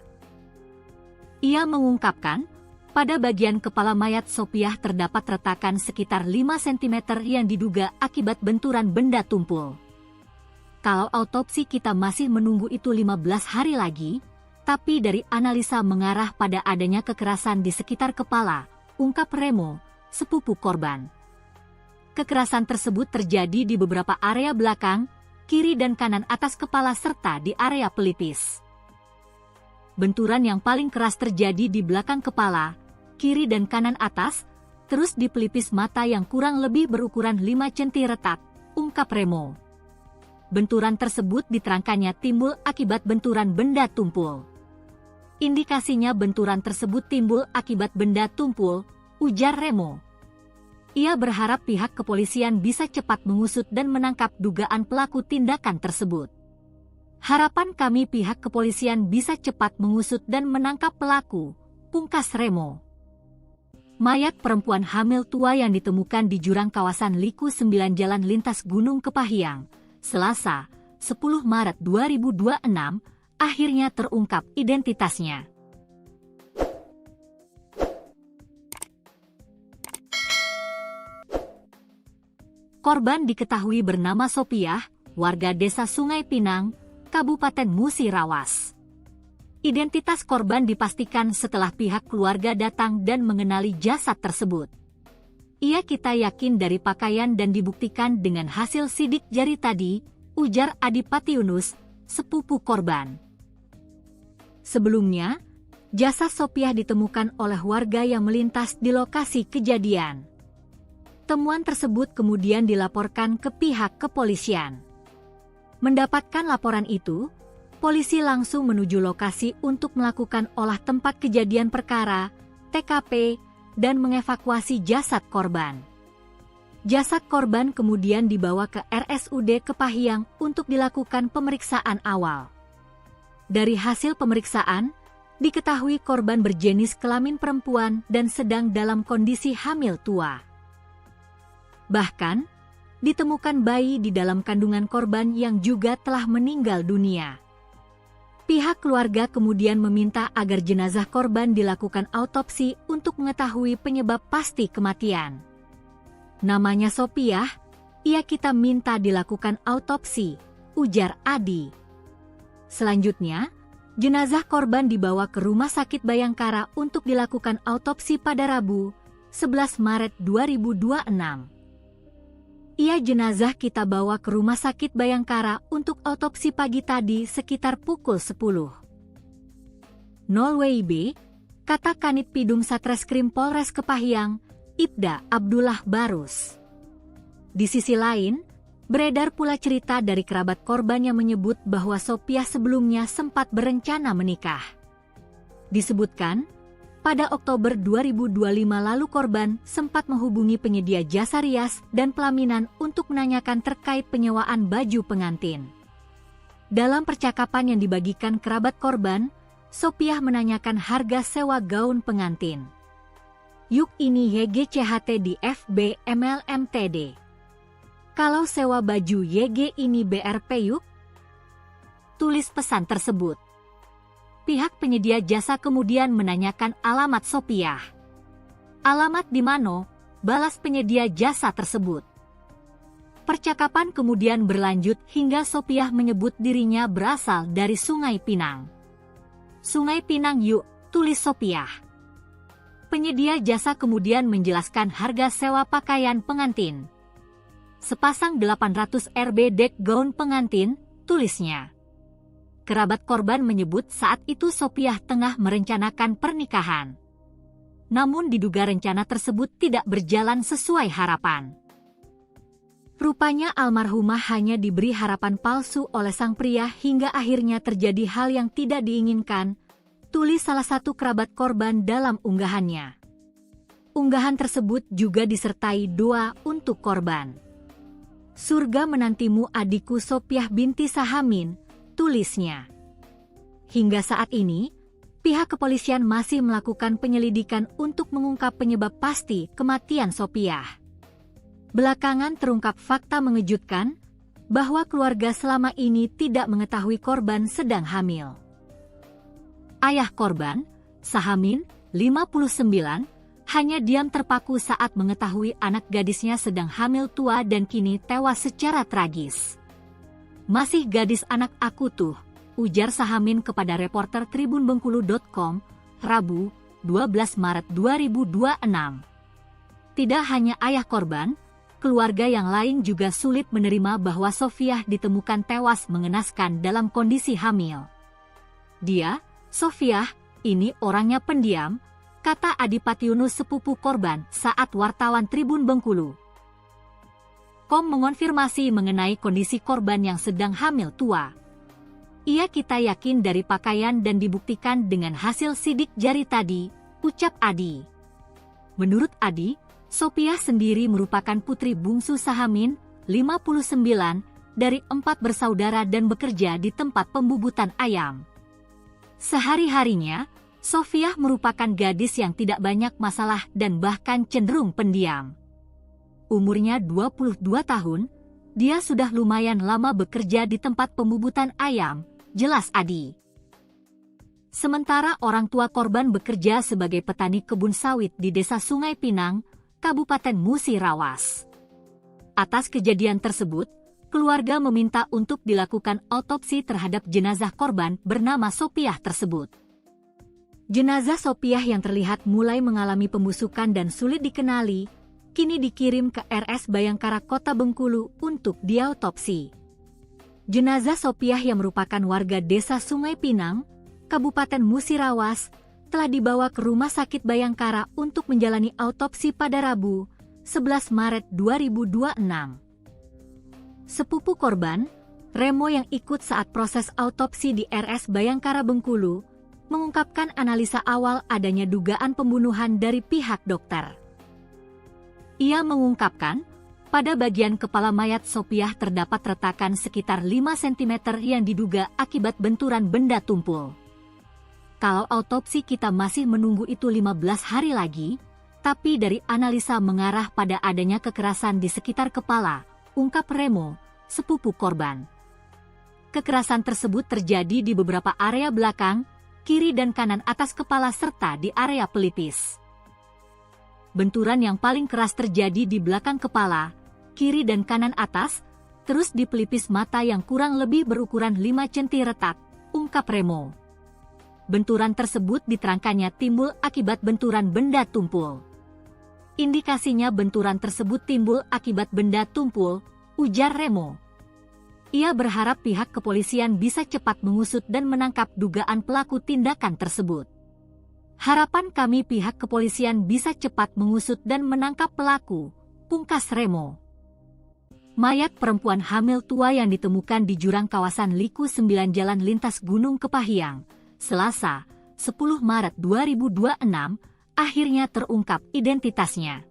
Ia mengungkapkan, pada bagian kepala mayat Sopiah terdapat retakan sekitar 5 cm yang diduga akibat benturan benda tumpul. Kalau autopsi kita masih menunggu itu 15 hari lagi, tapi dari analisa mengarah pada adanya kekerasan di sekitar kepala, ungkap Remo, sepupu korban. Kekerasan tersebut terjadi di beberapa area belakang, kiri dan kanan atas kepala serta di area pelipis. Benturan yang paling keras terjadi di belakang kepala, kiri dan kanan atas, terus di pelipis mata yang kurang lebih berukuran 5 cm retak, ungkap Remo. Benturan tersebut diterangkannya timbul akibat benturan benda tumpul. Indikasinya benturan tersebut timbul akibat benda tumpul, ujar Remo. Ia berharap pihak kepolisian bisa cepat mengusut dan menangkap dugaan pelaku tindakan tersebut. Harapan kami pihak kepolisian bisa cepat mengusut dan menangkap pelaku, pungkas Remo. Mayat perempuan hamil tua yang ditemukan di jurang kawasan Liku 9 Jalan Lintas Gunung Kepahyang, Selasa, 10 Maret 2026, akhirnya terungkap identitasnya. Korban diketahui bernama Sopiah, warga Desa Sungai Pinang, Kabupaten Musirawas. Identitas korban dipastikan setelah pihak keluarga datang dan mengenali jasad tersebut. Kita yakin dari pakaian dan dibuktikan dengan hasil sidik jari tadi, ujar Adipati Yunus, sepupu korban. Sebelumnya, jasad Sopiah ditemukan oleh warga yang melintas di lokasi kejadian. Temuan tersebut kemudian dilaporkan ke pihak kepolisian. Mendapatkan laporan itu, polisi langsung menuju lokasi untuk melakukan olah tempat kejadian perkara, TKP, dan mengevakuasi jasad korban. Jasad korban kemudian dibawa ke RSUD Kepahyang untuk dilakukan pemeriksaan awal. Dari hasil pemeriksaan, diketahui korban berjenis kelamin perempuan dan sedang dalam kondisi hamil tua. Bahkan, ditemukan bayi di dalam kandungan korban yang juga telah meninggal dunia. Pihak keluarga kemudian meminta agar jenazah korban dilakukan autopsi untuk mengetahui penyebab pasti kematian. Namanya Sopiah, ia kita minta dilakukan autopsi, ujar Adi. Selanjutnya, jenazah korban dibawa ke Rumah Sakit Bayangkara untuk dilakukan autopsi pada Rabu, 11 Maret 2026. Jenazah kita bawa ke Rumah Sakit Bayangkara untuk autopsi pagi tadi sekitar pukul 10.00 WIB, kata Kanit Pidum Satreskrim Polres Kepahyang, Ibda Abdullah Barus. Di sisi lain, beredar pula cerita dari kerabat korban yang menyebut bahwa Sopiah sebelumnya sempat berencana menikah. Disebutkan, pada Oktober 2025 lalu korban sempat menghubungi penyedia jasa rias dan pelaminan untuk menanyakan terkait penyewaan baju pengantin. Dalam percakapan yang dibagikan kerabat korban, Sopiah menanyakan harga sewa gaun pengantin. Yuk ini YGCHT di FB MLMTD. Kalau sewa baju YG ini BRP yuk? Tulis pesan tersebut. Pihak penyedia jasa kemudian menanyakan alamat Sopiah. Alamat di mana? Balas penyedia jasa tersebut. Percakapan kemudian berlanjut hingga Sopiah menyebut dirinya berasal dari Sungai Pinang. Sungai Pinang yuk, tulis Sopiah. Penyedia jasa kemudian menjelaskan harga sewa pakaian pengantin. Sepasang 800 Rb dek gaun pengantin, tulisnya. Kerabat korban menyebut saat itu Sopiah tengah merencanakan pernikahan. Namun diduga rencana tersebut tidak berjalan sesuai harapan. Rupanya almarhumah hanya diberi harapan palsu oleh sang pria hingga akhirnya terjadi hal yang tidak diinginkan, tulis salah satu kerabat korban dalam unggahannya. Unggahan tersebut juga disertai doa untuk korban. Surga menantimu adikku Sopiah binti Sahamin, tulisnya. Hingga saat ini, pihak kepolisian masih melakukan penyelidikan untuk mengungkap penyebab pasti kematian Sopiah. Belakangan terungkap fakta mengejutkan bahwa keluarga selama ini tidak mengetahui korban sedang hamil. Ayah korban, Sahamin, 59, hanya diam terpaku saat mengetahui anak gadisnya sedang hamil tua dan kini tewas secara tragis. Masih gadis anak aku tuh, ujar Sahamin kepada reporter tribunbengkulu.com, Rabu, 12 Maret 2026. Tidak hanya ayah korban, keluarga yang lain juga sulit menerima bahwa Sopiah ditemukan tewas mengenaskan dalam kondisi hamil. Dia, Sopiah, ini orangnya pendiam, kata Adipati Yunus sepupu korban saat wartawan Tribun Bengkulu. Mengonfirmasi mengenai kondisi korban yang sedang hamil tua. Ia kita yakin dari pakaian dan dibuktikan dengan hasil sidik jari tadi, ucap Adi. Menurut Adi, Sopiah sendiri merupakan putri bungsu Sahamin, 59, dari 4 bersaudara dan bekerja di tempat pembubutan ayam. Sehari-harinya, Sopiah merupakan gadis yang tidak banyak masalah dan bahkan cenderung pendiam. Umurnya 22 tahun, dia sudah lumayan lama bekerja di tempat pembubutan ayam, jelas Adi. Sementara orang tua korban bekerja sebagai petani kebun sawit di Desa Sungai Pinang, Kabupaten Musirawas. Atas kejadian tersebut, keluarga meminta untuk dilakukan autopsi terhadap jenazah korban bernama Sopiah tersebut. Jenazah Sopiah yang terlihat mulai mengalami pembusukan dan sulit dikenali, kini dikirim ke RS Bayangkara Kota Bengkulu untuk diautopsi. Jenazah Sopiah yang merupakan warga Desa Sungai Pinang, Kabupaten Musirawas, telah dibawa ke Rumah Sakit Bayangkara untuk menjalani autopsi pada Rabu, 11 Maret 2026. Sepupu korban, Remo yang ikut saat proses autopsi di RS Bayangkara Bengkulu, mengungkapkan analisa awal adanya dugaan pembunuhan dari pihak dokter. Ia mengungkapkan, Pada bagian kepala mayat Sopiah terdapat retakan sekitar 5 cm yang diduga akibat benturan benda tumpul. Kalau autopsi kita masih menunggu itu 15 hari lagi, tapi dari analisa mengarah pada adanya kekerasan di sekitar kepala, ungkap Remo, sepupu korban. Kekerasan tersebut terjadi di beberapa area belakang, kiri dan kanan atas kepala serta di area pelipis. Benturan yang paling keras terjadi di belakang kepala, kiri dan kanan atas, terus di pelipis mata yang kurang lebih berukuran 5 cm retak, ungkap Remo. Benturan tersebut diterangkannya timbul akibat benturan benda tumpul. Indikasinya benturan tersebut timbul akibat benda tumpul, ujar Remo. Ia berharap pihak kepolisian bisa cepat mengusut dan menangkap dugaan pelaku tindakan tersebut. Harapan kami pihak kepolisian bisa cepat mengusut dan menangkap pelaku, pungkas Remo. Mayat perempuan hamil tua yang ditemukan di jurang kawasan Liku 9 Jalan Lintas Gunung Kepahyang, Selasa, 10 Maret 2026, akhirnya terungkap identitasnya.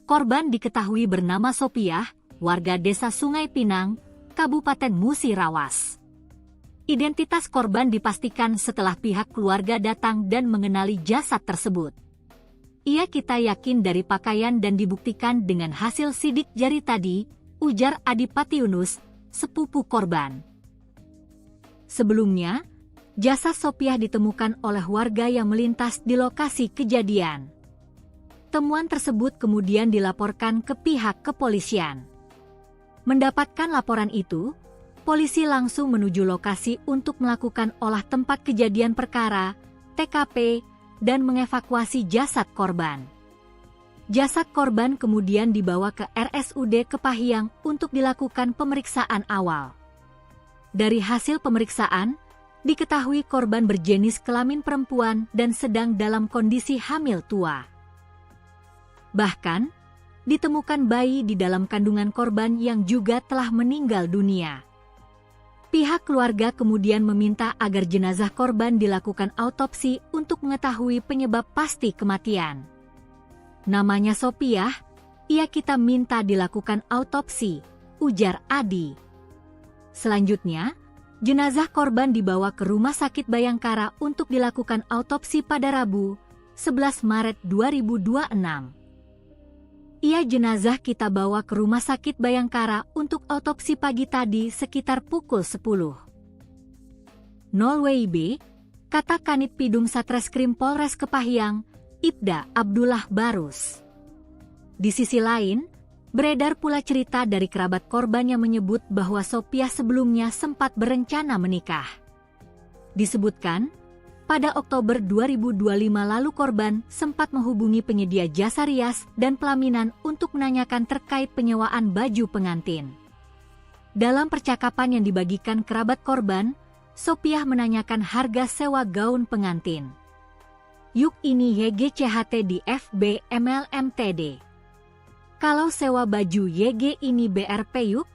Korban diketahui bernama Sopiah, warga desa Sungai Pinang, Kabupaten Musirawas. Identitas korban dipastikan setelah pihak keluarga datang dan mengenali jasad tersebut. Kita yakin dari pakaian dan dibuktikan dengan hasil sidik jari tadi, ujar Adipati Yunus, sepupu korban. Sebelumnya, jasad Sopiah ditemukan oleh warga yang melintas di lokasi kejadian. Temuan tersebut kemudian dilaporkan ke pihak kepolisian. Mendapatkan laporan itu, polisi langsung menuju lokasi untuk melakukan olah tempat kejadian perkara, TKP, dan mengevakuasi jasad korban. Jasad korban kemudian dibawa ke RSUD Kepahyang untuk dilakukan pemeriksaan awal. Dari hasil pemeriksaan, diketahui korban berjenis kelamin perempuan dan sedang dalam kondisi hamil tua. Bahkan, ditemukan bayi di dalam kandungan korban yang juga telah meninggal dunia. Pihak keluarga kemudian meminta agar jenazah korban dilakukan autopsi untuk mengetahui penyebab pasti kematian. Namanya Sopiah, kita minta dilakukan autopsi, ujar Adi. Selanjutnya, jenazah korban dibawa ke Rumah Sakit Bayangkara untuk dilakukan autopsi pada Rabu, 11 Maret 2026. Jenazah kita bawa ke Rumah Sakit Bayangkara untuk autopsi pagi tadi sekitar pukul 10. 0 WIB, kata Kanit Pidum Satreskrim Polres Kepahyang, Ibda Abdullah Barus. Di sisi lain, beredar pula cerita dari kerabat korban yang menyebut bahwa Sopiah sebelumnya sempat berencana menikah. Disebutkan, pada Oktober 2025 lalu korban sempat menghubungi penyedia jasa rias dan pelaminan untuk menanyakan terkait penyewaan baju pengantin. Dalam percakapan yang dibagikan kerabat korban, Sopiah menanyakan harga sewa gaun pengantin. Yuk ini YGCHT di FB MLMTD. Kalau sewa baju YG ini BRP yuk?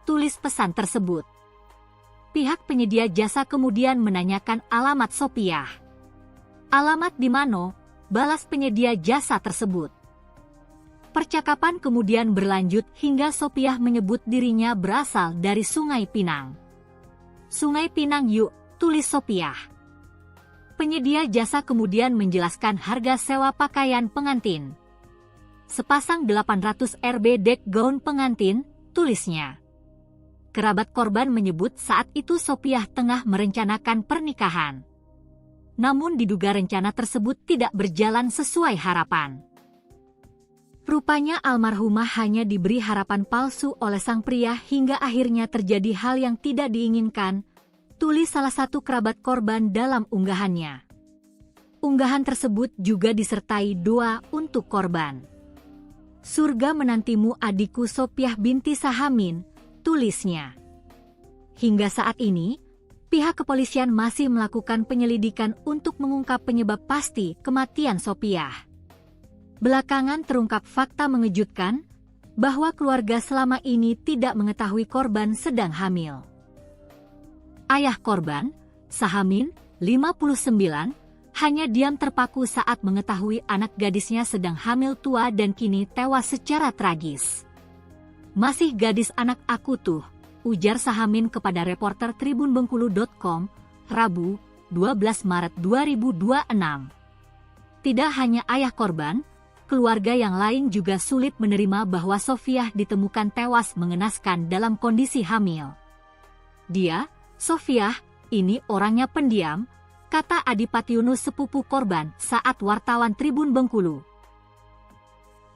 Tulis pesan tersebut. Pihak penyedia jasa kemudian menanyakan alamat Sopiah. Alamat di mana? Balas penyedia jasa tersebut. Percakapan kemudian berlanjut hingga Sopiah menyebut dirinya berasal dari Sungai Pinang. Sungai Pinang yuk, tulis Sopiah. Penyedia jasa kemudian menjelaskan harga sewa pakaian pengantin. Sepasang 800 Rb dek gaun pengantin, tulisnya. Kerabat korban menyebut saat itu Sopiah tengah merencanakan pernikahan. Namun diduga rencana tersebut tidak berjalan sesuai harapan. Rupanya almarhumah hanya diberi harapan palsu oleh sang pria hingga akhirnya terjadi hal yang tidak diinginkan, tulis salah satu kerabat korban dalam unggahannya. Unggahan tersebut juga disertai doa untuk korban. Surga menantimu adikku Sopiah binti Sahamin, tulisnya. Hingga saat ini, pihak kepolisian masih melakukan penyelidikan untuk mengungkap penyebab pasti kematian Sopiah. Belakangan terungkap fakta mengejutkan bahwa keluarga selama ini tidak mengetahui korban sedang hamil. Ayah korban, Sahamin, 59, hanya diam terpaku saat mengetahui anak gadisnya sedang hamil tua dan kini tewas secara tragis. "Masih gadis anak aku tuh," ujar Sahamin kepada reporter tribunbengkulu.com, Rabu, 12 Maret 2026. Tidak hanya ayah korban, keluarga yang lain juga sulit menerima bahwa Sofiah ditemukan tewas mengenaskan dalam kondisi hamil. "Dia, Sofiah, ini orangnya pendiam," kata Adipatiunus sepupu korban saat wartawan Tribun Bengkulu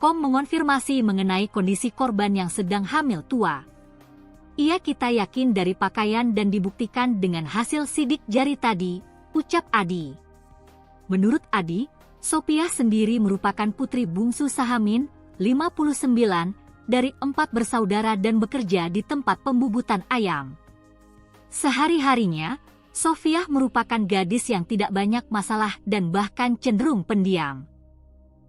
.com mengonfirmasi mengenai kondisi korban yang sedang hamil tua. "Kita yakin dari pakaian dan dibuktikan dengan hasil sidik jari tadi," ucap Adi. Menurut Adi, Sofiah sendiri merupakan putri bungsu Sahamin, 59, dari 4 bersaudara dan bekerja di tempat pembubutan ayam. Sehari-harinya, Sofiah merupakan gadis yang tidak banyak masalah dan bahkan cenderung pendiam.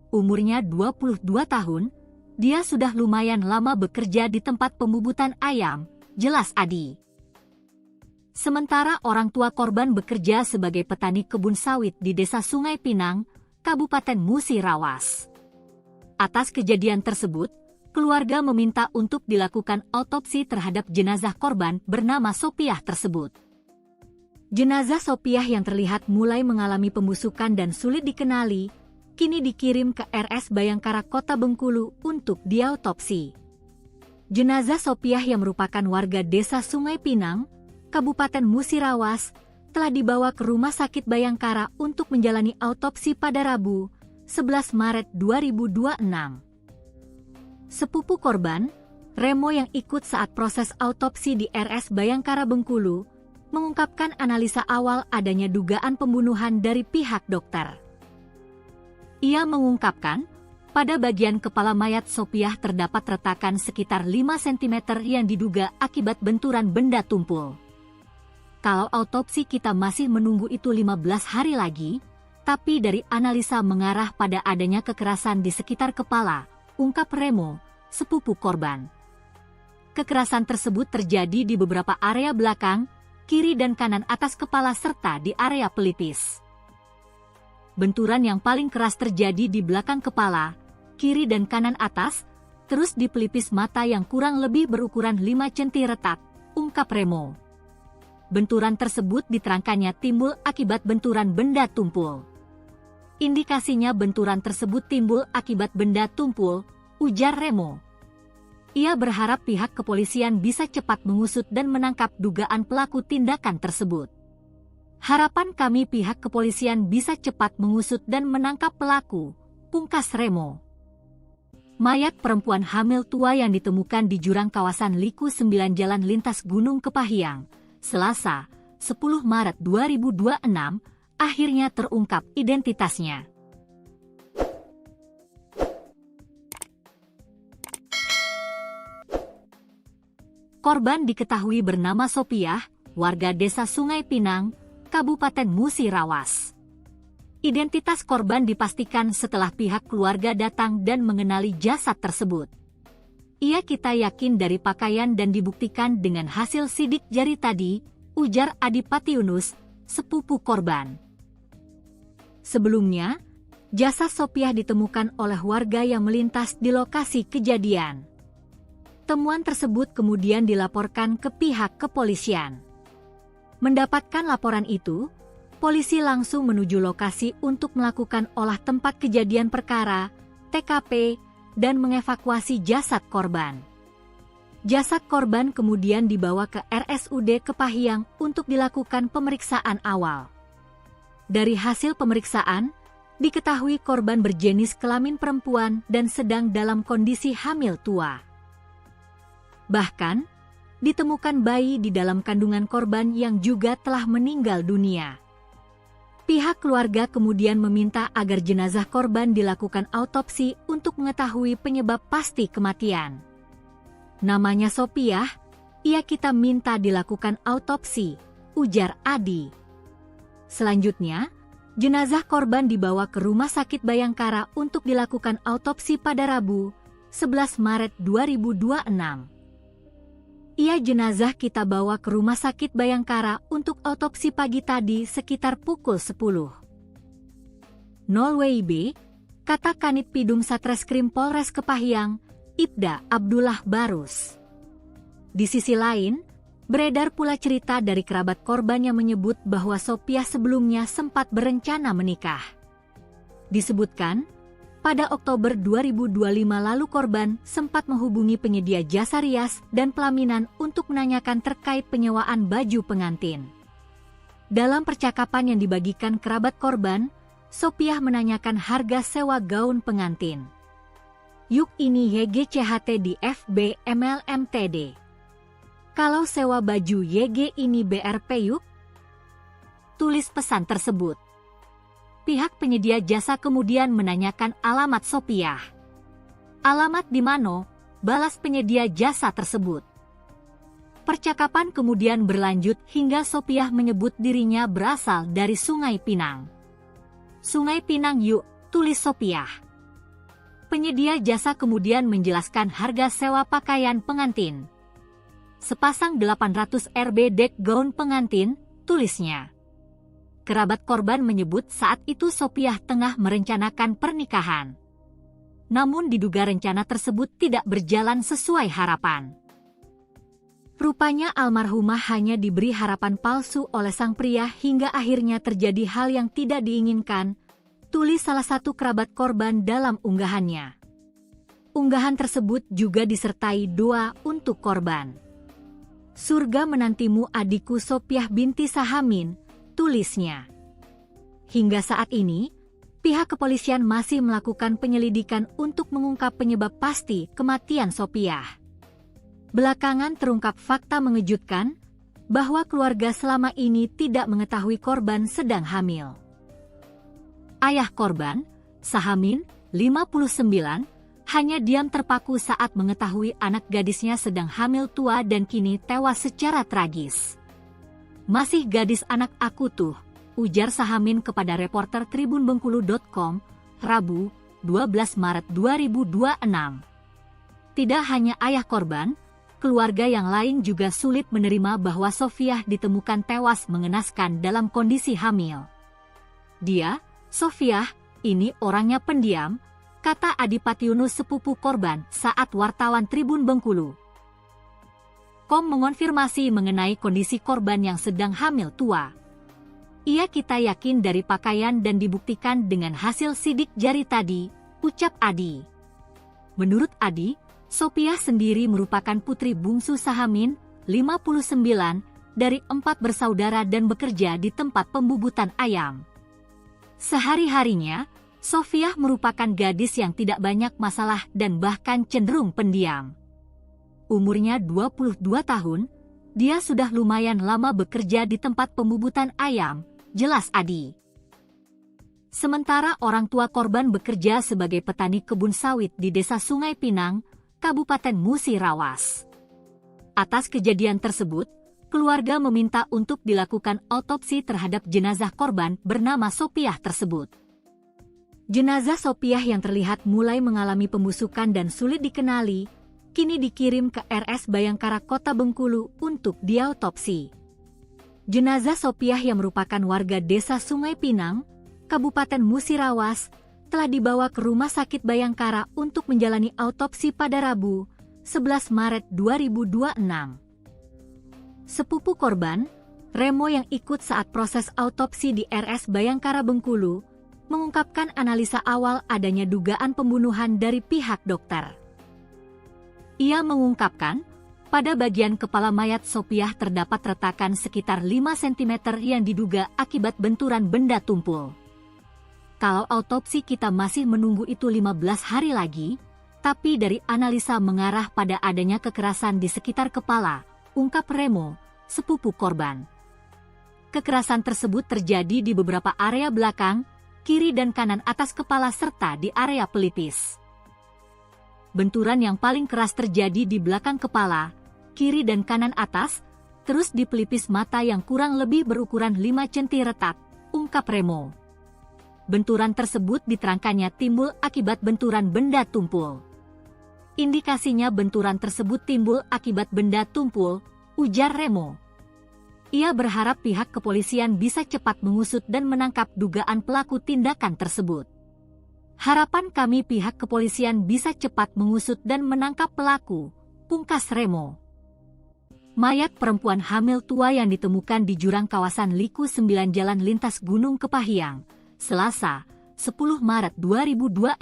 Umurnya 22 tahun, dia sudah lumayan lama bekerja di tempat pembubutan ayam, jelas Adi. Sementara orang tua korban bekerja sebagai petani kebun sawit di Desa Sungai Pinang, Kabupaten Musirawas. Atas kejadian tersebut, keluarga meminta untuk dilakukan autopsi terhadap jenazah korban bernama Sofiah tersebut. Jenazah Sofiah yang terlihat mulai mengalami pembusukan dan sulit dikenali, kini dikirim ke RS Bayangkara Kota Bengkulu untuk diautopsi. Jenazah Sofiah yang merupakan warga Desa Sungai Pinang, Kabupaten Musirawas, telah dibawa ke Rumah Sakit Bayangkara untuk menjalani autopsi pada Rabu, 11 Maret 2026. Sepupu korban, Remo yang ikut saat proses autopsi di RS Bayangkara Bengkulu, mengungkapkan analisa awal adanya dugaan pembunuhan dari pihak dokter. Ia mengungkapkan, pada bagian kepala mayat Sofiah terdapat retakan sekitar 5 cm yang diduga akibat benturan benda tumpul. "Kalau autopsi kita masih menunggu itu 15 hari lagi, tapi dari analisa mengarah pada adanya kekerasan di sekitar kepala," ungkap Remo, sepupu korban. Kekerasan tersebut terjadi di beberapa area belakang, kiri dan kanan atas kepala serta di area pelipis. Benturan yang paling keras terjadi di belakang kepala, kiri dan kanan atas, terus di pelipis mata yang kurang lebih berukuran 5 cm retak, ungkap Remo. Benturan tersebut diterangkannya timbul akibat benturan benda tumpul. "Indikasinya benturan tersebut timbul akibat benda tumpul," ujar Remo. Ia berharap pihak kepolisian bisa cepat mengusut dan menangkap dugaan pelaku tindakan tersebut. "Harapan kami pihak kepolisian bisa cepat mengusut dan menangkap pelaku," pungkas Remo. Mayat perempuan hamil tua yang ditemukan di jurang kawasan Liku 9 Jalan Lintas Gunung Kepahiang, Selasa, 10 Maret 2026, akhirnya terungkap identitasnya. Korban diketahui bernama Sofiah, warga Desa Sungai Pinang, Kabupaten Musirawas. Identitas korban dipastikan setelah pihak keluarga datang dan mengenali jasad tersebut. "Kita yakin dari pakaian dan dibuktikan dengan hasil sidik jari tadi," ujar Adipatiunus, sepupu korban. Sebelumnya, jasad Sofiah ditemukan oleh warga yang melintas di lokasi kejadian. Temuan tersebut kemudian dilaporkan ke pihak kepolisian. Mendapatkan laporan itu, polisi langsung menuju lokasi untuk melakukan olah tempat kejadian perkara, TKP, dan mengevakuasi jasad korban. Jasad korban kemudian dibawa ke RSUD Kepahiang untuk dilakukan pemeriksaan awal. Dari hasil pemeriksaan, diketahui korban berjenis kelamin perempuan dan sedang dalam kondisi hamil tua. Bahkan, ditemukan bayi di dalam kandungan korban yang juga telah meninggal dunia. Pihak keluarga kemudian meminta agar jenazah korban dilakukan autopsi untuk mengetahui penyebab pasti kematian. "Namanya Sofiah, kita minta dilakukan autopsi," ujar Adi. Selanjutnya, jenazah korban dibawa ke Rumah Sakit Bayangkara untuk dilakukan autopsi pada Rabu, 11 Maret 2026. Jenazah kita bawa ke Rumah Sakit Bayangkara untuk autopsi pagi tadi sekitar pukul 10.00 WIB, kata Kanit Pidum Satreskrim Polres Kepahyang, Ibda Abdullah Barus. Di sisi lain, beredar pula cerita dari kerabat korban yang menyebut bahwa Sopiah sebelumnya sempat berencana menikah. Disebutkan, pada Oktober 2025 lalu korban sempat menghubungi penyedia jasa rias dan pelaminan untuk menanyakan terkait penyewaan baju pengantin. Dalam percakapan yang dibagikan kerabat korban, Sopiah menanyakan harga sewa gaun pengantin. Yuk ini YGCHT di FB MLMTD. Kalau sewa baju YG ini BRP yuk? Tulis pesan tersebut. Pihak penyedia jasa kemudian menanyakan alamat Sopiah. Alamat di mana? Balas penyedia jasa tersebut. Percakapan kemudian berlanjut hingga Sopiah menyebut dirinya berasal dari Sungai Pinang. Sungai Pinang yuk, tulis Sopiah. Penyedia jasa kemudian menjelaskan harga sewa pakaian pengantin. Sepasang 800 Rb dek gaun pengantin, tulisnya. Kerabat korban menyebut saat itu Sopiah tengah merencanakan pernikahan. Namun diduga rencana tersebut tidak berjalan sesuai harapan. Rupanya almarhumah hanya diberi harapan palsu oleh sang pria hingga akhirnya terjadi hal yang tidak diinginkan, tulis salah satu kerabat korban dalam unggahannya. Unggahan tersebut juga disertai doa untuk korban. Surga menantimu adikku Sopiah binti Sahamin, tulisnya. Hingga saat ini, pihak kepolisian masih melakukan penyelidikan untuk mengungkap penyebab pasti kematian Sopiah. Belakangan terungkap fakta mengejutkan bahwa keluarga selama ini tidak mengetahui korban sedang hamil. Ayah korban, Sahamin, 59, hanya diam terpaku saat mengetahui anak gadisnya sedang hamil tua dan kini tewas secara tragis. Masih gadis anak aku tuh, ujar Sahamin kepada reporter tribunbengkulu.com, Rabu, 12 Maret 2026. Tidak hanya ayah korban, keluarga yang lain juga sulit menerima bahwa Sopiah ditemukan tewas mengenaskan dalam kondisi hamil. Dia, Sopiah, ini orangnya pendiam, kata Adipati Yunus sepupu korban saat wartawan Tribun Bengkulu. Mengonfirmasi mengenai kondisi korban yang sedang hamil tua. Kita yakin dari pakaian dan dibuktikan dengan hasil sidik jari tadi, ucap Adi. Menurut Adi, Sopiah sendiri merupakan putri bungsu Sahamin, 59, dari 4 bersaudara dan bekerja di tempat pembubutan ayam. Sehari-harinya, Sopiah merupakan gadis yang tidak banyak masalah dan bahkan cenderung pendiam. Umurnya 22 tahun, dia sudah lumayan lama bekerja di tempat pembubutan ayam, jelas Adi. Sementara orang tua korban bekerja sebagai petani kebun sawit di Desa Sungai Pinang, Kabupaten Musirawas. Atas kejadian tersebut, keluarga meminta untuk dilakukan autopsi terhadap jenazah korban bernama Sopiah tersebut. Jenazah Sopiah yang terlihat mulai mengalami pembusukan dan sulit dikenali, kini dikirim ke RS Bayangkara Kota Bengkulu untuk diautopsi. Jenazah Sopiah yang merupakan warga Desa Sungai Pinang, Kabupaten Musirawas, telah dibawa ke Rumah Sakit Bayangkara untuk menjalani autopsi pada Rabu, 11 Maret 2026. Sepupu korban, Remo yang ikut saat proses autopsi di RS Bayangkara Bengkulu, mengungkapkan analisa awal adanya dugaan pembunuhan dari pihak dokter. Ia mengungkapkan, pada bagian kepala mayat Sopiah terdapat retakan sekitar 5 cm yang diduga akibat benturan benda tumpul. Kalau autopsi kita masih menunggu itu 15 hari lagi, tapi dari analisa mengarah pada adanya kekerasan di sekitar kepala, ungkap Remo, sepupu korban. Kekerasan tersebut terjadi di beberapa area belakang, kiri dan kanan atas kepala serta di area pelipis. Benturan yang paling keras terjadi di belakang kepala, kiri dan kanan atas, terus di pelipis mata yang kurang lebih berukuran 5 cm retak, ungkap Remo. Benturan tersebut diterangkannya timbul akibat benturan benda tumpul. Indikasinya benturan tersebut timbul akibat benda tumpul, ujar Remo. Ia berharap pihak kepolisian bisa cepat mengusut dan menangkap dugaan pelaku tindakan tersebut. Harapan kami pihak kepolisian bisa cepat mengusut dan menangkap pelaku, pungkas Remo. Mayat perempuan hamil tua yang ditemukan di jurang kawasan Liku 9 Jalan Lintas Gunung Kepahyang, Selasa, 10 Maret 2026,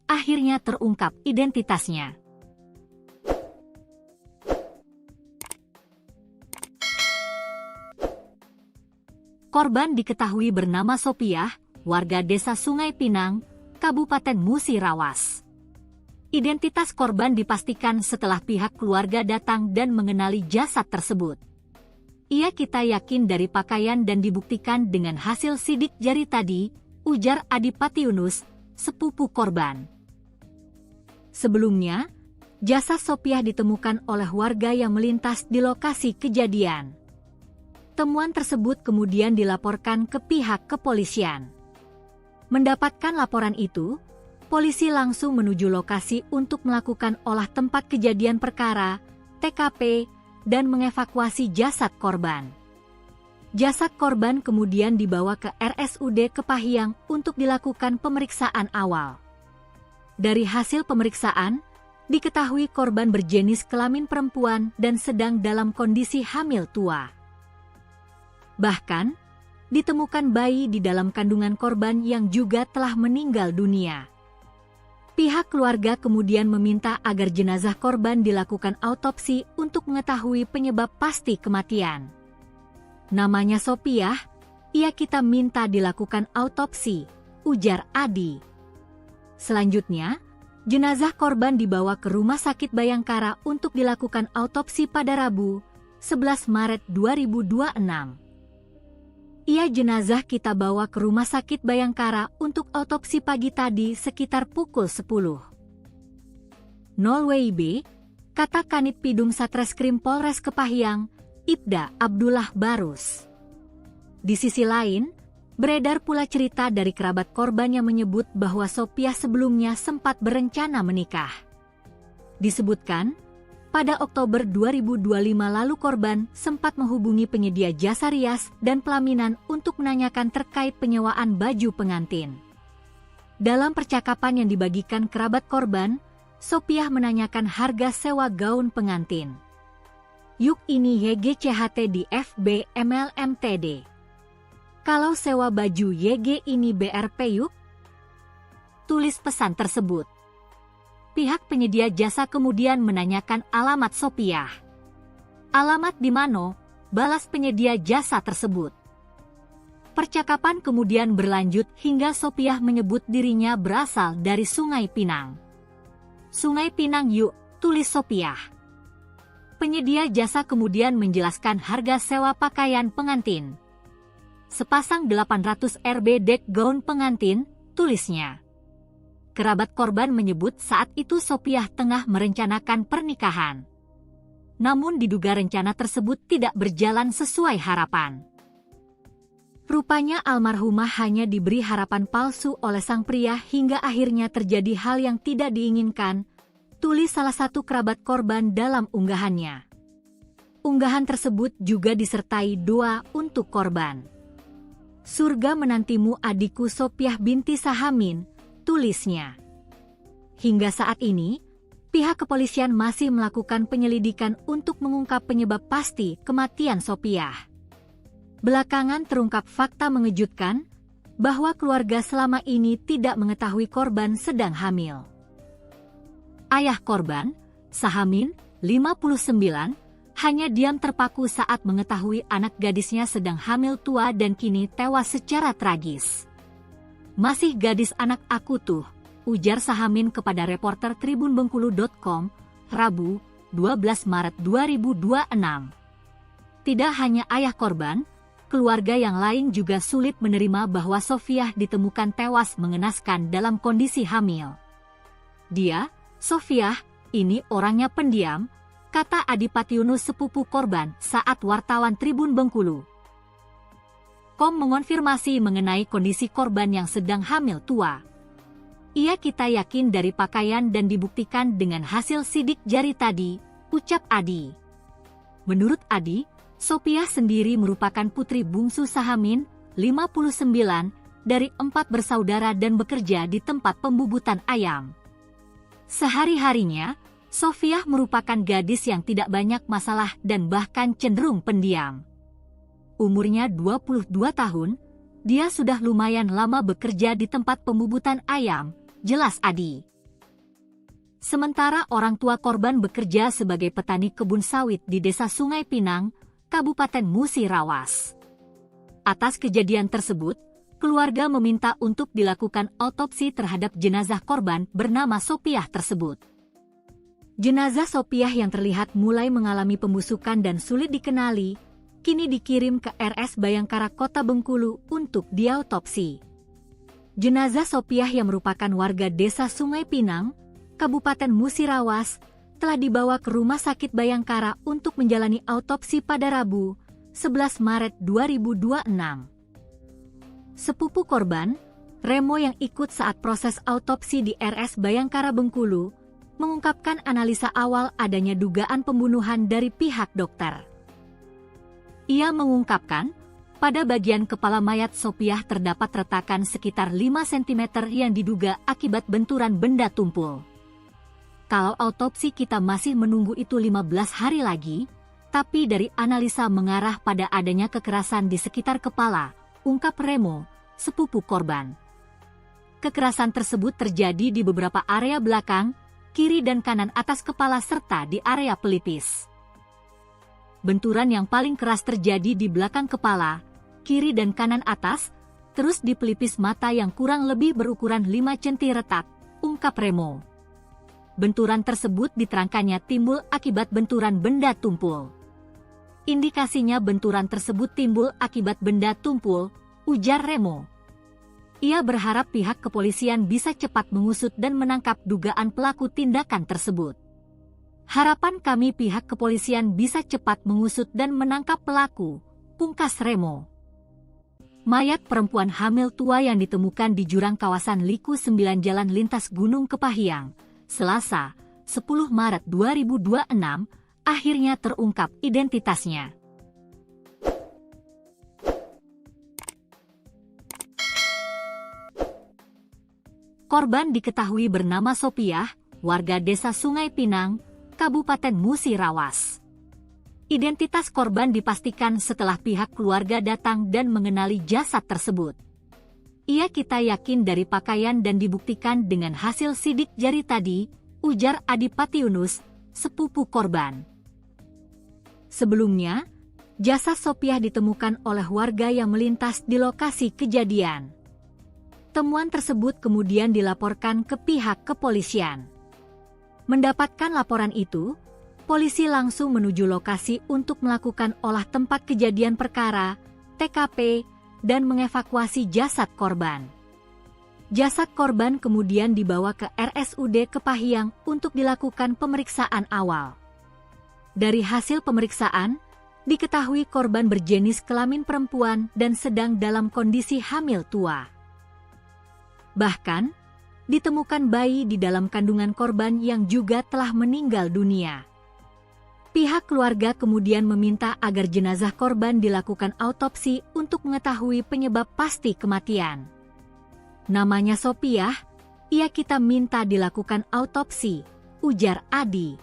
akhirnya terungkap identitasnya. Korban diketahui bernama Sopiah, warga desa Sungai Pinang, Kabupaten Musirawas. Identitas korban dipastikan setelah pihak keluarga datang dan mengenali jasad tersebut. Kita yakin dari pakaian dan dibuktikan dengan hasil sidik jari tadi, ujar Adipati Yunus, sepupu korban. Sebelumnya, jasad Sopiah ditemukan oleh warga yang melintas di lokasi kejadian. Temuan tersebut kemudian dilaporkan ke pihak kepolisian. Mendapatkan laporan itu, polisi langsung menuju lokasi untuk melakukan olah tempat kejadian perkara, TKP, dan mengevakuasi jasad korban. Jasad korban kemudian dibawa ke RSUD Kepahyang untuk dilakukan pemeriksaan awal. Dari hasil pemeriksaan, diketahui korban berjenis kelamin perempuan dan sedang dalam kondisi hamil tua. Bahkan, ditemukan bayi di dalam kandungan korban yang juga telah meninggal dunia. Pihak keluarga kemudian meminta agar jenazah korban dilakukan autopsi untuk mengetahui penyebab pasti kematian. Namanya Sopiah, kita minta dilakukan autopsi, ujar Adi. Selanjutnya, jenazah korban dibawa ke Rumah Sakit Bayangkara untuk dilakukan autopsi pada Rabu, 11 Maret 2026. Jenazah kita bawa ke Rumah Sakit Bayangkara untuk autopsi pagi tadi sekitar pukul 10. 0 WIB, kata Kanit Pidum Satreskrim Polres Kepahyang, Ibda Abdullah Barus. Di sisi lain, beredar pula cerita dari kerabat korban yang menyebut bahwa Sopiah sebelumnya sempat berencana menikah. Disebutkan, pada Oktober 2025 lalu korban sempat menghubungi penyedia jasa rias dan pelaminan untuk menanyakan terkait penyewaan baju pengantin. Dalam percakapan yang dibagikan kerabat korban, Sopiah menanyakan harga sewa gaun pengantin. Yuk ini YGCHT di FB MLMTD. Kalau sewa baju YG ini BRP yuk? Tulis pesan tersebut. Pihak penyedia jasa kemudian menanyakan alamat Sopiah. Alamat di mana? Balas penyedia jasa tersebut. Percakapan kemudian berlanjut hingga Sopiah menyebut dirinya berasal dari Sungai Pinang. Sungai Pinang yuk, tulis Sopiah. Penyedia jasa kemudian menjelaskan harga sewa pakaian pengantin. Sepasang 800 Rb dek gaun pengantin, tulisnya. Kerabat korban menyebut saat itu Sopiah tengah merencanakan pernikahan. Namun diduga rencana tersebut tidak berjalan sesuai harapan. Rupanya almarhumah hanya diberi harapan palsu oleh sang pria hingga akhirnya terjadi hal yang tidak diinginkan, tulis salah satu kerabat korban dalam unggahannya. Unggahan tersebut juga disertai doa untuk korban. Surga menantimu adikku Sopiah binti Sahamin, tulisnya. Hingga saat ini, pihak kepolisian masih melakukan penyelidikan untuk mengungkap penyebab pasti kematian Sopiah. Belakangan terungkap fakta mengejutkan bahwa keluarga selama ini tidak mengetahui korban sedang hamil. Ayah korban, Sahamin, 59, hanya diam terpaku saat mengetahui anak gadisnya sedang hamil tua dan kini tewas secara tragis. Masih gadis anak aku tuh, ujar Sahamin kepada reporter tribunbengkulu.com, Rabu, 12 Maret 2026. Tidak hanya ayah korban, keluarga yang lain juga sulit menerima bahwa Sopiah ditemukan tewas mengenaskan dalam kondisi hamil. Dia, Sopiah, ini orangnya pendiam, kata Adipati Yunus sepupu korban saat wartawan Tribun Bengkulu. Kom mengonfirmasi mengenai kondisi korban yang sedang hamil tua. Ia kita yakin dari pakaian dan dibuktikan dengan hasil sidik jari tadi, ucap Adi. Menurut Adi, Sopiah sendiri merupakan putri bungsu Sahamin, 59, dari 4 bersaudara dan bekerja di tempat pembubutan ayam. Sehari-harinya, Sofiah merupakan gadis yang tidak banyak masalah dan bahkan cenderung pendiam. Umurnya 22 tahun, dia sudah lumayan lama bekerja di tempat pembubutan ayam, jelas Adi. Sementara orang tua korban bekerja sebagai petani kebun sawit di Desa Sungai Pinang, Kabupaten Musirawas. Atas kejadian tersebut, keluarga meminta untuk dilakukan autopsi terhadap jenazah korban bernama Sopiah tersebut. Jenazah Sopiah yang terlihat mulai mengalami pembusukan dan sulit dikenali, kini dikirim ke RS Bayangkara Kota Bengkulu untuk diautopsi. Jenazah Sopiah yang merupakan warga Desa Sungai Pinang, Kabupaten Musirawas, telah dibawa ke Rumah Sakit Bayangkara untuk menjalani autopsi pada Rabu, 11 Maret 2026. Sepupu korban, Remo yang ikut saat proses autopsi di RS Bayangkara Bengkulu, mengungkapkan analisa awal adanya dugaan pembunuhan dari pihak dokter. Ia mengungkapkan, pada bagian kepala mayat Sopiah terdapat retakan sekitar 5 cm yang diduga akibat benturan benda tumpul. Kalau autopsi kita masih menunggu itu 15 hari lagi, tapi dari analisa mengarah pada adanya kekerasan di sekitar kepala, ungkap Remo, sepupu korban. Kekerasan tersebut terjadi di beberapa area belakang, kiri dan kanan atas kepala serta di area pelipis. Benturan yang paling keras terjadi di belakang kepala, kiri dan kanan atas, terus di pelipis mata yang kurang lebih berukuran 5 cm retak, ungkap Remo. Benturan tersebut diterangkannya timbul akibat benturan benda tumpul. Indikasinya benturan tersebut timbul akibat benda tumpul, ujar Remo. Ia berharap pihak kepolisian bisa cepat mengusut dan menangkap dugaan pelaku tindakan tersebut. Harapan kami pihak kepolisian bisa cepat mengusut dan menangkap pelaku, pungkas Remo. Mayat perempuan hamil tua yang ditemukan di jurang kawasan Liku 9 Jalan Lintas Gunung Kepahyang, Selasa, 10 Maret 2026, akhirnya terungkap identitasnya. Korban diketahui bernama Sopiah, warga Desa Sungai Pinang, Kabupaten Musirawas. Identitas korban dipastikan setelah pihak keluarga datang dan mengenali jasad tersebut. Ia kita yakin dari pakaian dan dibuktikan dengan hasil sidik jari tadi, ujar Adipati Yunus, sepupu korban. Sebelumnya, jasad Sopiah ditemukan oleh warga yang melintas di lokasi kejadian. Temuan tersebut kemudian dilaporkan ke pihak kepolisian. Mendapatkan laporan itu, polisi langsung menuju lokasi untuk melakukan olah tempat kejadian perkara, TKP, dan mengevakuasi jasad korban. Jasad korban kemudian dibawa ke RSUD Kepahyang untuk dilakukan pemeriksaan awal. Dari hasil pemeriksaan, diketahui korban berjenis kelamin perempuan dan sedang dalam kondisi hamil tua. Bahkan, ditemukan bayi di dalam kandungan korban yang juga telah meninggal dunia. Pihak keluarga kemudian meminta agar jenazah korban dilakukan autopsi untuk mengetahui penyebab pasti kematian. Namanya Sopiah, ia kita minta dilakukan autopsi, ujar Adi.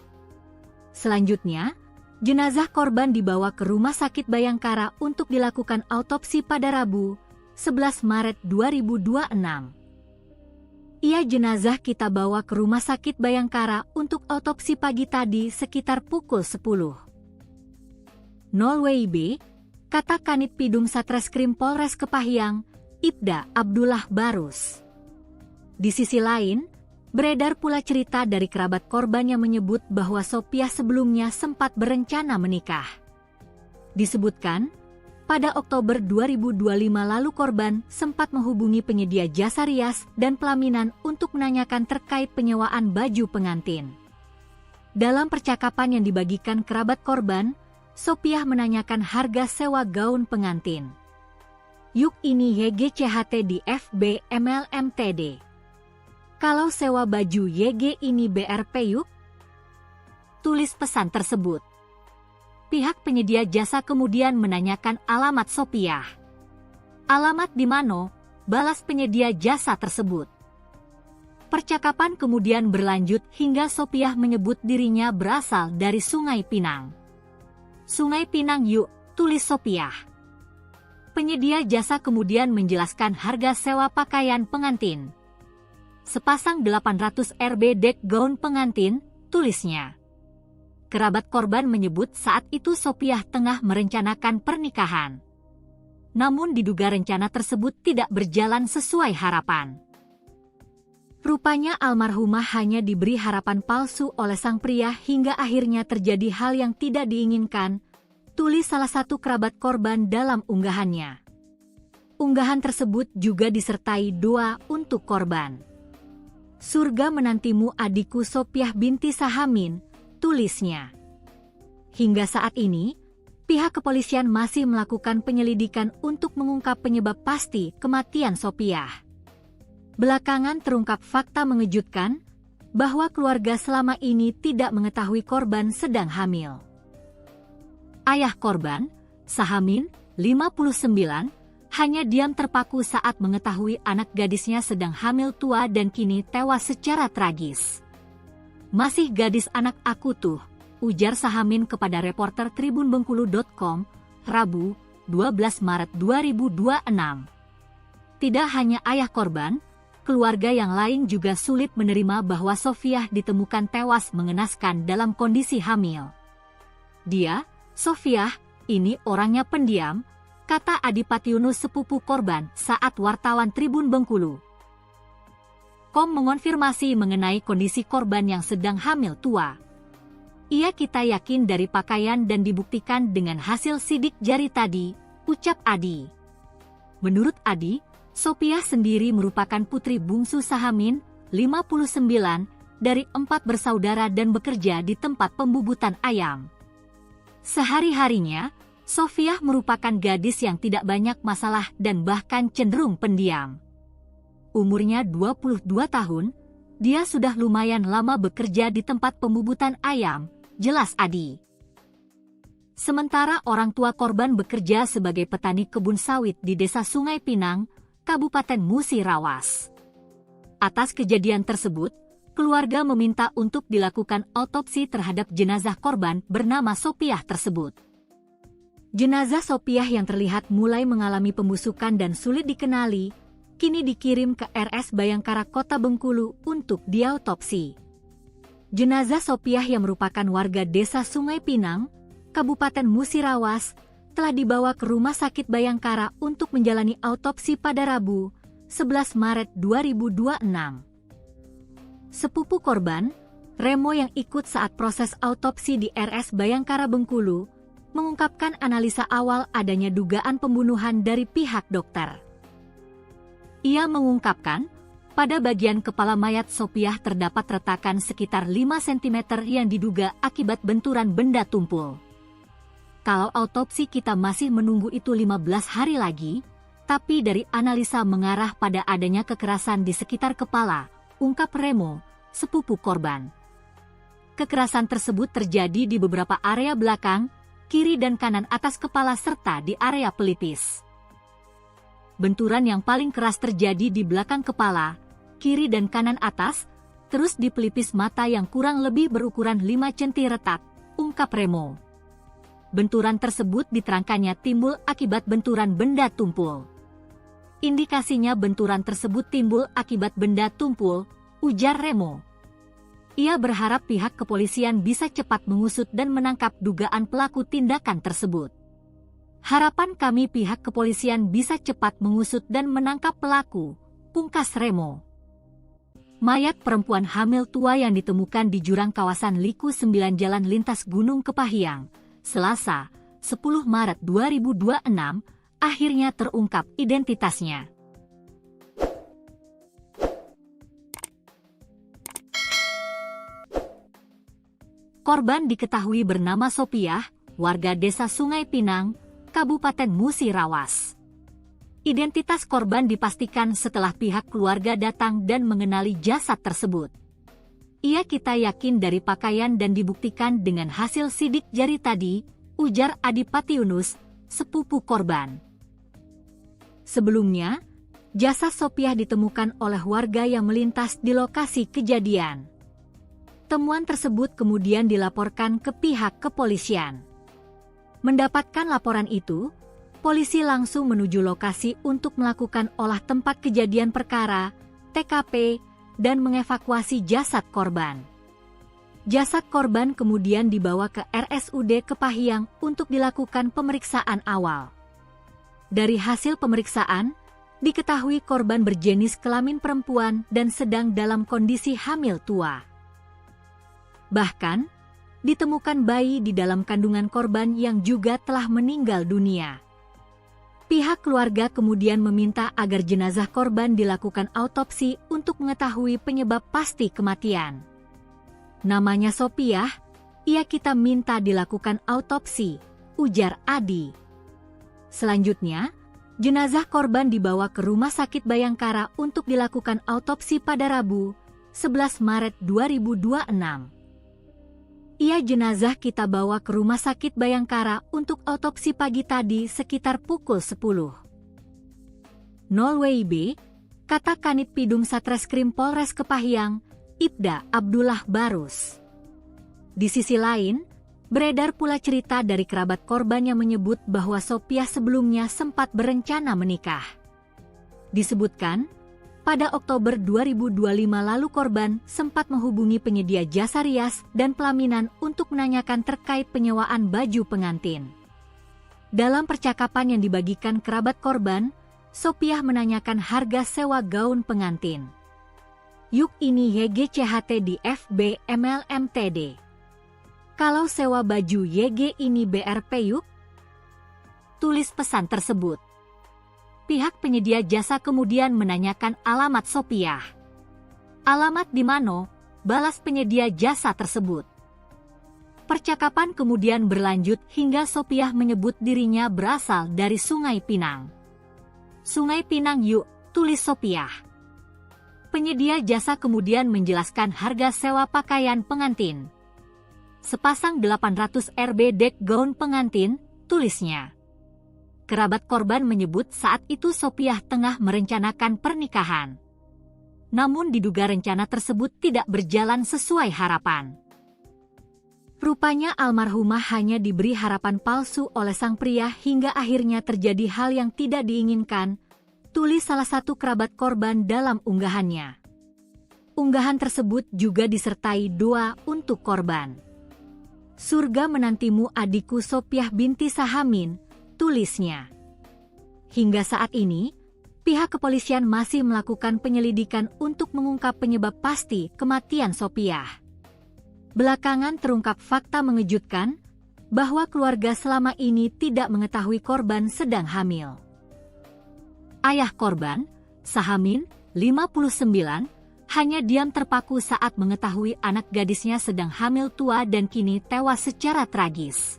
Selanjutnya, jenazah korban dibawa ke Rumah Sakit Bayangkara untuk dilakukan autopsi pada Rabu, 11 Maret 2026. Jenazah kita bawa ke Rumah Sakit Bayangkara untuk autopsi pagi tadi sekitar pukul 10. 0 WIB, kata Kanit Pidum Satreskrim Polres Kepahyang, Ibda Abdullah Barus. Di sisi lain, beredar pula cerita dari kerabat korban yang menyebut bahwa Sopiah sebelumnya sempat berencana menikah. Disebutkan, pada Oktober 2025 lalu korban sempat menghubungi penyedia jasa rias dan pelaminan untuk menanyakan terkait penyewaan baju pengantin. Dalam percakapan yang dibagikan kerabat korban, Sopiah menanyakan harga sewa gaun pengantin. Yuk ini YGCHT di FB MLMTD. "Kalau sewa baju YG ini BRP yuk," tulis pesan tersebut. Pihak penyedia jasa kemudian menanyakan alamat Sopiah. "Alamat di mana?" balas penyedia jasa tersebut. Percakapan kemudian berlanjut hingga Sopiah menyebut dirinya berasal dari Sungai Pinang. "Sungai Pinang yuk," tulis Sopiah. Penyedia jasa kemudian menjelaskan harga sewa pakaian pengantin. "Sepasang 800 Rp dek gaun pengantin," tulisnya. Kerabat korban menyebut saat itu Sopiah tengah merencanakan pernikahan. Namun diduga rencana tersebut tidak berjalan sesuai harapan. Rupanya almarhumah hanya diberi harapan palsu oleh sang pria hingga akhirnya terjadi hal yang tidak diinginkan, tulis salah satu kerabat korban dalam unggahannya. Unggahan tersebut juga disertai doa untuk korban. "Surga menantimu adikku Sopiah binti Sahamin," tulisnya. Hingga saat ini, pihak kepolisian masih melakukan penyelidikan untuk mengungkap penyebab pasti kematian Sopiah. Belakangan terungkap fakta mengejutkan bahwa keluarga selama ini tidak mengetahui korban sedang hamil. Ayah korban, Sahamin, 59, hanya diam terpaku saat mengetahui anak gadisnya sedang hamil tua dan kini tewas secara tragis. "Masih gadis anak aku tuh," ujar Sahamin kepada reporter tribunbengkulu.com, Rabu, 12 Maret 2026. Tidak hanya ayah korban, keluarga yang lain juga sulit menerima bahwa Sofiah ditemukan tewas mengenaskan dalam kondisi hamil. "Sofiah, ini orangnya pendiam," kata Adipati Yunus sepupu korban saat wartawan Tribun Bengkulu. Mengonfirmasi mengenai kondisi korban yang sedang hamil tua. "Kita yakin dari pakaian dan dibuktikan dengan hasil sidik jari tadi," ucap Adi. Menurut Adi, Sopiah sendiri merupakan putri bungsu Sahamin, 59, dari 4 bersaudara dan bekerja di tempat pembubutan ayam. Sehari-harinya, Sofiah merupakan gadis yang tidak banyak masalah dan bahkan cenderung pendiam. Umurnya 22 tahun, dia sudah lumayan lama bekerja di tempat pembubutan ayam, jelas Adi. Sementara orang tua korban bekerja sebagai petani kebun sawit di Desa Sungai Pinang, Kabupaten Musirawas. Atas kejadian tersebut, keluarga meminta untuk dilakukan autopsi terhadap jenazah korban bernama Sopiah tersebut. Jenazah Sopiah yang terlihat mulai mengalami pembusukan dan sulit dikenali, kini dikirim ke RS Bayangkara Kota Bengkulu untuk diautopsi. Jenazah Sopiah yang merupakan warga Desa Sungai Pinang, Kabupaten Musirawas, telah dibawa ke Rumah Sakit Bayangkara untuk menjalani autopsi pada Rabu, 11 Maret 2026. Sepupu korban, Remo yang ikut saat proses autopsi di RS Bayangkara Bengkulu, mengungkapkan analisa awal adanya dugaan pembunuhan dari pihak dokter. Ia mengungkapkan, pada bagian kepala mayat Sopiah terdapat retakan sekitar 5 cm yang diduga akibat benturan benda tumpul. Kalau autopsi kita masih menunggu itu 15 hari lagi, tapi dari analisa mengarah pada adanya kekerasan di sekitar kepala, ungkap Remo, sepupu korban. Kekerasan tersebut terjadi di beberapa area belakang, kiri dan kanan atas kepala serta di area pelipis. Benturan yang paling keras terjadi di belakang kepala, kiri dan kanan atas, terus di pelipis mata yang kurang lebih berukuran 5 cm retak, ungkap Remo. Benturan tersebut diterangkannya timbul akibat benturan benda tumpul. Indikasinya benturan tersebut timbul akibat benda tumpul, ujar Remo. Ia berharap pihak kepolisian bisa cepat mengusut dan menangkap dugaan pelaku tindakan tersebut. Harapan kami pihak kepolisian bisa cepat mengusut dan menangkap pelaku, pungkas Remo. Mayat perempuan hamil tua yang ditemukan di jurang kawasan Liku 9 Jalan Lintas Gunung Kepahyang, Selasa, 10 Maret 2026, akhirnya terungkap identitasnya. Korban diketahui bernama Sopiah, warga Desa Sungai Pinang, Kabupaten Musirawas. Identitas korban dipastikan setelah pihak keluarga datang dan mengenali jasad tersebut. Kita yakin dari pakaian dan dibuktikan dengan hasil sidik jari tadi, ujar Adipati Yunus, sepupu korban. Sebelumnya, jasad Sopiah ditemukan oleh warga yang melintas di lokasi kejadian. Temuan tersebut kemudian dilaporkan ke pihak kepolisian. Mendapatkan laporan itu, polisi langsung menuju lokasi untuk melakukan olah tempat kejadian perkara, TKP, dan mengevakuasi jasad korban. Jasad korban kemudian dibawa ke RSUD Kepahyang untuk dilakukan pemeriksaan awal. Dari hasil pemeriksaan, diketahui korban berjenis kelamin perempuan dan sedang dalam kondisi hamil tua. Bahkan, ditemukan bayi di dalam kandungan korban yang juga telah meninggal dunia. Pihak keluarga kemudian meminta agar jenazah korban dilakukan autopsi untuk mengetahui penyebab pasti kematian. Namanya Sopiah, kita minta dilakukan autopsi, ujar Adi. Selanjutnya, jenazah korban dibawa ke Rumah Sakit Bayangkara untuk dilakukan autopsi pada Rabu, 11 Maret 2026. Jenazah kita bawa ke Rumah Sakit Bayangkara untuk autopsi pagi tadi sekitar pukul 10. 0 WIB, kata Kanit Pidum Satreskrim Polres Kepahyang, Ibda Abdullah Barus. Di sisi lain, beredar pula cerita dari kerabat korban yang menyebut bahwa Sopiah sebelumnya sempat berencana menikah. Disebutkan, pada Oktober 2025 lalu korban sempat menghubungi penyedia jasa rias dan pelaminan untuk menanyakan terkait penyewaan baju pengantin. Dalam percakapan yang dibagikan kerabat korban, Sopiah menanyakan harga sewa gaun pengantin. Yuk ini YGCHT di FB MLMTD. Kalau sewa baju YG ini BRP yuk? Tulis pesan tersebut. Pihak penyedia jasa kemudian menanyakan alamat Sopiah. Alamat di mana? Balas penyedia jasa tersebut. Percakapan kemudian berlanjut hingga Sopiah menyebut dirinya berasal dari Sungai Pinang. Sungai Pinang yuk, tulis Sopiah. Penyedia jasa kemudian menjelaskan harga sewa pakaian pengantin. Sepasang 800 Rb dek gaun pengantin, tulisnya. Kerabat korban menyebut saat itu Sopiah tengah merencanakan pernikahan. Namun diduga rencana tersebut tidak berjalan sesuai harapan. Rupanya almarhumah hanya diberi harapan palsu oleh sang pria hingga akhirnya terjadi hal yang tidak diinginkan, tulis salah satu kerabat korban dalam unggahannya. Unggahan tersebut juga disertai doa untuk korban. Surga menantimu adikku Sopiah binti Sahamin, tulisnya. Hingga saat ini, pihak kepolisian masih melakukan penyelidikan untuk mengungkap penyebab pasti kematian Sopiah. Belakangan terungkap fakta mengejutkan bahwa keluarga selama ini tidak mengetahui korban sedang hamil. Ayah korban, Sahamin, 59, hanya diam terpaku saat mengetahui anak gadisnya sedang hamil tua dan kini tewas secara tragis.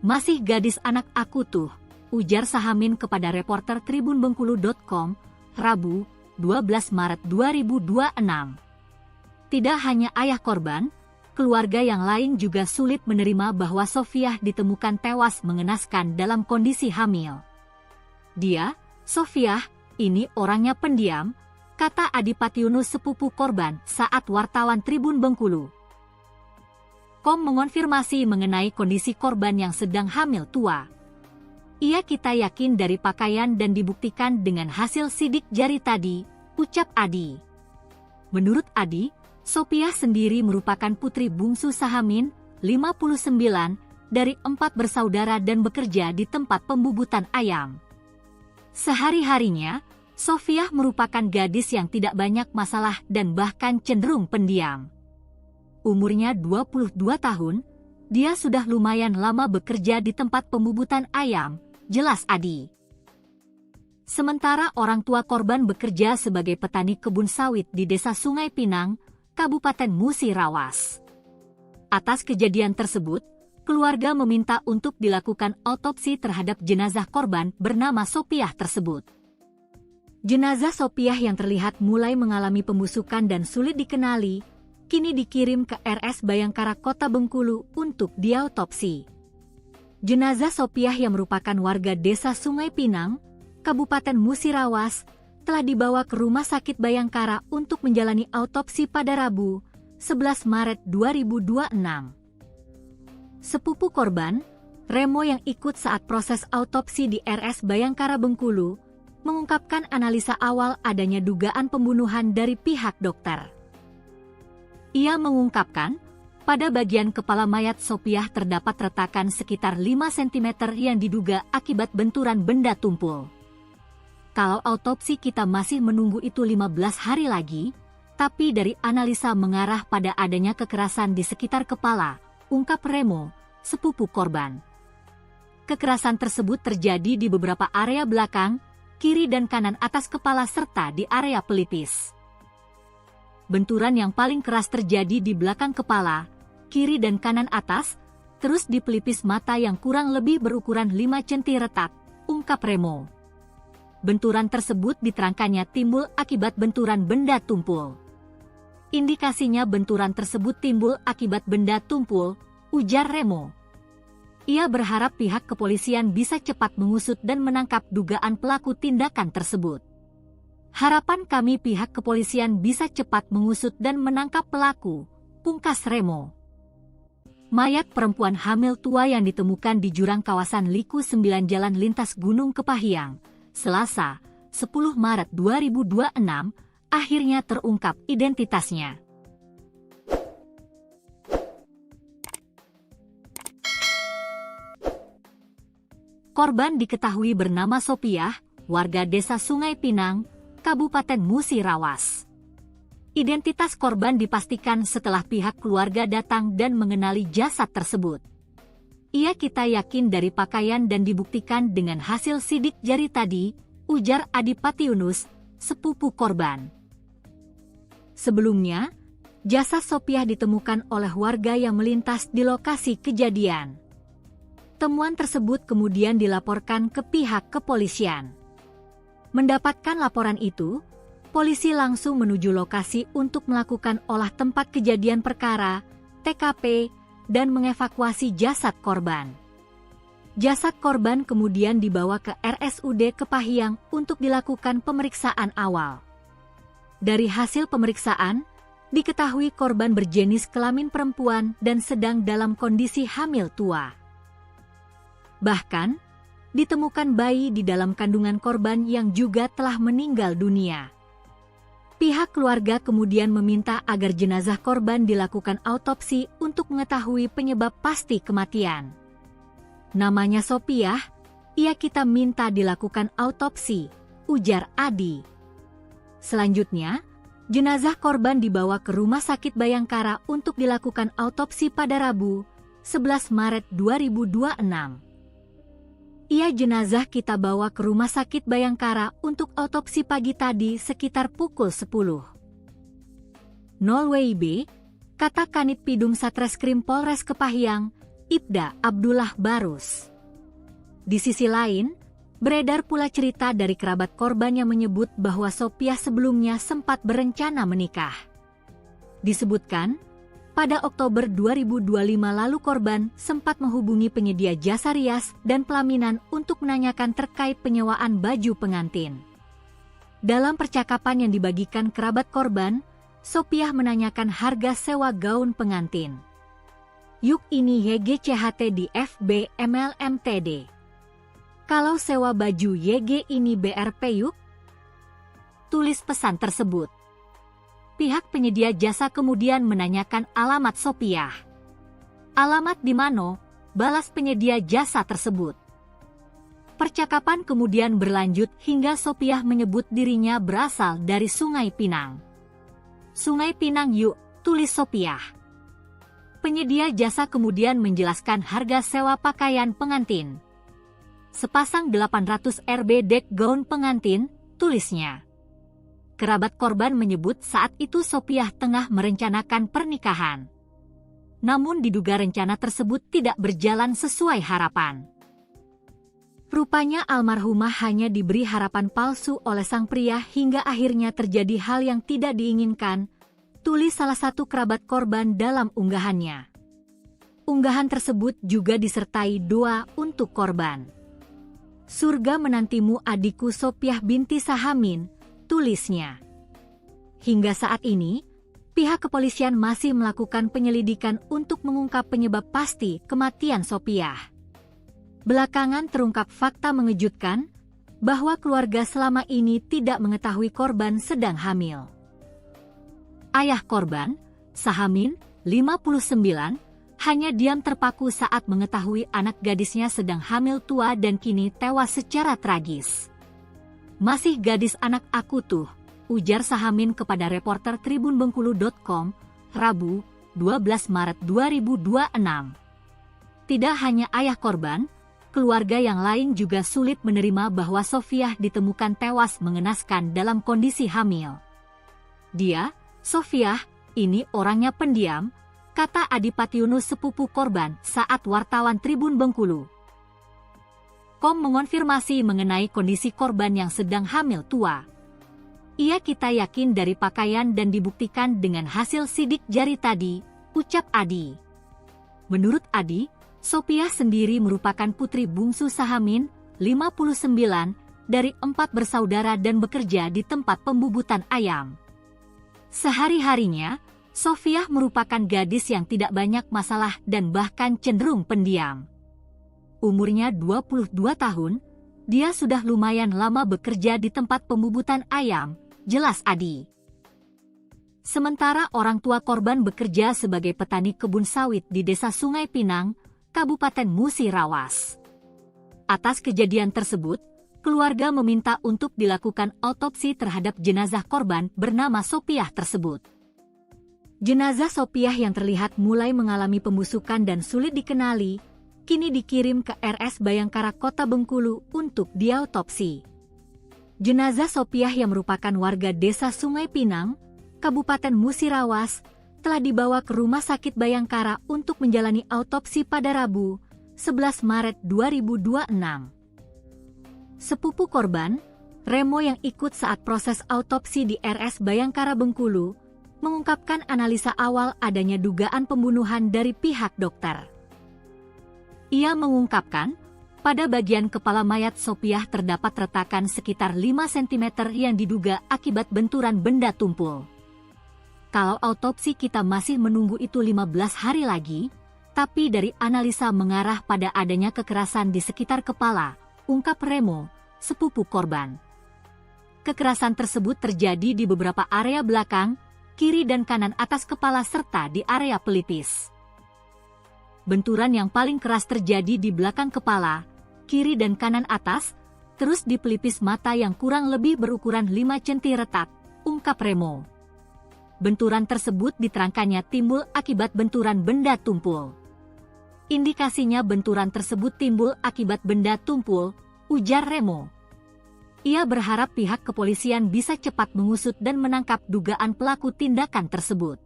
Masih gadis anak aku tuh, ujar Sahamin kepada reporter tribunbengkulu.com, Rabu, 12 Maret 2026. Tidak hanya ayah korban, keluarga yang lain juga sulit menerima bahwa Sopiah ditemukan tewas mengenaskan dalam kondisi hamil. Dia, Sopiah, ini orangnya pendiam, kata Adipati Yunus sepupu korban saat wartawan Tribun Bengkulu. Mengonfirmasi mengenai kondisi korban yang sedang hamil tua. Kita yakin dari pakaian dan dibuktikan dengan hasil sidik jari tadi, ucap Adi. Menurut Adi, Sopiah sendiri merupakan putri bungsu Sahamin, 59, dari 4 bersaudara dan bekerja di tempat pembubutan ayam. Sehari-harinya, Sopiah merupakan gadis yang tidak banyak masalah dan bahkan cenderung pendiam. Umurnya 22 tahun, dia sudah lumayan lama bekerja di tempat pembubutan ayam, jelas Adi. Sementara orang tua korban bekerja sebagai petani kebun sawit di Desa Sungai Pinang, Kabupaten Musirawas. Atas kejadian tersebut, keluarga meminta untuk dilakukan autopsi terhadap jenazah korban bernama Sopiah tersebut. Jenazah Sopiah yang terlihat mulai mengalami pembusukan dan sulit dikenali, kini dikirim ke RS Bayangkara Kota Bengkulu untuk diautopsi. Jenazah Sopiah yang merupakan warga desa Sungai Pinang, Kabupaten Musirawas, telah dibawa ke Rumah Sakit Bayangkara untuk menjalani autopsi pada Rabu, 11 Maret 2026. Sepupu korban, Remo yang ikut saat proses autopsi di RS Bayangkara Bengkulu, mengungkapkan analisa awal adanya dugaan pembunuhan dari pihak dokter. Ia mengungkapkan, pada bagian kepala mayat Sopiah terdapat retakan sekitar 5 cm yang diduga akibat benturan benda tumpul. Kalau autopsi kita masih menunggu itu 15 hari lagi, tapi dari analisa mengarah pada adanya kekerasan di sekitar kepala, ungkap Remo, sepupu korban. Kekerasan tersebut terjadi di beberapa area belakang, kiri dan kanan atas kepala serta di area pelipis. Benturan yang paling keras terjadi di belakang kepala, kiri dan kanan atas, terus di pelipis mata yang kurang lebih berukuran 5 cm retak, ungkap Remo. Benturan tersebut diterangkannya timbul akibat benturan benda tumpul. Indikasinya benturan tersebut timbul akibat benda tumpul, ujar Remo. Ia berharap pihak kepolisian bisa cepat mengusut dan menangkap dugaan pelaku tindakan tersebut. Harapan kami pihak kepolisian bisa cepat mengusut dan menangkap pelaku, pungkas Remo. Mayat perempuan hamil tua yang ditemukan di jurang kawasan Liku 9 Jalan Lintas Gunung Kepahiang, Selasa, 10 Maret 2026, akhirnya terungkap identitasnya. Korban diketahui bernama Sopiah, warga desa Sungai Pinang, Kabupaten Musirawas. Identitas korban dipastikan setelah pihak keluarga datang dan mengenali jasad tersebut. Kita yakin dari pakaian dan dibuktikan dengan hasil sidik jari tadi, ujar Adipati Yunus, sepupu korban. Sebelumnya, jasad Sopiah ditemukan oleh warga yang melintas di lokasi kejadian. Temuan tersebut kemudian dilaporkan ke pihak kepolisian. Mendapatkan laporan itu, polisi langsung menuju lokasi untuk melakukan olah tempat kejadian perkara, TKP, dan mengevakuasi jasad korban. Jasad korban kemudian dibawa ke RSUD Kepahiang untuk dilakukan pemeriksaan awal. Dari hasil pemeriksaan, diketahui korban berjenis kelamin perempuan dan sedang dalam kondisi hamil tua. Bahkan, ditemukan bayi di dalam kandungan korban yang juga telah meninggal dunia. Pihak keluarga kemudian meminta agar jenazah korban dilakukan autopsi untuk mengetahui penyebab pasti kematian. Namanya Sopiah, kita minta dilakukan autopsi, ujar Adi. Selanjutnya, jenazah korban dibawa ke Rumah Sakit Bayangkara untuk dilakukan autopsi pada Rabu, 11 Maret 2026. Jenazah kita bawa ke Rumah Sakit Bayangkara untuk autopsi pagi tadi sekitar pukul 10. 0 WIB, kata Kanit Pidum Satreskrim Polres Kepahiang, Ibda Abdullah Barus. Di sisi lain, beredar pula cerita dari kerabat korban yang menyebut bahwa Sopiah sebelumnya sempat berencana menikah. Disebutkan, pada Oktober 2025 lalu korban sempat menghubungi penyedia jasa rias dan pelaminan untuk menanyakan terkait penyewaan baju pengantin. Dalam percakapan yang dibagikan kerabat korban, Sopiah menanyakan harga sewa gaun pengantin. Yuk ini YGCHT di FB MLMTD. Kalau sewa baju YG ini BRP yuk? Tulis pesan tersebut. Pihak penyedia jasa kemudian menanyakan alamat Sopiah. Alamat di mana? Balas penyedia jasa tersebut. Percakapan kemudian berlanjut hingga Sopiah menyebut dirinya berasal dari Sungai Pinang. Sungai Pinang yuk, tulis Sopiah. Penyedia jasa kemudian menjelaskan harga sewa pakaian pengantin. Sepasang 800 Rb dek gaun pengantin, tulisnya. Kerabat korban menyebut saat itu Sopiah tengah merencanakan pernikahan. namun diduga rencana tersebut tidak berjalan sesuai harapan. Rupanya almarhumah hanya diberi harapan palsu oleh sang pria hingga akhirnya terjadi hal yang tidak diinginkan, tulis salah satu kerabat korban dalam unggahannya. Unggahan tersebut juga disertai doa untuk korban. "Surga menantimu adikku Sopiah binti Sahamin," tulisnya. Hingga saat ini, pihak kepolisian masih melakukan penyelidikan untuk mengungkap penyebab pasti kematian Sopiah. Belakangan terungkap fakta mengejutkan bahwa keluarga selama ini tidak mengetahui korban sedang hamil. Ayah korban, Sahamin, 59, hanya diam terpaku saat mengetahui anak gadisnya sedang hamil tua dan kini tewas secara tragis. "Masih gadis anak aku tuh," ujar Sahamin kepada reporter tribunbengkulu.com, Rabu, 12 Maret 2026. Tidak hanya ayah korban, keluarga yang lain juga sulit menerima bahwa Sofiah ditemukan tewas mengenaskan dalam kondisi hamil. "Dia, Sofiah, ini orangnya pendiam," kata Adipati Yunus sepupu korban saat wartawan Tribun Bengkulu.com mengonfirmasi mengenai kondisi korban yang sedang hamil tua. "Kita yakin dari pakaian dan dibuktikan dengan hasil sidik jari tadi," ucap Adi. Menurut Adi, Sopiah sendiri merupakan putri bungsu Sahamin, 59, dari 4 bersaudara dan bekerja di tempat pembubutan ayam. Sehari-harinya, Sofiah merupakan gadis yang tidak banyak masalah dan bahkan cenderung pendiam. Umurnya 22 tahun, dia sudah lumayan lama bekerja di tempat pembubutan ayam, jelas Adi. Sementara orang tua korban bekerja sebagai petani kebun sawit di Desa Sungai Pinang, Kabupaten Musirawas. Atas kejadian tersebut, keluarga meminta untuk dilakukan autopsi terhadap jenazah korban bernama Sopiah tersebut. Jenazah Sopiah yang terlihat mulai mengalami pembusukan dan sulit dikenali, kini dikirim ke RS Bayangkara Kota Bengkulu untuk diautopsi. Jenazah Sopiah yang merupakan warga Desa Sungai Pinang, Kabupaten Musirawas, telah dibawa ke Rumah Sakit Bayangkara untuk menjalani autopsi pada Rabu, 11 Maret 2026. Sepupu korban, Remo yang ikut saat proses autopsi di RS Bayangkara Bengkulu, mengungkapkan analisa awal adanya dugaan pembunuhan dari pihak dokter. Ia mengungkapkan, pada bagian kepala mayat Sopiah terdapat retakan sekitar 5 cm yang diduga akibat benturan benda tumpul. "Kalau autopsi kita masih menunggu itu 15 hari lagi, tapi dari analisa mengarah pada adanya kekerasan di sekitar kepala," ungkap Remo, sepupu korban. Kekerasan tersebut terjadi di beberapa area belakang, kiri dan kanan atas kepala serta di area pelipis. Benturan yang paling keras terjadi di belakang kepala, kiri dan kanan atas, terus di pelipis mata yang kurang lebih berukuran 5 cm retak, ungkap Remo. Benturan tersebut diterangkannya timbul akibat benturan benda tumpul. "Indikasinya benturan tersebut timbul akibat benda tumpul," ujar Remo. Ia berharap pihak kepolisian bisa cepat mengusut dan menangkap dugaan pelaku tindakan tersebut.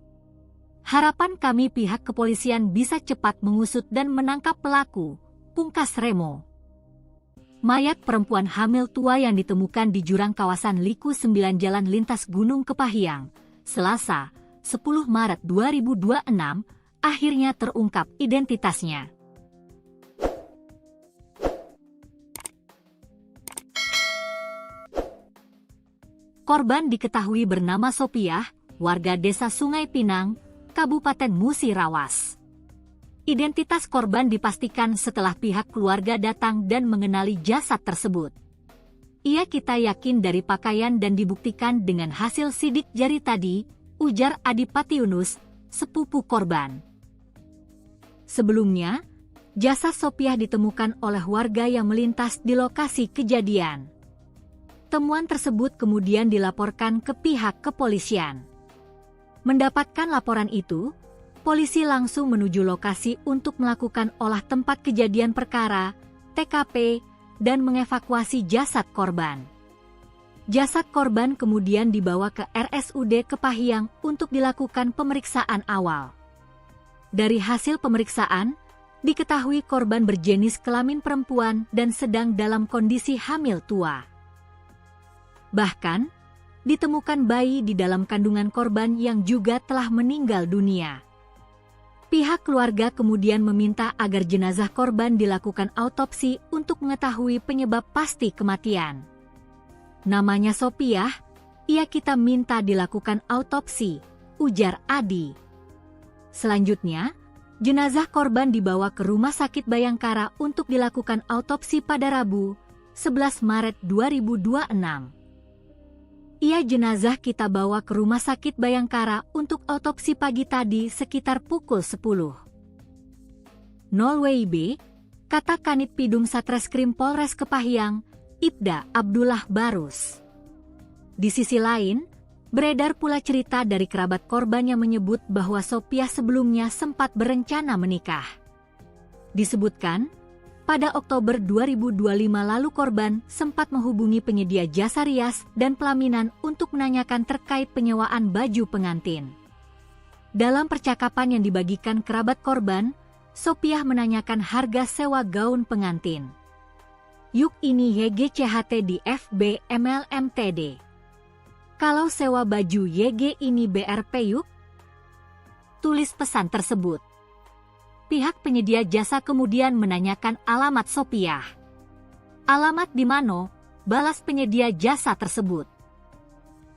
"Harapan kami pihak kepolisian bisa cepat mengusut dan menangkap pelaku," pungkas Remo. Mayat perempuan hamil tua yang ditemukan di jurang kawasan Liku 9 Jalan Lintas Gunung Kepahyang, Selasa, 10 Maret 2026, akhirnya terungkap identitasnya. Korban diketahui bernama Sopiah, warga Desa Sungai Pinang, Kabupaten Musirawas. Identitas korban dipastikan setelah pihak keluarga datang dan mengenali jasad tersebut. "Kita yakin dari pakaian dan dibuktikan dengan hasil sidik jari tadi," ujar Adipati Yunus, sepupu korban. Sebelumnya, jasad Sopiah ditemukan oleh warga yang melintas di lokasi kejadian. Temuan tersebut kemudian dilaporkan ke pihak kepolisian. Mendapatkan laporan itu, polisi langsung menuju lokasi untuk melakukan olah tempat kejadian perkara, TKP, dan mengevakuasi jasad korban. Jasad korban kemudian dibawa ke RSUD Kepahyang untuk dilakukan pemeriksaan awal. Dari hasil pemeriksaan, diketahui korban berjenis kelamin perempuan dan sedang dalam kondisi hamil tua. Bahkan, ditemukan bayi di dalam kandungan korban yang juga telah meninggal dunia. Pihak keluarga kemudian meminta agar jenazah korban dilakukan autopsi untuk mengetahui penyebab pasti kematian. Namanya Sopiah, ia kita minta dilakukan autopsi, ujar Adi. Selanjutnya, jenazah korban dibawa ke Rumah Sakit Bayangkara untuk dilakukan autopsi pada Rabu, 11 Maret 2026. Jenazah kita bawa ke Rumah Sakit Bayangkara untuk autopsi pagi tadi sekitar pukul 10.00 WIB, kata Kanit Pidum Satreskrim Polres Kepahyang, Ibda Abdullah Barus. Di sisi lain, beredar pula cerita dari kerabat korban yang menyebut bahwa Sopiah sebelumnya sempat berencana menikah. Disebutkan, pada Oktober 2025 lalu korban sempat menghubungi penyedia jasa rias dan pelaminan untuk menanyakan terkait penyewaan baju pengantin. Dalam percakapan yang dibagikan kerabat korban, Sopiah menanyakan harga sewa gaun pengantin. Yuk ini YGCHT di FB MLMTD. Kalau sewa baju YG ini BRP yuk? Tulis pesan tersebut. Pihak penyedia jasa kemudian menanyakan alamat Sopiah. Alamat di mana? Balas penyedia jasa tersebut.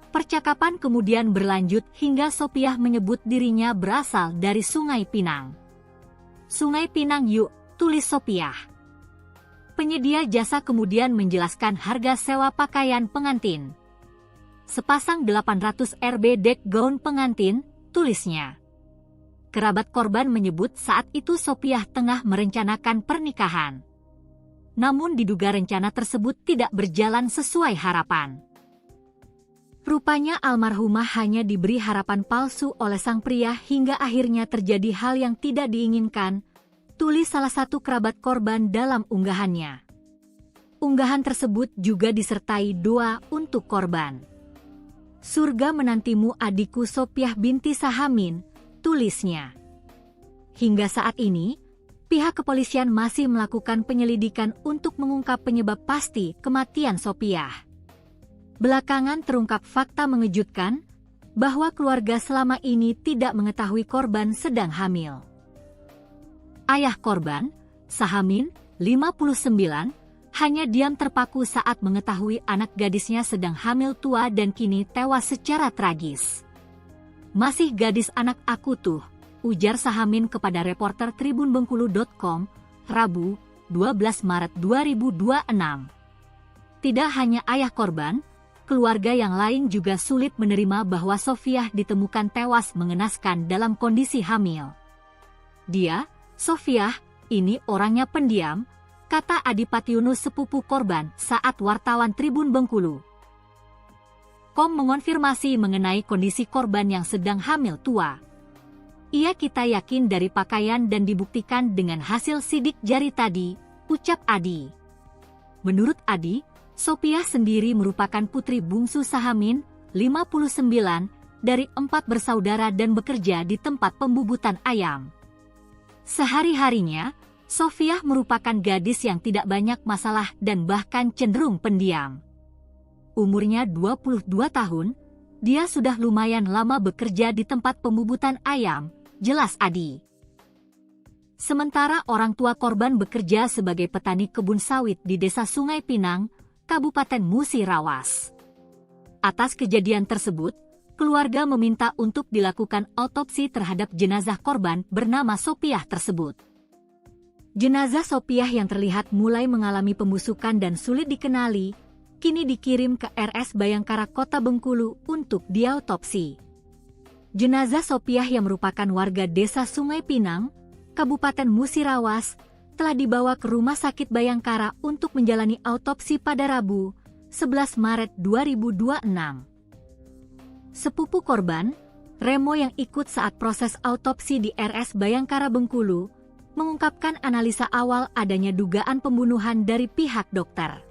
Percakapan kemudian berlanjut hingga Sopiah menyebut dirinya berasal dari Sungai Pinang. Sungai Pinang yuk, tulis Sopiah. Penyedia jasa kemudian menjelaskan harga sewa pakaian pengantin. Sepasang 800 Rb dek gaun pengantin, tulisnya. Kerabat korban menyebut saat itu Sopiah tengah merencanakan pernikahan. Namun diduga rencana tersebut tidak berjalan sesuai harapan. Rupanya almarhumah hanya diberi harapan palsu oleh sang pria hingga akhirnya terjadi hal yang tidak diinginkan, tulis salah satu kerabat korban dalam unggahannya. Unggahan tersebut juga disertai doa untuk korban. Surga menantimu adikku Sopiah binti Sahamin, tulisnya. Hingga saat ini, pihak kepolisian masih melakukan penyelidikan untuk mengungkap penyebab pasti kematian Sopiah. Belakangan terungkap fakta mengejutkan bahwa keluarga selama ini tidak mengetahui korban sedang hamil. Ayah korban, Sahamin, 59, hanya diam terpaku saat mengetahui anak gadisnya sedang hamil tua dan kini tewas secara tragis. Masih gadis anak aku tuh, ujar Sahamin kepada reporter tribunbengkulu.com, Rabu, 12 Maret 2026. Tidak hanya ayah korban, keluarga yang lain juga sulit menerima bahwa Sopiah ditemukan tewas mengenaskan dalam kondisi hamil. Dia, Sopiah, ini orangnya pendiam, kata Adipati Yunus sepupu korban saat wartawan Tribun Bengkulu. Kom mengonfirmasi mengenai kondisi korban yang sedang hamil tua. Kita yakin dari pakaian dan dibuktikan dengan hasil sidik jari tadi, ucap Adi. Menurut Adi, Sopiah sendiri merupakan putri bungsu Sahamin, 59, dari 4 bersaudara dan bekerja di tempat pembubutan ayam. Sehari-harinya, Sopiah merupakan gadis yang tidak banyak masalah dan bahkan cenderung pendiam. Umurnya 22 tahun, dia sudah lumayan lama bekerja di tempat pembubutan ayam, jelas Adi. Sementara orang tua korban bekerja sebagai petani kebun sawit di Desa Sungai Pinang, Kabupaten Musirawas. Atas kejadian tersebut, keluarga meminta untuk dilakukan autopsi terhadap jenazah korban bernama Sopiah tersebut. Jenazah Sopiah yang terlihat mulai mengalami pembusukan dan sulit dikenali, kini dikirim ke RS Bayangkara Kota Bengkulu untuk diautopsi. Jenazah Sopiah yang merupakan warga Desa Sungai Pinang, Kabupaten Musirawas, telah dibawa ke Rumah Sakit Bayangkara untuk menjalani autopsi pada Rabu, 11 Maret 2026. Sepupu korban, Remo yang ikut saat proses autopsi di RS Bayangkara Bengkulu, mengungkapkan analisa awal adanya dugaan pembunuhan dari pihak dokter.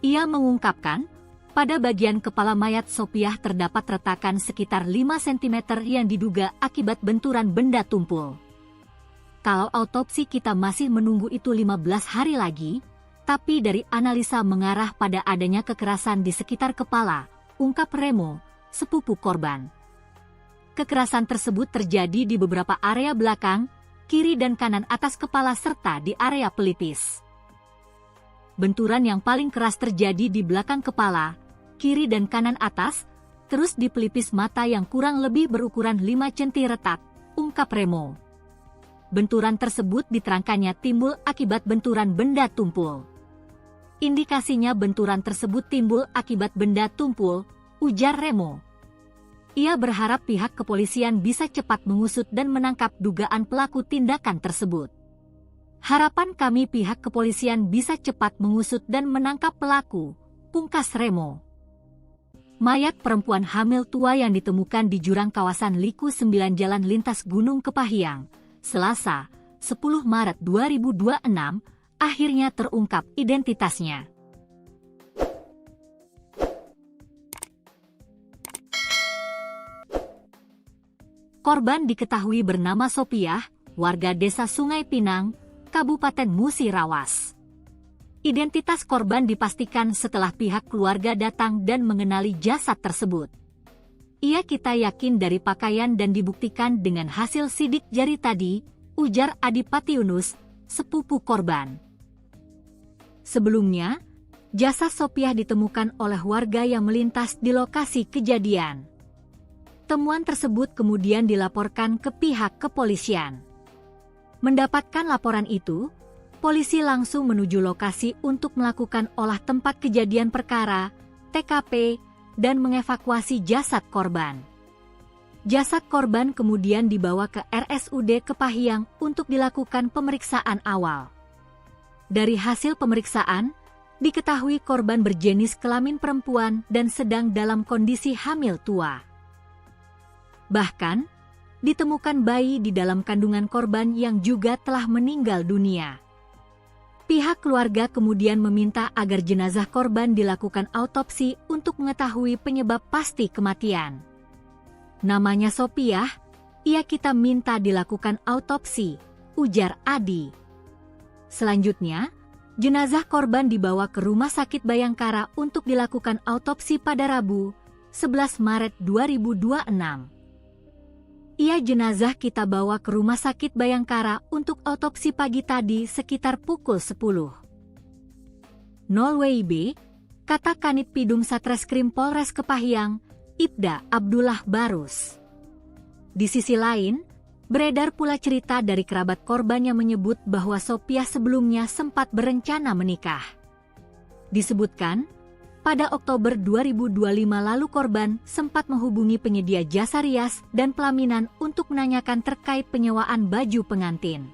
Ia mengungkapkan, Pada bagian kepala mayat Sopiah terdapat retakan sekitar 5 cm yang diduga akibat benturan benda tumpul. Kalau autopsi kita masih menunggu itu 15 hari lagi, tapi dari analisa mengarah pada adanya kekerasan di sekitar kepala, ungkap Remo, sepupu korban. Kekerasan tersebut terjadi di beberapa area belakang, kiri dan kanan atas kepala serta di area pelipis. Benturan yang paling keras terjadi di belakang kepala, kiri dan kanan atas, terus di pelipis mata yang kurang lebih berukuran 5 cm retak, ungkap Remo. Benturan tersebut diterangkannya timbul akibat benturan benda tumpul. Indikasinya benturan tersebut timbul akibat benda tumpul, ujar Remo. Ia berharap pihak kepolisian bisa cepat mengusut dan menangkap dugaan pelaku tindakan tersebut. Harapan kami pihak kepolisian bisa cepat mengusut dan menangkap pelaku, pungkas Remo. Mayat perempuan hamil tua yang ditemukan di jurang kawasan Liku 9 Jalan Lintas Gunung Kepahyang, Selasa, 10 Maret 2026, akhirnya terungkap identitasnya. Korban diketahui bernama Sopiah, warga desa Sungai Pinang, Kabupaten Musirawas. Identitas korban dipastikan setelah pihak keluarga datang dan mengenali jasad tersebut. Kita yakin dari pakaian dan dibuktikan dengan hasil sidik jari tadi, ujar Adipati Yunus, sepupu korban. Sebelumnya, jasad Sopiah ditemukan oleh warga yang melintas di lokasi kejadian. Temuan tersebut kemudian dilaporkan ke pihak kepolisian. Mendapatkan laporan itu, polisi langsung menuju lokasi untuk melakukan olah tempat kejadian perkara, TKP, dan mengevakuasi jasad korban. Jasad korban kemudian dibawa ke RSUD Kepahyang untuk dilakukan pemeriksaan awal. Dari hasil pemeriksaan, diketahui korban berjenis kelamin perempuan dan sedang dalam kondisi hamil tua. Bahkan, ditemukan bayi di dalam kandungan korban yang juga telah meninggal dunia. Pihak keluarga kemudian meminta agar jenazah korban dilakukan autopsi untuk mengetahui penyebab pasti kematian. Namanya Sopiah, kita minta dilakukan autopsi, ujar Adi. Selanjutnya, jenazah korban dibawa ke Rumah Sakit Bayangkara untuk dilakukan autopsi pada Rabu, 11 Maret 2026. Jenazah kita bawa ke Rumah Sakit Bayangkara untuk autopsi pagi tadi sekitar pukul 10. 0 WIB, kata Kanit Pidum Satreskrim Polres Kepahyang, Ibda Abdullah Barus. Di sisi lain, beredar pula cerita dari kerabat korban yang menyebut bahwa Sopiah sebelumnya sempat berencana menikah. Disebutkan, pada Oktober 2025 lalu korban sempat menghubungi penyedia jasa rias dan pelaminan untuk menanyakan terkait penyewaan baju pengantin.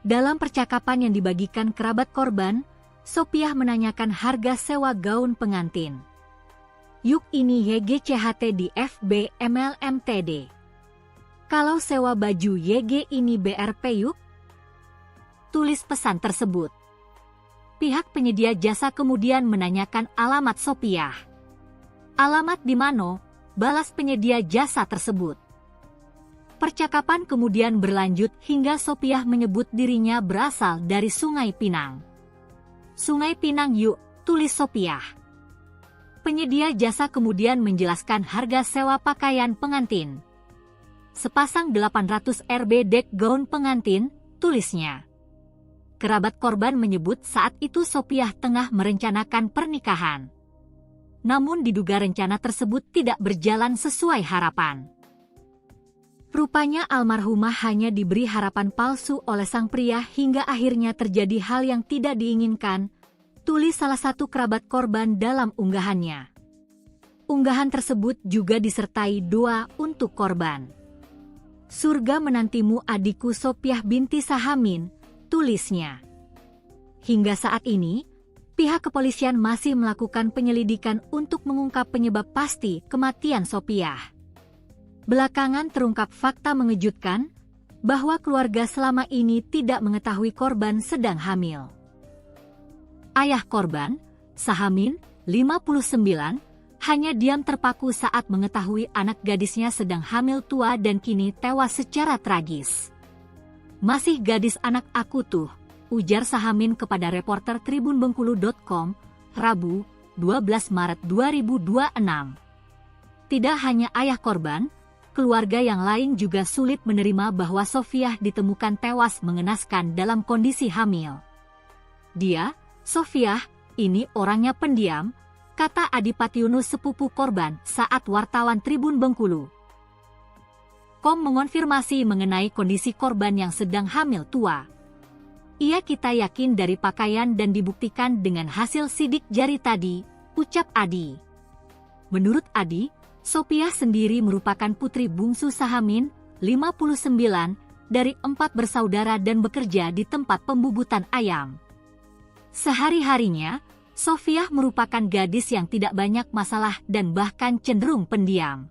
Dalam percakapan yang dibagikan kerabat korban, Sopiah menanyakan harga sewa gaun pengantin. Yuk ini YGCHT di FB MLMTD. Kalau sewa baju YG ini BRP yuk? Tulis pesan tersebut. Pihak penyedia jasa kemudian menanyakan alamat Sopiah. Alamat di mana? Balas penyedia jasa tersebut. Percakapan kemudian berlanjut hingga Sopiah menyebut dirinya berasal dari Sungai Pinang. Sungai Pinang yuk, tulis Sopiah. Penyedia jasa kemudian menjelaskan harga sewa pakaian pengantin. Sepasang 800 Rb dek gaun pengantin, tulisnya. Kerabat korban menyebut saat itu Sopiah tengah merencanakan pernikahan. Namun diduga rencana tersebut tidak berjalan sesuai harapan. Rupanya almarhumah hanya diberi harapan palsu oleh sang pria hingga akhirnya terjadi hal yang tidak diinginkan, tulis salah satu kerabat korban dalam unggahannya. Unggahan tersebut juga disertai doa untuk korban. Surga menantimu adikku Sopiah binti Sahamin, tulisnya. Hingga saat ini, pihak kepolisian masih melakukan penyelidikan untuk mengungkap penyebab pasti kematian Sopiah. Belakangan terungkap fakta mengejutkan bahwa keluarga selama ini tidak mengetahui korban sedang hamil. Ayah korban, Sahamin, 59, hanya diam terpaku saat mengetahui anak gadisnya sedang hamil tua dan kini tewas secara tragis. "Masih gadis anak aku tuh," ujar Sahamin kepada reporter tribunbengkulu.com, Rabu, 12 Maret 2026. Tidak hanya ayah korban, keluarga yang lain juga sulit menerima bahwa Sofiah ditemukan tewas mengenaskan dalam kondisi hamil. "Dia, Sofiah, ini orangnya pendiam," kata Adipati Yunus, sepupu korban, saat wartawan Tribun Bengkulu .com mengonfirmasi mengenai kondisi korban yang sedang hamil tua. "Iya, kita yakin dari pakaian dan dibuktikan dengan hasil sidik jari tadi," ucap Adi. Menurut Adi, Sofiah sendiri merupakan putri bungsu Sahamin, 59, dari 4 bersaudara dan bekerja di tempat pembubutan ayam. Sehari-harinya, Sofiah merupakan gadis yang tidak banyak masalah dan bahkan cenderung pendiam.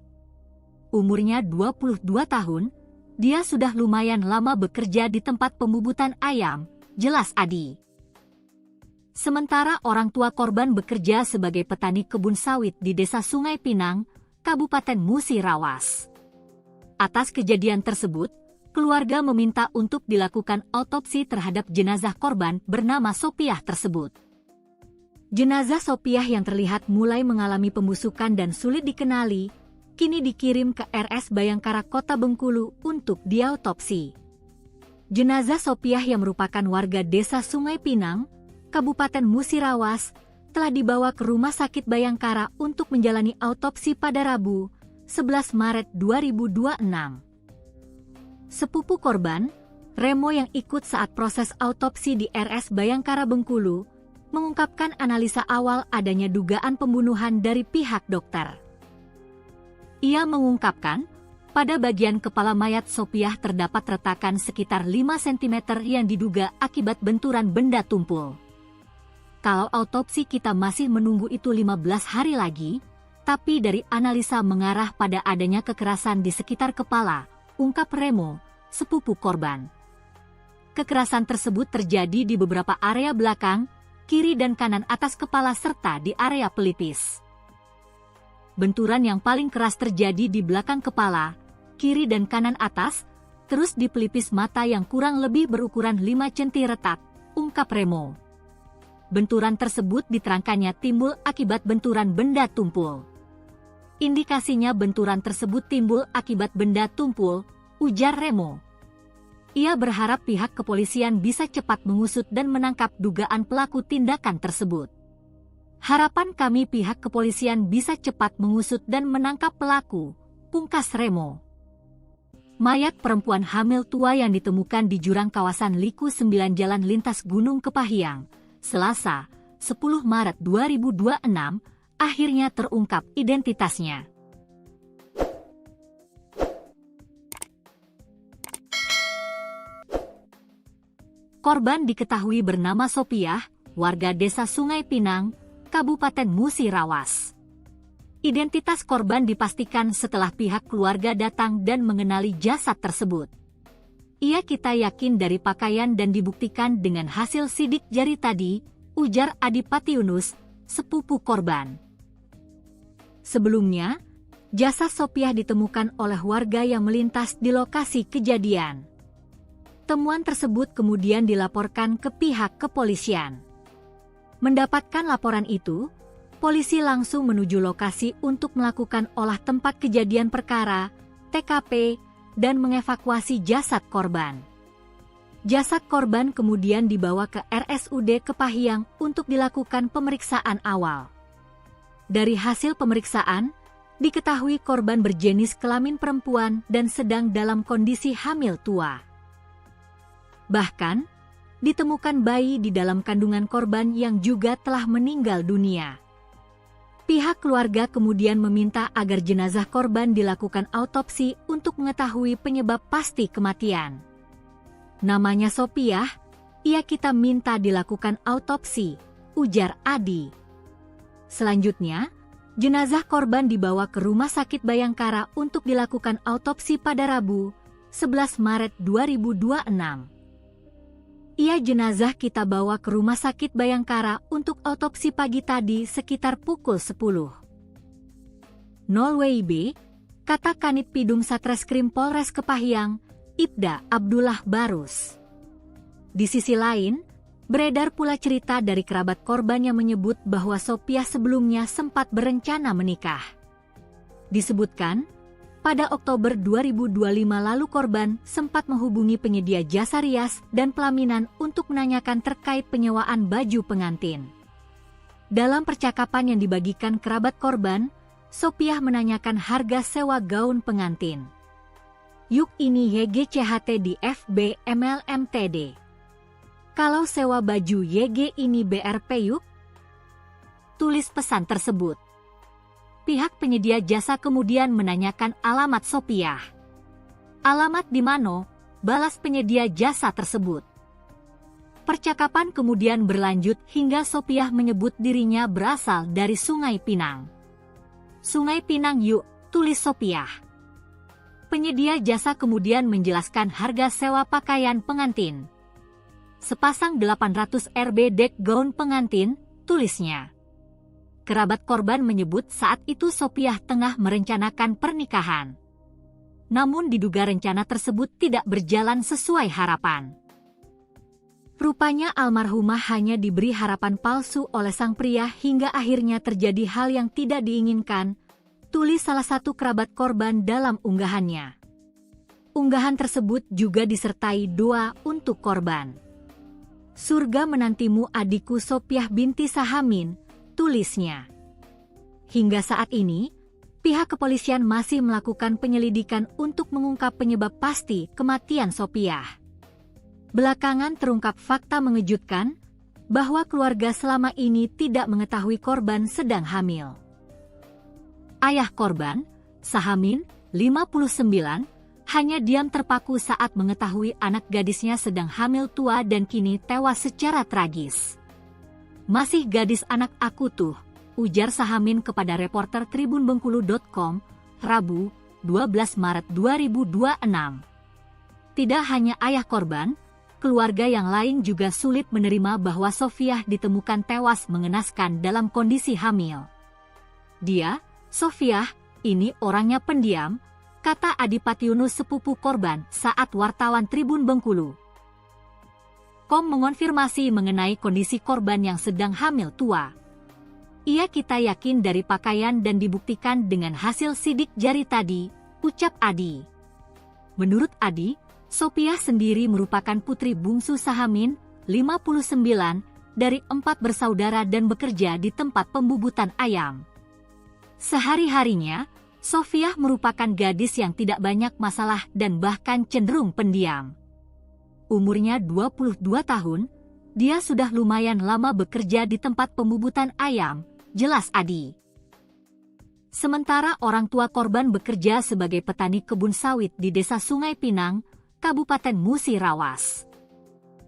Umurnya 22 tahun, dia sudah lumayan lama bekerja di tempat pembubutan ayam, jelas Adi. Sementara orang tua korban bekerja sebagai petani kebun sawit di Desa Sungai Pinang, Kabupaten Musirawas. Atas kejadian tersebut, keluarga meminta untuk dilakukan autopsi terhadap jenazah korban bernama Sofiah tersebut. Jenazah Sofiah yang terlihat mulai mengalami pembusukan dan sulit dikenali, kini dikirim ke RS Bayangkara Kota Bengkulu untuk diautopsi. Jenazah Sofiah yang merupakan warga Desa Sungai Pinang, Kabupaten Musirawas, telah dibawa ke Rumah Sakit Bayangkara untuk menjalani autopsi pada Rabu, 11 Maret 2026. Sepupu korban, Remo, yang ikut saat proses autopsi di RS Bayangkara Bengkulu, mengungkapkan analisa awal adanya dugaan pembunuhan dari pihak dokter. Ia mengungkapkan, pada bagian kepala mayat Sofiah terdapat retakan sekitar 5 cm yang diduga akibat benturan benda tumpul. "Kalau autopsi kita masih menunggu itu 15 hari lagi, tapi dari analisa mengarah pada adanya kekerasan di sekitar kepala," ungkap Remo, sepupu korban. Kekerasan tersebut terjadi di beberapa area belakang, kiri dan kanan atas kepala serta di area pelipis. Benturan yang paling keras terjadi di belakang kepala, kiri dan kanan atas, terus di pelipis mata yang kurang lebih berukuran 5 cm retak, ungkap Remo. Benturan tersebut diterangkannya timbul akibat benturan benda tumpul. "Indikasinya benturan tersebut timbul akibat benda tumpul," ujar Remo. Ia berharap pihak kepolisian bisa cepat mengusut dan menangkap dugaan pelaku tindakan tersebut. "Harapan kami pihak kepolisian bisa cepat mengusut dan menangkap pelaku," pungkas Remo. Mayat perempuan hamil tua yang ditemukan di jurang kawasan Liku 9 Jalan Lintas Gunung Kepahyang, Selasa, 10 Maret 2026, akhirnya terungkap identitasnya. Korban diketahui bernama Sofiah, warga Desa Sungai Pinang, Kabupaten Musirawas. Identitas korban dipastikan setelah pihak keluarga datang dan mengenali jasad tersebut. "Iya, kita yakin dari pakaian dan dibuktikan dengan hasil sidik jari tadi," ujar Adipati Yunus, sepupu korban. Sebelumnya, jasad Sofiah ditemukan oleh warga yang melintas di lokasi kejadian. Temuan tersebut kemudian dilaporkan ke pihak kepolisian. Mendapatkan laporan itu, polisi langsung menuju lokasi untuk melakukan olah tempat kejadian perkara, TKP, dan mengevakuasi jasad korban. Jasad korban kemudian dibawa ke RSUD Kepahyang untuk dilakukan pemeriksaan awal. Dari hasil pemeriksaan, diketahui korban berjenis kelamin perempuan dan sedang dalam kondisi hamil tua. Bahkan, ditemukan bayi di dalam kandungan korban yang juga telah meninggal dunia. Pihak keluarga kemudian meminta agar jenazah korban dilakukan autopsi untuk mengetahui penyebab pasti kematian. "Namanya Sofiah, iya kita minta dilakukan autopsi," ujar Adi. Selanjutnya, jenazah korban dibawa ke Rumah Sakit Bayangkara untuk dilakukan autopsi pada Rabu, 11 Maret 2026. Jenazah kita bawa ke Rumah Sakit Bayangkara untuk autopsi pagi tadi sekitar pukul 10.00 WIB, kata Kanit Pidum Satreskrim Polres Kepahyang, Ibda Abdullah Barus. Di sisi lain, beredar pula cerita dari kerabat korban yang menyebut bahwa Sopiah sebelumnya sempat berencana menikah. Disebutkan, pada Oktober 2025 lalu korban sempat menghubungi penyedia jasa rias dan pelaminan untuk menanyakan terkait penyewaan baju pengantin. Dalam percakapan yang dibagikan kerabat korban, Sopiah menanyakan harga sewa gaun pengantin. Yuk ini YGCHT di FB MLMTD. Kalau sewa baju YG ini BRP yuk? Tulis pesan tersebut. Pihak penyedia jasa kemudian menanyakan alamat Sopiah. Alamat di mana? Balas penyedia jasa tersebut. Percakapan kemudian berlanjut hingga Sopiah menyebut dirinya berasal dari Sungai Pinang. Sungai Pinang yuk, tulis Sopiah. Penyedia jasa kemudian menjelaskan harga sewa pakaian pengantin. Sepasang 800 Rb dek gaun pengantin, tulisnya. Kerabat korban menyebut saat itu Sopiah tengah merencanakan pernikahan. Namun diduga rencana tersebut tidak berjalan sesuai harapan. Rupanya almarhumah hanya diberi harapan palsu oleh sang pria hingga akhirnya terjadi hal yang tidak diinginkan, tulis salah satu kerabat korban dalam unggahannya. Unggahan tersebut juga disertai doa untuk korban. Surga menantimu adikku Sopiah binti Sahamin, tulisnya. Hingga saat ini, pihak kepolisian masih melakukan penyelidikan untuk mengungkap penyebab pasti kematian Sopiah. Belakangan terungkap fakta mengejutkan bahwa keluarga selama ini tidak mengetahui korban sedang hamil. Ayah korban, Sahamin, 59, hanya diam terpaku saat mengetahui anak gadisnya sedang hamil tua dan kini tewas secara tragis. Masih gadis anak aku tuh, ujar Sahamin kepada reporter tribunbengkulu.com, Rabu, 12 Maret 2026. Tidak hanya ayah korban, keluarga yang lain juga sulit menerima bahwa Sopiah ditemukan tewas mengenaskan dalam kondisi hamil. Dia, Sopiah, ini orangnya pendiam, kata Adipati Yunus sepupu korban saat wartawan Tribun Bengkulu. Mengonfirmasi mengenai kondisi korban yang sedang hamil tua. Kita yakin dari pakaian dan dibuktikan dengan hasil sidik jari tadi, ucap Adi. Menurut Adi, Sopiah sendiri merupakan putri bungsu Sahamin, 59, dari 4 bersaudara dan bekerja di tempat pembubutan ayam. Sehari-harinya, Sopiah merupakan gadis yang tidak banyak masalah dan bahkan cenderung pendiam. Umurnya 22 tahun, dia sudah lumayan lama bekerja di tempat pembubutan ayam, jelas Adi. Sementara orang tua korban bekerja sebagai petani kebun sawit di Desa Sungai Pinang, Kabupaten Musirawas.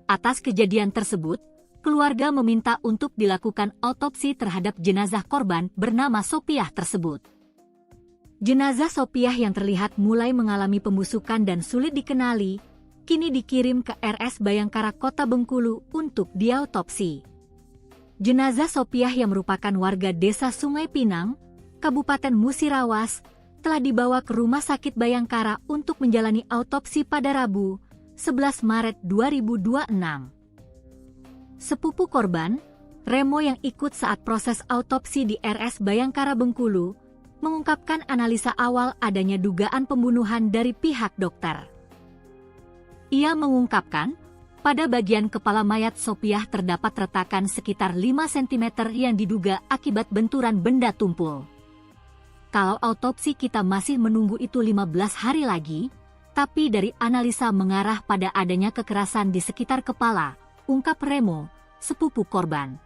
Atas kejadian tersebut, keluarga meminta untuk dilakukan autopsi terhadap jenazah korban bernama Sopiah tersebut. Jenazah Sopiah yang terlihat mulai mengalami pembusukan dan sulit dikenali, kini dikirim ke RS Bayangkara Kota Bengkulu untuk diautopsi. Jenazah Sopiah yang merupakan warga Desa Sungai Pinang, Kabupaten Musirawas, telah dibawa ke Rumah Sakit Bayangkara untuk menjalani autopsi pada Rabu, 11 Maret 2026. Sepupu korban, Remo yang ikut saat proses autopsi di RS Bayangkara Bengkulu, mengungkapkan analisa awal adanya dugaan pembunuhan dari pihak dokter. Ia mengungkapkan, pada bagian kepala mayat Sopiah terdapat retakan sekitar 5 cm yang diduga akibat benturan benda tumpul. Kalau autopsi kita masih menunggu itu 15 hari lagi, tapi dari analisa mengarah pada adanya kekerasan di sekitar kepala, ungkap Remo, sepupu korban.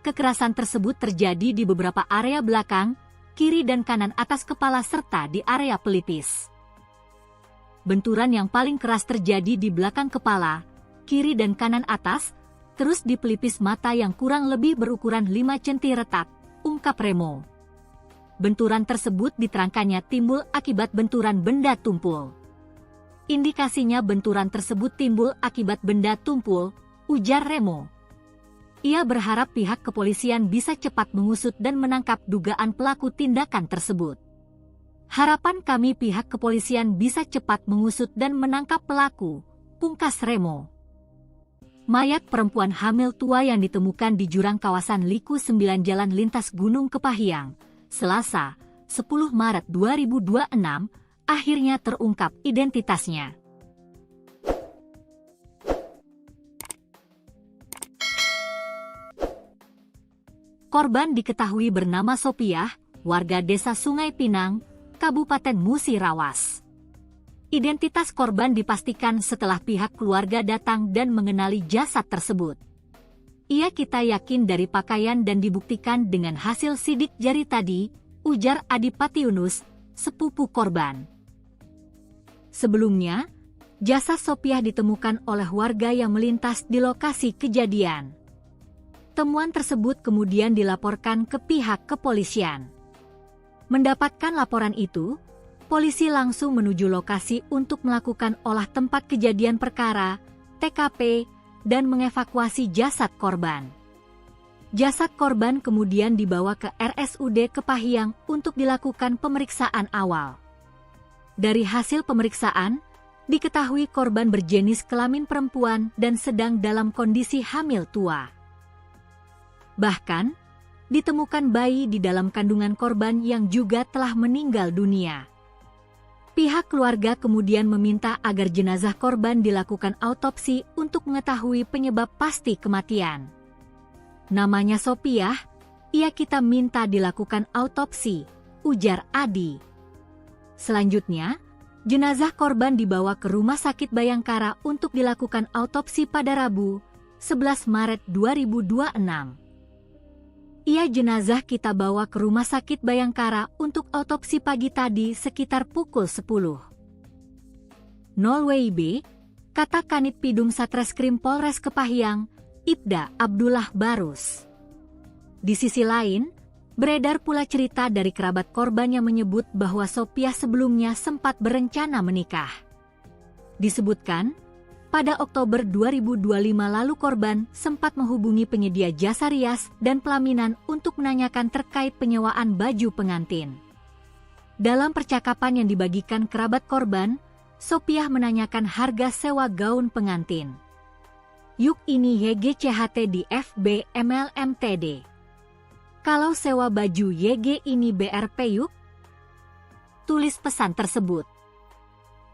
Kekerasan tersebut terjadi di beberapa area belakang, kiri dan kanan atas kepala serta di area pelipis. Benturan yang paling keras terjadi di belakang kepala, kiri dan kanan atas, terus di pelipis mata yang kurang lebih berukuran 5 cm retak, ungkap Remo. Benturan tersebut diterangkannya timbul akibat benturan benda tumpul. Indikasinya benturan tersebut timbul akibat benda tumpul, ujar Remo. Ia berharap pihak kepolisian bisa cepat mengusut dan menangkap dugaan pelaku tindakan tersebut. Harapan kami pihak kepolisian bisa cepat mengusut dan menangkap pelaku, pungkas Remo. Mayat perempuan hamil tua yang ditemukan di jurang kawasan Liku 9 Jalan Lintas Gunung Kepahyang, Selasa, 10 Maret 2026, akhirnya terungkap identitasnya. Korban diketahui bernama Sopiah, warga desa Sungai Pinang, Kabupaten Musirawas. Identitas korban dipastikan setelah pihak keluarga datang dan mengenali jasad tersebut. Kita yakin dari pakaian dan dibuktikan dengan hasil sidik jari tadi, ujar Adipati Yunus, sepupu korban. Sebelumnya, jasad Sopiah ditemukan oleh warga yang melintas di lokasi kejadian. Temuan tersebut kemudian dilaporkan ke pihak kepolisian. Mendapatkan laporan itu, polisi langsung menuju lokasi untuk melakukan olah tempat kejadian perkara, TKP, dan mengevakuasi jasad korban. Jasad korban kemudian dibawa ke RSUD Kepahyang untuk dilakukan pemeriksaan awal. Dari hasil pemeriksaan, diketahui korban berjenis kelamin perempuan dan sedang dalam kondisi hamil tua. Bahkan, ditemukan bayi di dalam kandungan korban yang juga telah meninggal dunia. Pihak keluarga kemudian meminta agar jenazah korban dilakukan autopsi untuk mengetahui penyebab pasti kematian. Namanya Sopiah, kita minta dilakukan autopsi, ujar Adi. Selanjutnya, jenazah korban dibawa ke Rumah Sakit Bayangkara untuk dilakukan autopsi pada Rabu, 11 Maret 2026. Jenazah kita bawa ke Rumah Sakit Bayangkara untuk autopsi pagi tadi sekitar pukul 10. 0 WIB, kata Kanit Pidum Satreskrim Polres Kepahyang, Ibda Abdullah Barus. Di sisi lain, beredar pula cerita dari kerabat korban yang menyebut bahwa Sopiah sebelumnya sempat berencana menikah. Disebutkan, pada Oktober 2025 lalu korban sempat menghubungi penyedia jasa rias dan pelaminan untuk menanyakan terkait penyewaan baju pengantin. Dalam percakapan yang dibagikan kerabat korban, Sopiah menanyakan harga sewa gaun pengantin. Yuk ini YGCHT di FB MLMTD. Kalau sewa baju YG ini BRP yuk? Tulis pesan tersebut.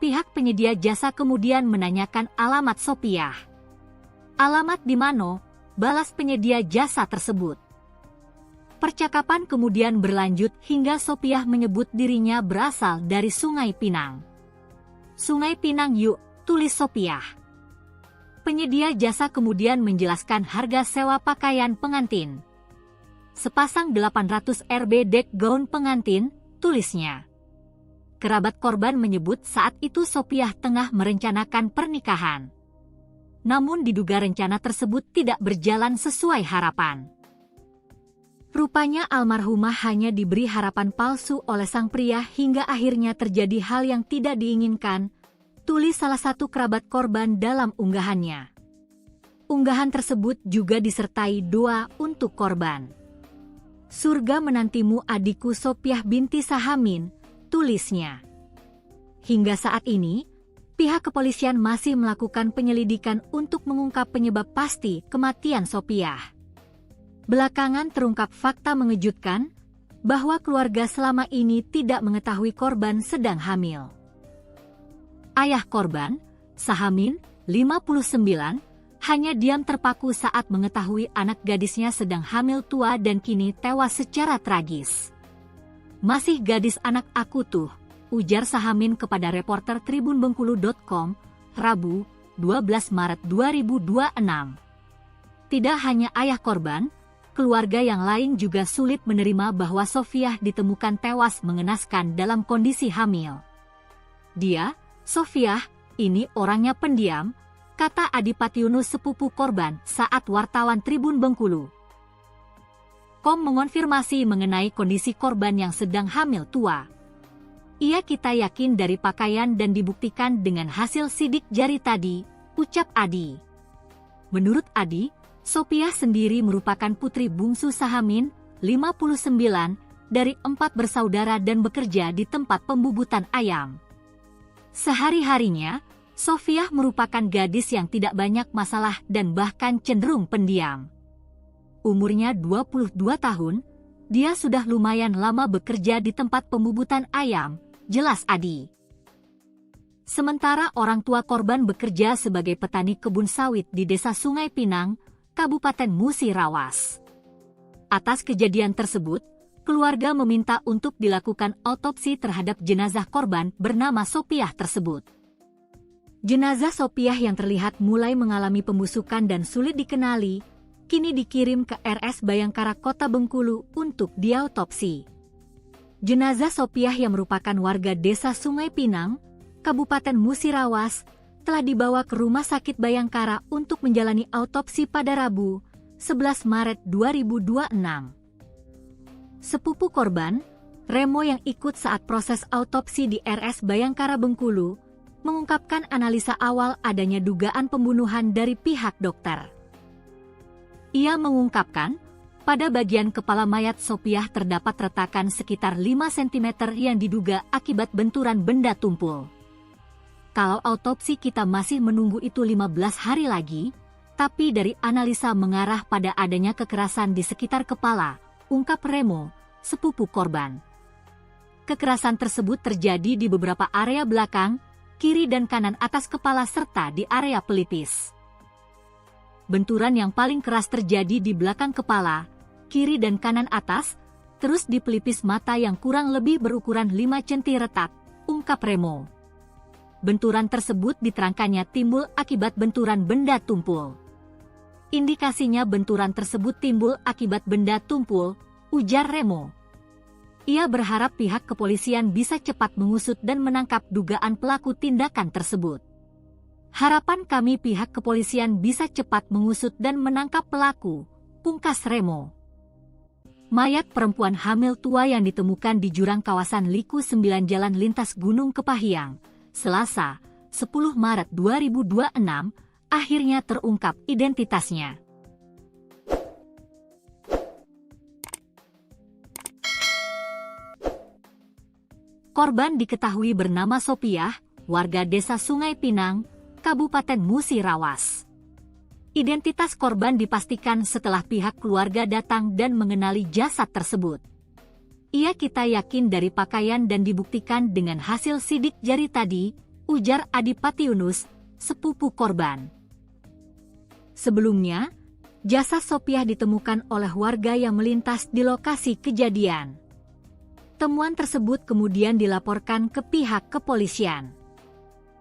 Pihak penyedia jasa kemudian menanyakan alamat Sopiah. Alamat di mana? Balas penyedia jasa tersebut. Percakapan kemudian berlanjut hingga Sopiah menyebut dirinya berasal dari Sungai Pinang. Sungai Pinang yuk, tulis Sopiah. Penyedia jasa kemudian menjelaskan harga sewa pakaian pengantin. Sepasang 800 Rb dek gaun pengantin, tulisnya. Kerabat korban menyebut saat itu Sopiah tengah merencanakan pernikahan. Namun diduga rencana tersebut tidak berjalan sesuai harapan. Rupanya almarhumah hanya diberi harapan palsu oleh sang pria hingga akhirnya terjadi hal yang tidak diinginkan, tulis salah satu kerabat korban dalam unggahannya. Unggahan tersebut juga disertai doa untuk korban. Surga menantimu adikku Sopiah binti Sahamin, tulisnya. Hingga saat ini, pihak kepolisian masih melakukan penyelidikan untuk mengungkap penyebab pasti kematian Sopiah. Belakangan terungkap fakta mengejutkan bahwa keluarga selama ini tidak mengetahui korban sedang hamil. Ayah korban, Sahamin, 59, hanya diam terpaku saat mengetahui anak gadisnya sedang hamil tua dan kini tewas secara tragis. Masih gadis anak aku tuh, ujar Sahamin kepada reporter tribunbengkulu.com, Rabu, 12 Maret 2026. Tidak hanya ayah korban, keluarga yang lain juga sulit menerima bahwa Sopiah ditemukan tewas mengenaskan dalam kondisi hamil. Dia, Sopiah, ini orangnya pendiam, kata Adipati Yunus sepupu korban saat wartawan Tribun Bengkulu. Mengonfirmasi mengenai kondisi korban yang sedang hamil tua. Ia kita yakin dari pakaian dan dibuktikan dengan hasil sidik jari tadi, ucap Adi. Menurut Adi, Sopiah sendiri merupakan putri bungsu Sahamin, 59, dari 4 bersaudara dan bekerja di tempat pembubutan ayam. Sehari-harinya, Sofiah merupakan gadis yang tidak banyak masalah dan bahkan cenderung pendiam. Umurnya 22 tahun, dia sudah lumayan lama bekerja di tempat pembubutan ayam, jelas Adi. Sementara orang tua korban bekerja sebagai petani kebun sawit di Desa Sungai Pinang, Kabupaten Musirawas. Atas kejadian tersebut, keluarga meminta untuk dilakukan otopsi terhadap jenazah korban bernama Sopiah tersebut. Jenazah Sopiah yang terlihat mulai mengalami pembusukan dan sulit dikenali, kini dikirim ke RS Bayangkara Kota Bengkulu untuk diautopsi. Jenazah Sopiah yang merupakan warga Desa Sungai Pinang, Kabupaten Musirawas, telah dibawa ke Rumah Sakit Bayangkara untuk menjalani autopsi pada Rabu, 11 Maret 2026. Sepupu korban, Remo yang ikut saat proses autopsi di RS Bayangkara Bengkulu, mengungkapkan analisa awal adanya dugaan pembunuhan dari pihak dokter. Ia mengungkapkan, pada bagian kepala mayat Sopiah terdapat retakan sekitar 5 cm yang diduga akibat benturan benda tumpul. Kalau autopsi kita masih menunggu itu 15 hari lagi, tapi dari analisa mengarah pada adanya kekerasan di sekitar kepala, ungkap Remo, sepupu korban. Kekerasan tersebut terjadi di beberapa area belakang, kiri dan kanan atas kepala serta di area pelipis. Benturan yang paling keras terjadi di belakang kepala, kiri dan kanan atas, terus di pelipis mata yang kurang lebih berukuran 5 cm retak, ungkap Remo. Benturan tersebut diterangkannya timbul akibat benturan benda tumpul. Indikasinya benturan tersebut timbul akibat benda tumpul, ujar Remo. Ia berharap pihak kepolisian bisa cepat mengusut dan menangkap dugaan pelaku tindakan tersebut. Harapan kami pihak kepolisian bisa cepat mengusut dan menangkap pelaku, pungkas Remo. Mayat perempuan hamil tua yang ditemukan di jurang kawasan Liku 9 Jalan Lintas Gunung Kepahiang, Selasa, 10 Maret 2026, akhirnya terungkap identitasnya. Korban diketahui bernama Sopiah, warga Desa Sungai Pinang, Kabupaten Musirawas. Identitas korban dipastikan setelah pihak keluarga datang dan mengenali jasad tersebut. Ia kita yakin dari pakaian dan dibuktikan dengan hasil sidik jari tadi, ujar Adipati Yunus, sepupu korban. Sebelumnya, jasad Sopiah ditemukan oleh warga yang melintas di lokasi kejadian. Temuan tersebut kemudian dilaporkan ke pihak kepolisian.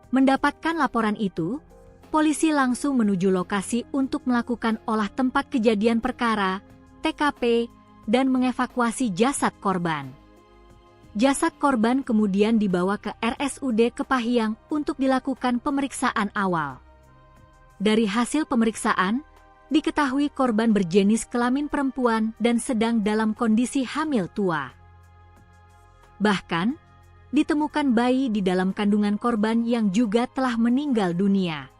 Mendapatkan laporan itu, polisi langsung menuju lokasi untuk melakukan olah tempat kejadian perkara, TKP, dan mengevakuasi jasad korban. Jasad korban kemudian dibawa ke RSUD Kepahiang untuk dilakukan pemeriksaan awal. Dari hasil pemeriksaan, diketahui korban berjenis kelamin perempuan dan sedang dalam kondisi hamil tua. Bahkan, ditemukan bayi di dalam kandungan korban yang juga telah meninggal dunia.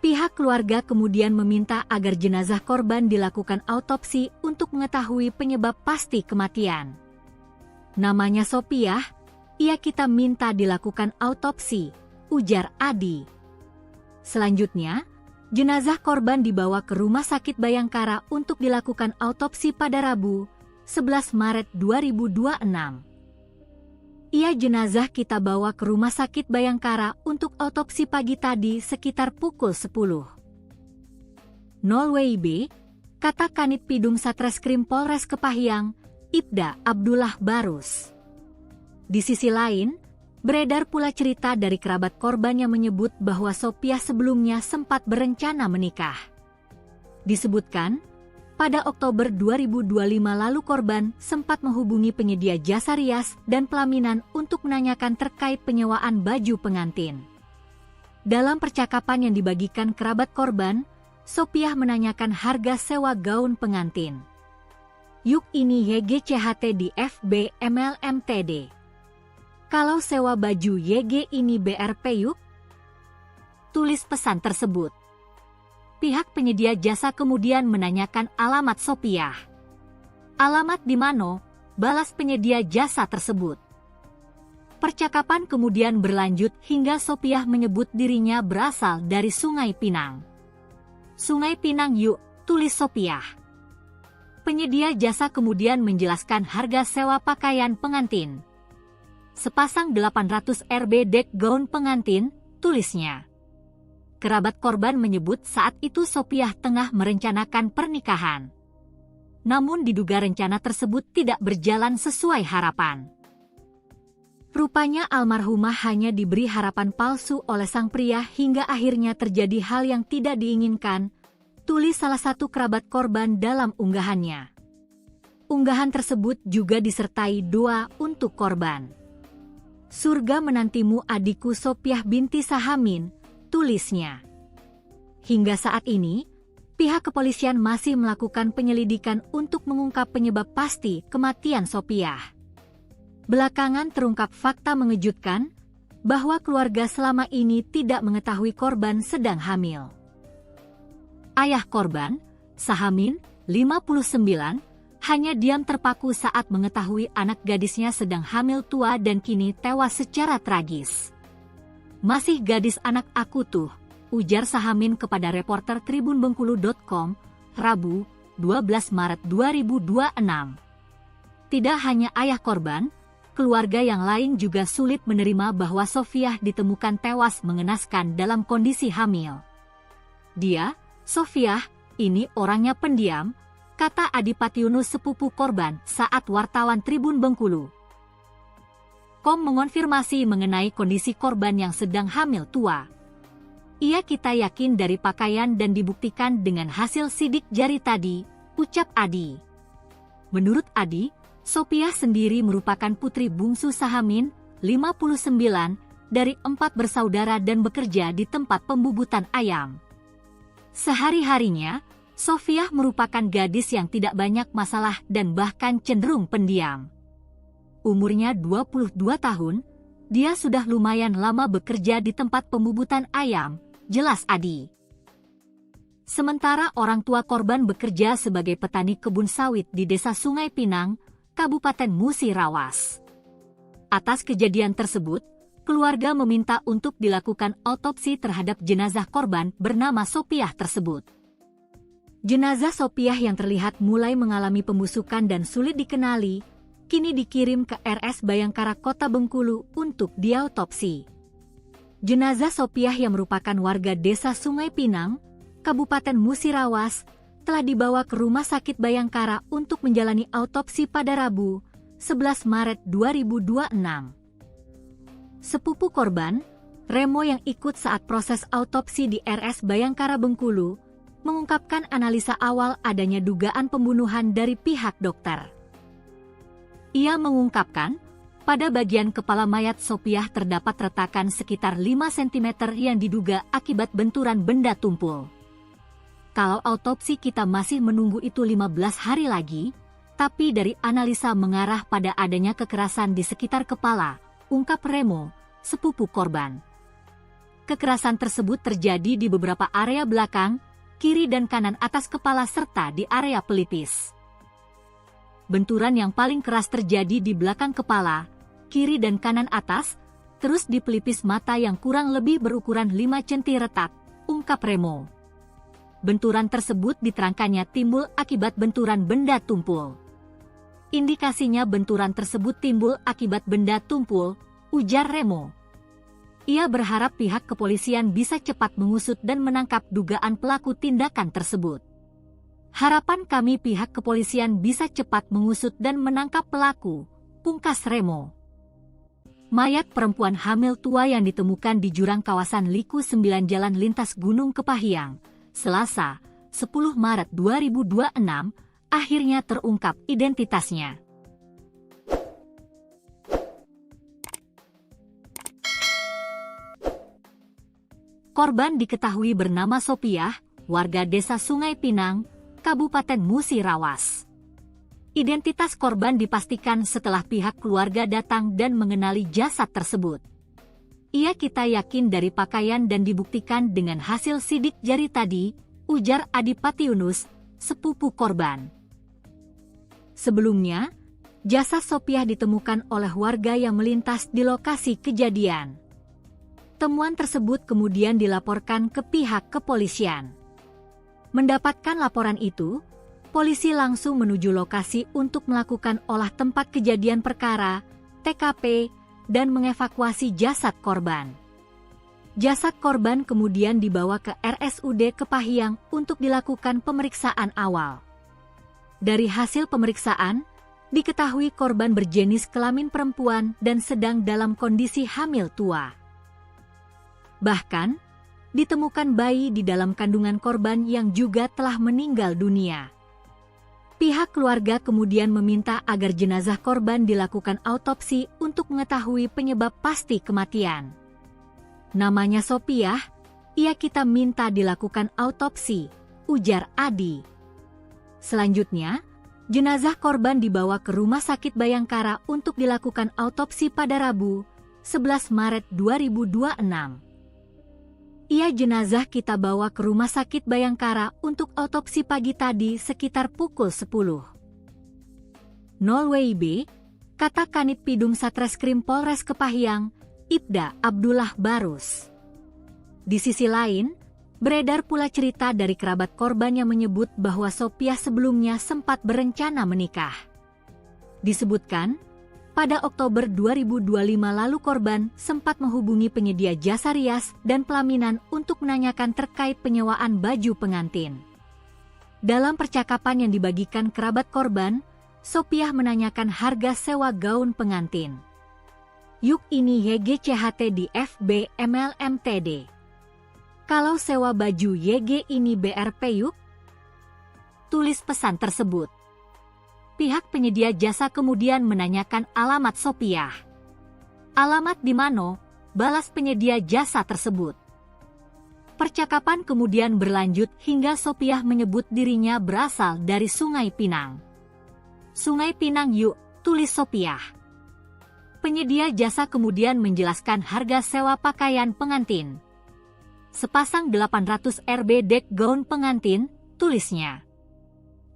Pihak keluarga kemudian meminta agar jenazah korban dilakukan autopsi untuk mengetahui penyebab pasti kematian. Namanya Sopiah, ia kita minta dilakukan autopsi, ujar Adi. Selanjutnya, jenazah korban dibawa ke Rumah Sakit Bayangkara untuk dilakukan autopsi pada Rabu, 11 Maret 2026. Jenazah kita bawa ke Rumah Sakit Bayangkara untuk autopsi pagi tadi sekitar pukul 10. 0 WIB, kata Kanit Pidum Satreskrim Polres Kepahiang, Ibda Abdullah Barus. Di sisi lain, beredar pula cerita dari kerabat korban yang menyebut bahwa Sopiah sebelumnya sempat berencana menikah. Disebutkan, pada Oktober 2025 lalu korban sempat menghubungi penyedia jasa rias dan pelaminan untuk menanyakan terkait penyewaan baju pengantin. Dalam percakapan yang dibagikan kerabat korban, Sopiah menanyakan harga sewa gaun pengantin. Yuk ini YGCHT di FB MLMTD. "Kalau sewa baju YG ini BRP yuk," tulis pesan tersebut. Pihak penyedia jasa kemudian menanyakan alamat Sopiah. "Alamat di mana?" balas penyedia jasa tersebut. Percakapan kemudian berlanjut hingga Sopiah menyebut dirinya berasal dari Sungai Pinang. "Sungai Pinang yuk," tulis Sopiah. Penyedia jasa kemudian menjelaskan harga sewa pakaian pengantin. "Sepasang 800 Rp dek gaun pengantin," tulisnya. Kerabat korban menyebut saat itu Sopiah tengah merencanakan pernikahan. Namun diduga rencana tersebut tidak berjalan sesuai harapan. Rupanya almarhumah hanya diberi harapan palsu oleh sang pria hingga akhirnya terjadi hal yang tidak diinginkan, tulis salah satu kerabat korban dalam unggahannya. Unggahan tersebut juga disertai doa untuk korban. "Surga menantimu adikku Sopiah binti Sahamin," tulisnya. Hingga saat ini, pihak kepolisian masih melakukan penyelidikan untuk mengungkap penyebab pasti kematian Sopiah. Belakangan terungkap fakta mengejutkan bahwa keluarga selama ini tidak mengetahui korban sedang hamil. Ayah korban, Sahamin, 59, hanya diam terpaku saat mengetahui anak gadisnya sedang hamil tua dan kini tewas secara tragis. "Masih gadis anak aku tuh," ujar Sahamin kepada reporter tribunbengkulu.com, Rabu, 12 Maret 2026. Tidak hanya ayah korban, keluarga yang lain juga sulit menerima bahwa Sofiah ditemukan tewas mengenaskan dalam kondisi hamil. "Dia, Sofiah, ini orangnya pendiam," kata Adipati Yunus sepupu korban saat wartawan Tribun Bengkulu. Kom mengonfirmasi mengenai kondisi korban yang sedang hamil tua. Kita yakin dari pakaian dan dibuktikan dengan hasil sidik jari tadi," ucap Adi. Menurut Adi, Sopiah sendiri merupakan putri bungsu Sahamin, 59, dari 4 bersaudara dan bekerja di tempat pembubutan ayam. Sehari-harinya, Sofiah merupakan gadis yang tidak banyak masalah dan bahkan cenderung pendiam. Umurnya 22 tahun, dia sudah lumayan lama bekerja di tempat pembubutan ayam, jelas Adi. Sementara orang tua korban bekerja sebagai petani kebun sawit di Desa Sungai Pinang, Kabupaten Musirawas. Atas kejadian tersebut, keluarga meminta untuk dilakukan autopsi terhadap jenazah korban bernama Sopiah tersebut. Jenazah Sopiah yang terlihat mulai mengalami pembusukan dan sulit dikenali, kini dikirim ke RS Bayangkara Kota Bengkulu untuk diautopsi. Jenazah Sopiah yang merupakan warga Desa Sungai Pinang, Kabupaten Musirawas, telah dibawa ke Rumah Sakit Bayangkara untuk menjalani autopsi pada Rabu, 11 Maret 2026. Sepupu korban, Remo yang ikut saat proses autopsi di RS Bayangkara Bengkulu, mengungkapkan analisa awal adanya dugaan pembunuhan dari pihak dokter. Ia mengungkapkan, pada bagian kepala mayat Sopiah terdapat retakan sekitar 5 cm yang diduga akibat benturan benda tumpul. "Kalau autopsi kita masih menunggu itu 15 hari lagi, tapi dari analisa mengarah pada adanya kekerasan di sekitar kepala," ungkap Remo, sepupu korban. Kekerasan tersebut terjadi di beberapa area belakang, kiri dan kanan atas kepala serta di area pelipis. Benturan yang paling keras terjadi di belakang kepala, kiri dan kanan atas, terus di pelipis mata yang kurang lebih berukuran 5 cm retak, ungkap Remo. Benturan tersebut diterangkannya timbul akibat benturan benda tumpul. Indikasinya benturan tersebut timbul akibat benda tumpul, ujar Remo. Ia berharap pihak kepolisian bisa cepat mengusut dan menangkap dugaan pelaku tindakan tersebut. "Harapan kami pihak kepolisian bisa cepat mengusut dan menangkap pelaku," pungkas Remo. Mayat perempuan hamil tua yang ditemukan di jurang kawasan Liku 9 Jalan Lintas Gunung Kepahyang, Selasa, 10 Maret 2026, akhirnya terungkap identitasnya. Korban diketahui bernama Sopiah, warga Desa Sungai Pinang, Kabupaten Musirawas. Identitas korban dipastikan setelah pihak keluarga datang dan mengenali jasad tersebut. Kita yakin dari pakaian dan dibuktikan dengan hasil sidik jari tadi, ujar Adipati Yunus, sepupu korban. Sebelumnya, jasad Sopiah ditemukan oleh warga yang melintas di lokasi kejadian. Temuan tersebut kemudian dilaporkan ke pihak kepolisian. Mendapatkan laporan itu, polisi langsung menuju lokasi untuk melakukan olah tempat kejadian perkara, TKP, dan mengevakuasi jasad korban. Jasad korban kemudian dibawa ke RSUD Kepahyang untuk dilakukan pemeriksaan awal. Dari hasil pemeriksaan, diketahui korban berjenis kelamin perempuan dan sedang dalam kondisi hamil tua. Bahkan, ditemukan bayi di dalam kandungan korban yang juga telah meninggal dunia. Pihak keluarga kemudian meminta agar jenazah korban dilakukan autopsi untuk mengetahui penyebab pasti kematian. Namanya Sopiah, kita minta dilakukan autopsi, ujar Adi. Selanjutnya, jenazah korban dibawa ke Rumah Sakit Bayangkara untuk dilakukan autopsi pada Rabu, 11 Maret 2026. Jenazah kita bawa ke Rumah Sakit Bayangkara untuk autopsi pagi tadi sekitar pukul 10. 0 WIB, kata Kanit Pidum Satreskrim Polres Kepahyang, Ibda Abdullah Barus. Di sisi lain, beredar pula cerita dari kerabat korban yang menyebut bahwa Sopiah sebelumnya sempat berencana menikah. Disebutkan, pada Oktober 2025 lalu korban sempat menghubungi penyedia jasa rias dan pelaminan untuk menanyakan terkait penyewaan baju pengantin. Dalam percakapan yang dibagikan kerabat korban, Sopiah menanyakan harga sewa gaun pengantin. Yuk ini YGCHT di FB MLMTD. Kalau sewa baju YG ini BRP yuk? Tulis pesan tersebut. Pihak penyedia jasa kemudian menanyakan alamat Sopiah. Alamat di mana? Balas penyedia jasa tersebut. Percakapan kemudian berlanjut hingga Sopiah menyebut dirinya berasal dari Sungai Pinang. Sungai Pinang yuk, tulis Sopiah. Penyedia jasa kemudian menjelaskan harga sewa pakaian pengantin. Sepasang 800 Rb dek gaun pengantin, tulisnya.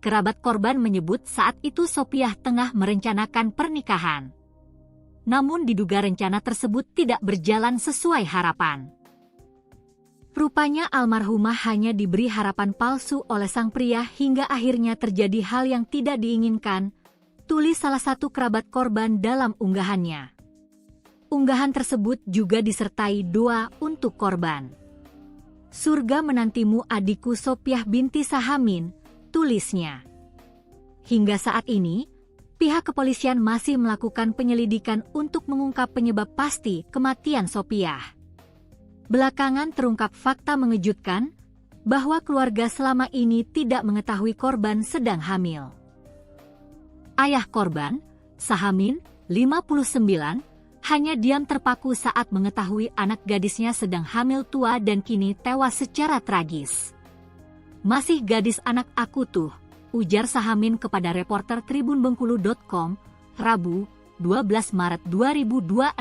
Kerabat korban menyebut saat itu Sopiah tengah merencanakan pernikahan. Namun diduga rencana tersebut tidak berjalan sesuai harapan. Rupanya almarhumah hanya diberi harapan palsu oleh sang pria hingga akhirnya terjadi hal yang tidak diinginkan, tulis salah satu kerabat korban dalam unggahannya. Unggahan tersebut juga disertai doa untuk korban. Surga menantimu adikku Sopiah binti Sahamin, tulisnya. Hingga saat ini, pihak kepolisian masih melakukan penyelidikan untuk mengungkap penyebab pasti kematian Sopiah. Belakangan terungkap fakta mengejutkan bahwa keluarga selama ini tidak mengetahui korban sedang hamil. Ayah korban, Sahamin, 59, hanya diam terpaku saat mengetahui anak gadisnya sedang hamil tua dan kini tewas secara tragis. Masih gadis anak aku tuh, ujar Sahamin kepada reporter tribunbengkulu.com, Rabu, 12 Maret 2026.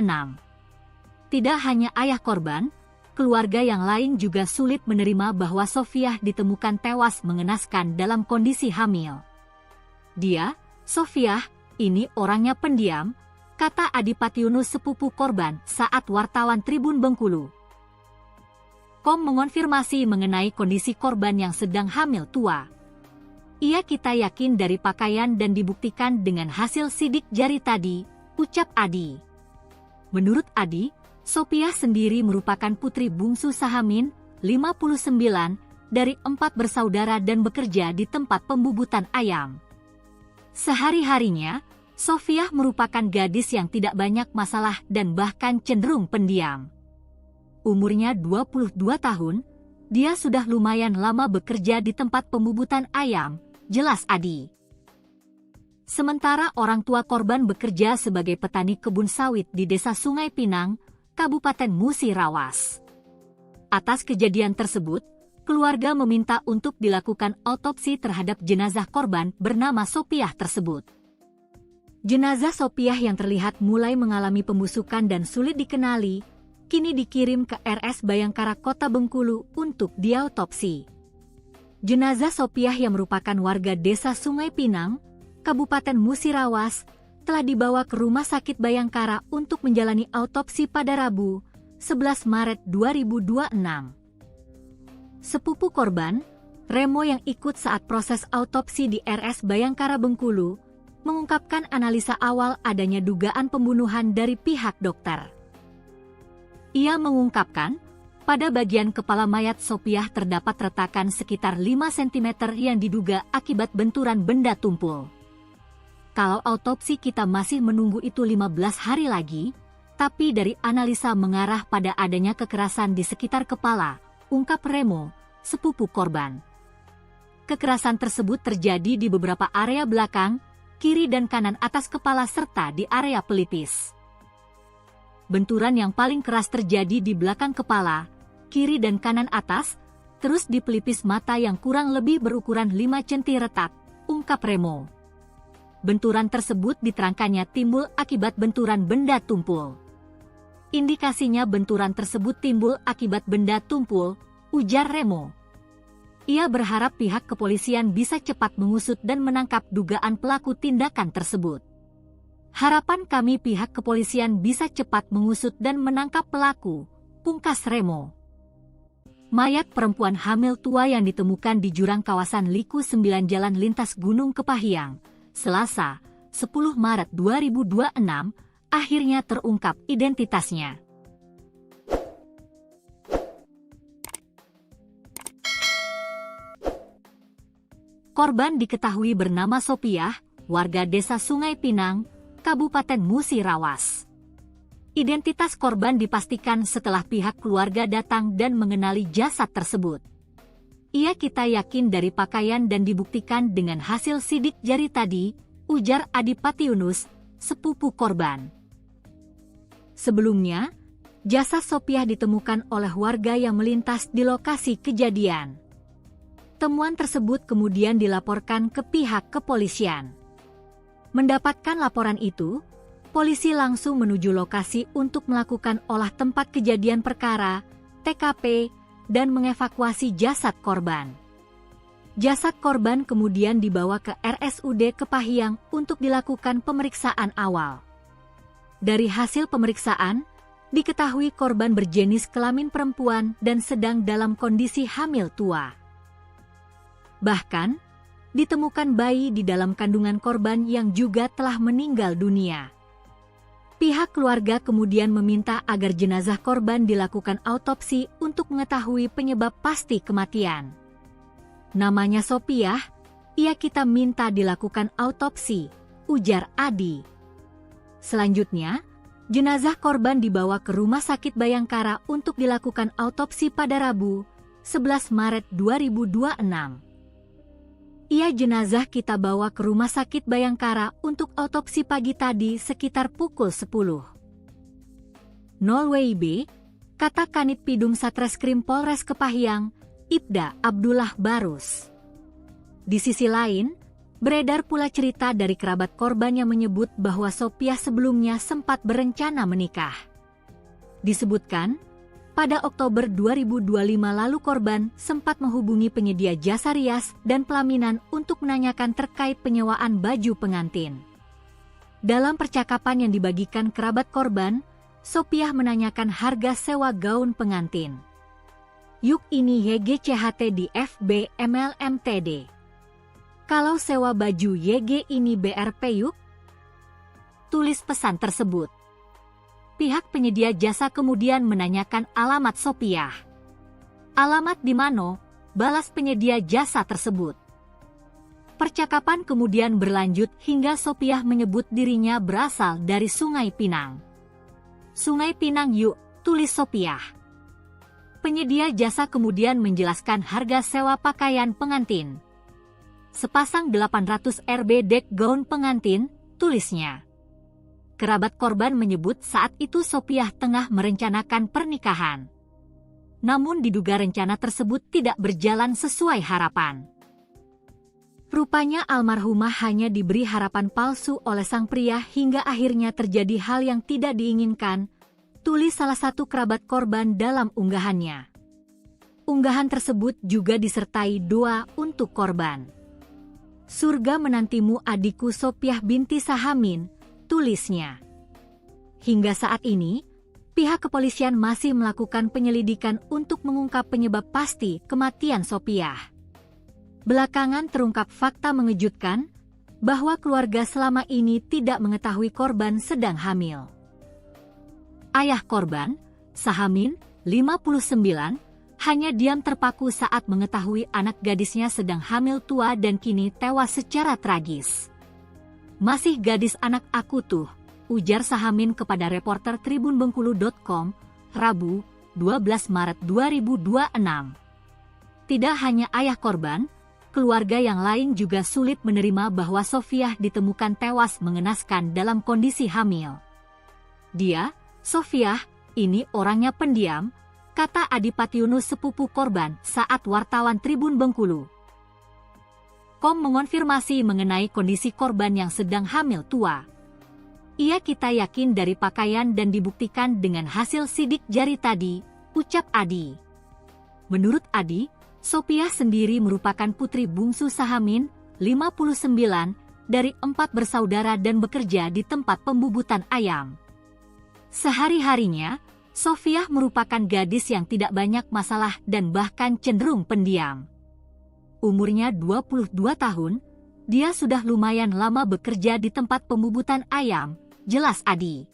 Tidak hanya ayah korban, keluarga yang lain juga sulit menerima bahwa Sopiah ditemukan tewas mengenaskan dalam kondisi hamil. Dia, Sopiah, ini orangnya pendiam, kata Adipati Yunus sepupu korban saat wartawan Tribun Bengkulu. Mengonfirmasi mengenai kondisi korban yang sedang hamil tua. Kita yakin dari pakaian dan dibuktikan dengan hasil sidik jari tadi, ucap Adi. Menurut Adi, Sopiah sendiri merupakan putri bungsu Sahamin, 59, dari 4 bersaudara dan bekerja di tempat pembubutan ayam. Sehari-harinya, Sopiah merupakan gadis yang tidak banyak masalah dan bahkan cenderung pendiam. Umurnya 22 tahun, dia sudah lumayan lama bekerja di tempat pembubutan ayam, jelas Adi. Sementara orang tua korban bekerja sebagai petani kebun sawit di Desa Sungai Pinang, Kabupaten Musirawas. Atas kejadian tersebut, keluarga meminta untuk dilakukan autopsi terhadap jenazah korban bernama Sopiah tersebut. Jenazah Sopiah yang terlihat mulai mengalami pembusukan dan sulit dikenali, kini dikirim ke RS Bayangkara Kota Bengkulu untuk diautopsi. Jenazah Sopiah yang merupakan warga desa Sungai Pinang, Kabupaten Musirawas, telah dibawa ke Rumah Sakit Bayangkara untuk menjalani autopsi pada Rabu, 11 Maret 2026. Sepupu korban, Remo yang ikut saat proses autopsi di RS Bayangkara Bengkulu, mengungkapkan analisa awal adanya dugaan pembunuhan dari pihak dokter. Ia mengungkapkan, pada bagian kepala mayat Sopiah terdapat retakan sekitar 5 cm yang diduga akibat benturan benda tumpul. Kalau autopsi kita masih menunggu itu 15 hari lagi, tapi dari analisa mengarah pada adanya kekerasan di sekitar kepala, ungkap Remo, sepupu korban. Kekerasan tersebut terjadi di beberapa area belakang, kiri dan kanan atas kepala serta di area pelipis. Benturan yang paling keras terjadi di belakang kepala, kiri dan kanan atas, terus di pelipis mata yang kurang lebih berukuran 5 cm retak, ungkap Remo. Benturan tersebut diterangkannya timbul akibat benturan benda tumpul. Indikasinya benturan tersebut timbul akibat benda tumpul, ujar Remo. Ia berharap pihak kepolisian bisa cepat mengusut dan menangkap dugaan pelaku tindakan tersebut. Harapan kami pihak kepolisian bisa cepat mengusut dan menangkap pelaku, pungkas Remo. Mayat perempuan hamil tua yang ditemukan di jurang kawasan Liku 9 Jalan Lintas Gunung Kepahyang, Selasa, 10 Maret 2026, akhirnya terungkap identitasnya. Korban diketahui bernama Sopiah, warga desa Sungai Pinang, Kabupaten Musirawas. Identitas korban dipastikan setelah pihak keluarga datang dan mengenali jasad tersebut. Kita yakin dari pakaian dan dibuktikan dengan hasil sidik jari tadi, ujar Adipati Yunus, sepupu korban. Sebelumnya, jasad Sopiah ditemukan oleh warga yang melintas di lokasi kejadian. Temuan tersebut kemudian dilaporkan ke pihak kepolisian. Mendapatkan laporan itu, polisi langsung menuju lokasi untuk melakukan olah tempat kejadian perkara, TKP, dan mengevakuasi jasad korban. Jasad korban kemudian dibawa ke RSUD Kepahyang untuk dilakukan pemeriksaan awal. Dari hasil pemeriksaan, diketahui korban berjenis kelamin perempuan dan sedang dalam kondisi hamil tua. Bahkan, ditemukan bayi di dalam kandungan korban yang juga telah meninggal dunia. Pihak keluarga kemudian meminta agar jenazah korban dilakukan autopsi untuk mengetahui penyebab pasti kematian. Namanya Sopiah, kita minta dilakukan autopsi, ujar Adi. Selanjutnya, jenazah korban dibawa ke Rumah Sakit Bayangkara untuk dilakukan autopsi pada Rabu, 11 Maret 2026. Jenazah kita bawa ke Rumah Sakit Bayangkara untuk autopsi pagi tadi sekitar pukul 10. 0 WIB, kata Kanit Pidum Satreskrim Polres Kepahyang, Ibda Abdullah Barus. Di sisi lain, beredar pula cerita dari kerabat korban yang menyebut bahwa Sopiah sebelumnya sempat berencana menikah. Disebutkan, pada Oktober 2025 lalu korban sempat menghubungi penyedia jasa rias dan pelaminan untuk menanyakan terkait penyewaan baju pengantin. Dalam percakapan yang dibagikan kerabat korban, Sopiah menanyakan harga sewa gaun pengantin. Yuk ini YGCHT di FB MLMTD. Kalau sewa baju YG ini BRP yuk? Tulis pesan tersebut. Pihak penyedia jasa kemudian menanyakan alamat Sopiah. Alamat di mana? Balas penyedia jasa tersebut. Percakapan kemudian berlanjut hingga Sopiah menyebut dirinya berasal dari Sungai Pinang. Sungai Pinang yuk, tulis Sopiah. Penyedia jasa kemudian menjelaskan harga sewa pakaian pengantin. Sepasang 800 Rb dek gaun pengantin, tulisnya. Kerabat korban menyebut saat itu Sopiah tengah merencanakan pernikahan. namun diduga rencana tersebut tidak berjalan sesuai harapan. Rupanya almarhumah hanya diberi harapan palsu oleh sang pria hingga akhirnya terjadi hal yang tidak diinginkan, tulis salah satu kerabat korban dalam unggahannya. Unggahan tersebut juga disertai doa untuk korban. Surga menantimu adikku Sopiah binti Sahamin, tulisnya. Hingga saat ini, pihak kepolisian masih melakukan penyelidikan untuk mengungkap penyebab pasti kematian Sopiah. Belakangan terungkap fakta mengejutkan bahwa keluarga selama ini tidak mengetahui korban sedang hamil. Ayah korban, Sahamin, 59, hanya diam terpaku saat mengetahui anak gadisnya sedang hamil tua dan kini tewas secara tragis. "Masih gadis anak aku tuh," ujar Sahamin kepada reporter tribunbengkulu.com, Rabu, 12 Maret 2026. Tidak hanya ayah korban, keluarga yang lain juga sulit menerima bahwa Sofiah ditemukan tewas mengenaskan dalam kondisi hamil. "Dia, Sofiah, ini orangnya pendiam," kata Adipati Yunus sepupu korban saat wartawan Tribun Bengkulu .com mengonfirmasi mengenai kondisi korban yang sedang hamil tua. "Kita yakin dari pakaian dan dibuktikan dengan hasil sidik jari tadi," ucap Adi. Menurut Adi, Sopiah sendiri merupakan putri bungsu Sahamin, 59, dari 4 bersaudara dan bekerja di tempat pembubutan ayam. Sehari-harinya, Sofiah merupakan gadis yang tidak banyak masalah dan bahkan cenderung pendiam. Umurnya 22 tahun, dia sudah lumayan lama bekerja di tempat pembubutan ayam, jelas Adi.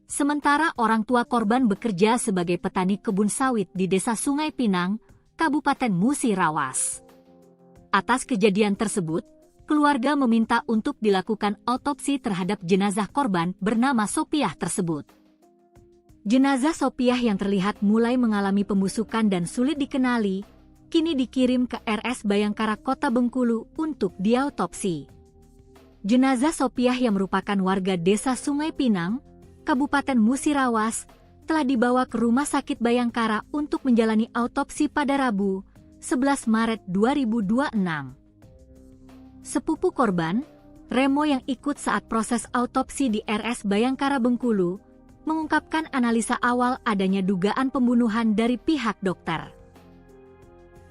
Sementara orang tua korban bekerja sebagai petani kebun sawit di Desa Sungai Pinang, Kabupaten Musirawas. Atas kejadian tersebut, keluarga meminta untuk dilakukan autopsi terhadap jenazah korban bernama Sopiah tersebut. Jenazah Sopiah yang terlihat mulai mengalami pembusukan dan sulit dikenali, kini dikirim ke RS Bayangkara Kota Bengkulu untuk diautopsi. Jenazah Sopiah yang merupakan warga Desa Sungai Pinang, Kabupaten Musirawas, telah dibawa ke Rumah Sakit Bayangkara untuk menjalani autopsi pada Rabu, 11 Maret 2026. Sepupu korban, Remo yang ikut saat proses autopsi di RS Bayangkara Bengkulu, mengungkapkan analisa awal adanya dugaan pembunuhan dari pihak dokter.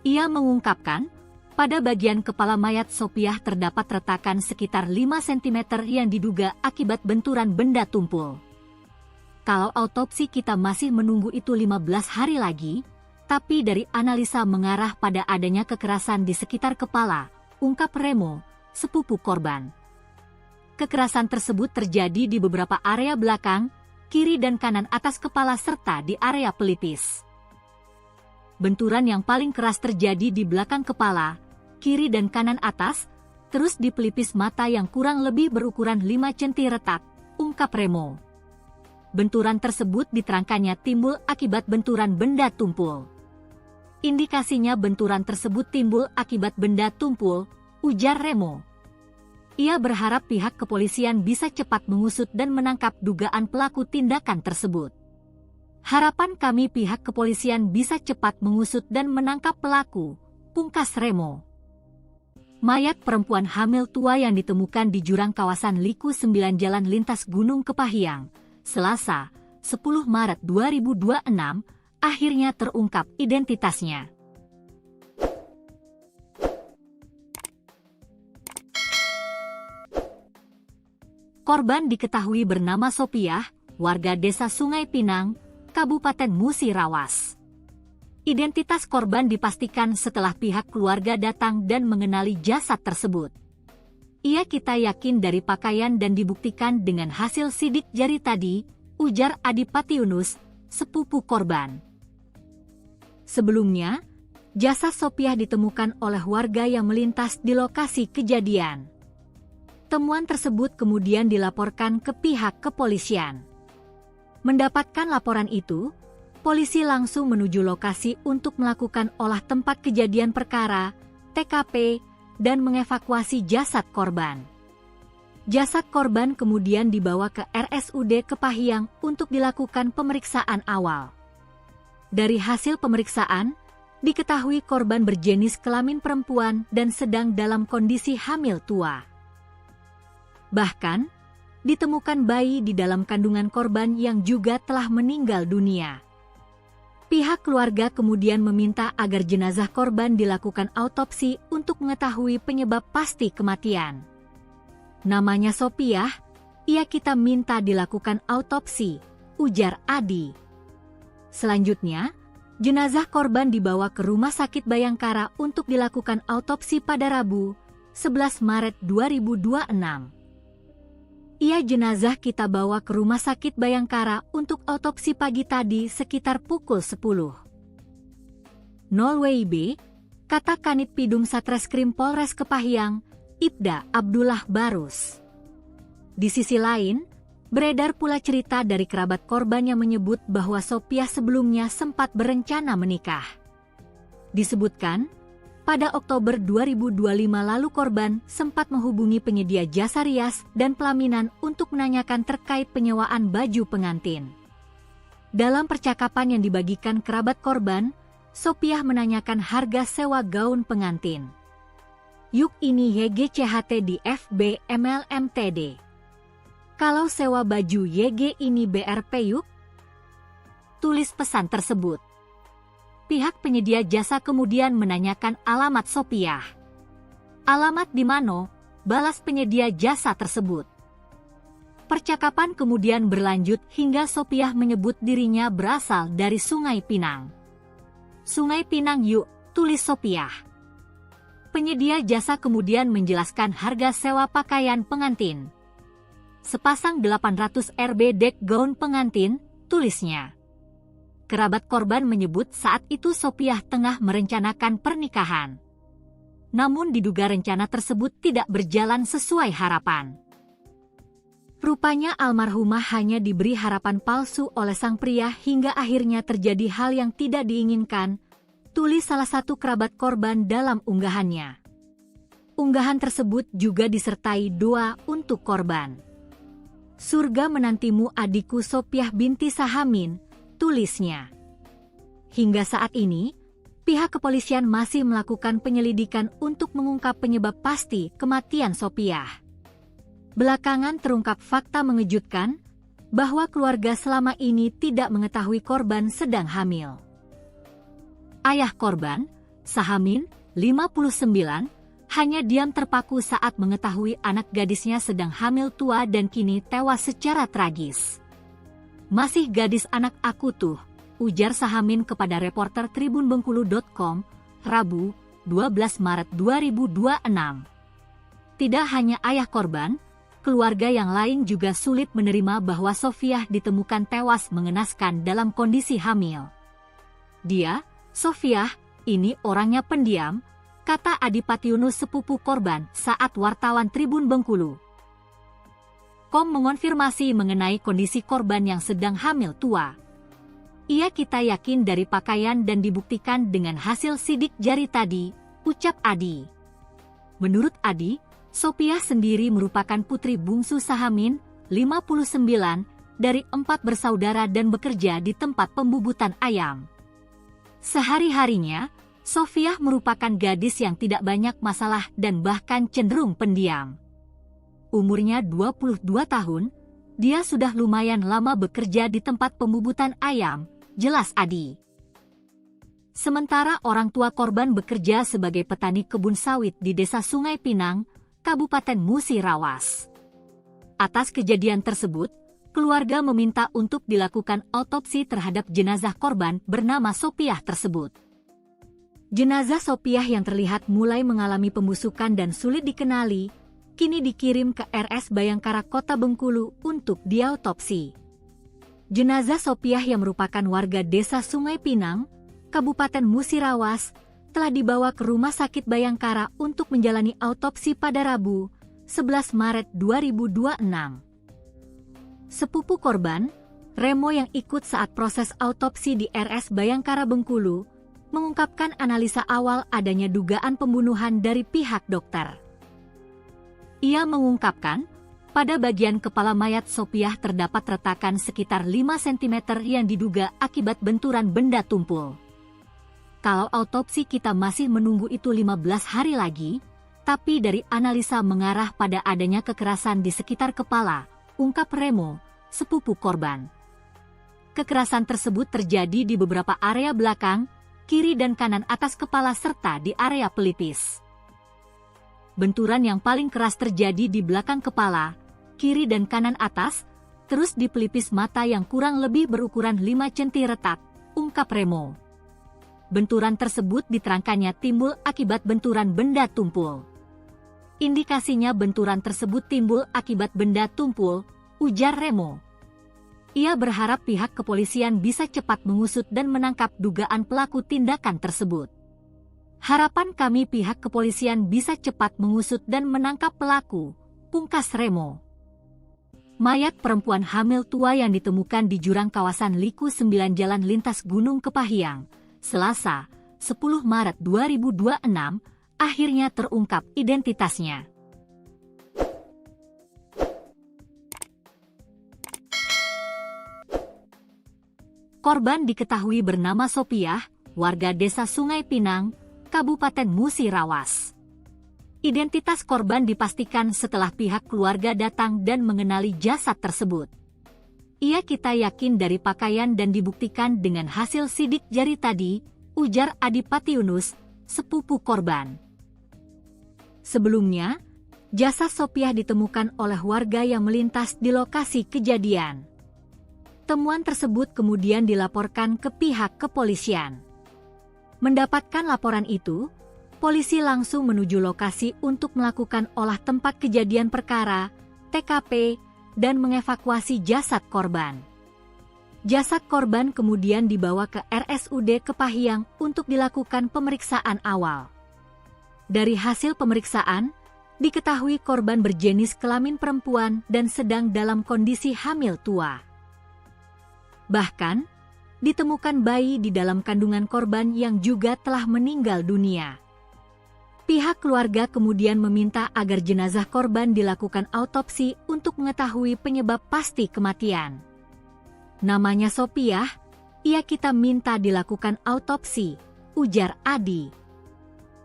Ia mengungkapkan, pada bagian kepala mayat Sopiah terdapat retakan sekitar 5 cm yang diduga akibat benturan benda tumpul. "Kalau autopsi kita masih menunggu itu 15 hari lagi, tapi dari analisa mengarah pada adanya kekerasan di sekitar kepala," ungkap Remo, sepupu korban. Kekerasan tersebut terjadi di beberapa area belakang, kiri dan kanan atas kepala serta di area pelipis. Benturan yang paling keras terjadi di belakang kepala, kiri dan kanan atas, terus di pelipis mata yang kurang lebih berukuran 5 cm retak, ungkap Remo. Benturan tersebut diterangkannya timbul akibat benturan benda tumpul. "Indikasinya benturan tersebut timbul akibat benda tumpul," ujar Remo. Ia berharap pihak kepolisian bisa cepat mengusut dan menangkap dugaan pelaku tindakan tersebut. "Harapan kami pihak kepolisian bisa cepat mengusut dan menangkap pelaku," pungkas Remo. Mayat perempuan hamil tua yang ditemukan di jurang kawasan Liku 9 Jalan Lintas Gunung Kepahiang, Selasa, 10 Maret 2026, akhirnya terungkap identitasnya. Korban diketahui bernama Sopiah, warga Desa Sungai Pinang, Kabupaten Musirawas. Identitas korban dipastikan setelah pihak keluarga datang dan mengenali jasad tersebut. "Kita yakin dari pakaian dan dibuktikan dengan hasil sidik jari tadi," ujar Adipati Yunus, sepupu korban. Sebelumnya, jasad Sopiah ditemukan oleh warga yang melintas di lokasi kejadian. Temuan tersebut kemudian dilaporkan ke pihak kepolisian. Mendapatkan laporan itu, polisi langsung menuju lokasi untuk melakukan olah tempat kejadian perkara, TKP, dan mengevakuasi jasad korban. Jasad korban kemudian dibawa ke RSUD Kepahiang untuk dilakukan pemeriksaan awal. Dari hasil pemeriksaan, diketahui korban berjenis kelamin perempuan dan sedang dalam kondisi hamil tua. Bahkan, ditemukan bayi di dalam kandungan korban yang juga telah meninggal dunia. Pihak keluarga kemudian meminta agar jenazah korban dilakukan autopsi untuk mengetahui penyebab pasti kematian. Namanya Sopiah, ia kita minta dilakukan autopsi, ujar Adi. Selanjutnya, jenazah korban dibawa ke Rumah Sakit Bayangkara untuk dilakukan autopsi pada Rabu, 11 Maret 2026. Jenazah kita bawa ke Rumah Sakit Bayangkara untuk autopsi pagi tadi sekitar pukul 10.00 WIB, kata Kanit Pidum Satreskrim Polres Kepahyang, Ibda Abdullah Barus. Di sisi lain, beredar pula cerita dari kerabat korban yang menyebut bahwa Sopiah sebelumnya sempat berencana menikah. Disebutkan, pada Oktober 2025 lalu korban sempat menghubungi penyedia jasa rias dan pelaminan untuk menanyakan terkait penyewaan baju pengantin. Dalam percakapan yang dibagikan kerabat korban, Sopiah menanyakan harga sewa gaun pengantin. Yuk ini YGCHT di FB MLMTD. Kalau sewa baju YG ini BRP yuk? Tulis pesan tersebut. Pihak penyedia jasa kemudian menanyakan alamat Sopiah. Alamat di mana? Balas penyedia jasa tersebut. Percakapan kemudian berlanjut hingga Sopiah menyebut dirinya berasal dari Sungai Pinang. Sungai Pinang yuk, tulis Sopiah. Penyedia jasa kemudian menjelaskan harga sewa pakaian pengantin. Sepasang 800 Rb dek gaun pengantin, tulisnya. Kerabat korban menyebut saat itu Sopiah tengah merencanakan pernikahan. Namun diduga rencana tersebut tidak berjalan sesuai harapan. Rupanya almarhumah hanya diberi harapan palsu oleh sang pria hingga akhirnya terjadi hal yang tidak diinginkan, tulis salah satu kerabat korban dalam unggahannya. Unggahan tersebut juga disertai doa untuk korban. Surga menantimu adikku Sopiah binti Sahamin, tulisnya. Hingga saat ini, pihak kepolisian masih melakukan penyelidikan untuk mengungkap penyebab pasti kematian Sopiah. Belakangan terungkap fakta mengejutkan bahwa keluarga selama ini tidak mengetahui korban sedang hamil. Ayah korban, Sahamin, 59, hanya diam terpaku saat mengetahui anak gadisnya sedang hamil tua dan kini tewas secara tragis. Masih gadis anak aku tuh, ujar Sahamin kepada reporter tribunbengkulu.com, Rabu, 12 Maret 2026. Tidak hanya ayah korban, keluarga yang lain juga sulit menerima bahwa Sopiah ditemukan tewas mengenaskan dalam kondisi hamil. Dia, Sopiah, ini orangnya pendiam, kata Adipati Yunus sepupu korban saat wartawan Tribun Bengkulu. Mengonfirmasi mengenai kondisi korban yang sedang hamil tua. Kita yakin dari pakaian dan dibuktikan dengan hasil sidik jari tadi, ucap Adi. Menurut Adi, Sopiah sendiri merupakan putri bungsu Sahamin, 59, dari 4 bersaudara dan bekerja di tempat pembubutan ayam. Sehari-harinya, Sopiah merupakan gadis yang tidak banyak masalah dan bahkan cenderung pendiam. Umurnya 22 tahun, dia sudah lumayan lama bekerja di tempat pembubutan ayam, jelas Adi. Sementara orang tua korban bekerja sebagai petani kebun sawit di Desa Sungai Pinang, Kabupaten Musirawas. Atas kejadian tersebut, keluarga meminta untuk dilakukan autopsi terhadap jenazah korban bernama Sopiah tersebut. Jenazah Sopiah yang terlihat mulai mengalami pembusukan dan sulit dikenali, kini dikirim ke RS Bayangkara Kota Bengkulu untuk diautopsi. Jenazah Sopiah yang merupakan warga Desa Sungai Pinang, Kabupaten Musirawas, telah dibawa ke Rumah Sakit Bayangkara untuk menjalani autopsi pada Rabu, 11 Maret 2026. Sepupu korban, Remo yang ikut saat proses autopsi di RS Bayangkara Bengkulu, mengungkapkan analisa awal adanya dugaan pembunuhan dari pihak dokter. Ia mengungkapkan, Pada bagian kepala mayat Sopiah terdapat retakan sekitar 5 cm yang diduga akibat benturan benda tumpul. Kalau autopsi kita masih menunggu itu 15 hari lagi, tapi dari analisa mengarah pada adanya kekerasan di sekitar kepala, ungkap Remo, sepupu korban. Kekerasan tersebut terjadi di beberapa area belakang, kiri dan kanan atas kepala serta di area pelipis. Benturan yang paling keras terjadi di belakang kepala, kiri dan kanan atas, terus di pelipis mata yang kurang lebih berukuran 5 cm retak, ungkap Remo. Benturan tersebut diterangkannya timbul akibat benturan benda tumpul. Indikasinya benturan tersebut timbul akibat benda tumpul, ujar Remo. Ia berharap pihak kepolisian bisa cepat mengusut dan menangkap dugaan pelaku tindakan tersebut. Harapan kami pihak kepolisian bisa cepat mengusut dan menangkap pelaku, pungkas Remo. Mayat perempuan hamil tua yang ditemukan di jurang kawasan Liku 9 Jalan Lintas Gunung Kepahyang, Selasa, 10 Maret 2026, akhirnya terungkap identitasnya. Korban diketahui bernama Sopiah, warga desa Sungai Pinang, Kabupaten Musirawas. Identitas korban dipastikan setelah pihak keluarga datang dan mengenali jasad tersebut. Kita yakin dari pakaian dan dibuktikan dengan hasil sidik jari tadi, ujar Adipati Yunus, sepupu korban. Sebelumnya, jasad Sopiah ditemukan oleh warga yang melintas di lokasi kejadian. Temuan tersebut kemudian dilaporkan ke pihak kepolisian. Mendapatkan laporan itu, polisi langsung menuju lokasi untuk melakukan olah tempat kejadian perkara, TKP, dan mengevakuasi jasad korban. Jasad korban kemudian dibawa ke RSUD Kepahyang untuk dilakukan pemeriksaan awal. Dari hasil pemeriksaan, diketahui korban berjenis kelamin perempuan dan sedang dalam kondisi hamil tua. Bahkan, ditemukan bayi di dalam kandungan korban yang juga telah meninggal dunia. Pihak keluarga kemudian meminta agar jenazah korban dilakukan autopsi untuk mengetahui penyebab pasti kematian. Namanya Sopiah, kita minta dilakukan autopsi, ujar Adi.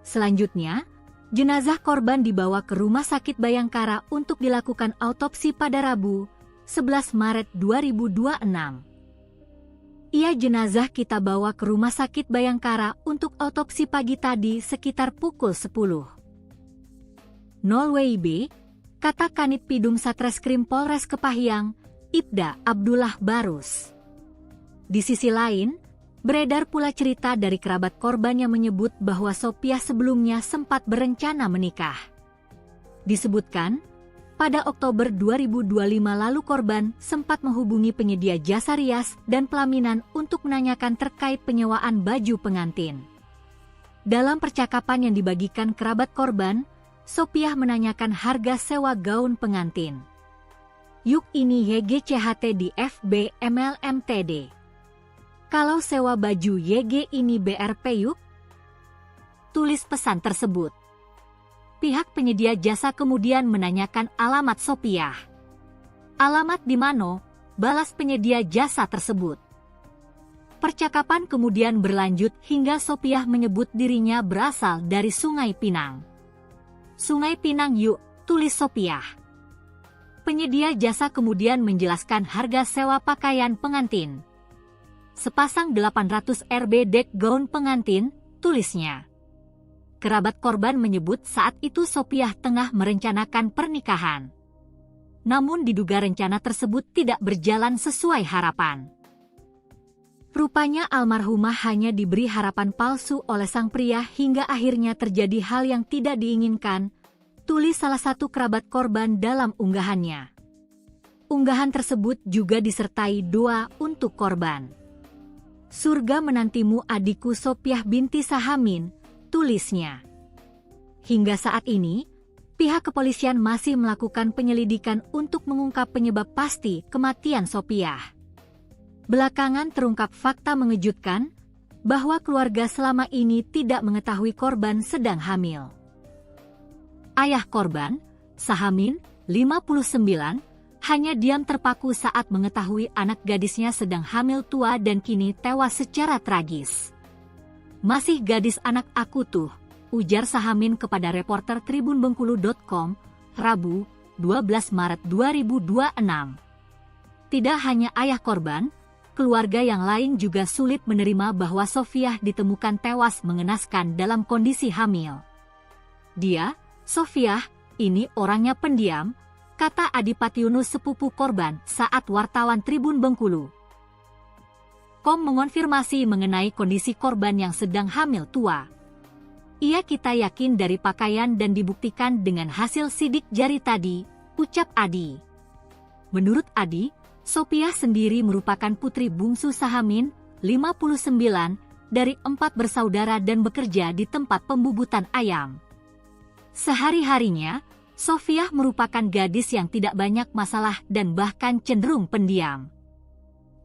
Selanjutnya, jenazah korban dibawa ke Rumah Sakit Bayangkara untuk dilakukan autopsi pada Rabu, 11 Maret 2026. Jenazah kita bawa ke Rumah Sakit Bayangkara untuk autopsi pagi tadi sekitar pukul 10. 0 WIB, kata Kanit Pidum Satreskrim Polres Kepahyang, Ibda Abdullah Barus. Di sisi lain, beredar pula cerita dari kerabat korban yang menyebut bahwa Sopiah sebelumnya sempat berencana menikah. Disebutkan, pada Oktober 2025 lalu korban sempat menghubungi penyedia jasa rias dan pelaminan untuk menanyakan terkait penyewaan baju pengantin. Dalam percakapan yang dibagikan kerabat korban, Sopiah menanyakan harga sewa gaun pengantin. Yuk ini YGCHT di FB MLMTD. Kalau sewa baju YG ini BRP yuk? Tulis pesan tersebut. Pihak penyedia jasa kemudian menanyakan alamat Sopiah. Alamat di mana? Balas penyedia jasa tersebut. Percakapan kemudian berlanjut hingga Sopiah menyebut dirinya berasal dari Sungai Pinang. Sungai Pinang yuk, tulis Sopiah. Penyedia jasa kemudian menjelaskan harga sewa pakaian pengantin. Sepasang 800 Rb dek gaun pengantin, tulisnya. Kerabat korban menyebut saat itu Sopiah tengah merencanakan pernikahan. Namun diduga rencana tersebut tidak berjalan sesuai harapan. Rupanya almarhumah hanya diberi harapan palsu oleh sang pria hingga akhirnya terjadi hal yang tidak diinginkan, tulis salah satu kerabat korban dalam unggahannya. Unggahan tersebut juga disertai doa untuk korban. Surga menantimu adikku Sopiah binti Sahamin, tulisnya. Hingga saat ini, pihak kepolisian masih melakukan penyelidikan untuk mengungkap penyebab pasti kematian Sopiah. Belakangan terungkap fakta mengejutkan bahwa keluarga selama ini tidak mengetahui korban sedang hamil. Ayah korban, Sahamin, 59, hanya diam terpaku saat mengetahui anak gadisnya sedang hamil tua dan kini tewas secara tragis. "Masih gadis anak aku tuh," ujar Sahamin kepada reporter tribunbengkulu.com, Rabu, 12 Maret 2026. Tidak hanya ayah korban, keluarga yang lain juga sulit menerima bahwa Sofiah ditemukan tewas mengenaskan dalam kondisi hamil. "Dia, Sofiah, ini orangnya pendiam," kata Adipati Yunus, sepupu korban, saat wartawan Tribun Bengkulu .com mengonfirmasi mengenai kondisi korban yang sedang hamil tua. "Kita yakin dari pakaian dan dibuktikan dengan hasil sidik jari tadi," ucap Adi. Menurut Adi, Sofiah sendiri merupakan putri bungsu Sahamin, 59, dari 4 bersaudara dan bekerja di tempat pembubutan ayam. Sehari-harinya, Sofiah merupakan gadis yang tidak banyak masalah dan bahkan cenderung pendiam.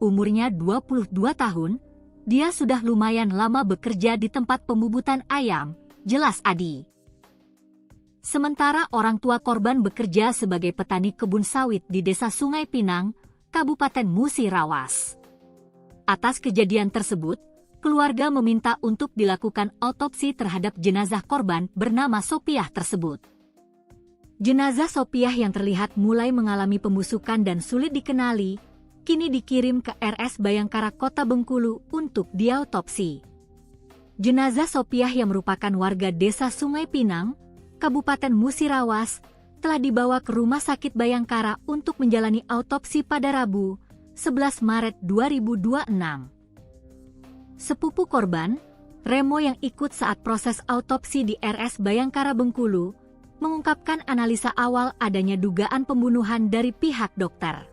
Umurnya 22 tahun, dia sudah lumayan lama bekerja di tempat pembubutan ayam, jelas Adi. Sementara orang tua korban bekerja sebagai petani kebun sawit di Desa Sungai Pinang, Kabupaten Musirawas. Atas kejadian tersebut, keluarga meminta untuk dilakukan autopsi terhadap jenazah korban bernama Sofiah tersebut. Jenazah Sofiah yang terlihat mulai mengalami pembusukan dan sulit dikenali, kini dikirim ke RS Bayangkara Kota Bengkulu untuk diautopsi. Jenazah Sofiah yang merupakan warga Desa Sungai Pinang, Kabupaten Musirawas, telah dibawa ke Rumah Sakit Bayangkara untuk menjalani autopsi pada Rabu, 11 Maret 2026. Sepupu korban, Remo, yang ikut saat proses autopsi di RS Bayangkara Bengkulu, mengungkapkan analisa awal adanya dugaan pembunuhan dari pihak dokter.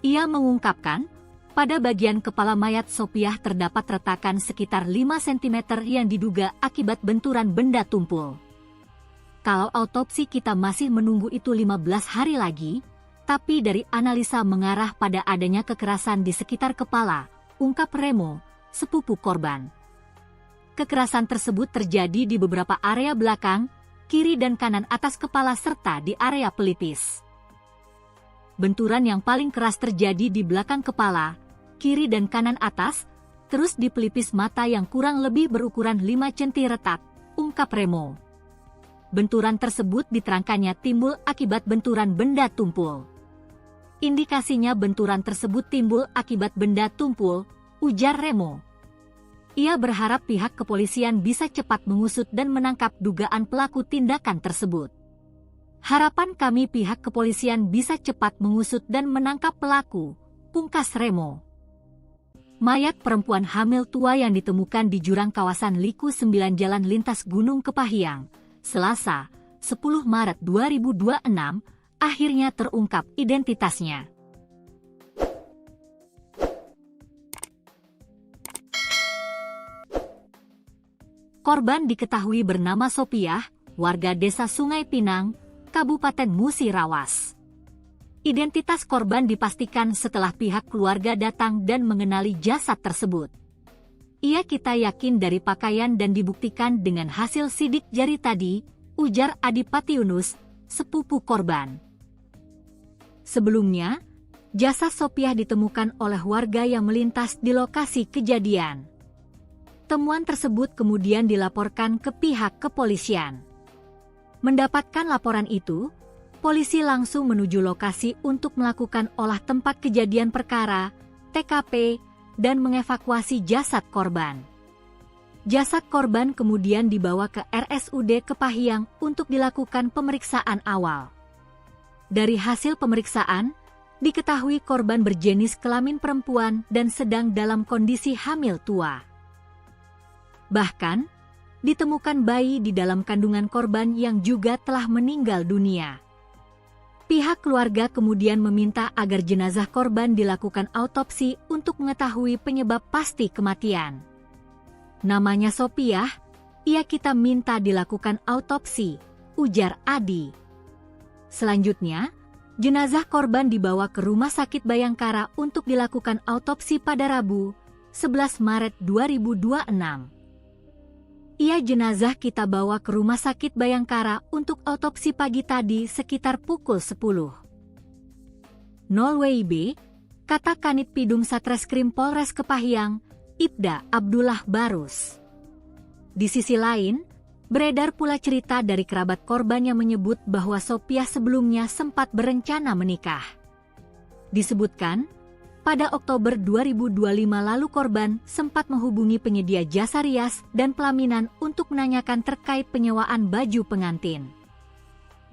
Ia mengungkapkan, pada bagian kepala mayat Sofiah terdapat retakan sekitar 5 cm yang diduga akibat benturan benda tumpul. "Kalau autopsi kita masih menunggu itu 15 hari lagi, tapi dari analisa mengarah pada adanya kekerasan di sekitar kepala," ungkap Remo, sepupu korban. Kekerasan tersebut terjadi di beberapa area belakang, kiri dan kanan atas kepala serta di area pelipis. Benturan yang paling keras terjadi di belakang kepala, kiri dan kanan atas, terus di pelipis mata yang kurang lebih berukuran 5 cm retak, ungkap Remo. Benturan tersebut diterangkannya timbul akibat benturan benda tumpul. "Indikasinya benturan tersebut timbul akibat benda tumpul," ujar Remo. Ia berharap pihak kepolisian bisa cepat mengusut dan menangkap dugaan pelaku tindakan tersebut. "Harapan kami pihak kepolisian bisa cepat mengusut dan menangkap pelaku," pungkas Remo. Mayat perempuan hamil tua yang ditemukan di jurang kawasan Liku 9 Jalan Lintas Gunung Kepahyang, Selasa, 10 Maret 2026, akhirnya terungkap identitasnya. Korban diketahui bernama Sofiah, warga Desa Sungai Pinang, Kabupaten Musirawas. Identitas korban dipastikan setelah pihak keluarga datang dan mengenali jasad tersebut. "Kita yakin dari pakaian dan dibuktikan dengan hasil sidik jari tadi," ujar Adipati Yunus, sepupu korban. Sebelumnya, jasad Sofiah ditemukan oleh warga yang melintas di lokasi kejadian. Temuan tersebut kemudian dilaporkan ke pihak kepolisian. Mendapatkan laporan itu, polisi langsung menuju lokasi untuk melakukan olah tempat kejadian perkara, TKP, dan mengevakuasi jasad korban. Jasad korban kemudian dibawa ke RSUD Kepahyang untuk dilakukan pemeriksaan awal. Dari hasil pemeriksaan, diketahui korban berjenis kelamin perempuan dan sedang dalam kondisi hamil tua. Bahkan, ditemukan bayi di dalam kandungan korban yang juga telah meninggal dunia. Pihak keluarga kemudian meminta agar jenazah korban dilakukan autopsi untuk mengetahui penyebab pasti kematian. "Namanya Sofiah, kita minta dilakukan autopsi," ujar Adi. Selanjutnya, jenazah korban dibawa ke Rumah Sakit Bayangkara untuk dilakukan autopsi pada Rabu, 11 Maret 2026. Jenazah kita bawa ke Rumah Sakit Bayangkara untuk autopsi pagi tadi sekitar pukul 10.00 WIB, kata Kanit Pidum Satreskrim Polres Kepahyang, Ibda Abdullah Barus. Di sisi lain, beredar pula cerita dari kerabat korban yang menyebut bahwa Sopiah sebelumnya sempat berencana menikah. Disebutkan, pada Oktober 2025 lalu korban sempat menghubungi penyedia jasa rias dan pelaminan untuk menanyakan terkait penyewaan baju pengantin.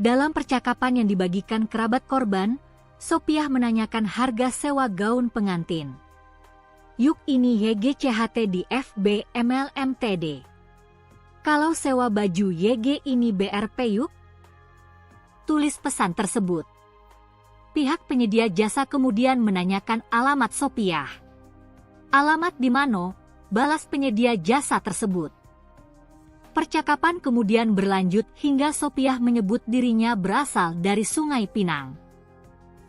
Dalam percakapan yang dibagikan kerabat korban, Sopiah menanyakan harga sewa gaun pengantin. Yuk ini YGCHT di FB MLMTD. Kalau sewa baju YG ini BRP yuk? Tulis pesan tersebut. Pihak penyedia jasa kemudian menanyakan alamat Sopiah. Alamat di mana? Balas penyedia jasa tersebut. Percakapan kemudian berlanjut hingga Sopiah menyebut dirinya berasal dari Sungai Pinang.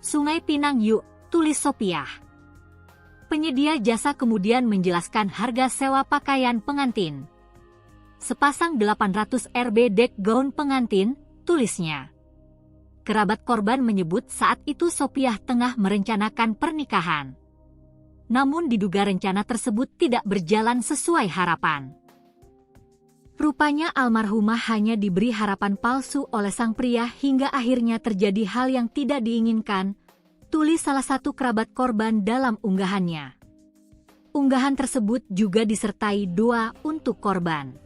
Sungai Pinang yuk, tulis Sopiah. Penyedia jasa kemudian menjelaskan harga sewa pakaian pengantin. Sepasang 800 Rb dek gaun pengantin, tulisnya. Kerabat korban menyebut saat itu Sopiah tengah merencanakan pernikahan. Namun diduga rencana tersebut tidak berjalan sesuai harapan. Rupanya almarhumah hanya diberi harapan palsu oleh sang pria hingga akhirnya terjadi hal yang tidak diinginkan, tulis salah satu kerabat korban dalam unggahannya. Unggahan tersebut juga disertai doa untuk korban.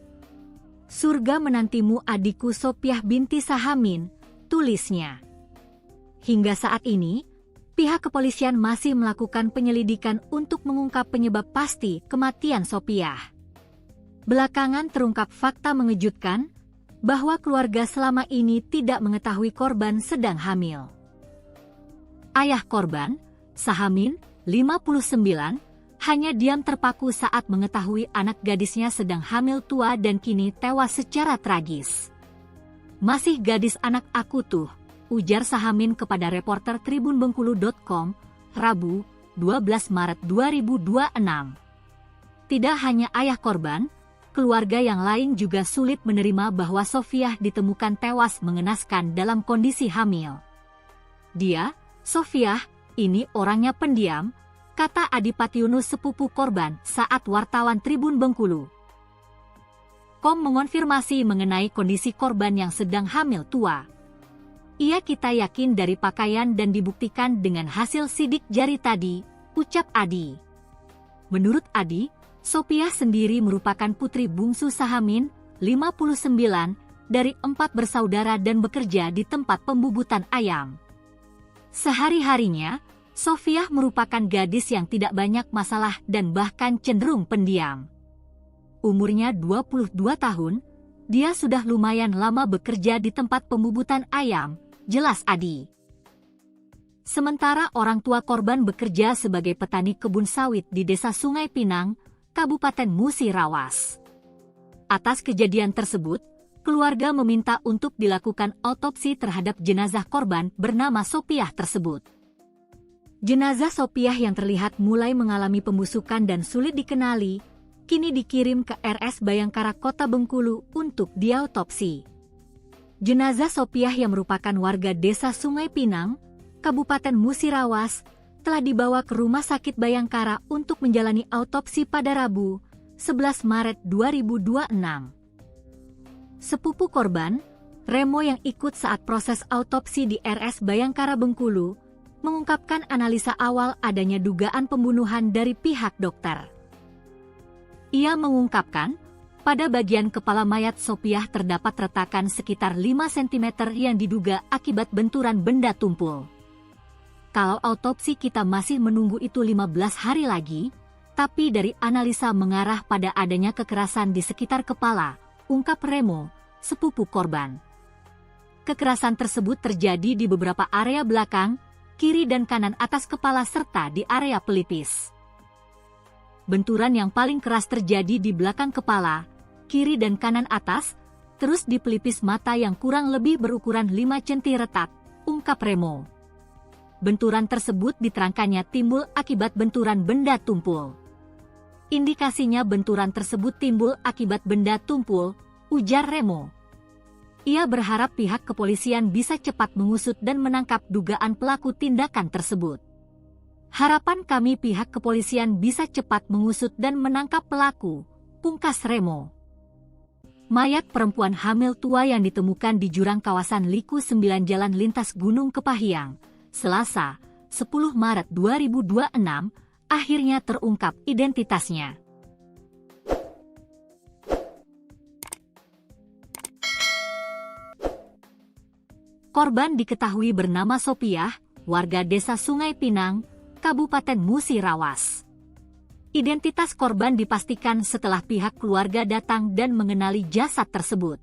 Surga menantimu adikku Sopiah binti Sahamin, tulisnya. Hingga saat ini, pihak kepolisian masih melakukan penyelidikan untuk mengungkap penyebab pasti kematian Sopiah. Belakangan terungkap fakta mengejutkan bahwa keluarga selama ini tidak mengetahui korban sedang hamil. Ayah korban, Sahamin, 59, hanya diam terpaku saat mengetahui anak gadisnya sedang hamil tua dan kini tewas secara tragis. Masih gadis anak aku tuh, ujar Sahamin kepada reporter tribunbengkulu.com, Rabu, 12 Maret 2026. Tidak hanya ayah korban, keluarga yang lain juga sulit menerima bahwa Sopiah ditemukan tewas mengenaskan dalam kondisi hamil. Dia, Sopiah, ini orangnya pendiam, kata Adipati Yunus sepupu korban saat wartawan Tribun Bengkulu. Mengonfirmasi mengenai kondisi korban yang sedang hamil tua. Kita yakin dari pakaian dan dibuktikan dengan hasil sidik jari tadi, ucap Adi. Menurut Adi, Sopiah sendiri merupakan putri bungsu Sahamin, 59, dari 4 bersaudara dan bekerja di tempat pembubutan ayam. Sehari-harinya, Sopiah merupakan gadis yang tidak banyak masalah dan bahkan cenderung pendiam. Umurnya 22 tahun, dia sudah lumayan lama bekerja di tempat pembubutan ayam, jelas Adi. Sementara orang tua korban bekerja sebagai petani kebun sawit di Desa Sungai Pinang, Kabupaten Musirawas. Atas kejadian tersebut, keluarga meminta untuk dilakukan autopsi terhadap jenazah korban bernama Sopiah tersebut. Jenazah Sopiah yang terlihat mulai mengalami pembusukan dan sulit dikenali, kini dikirim ke RS Bayangkara Kota Bengkulu untuk diautopsi. Jenazah Sopiah yang merupakan warga Desa Sungai Pinang, Kabupaten Musirawas, telah dibawa ke Rumah Sakit Bayangkara untuk menjalani autopsi pada Rabu, 11 Maret 2026. Sepupu korban, Remo yang ikut saat proses autopsi di RS Bayangkara Bengkulu, mengungkapkan analisa awal adanya dugaan pembunuhan dari pihak dokter. Ia mengungkapkan, pada bagian kepala mayat Sopiah terdapat retakan sekitar 5 cm yang diduga akibat benturan benda tumpul. Kalau autopsi kita masih menunggu itu 15 hari lagi, tapi dari analisa mengarah pada adanya kekerasan di sekitar kepala, ungkap Remo, sepupu korban. Kekerasan tersebut terjadi di beberapa area belakang, kiri dan kanan atas kepala serta di area pelipis. Benturan yang paling keras terjadi di belakang kepala, kiri dan kanan atas, terus di pelipis mata yang kurang lebih berukuran 5 cm retak, ungkap Remo. Benturan tersebut diterangkannya timbul akibat benturan benda tumpul. Indikasinya benturan tersebut timbul akibat benda tumpul, ujar Remo. Ia berharap pihak kepolisian bisa cepat mengusut dan menangkap dugaan pelaku tindakan tersebut. Harapan kami pihak kepolisian bisa cepat mengusut dan menangkap pelaku, pungkas Remo. Mayat perempuan hamil tua yang ditemukan di jurang kawasan Liku 9 Jalan Lintas Gunung Kepahyang, Selasa, 10 Maret 2026, akhirnya terungkap identitasnya. Korban diketahui bernama Sopiah, warga desa Sungai Pinang, Kabupaten Musirawas. Identitas korban dipastikan setelah pihak keluarga datang dan mengenali jasad tersebut.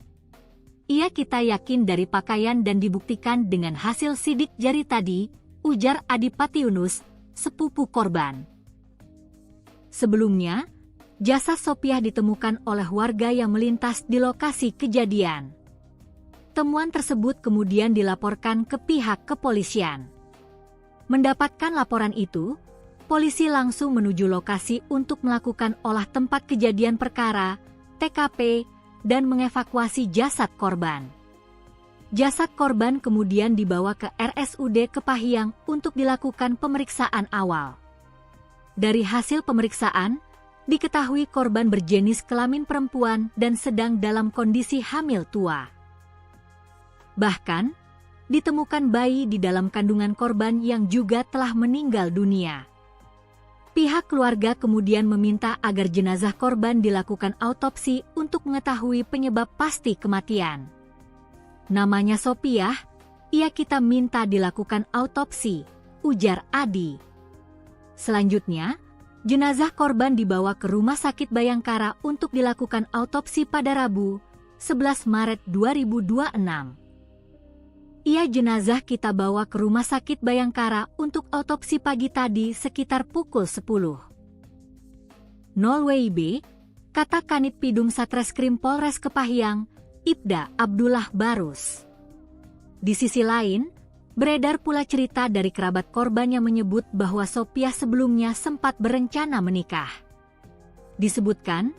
Kita yakin dari pakaian dan dibuktikan dengan hasil sidik jari tadi, ujar Adipati Yunus, sepupu korban. Sebelumnya, jasad Sopiah ditemukan oleh warga yang melintas di lokasi kejadian. Temuan tersebut kemudian dilaporkan ke pihak kepolisian. Mendapatkan laporan itu, polisi langsung menuju lokasi untuk melakukan olah tempat kejadian perkara, TKP, dan mengevakuasi jasad korban. Jasad korban kemudian dibawa ke RSUD Kepahyang untuk dilakukan pemeriksaan awal. Dari hasil pemeriksaan, diketahui korban berjenis kelamin perempuan dan sedang dalam kondisi hamil tua. Bahkan, ditemukan bayi di dalam kandungan korban yang juga telah meninggal dunia. Pihak keluarga kemudian meminta agar jenazah korban dilakukan autopsi untuk mengetahui penyebab pasti kematian. Namanya Sopiah, kita minta dilakukan autopsi, ujar Adi. Selanjutnya, jenazah korban dibawa ke Rumah Sakit Bayangkara untuk dilakukan autopsi pada Rabu, 11 Maret 2026. Jenazah kita bawa ke Rumah Sakit Bayangkara untuk autopsi pagi tadi sekitar pukul 10. 0 WIB, kata Kanit Pidum Satreskrim Polres Kepahyang, Ibda Abdullah Barus. Di sisi lain, beredar pula cerita dari kerabat korban yang menyebut bahwa Sopiah sebelumnya sempat berencana menikah. Disebutkan,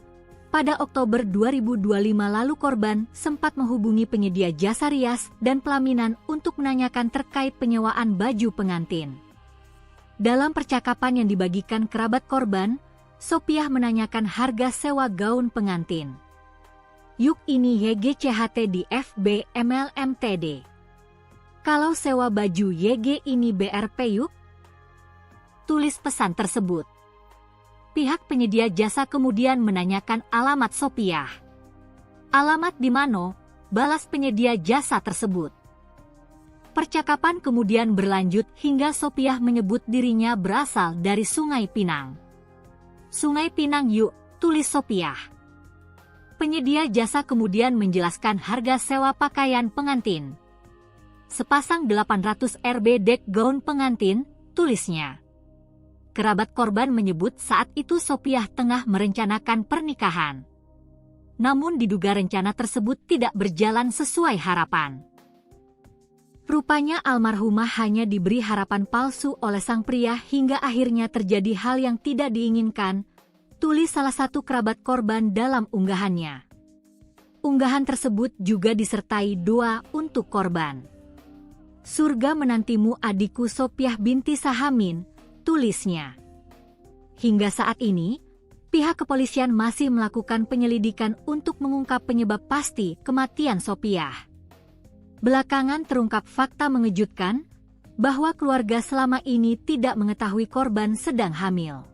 pada Oktober 2025 lalu korban sempat menghubungi penyedia jasa rias dan pelaminan untuk menanyakan terkait penyewaan baju pengantin. Dalam percakapan yang dibagikan kerabat korban, Sopiah menanyakan harga sewa gaun pengantin. Yuk ini YGCHT di FB MLMTD. Kalau sewa baju YG ini BRP yuk? Tulis pesan tersebut. Pihak penyedia jasa kemudian menanyakan alamat Sopiah. Alamat di mana? Balas penyedia jasa tersebut. Percakapan kemudian berlanjut hingga Sopiah menyebut dirinya berasal dari Sungai Pinang. Sungai Pinang yuk, tulis Sopiah. Penyedia jasa kemudian menjelaskan harga sewa pakaian pengantin. Sepasang 800 Rb dek gaun pengantin, tulisnya. Kerabat korban menyebut saat itu Sopiah tengah merencanakan pernikahan. Namun diduga rencana tersebut tidak berjalan sesuai harapan. Rupanya almarhumah hanya diberi harapan palsu oleh sang pria hingga akhirnya terjadi hal yang tidak diinginkan, tulis salah satu kerabat korban dalam unggahannya. Unggahan tersebut juga disertai doa untuk korban. Surga menantimu adikku Sopiah binti Sahamin, tulisnya. Hingga saat ini, pihak kepolisian masih melakukan penyelidikan untuk mengungkap penyebab pasti kematian Sopiah. Belakangan terungkap fakta mengejutkan bahwa keluarga selama ini tidak mengetahui korban sedang hamil.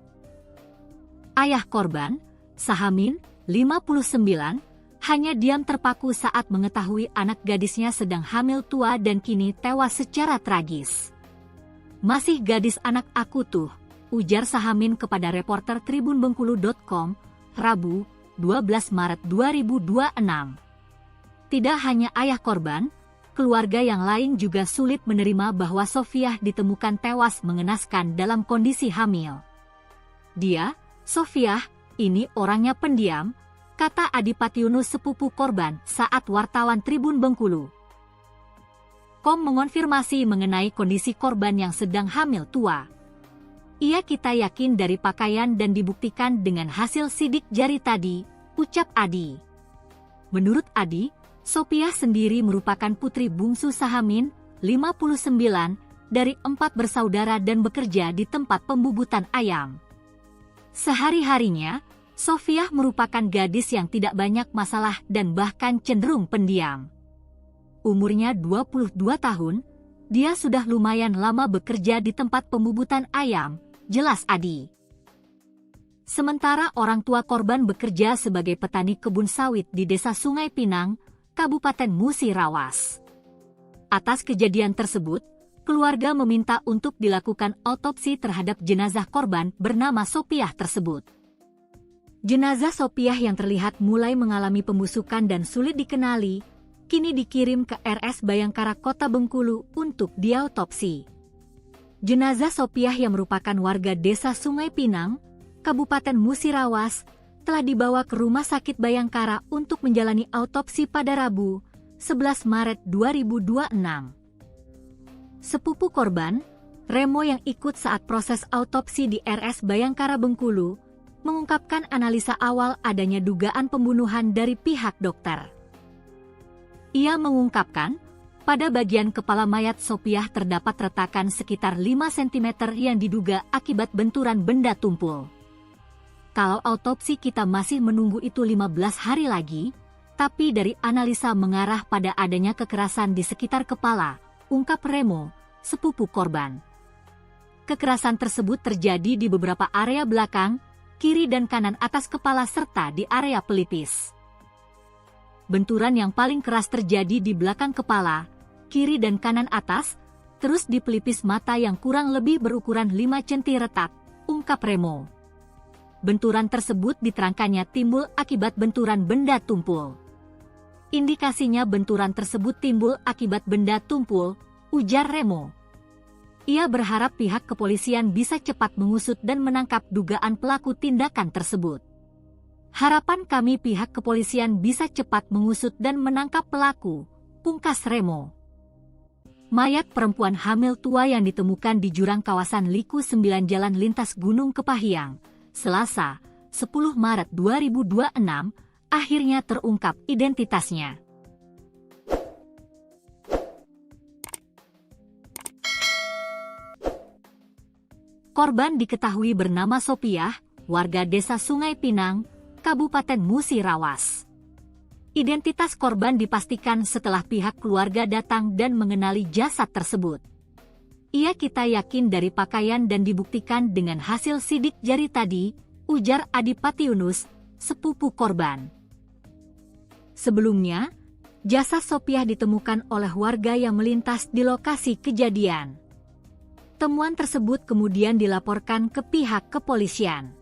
Ayah korban, Sahamin, 59, hanya diam terpaku saat mengetahui anak gadisnya sedang hamil tua dan kini tewas secara tragis. Masih gadis anak aku tuh, ujar Sahamin kepada reporter tribunbengkulu.com, Rabu, 12 Maret 2026. Tidak hanya ayah korban, keluarga yang lain juga sulit menerima bahwa Sopiah ditemukan tewas mengenaskan dalam kondisi hamil. Dia, Sopiah, ini orangnya pendiam, kata Adipati Yunus sepupu korban saat wartawan Tribun Bengkulu. Mengonfirmasi mengenai kondisi korban yang sedang hamil tua. Ia kita yakin dari pakaian dan dibuktikan dengan hasil sidik jari tadi, ucap Adi. Menurut Adi, Sopiah sendiri merupakan putri bungsu Sahamin, 59, dari 4 bersaudara dan bekerja di tempat pembubutan ayam. Sehari-harinya, Sofiah merupakan gadis yang tidak banyak masalah dan bahkan cenderung pendiam. Umurnya 22 tahun, dia sudah lumayan lama bekerja di tempat pembubutan ayam, jelas Adi. Sementara orang tua korban bekerja sebagai petani kebun sawit di Desa Sungai Pinang, Kabupaten Musirawas. Atas kejadian tersebut, keluarga meminta untuk dilakukan autopsi terhadap jenazah korban bernama Sopiah tersebut. Jenazah Sopiah yang terlihat mulai mengalami pembusukan dan sulit dikenali, kini dikirim ke RS Bayangkara Kota Bengkulu untuk diautopsi. Jenazah Sopiah yang merupakan warga Desa Sungai Pinang, Kabupaten Musirawas, telah dibawa ke Rumah Sakit Bayangkara untuk menjalani autopsi pada Rabu, 11 Maret 2026. Sepupu korban, Remo yang ikut saat proses autopsi di RS Bayangkara Bengkulu, mengungkapkan analisa awal adanya dugaan pembunuhan dari pihak dokter. Ia mengungkapkan, pada bagian kepala mayat Sopiah terdapat retakan sekitar 5 cm yang diduga akibat benturan benda tumpul. Kalau autopsi kita masih menunggu itu 15 hari lagi, tapi dari analisa mengarah pada adanya kekerasan di sekitar kepala, ungkap Remo, sepupu korban. Kekerasan tersebut terjadi di beberapa area belakang, kiri dan kanan atas kepala serta di area pelipis. Benturan yang paling keras terjadi di belakang kepala, kiri dan kanan atas, terus di pelipis mata yang kurang lebih berukuran 5 cm retak, ungkap Remo. Benturan tersebut diterangkannya timbul akibat benturan benda tumpul. Indikasinya benturan tersebut timbul akibat benda tumpul, ujar Remo. Ia berharap pihak kepolisian bisa cepat mengusut dan menangkap dugaan pelaku tindakan tersebut. Harapan kami pihak kepolisian bisa cepat mengusut dan menangkap pelaku, pungkas Remo. Mayat perempuan hamil tua yang ditemukan di jurang kawasan Liku 9 Jalan Lintas Gunung Kepahiang, Selasa, 10 Maret 2026, akhirnya terungkap identitasnya. Korban diketahui bernama Sopiah, warga Desa Sungai Pinang, Kabupaten Musirawas. Identitas korban dipastikan setelah pihak keluarga datang dan mengenali jasad tersebut. Ia kita yakin dari pakaian dan dibuktikan dengan hasil sidik jari tadi, ujar Adipati Yunus, sepupu korban. Sebelumnya, jasad Sopiah ditemukan oleh warga yang melintas di lokasi kejadian. Temuan tersebut kemudian dilaporkan ke pihak kepolisian.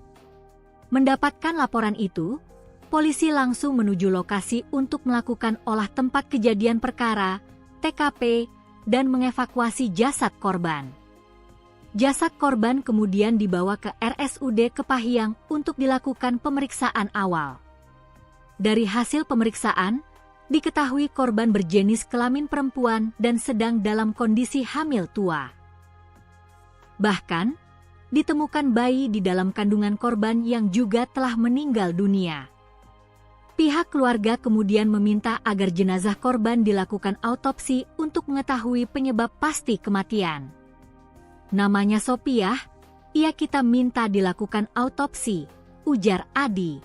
Mendapatkan laporan itu, polisi langsung menuju lokasi untuk melakukan olah tempat kejadian perkara, TKP, dan mengevakuasi jasad korban. Jasad korban kemudian dibawa ke RSUD Kepahiang untuk dilakukan pemeriksaan awal. Dari hasil pemeriksaan, diketahui korban berjenis kelamin perempuan dan sedang dalam kondisi hamil tua. Bahkan, ditemukan bayi di dalam kandungan korban yang juga telah meninggal dunia. Pihak keluarga kemudian meminta agar jenazah korban dilakukan autopsi untuk mengetahui penyebab pasti kematian. Namanya Sopiah, ia kita minta dilakukan autopsi, ujar Adi.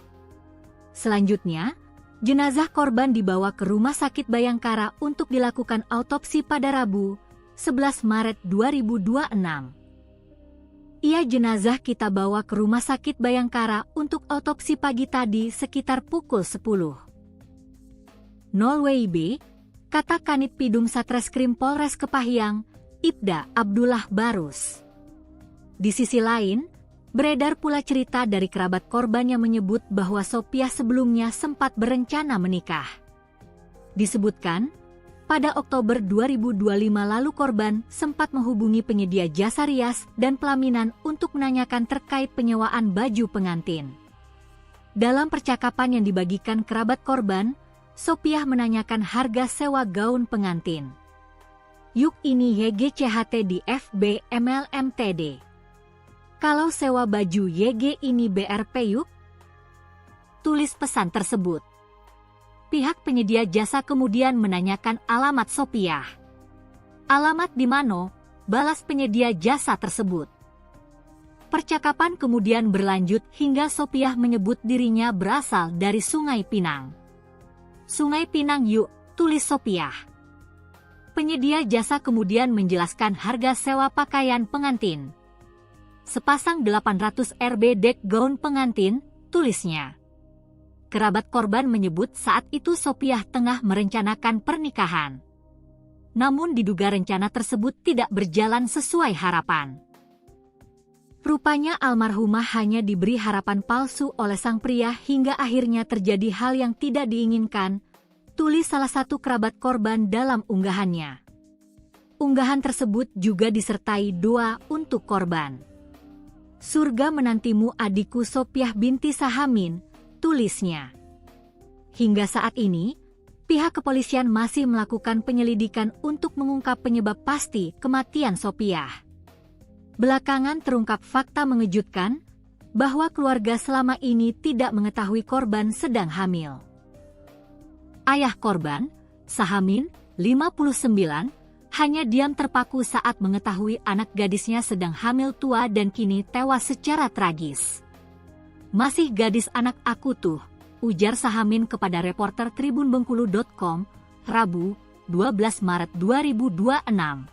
Selanjutnya, jenazah korban dibawa ke Rumah Sakit Bayangkara untuk dilakukan autopsi pada Rabu, 11 Maret 2026. Ia jenazah kita bawa ke Rumah Sakit Bayangkara untuk autopsi pagi tadi sekitar pukul 10. 0 WIB, kata Kanit Pidum Satreskrim Polres Kepahiang, Ibda Abdullah Barus. Di sisi lain, beredar pula cerita dari kerabat korban yang menyebut bahwa Sopiah sebelumnya sempat berencana menikah. Disebutkan, pada Oktober 2025 lalu korban sempat menghubungi penyedia jasa rias dan pelaminan untuk menanyakan terkait penyewaan baju pengantin. Dalam percakapan yang dibagikan kerabat korban, Sopiah menanyakan harga sewa gaun pengantin. Yuk ini YGCHT di FB MLMTD. "Kalau sewa baju YG ini BRP yuk," tulis pesan tersebut. Pihak penyedia jasa kemudian menanyakan alamat Sopiah. "Alamat di mana?" balas penyedia jasa tersebut. Percakapan kemudian berlanjut hingga Sopiah menyebut dirinya berasal dari Sungai Pinang. "Sungai Pinang yuk," tulis Sopiah. Penyedia jasa kemudian menjelaskan harga sewa pakaian pengantin. "Sepasang 800 Rp dek gaun pengantin," tulisnya. Kerabat korban menyebut saat itu Sopiah tengah merencanakan pernikahan. Namun diduga rencana tersebut tidak berjalan sesuai harapan. Rupanya almarhumah hanya diberi harapan palsu oleh sang pria hingga akhirnya terjadi hal yang tidak diinginkan, tulis salah satu kerabat korban dalam unggahannya. Unggahan tersebut juga disertai doa untuk korban. "Surga menantimu adikku Sopiah binti Sahamin," tulisnya. Hingga saat ini, pihak kepolisian masih melakukan penyelidikan untuk mengungkap penyebab pasti kematian Sopiah. Belakangan terungkap fakta mengejutkan bahwa keluarga selama ini tidak mengetahui korban sedang hamil. Ayah korban, Sahamin, 59, hanya diam terpaku saat mengetahui anak gadisnya sedang hamil tua dan kini tewas secara tragis. "Masih gadis anak aku tuh," ujar Sahamin kepada reporter tribunbengkulu.com, Rabu, 12 Maret 2026.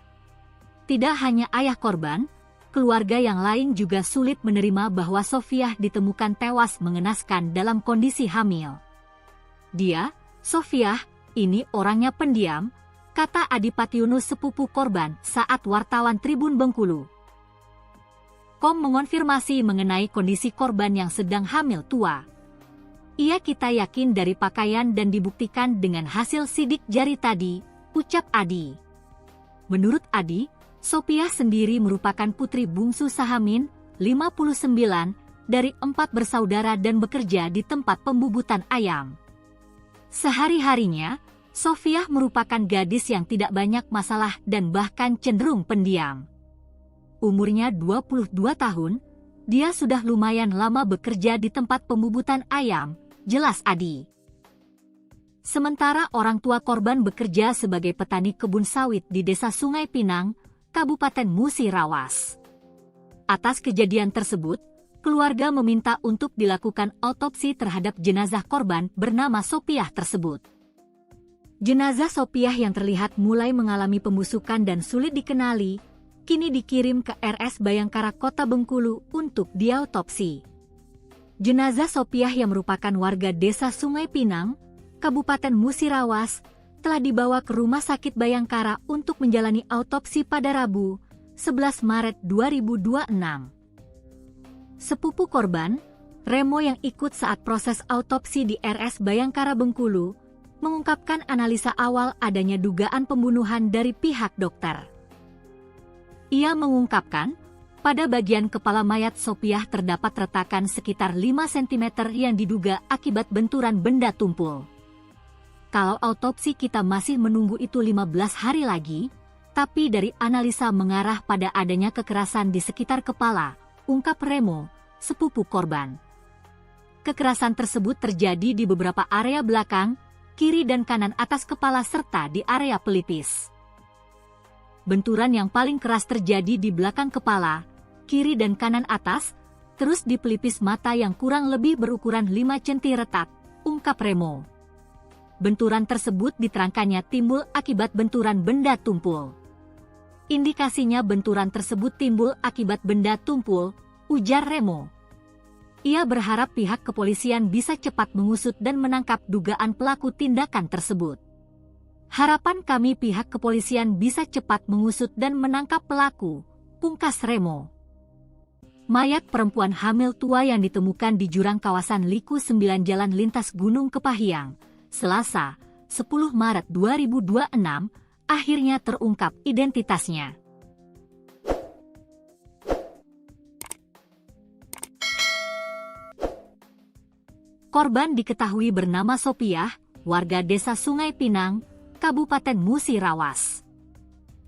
Tidak hanya ayah korban, keluarga yang lain juga sulit menerima bahwa Sofiah ditemukan tewas mengenaskan dalam kondisi hamil. "Sofiah, ini orangnya pendiam," kata Adipati Yunus sepupu korban saat wartawan Tribun Bengkulu. Mengonfirmasi mengenai kondisi korban yang sedang hamil tua. Kita yakin dari pakaian dan dibuktikan dengan hasil sidik jari tadi," ucap Adi. Menurut Adi, Sopiah sendiri merupakan putri bungsu Sahamin, 59, dari 4 bersaudara dan bekerja di tempat pembubutan ayam. Sehari-harinya, Sofiah merupakan gadis yang tidak banyak masalah dan bahkan cenderung pendiam. Umurnya 22 tahun, dia sudah lumayan lama bekerja di tempat pembubutan ayam, jelas Adi. Sementara orang tua korban bekerja sebagai petani kebun sawit di Desa Sungai Pinang, Kabupaten Musirawas. Atas kejadian tersebut, keluarga meminta untuk dilakukan autopsi terhadap jenazah korban bernama Sopiah tersebut. Jenazah Sopiah yang terlihat mulai mengalami pembusukan dan sulit dikenali, kini dikirim ke RS Bayangkara Kota Bengkulu untuk diautopsi. Jenazah Sopiah yang merupakan warga Desa Sungai Pinang, Kabupaten Musirawas, telah dibawa ke Rumah Sakit Bayangkara untuk menjalani autopsi pada Rabu, 11 Maret 2026. Sepupu korban, Remo yang ikut saat proses autopsi di RS Bayangkara Bengkulu, mengungkapkan analisa awal adanya dugaan pembunuhan dari pihak dokter. Ia mengungkapkan, pada bagian kepala mayat Sopiah terdapat retakan sekitar 5 cm yang diduga akibat benturan benda tumpul. Kalau autopsi kita masih menunggu itu 15 hari lagi, tapi dari analisa mengarah pada adanya kekerasan di sekitar kepala, ungkap Remo, sepupu korban. Kekerasan tersebut terjadi di beberapa area belakang, kiri dan kanan atas kepala serta di area pelipis. Benturan yang paling keras terjadi di belakang kepala, kiri dan kanan atas, terus di pelipis mata yang kurang lebih berukuran 5 cm retak, ungkap Remo. Benturan tersebut diterangkannya timbul akibat benturan benda tumpul. Indikasinya benturan tersebut timbul akibat benda tumpul, ujar Remo. Ia berharap pihak kepolisian bisa cepat mengusut dan menangkap dugaan pelaku tindakan tersebut. Harapan kami pihak kepolisian bisa cepat mengusut dan menangkap pelaku, pungkas Remo. Mayat perempuan hamil tua yang ditemukan di jurang kawasan Liku 9 Jalan Lintas Gunung Kepahyang, Selasa, 10 Maret 2026, akhirnya terungkap identitasnya. Korban diketahui bernama Sopiah, warga Desa Sungai Pinang, Kabupaten Musirawas.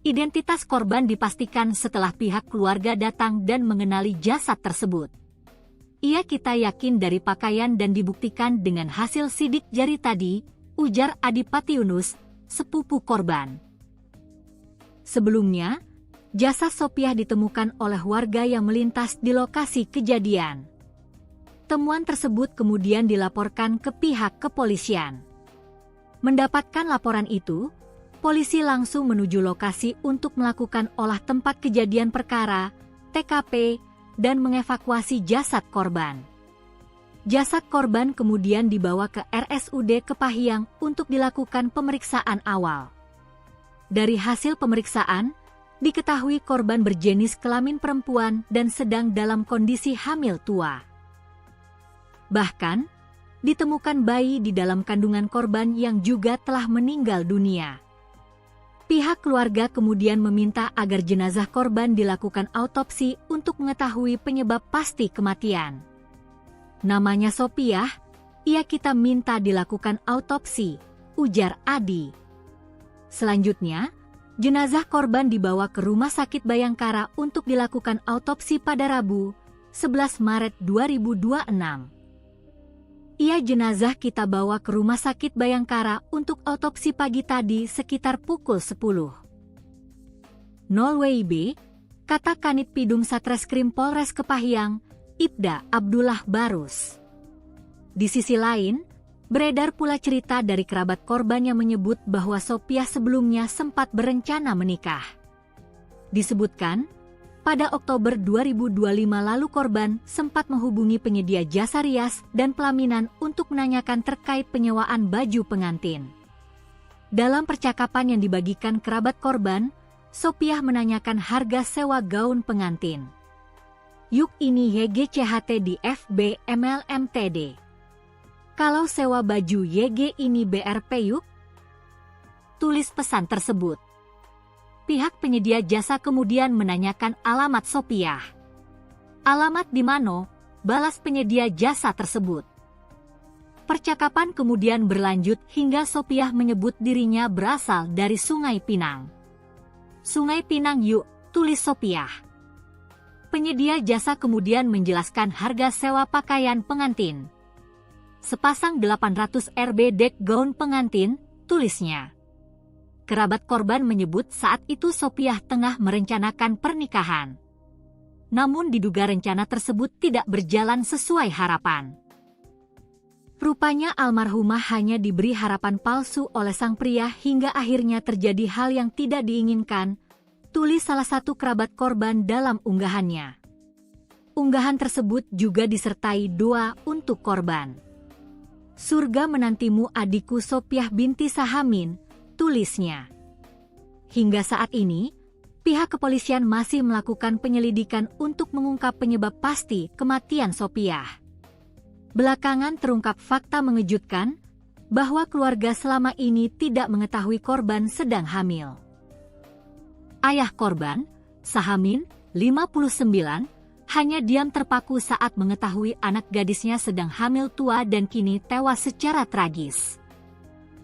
Identitas korban dipastikan setelah pihak keluarga datang dan mengenali jasad tersebut. Kita yakin dari pakaian dan dibuktikan dengan hasil sidik jari tadi, ujar Adipati Yunus, sepupu korban. Sebelumnya, jasad Sopiah ditemukan oleh warga yang melintas di lokasi kejadian. Temuan tersebut kemudian dilaporkan ke pihak kepolisian. Mendapatkan laporan itu, polisi langsung menuju lokasi untuk melakukan olah tempat kejadian perkara, TKP, dan mengevakuasi jasad korban. Jasad korban kemudian dibawa ke RSUD Kepahyang untuk dilakukan pemeriksaan awal. Dari hasil pemeriksaan, diketahui korban berjenis kelamin perempuan dan sedang dalam kondisi hamil tua. Bahkan, ditemukan bayi di dalam kandungan korban yang juga telah meninggal dunia. Pihak keluarga kemudian meminta agar jenazah korban dilakukan autopsi untuk mengetahui penyebab pasti kematian. Namanya Sopiah, kita minta dilakukan autopsi, ujar Adi. Selanjutnya, jenazah korban dibawa ke Rumah Sakit Bayangkara untuk dilakukan autopsi pada Rabu, 11 Maret 2026. Jenazah kita bawa ke Rumah Sakit Bayangkara untuk autopsi pagi tadi sekitar pukul 10. 0 WIB, kata Kanit Pidum Satreskrim Polres Kepahyang, Ibda Abdullah Barus. Di sisi lain, beredar pula cerita dari kerabat korban yang menyebut bahwa Sopiah sebelumnya sempat berencana menikah. Disebutkan, pada Oktober 2025 lalu korban sempat menghubungi penyedia jasa rias dan pelaminan untuk menanyakan terkait penyewaan baju pengantin. Dalam percakapan yang dibagikan kerabat korban, Sopiah menanyakan harga sewa gaun pengantin. Yuk ini YGCHT di FB MLMTD. Kalau sewa baju YG ini BRP yuk? Tulis pesan tersebut. Pihak penyedia jasa kemudian menanyakan alamat Sopiah. Alamat di mana? Balas penyedia jasa tersebut. Percakapan kemudian berlanjut hingga Sopiah menyebut dirinya berasal dari Sungai Pinang. Sungai Pinang yuk, tulis Sopiah. Penyedia jasa kemudian menjelaskan harga sewa pakaian pengantin. Sepasang 800 Rb dek gaun pengantin, tulisnya. Kerabat korban menyebut saat itu Sopiah tengah merencanakan pernikahan. Namun diduga rencana tersebut tidak berjalan sesuai harapan. Rupanya almarhumah hanya diberi harapan palsu oleh sang pria hingga akhirnya terjadi hal yang tidak diinginkan, tulis salah satu kerabat korban dalam unggahannya. Unggahan tersebut juga disertai doa untuk korban. Surga menantimu adikku Sopiah binti Sahamin, tulisnya. Hingga saat ini, pihak kepolisian masih melakukan penyelidikan untuk mengungkap penyebab pasti kematian Sopiah. Belakangan terungkap fakta mengejutkan bahwa keluarga selama ini tidak mengetahui korban sedang hamil. Ayah korban, Sahamin, 59, hanya diam terpaku saat mengetahui anak gadisnya sedang hamil tua dan kini tewas secara tragis.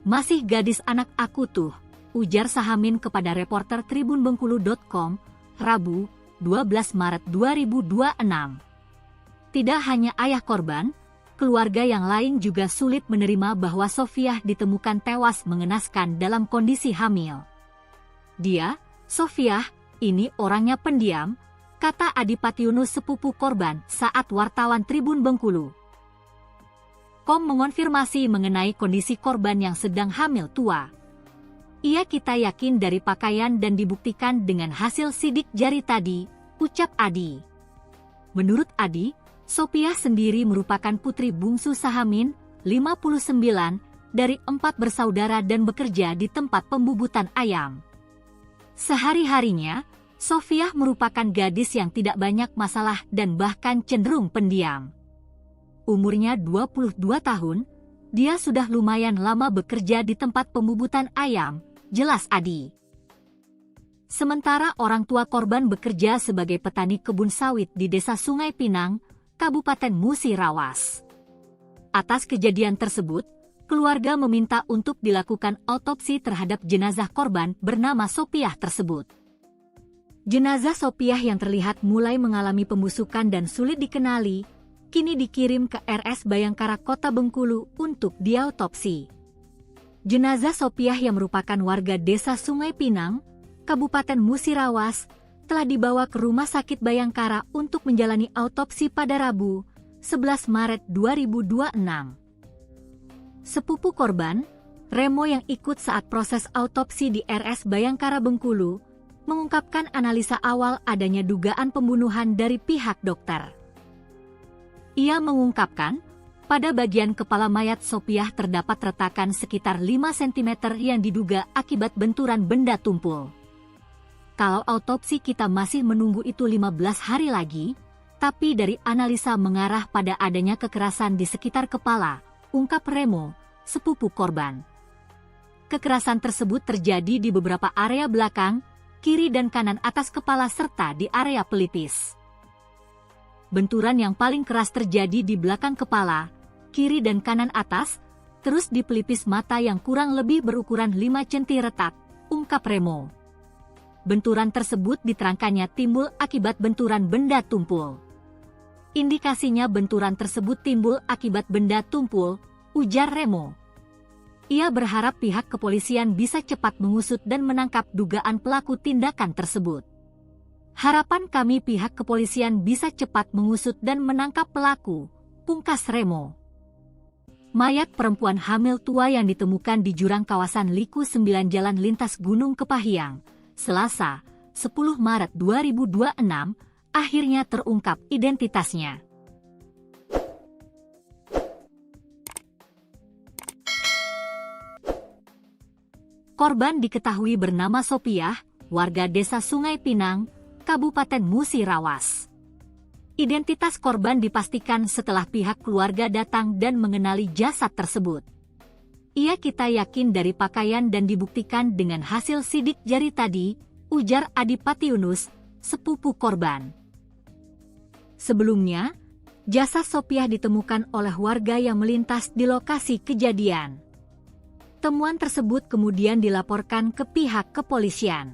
Masih gadis anak aku tuh, ujar Sahamin kepada reporter tribunbengkulu.com, Rabu, 12 Maret 2026. Tidak hanya ayah korban, keluarga yang lain juga sulit menerima bahwa Sopiah ditemukan tewas mengenaskan dalam kondisi hamil. Dia, Sopiah, ini orangnya pendiam, kata Adipati Yunus sepupu korban saat wartawan Tribun Bengkulu. Mengonfirmasi mengenai kondisi korban yang sedang hamil tua. Kita yakin dari pakaian dan dibuktikan dengan hasil sidik jari tadi, ucap Adi. Menurut Adi, Sopiah sendiri merupakan putri bungsu Sahamin, 59, dari 4 bersaudara dan bekerja di tempat pembubutan ayam. Sehari-harinya, Sopiah merupakan gadis yang tidak banyak masalah dan bahkan cenderung pendiam. Umurnya 22 tahun, dia sudah lumayan lama bekerja di tempat pembubutan ayam, jelas Adi. Sementara orang tua korban bekerja sebagai petani kebun sawit di Desa Sungai Pinang, Kabupaten Musirawas. Atas kejadian tersebut, keluarga meminta untuk dilakukan autopsi terhadap jenazah korban bernama Sopiah tersebut. Jenazah Sopiah yang terlihat mulai mengalami pembusukan dan sulit dikenali, kini dikirim ke RS Bayangkara Kota Bengkulu untuk diautopsi. Jenazah Sopiah yang merupakan warga desa Sungai Pinang, Kabupaten Musirawas, telah dibawa ke Rumah Sakit Bayangkara untuk menjalani autopsi pada Rabu, 11 Maret 2026. Sepupu korban, Remo yang ikut saat proses autopsi di RS Bayangkara Bengkulu, mengungkapkan analisa awal adanya dugaan pembunuhan dari pihak dokter. Ia mengungkapkan, pada bagian kepala mayat Sopiah terdapat retakan sekitar 5 cm yang diduga akibat benturan benda tumpul. Kalau autopsi kita masih menunggu itu 15 hari lagi, tapi dari analisa mengarah pada adanya kekerasan di sekitar kepala, ungkap Remo, sepupu korban. Kekerasan tersebut terjadi di beberapa area belakang, kiri dan kanan atas kepala serta di area pelipis. Benturan yang paling keras terjadi di belakang kepala, kiri dan kanan atas, terus di pelipis mata yang kurang lebih berukuran 5 cm retak, ungkap Remo. Benturan tersebut diterangkannya timbul akibat benturan benda tumpul. Indikasinya benturan tersebut timbul akibat benda tumpul, ujar Remo. Ia berharap pihak kepolisian bisa cepat mengusut dan menangkap dugaan pelaku tindakan tersebut. Harapan kami pihak kepolisian bisa cepat mengusut dan menangkap pelaku, pungkas Remo. Mayat perempuan hamil tua yang ditemukan di jurang kawasan Liku 9 Jalan Lintas Gunung Kepahyang, Selasa, 10 Maret 2026, akhirnya terungkap identitasnya. Korban diketahui bernama Sopiah, warga desa Sungai Pinang, Kabupaten Musirawas. Identitas korban dipastikan setelah pihak keluarga datang dan mengenali jasad tersebut. Kita yakin dari pakaian dan dibuktikan dengan hasil sidik jari tadi, ujar Adipati Yunus, sepupu korban. Sebelumnya, jasad Sopiah ditemukan oleh warga yang melintas di lokasi kejadian. Temuan tersebut kemudian dilaporkan ke pihak kepolisian.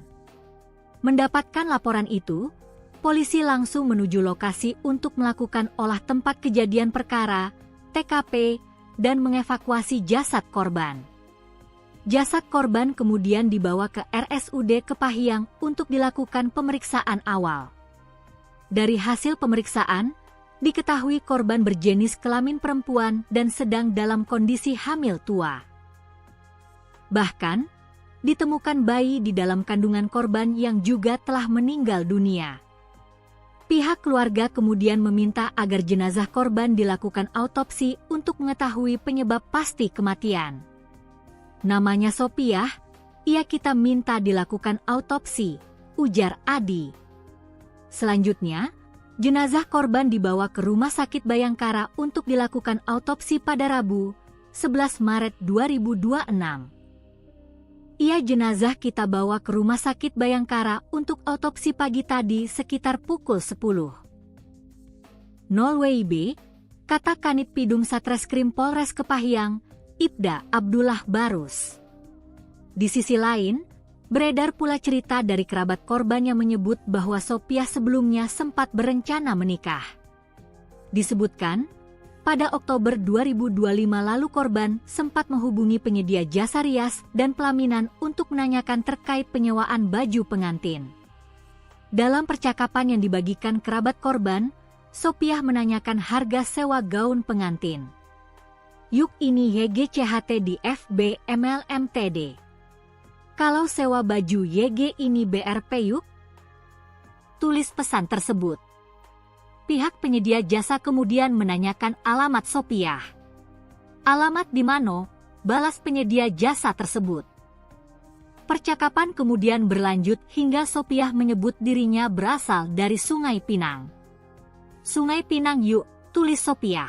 Mendapatkan laporan itu, polisi langsung menuju lokasi untuk melakukan olah tempat kejadian perkara, TKP, dan mengevakuasi jasad korban. Jasad korban kemudian dibawa ke RSUD Kepahyang untuk dilakukan pemeriksaan awal. Dari hasil pemeriksaan, diketahui korban berjenis kelamin perempuan dan sedang dalam kondisi hamil tua. Bahkan, ditemukan bayi di dalam kandungan korban yang juga telah meninggal dunia. Pihak keluarga kemudian meminta agar jenazah korban dilakukan autopsi untuk mengetahui penyebab pasti kematian. Namanya Sopiah, kita minta dilakukan autopsi, ujar Adi. Selanjutnya, jenazah korban dibawa ke Rumah Sakit Bayangkara untuk dilakukan autopsi pada Rabu, 11 Maret 2026. Jenazah kita bawa ke Rumah Sakit Bayangkara untuk autopsi pagi tadi sekitar pukul 10. 0 WIB, kata Kanit Pidum Satreskrim Polres Kepahyang, Ibda Abdullah Barus. Di sisi lain, beredar pula cerita dari kerabat korban yang menyebut bahwa Sopiah sebelumnya sempat berencana menikah. Disebutkan, pada Oktober 2025 lalu korban sempat menghubungi penyedia jasa rias dan pelaminan untuk menanyakan terkait penyewaan baju pengantin. Dalam percakapan yang dibagikan kerabat korban, Sopiah menanyakan harga sewa gaun pengantin. Yuk ini YGCHT di FB MLMTD. Kalau sewa baju YG ini BRP yuk? Tulis pesan tersebut. Pihak penyedia jasa kemudian menanyakan alamat Sopiah. Alamat di mana? Balas penyedia jasa tersebut. Percakapan kemudian berlanjut hingga Sopiah menyebut dirinya berasal dari Sungai Pinang. Sungai Pinang yuk, tulis Sopiah.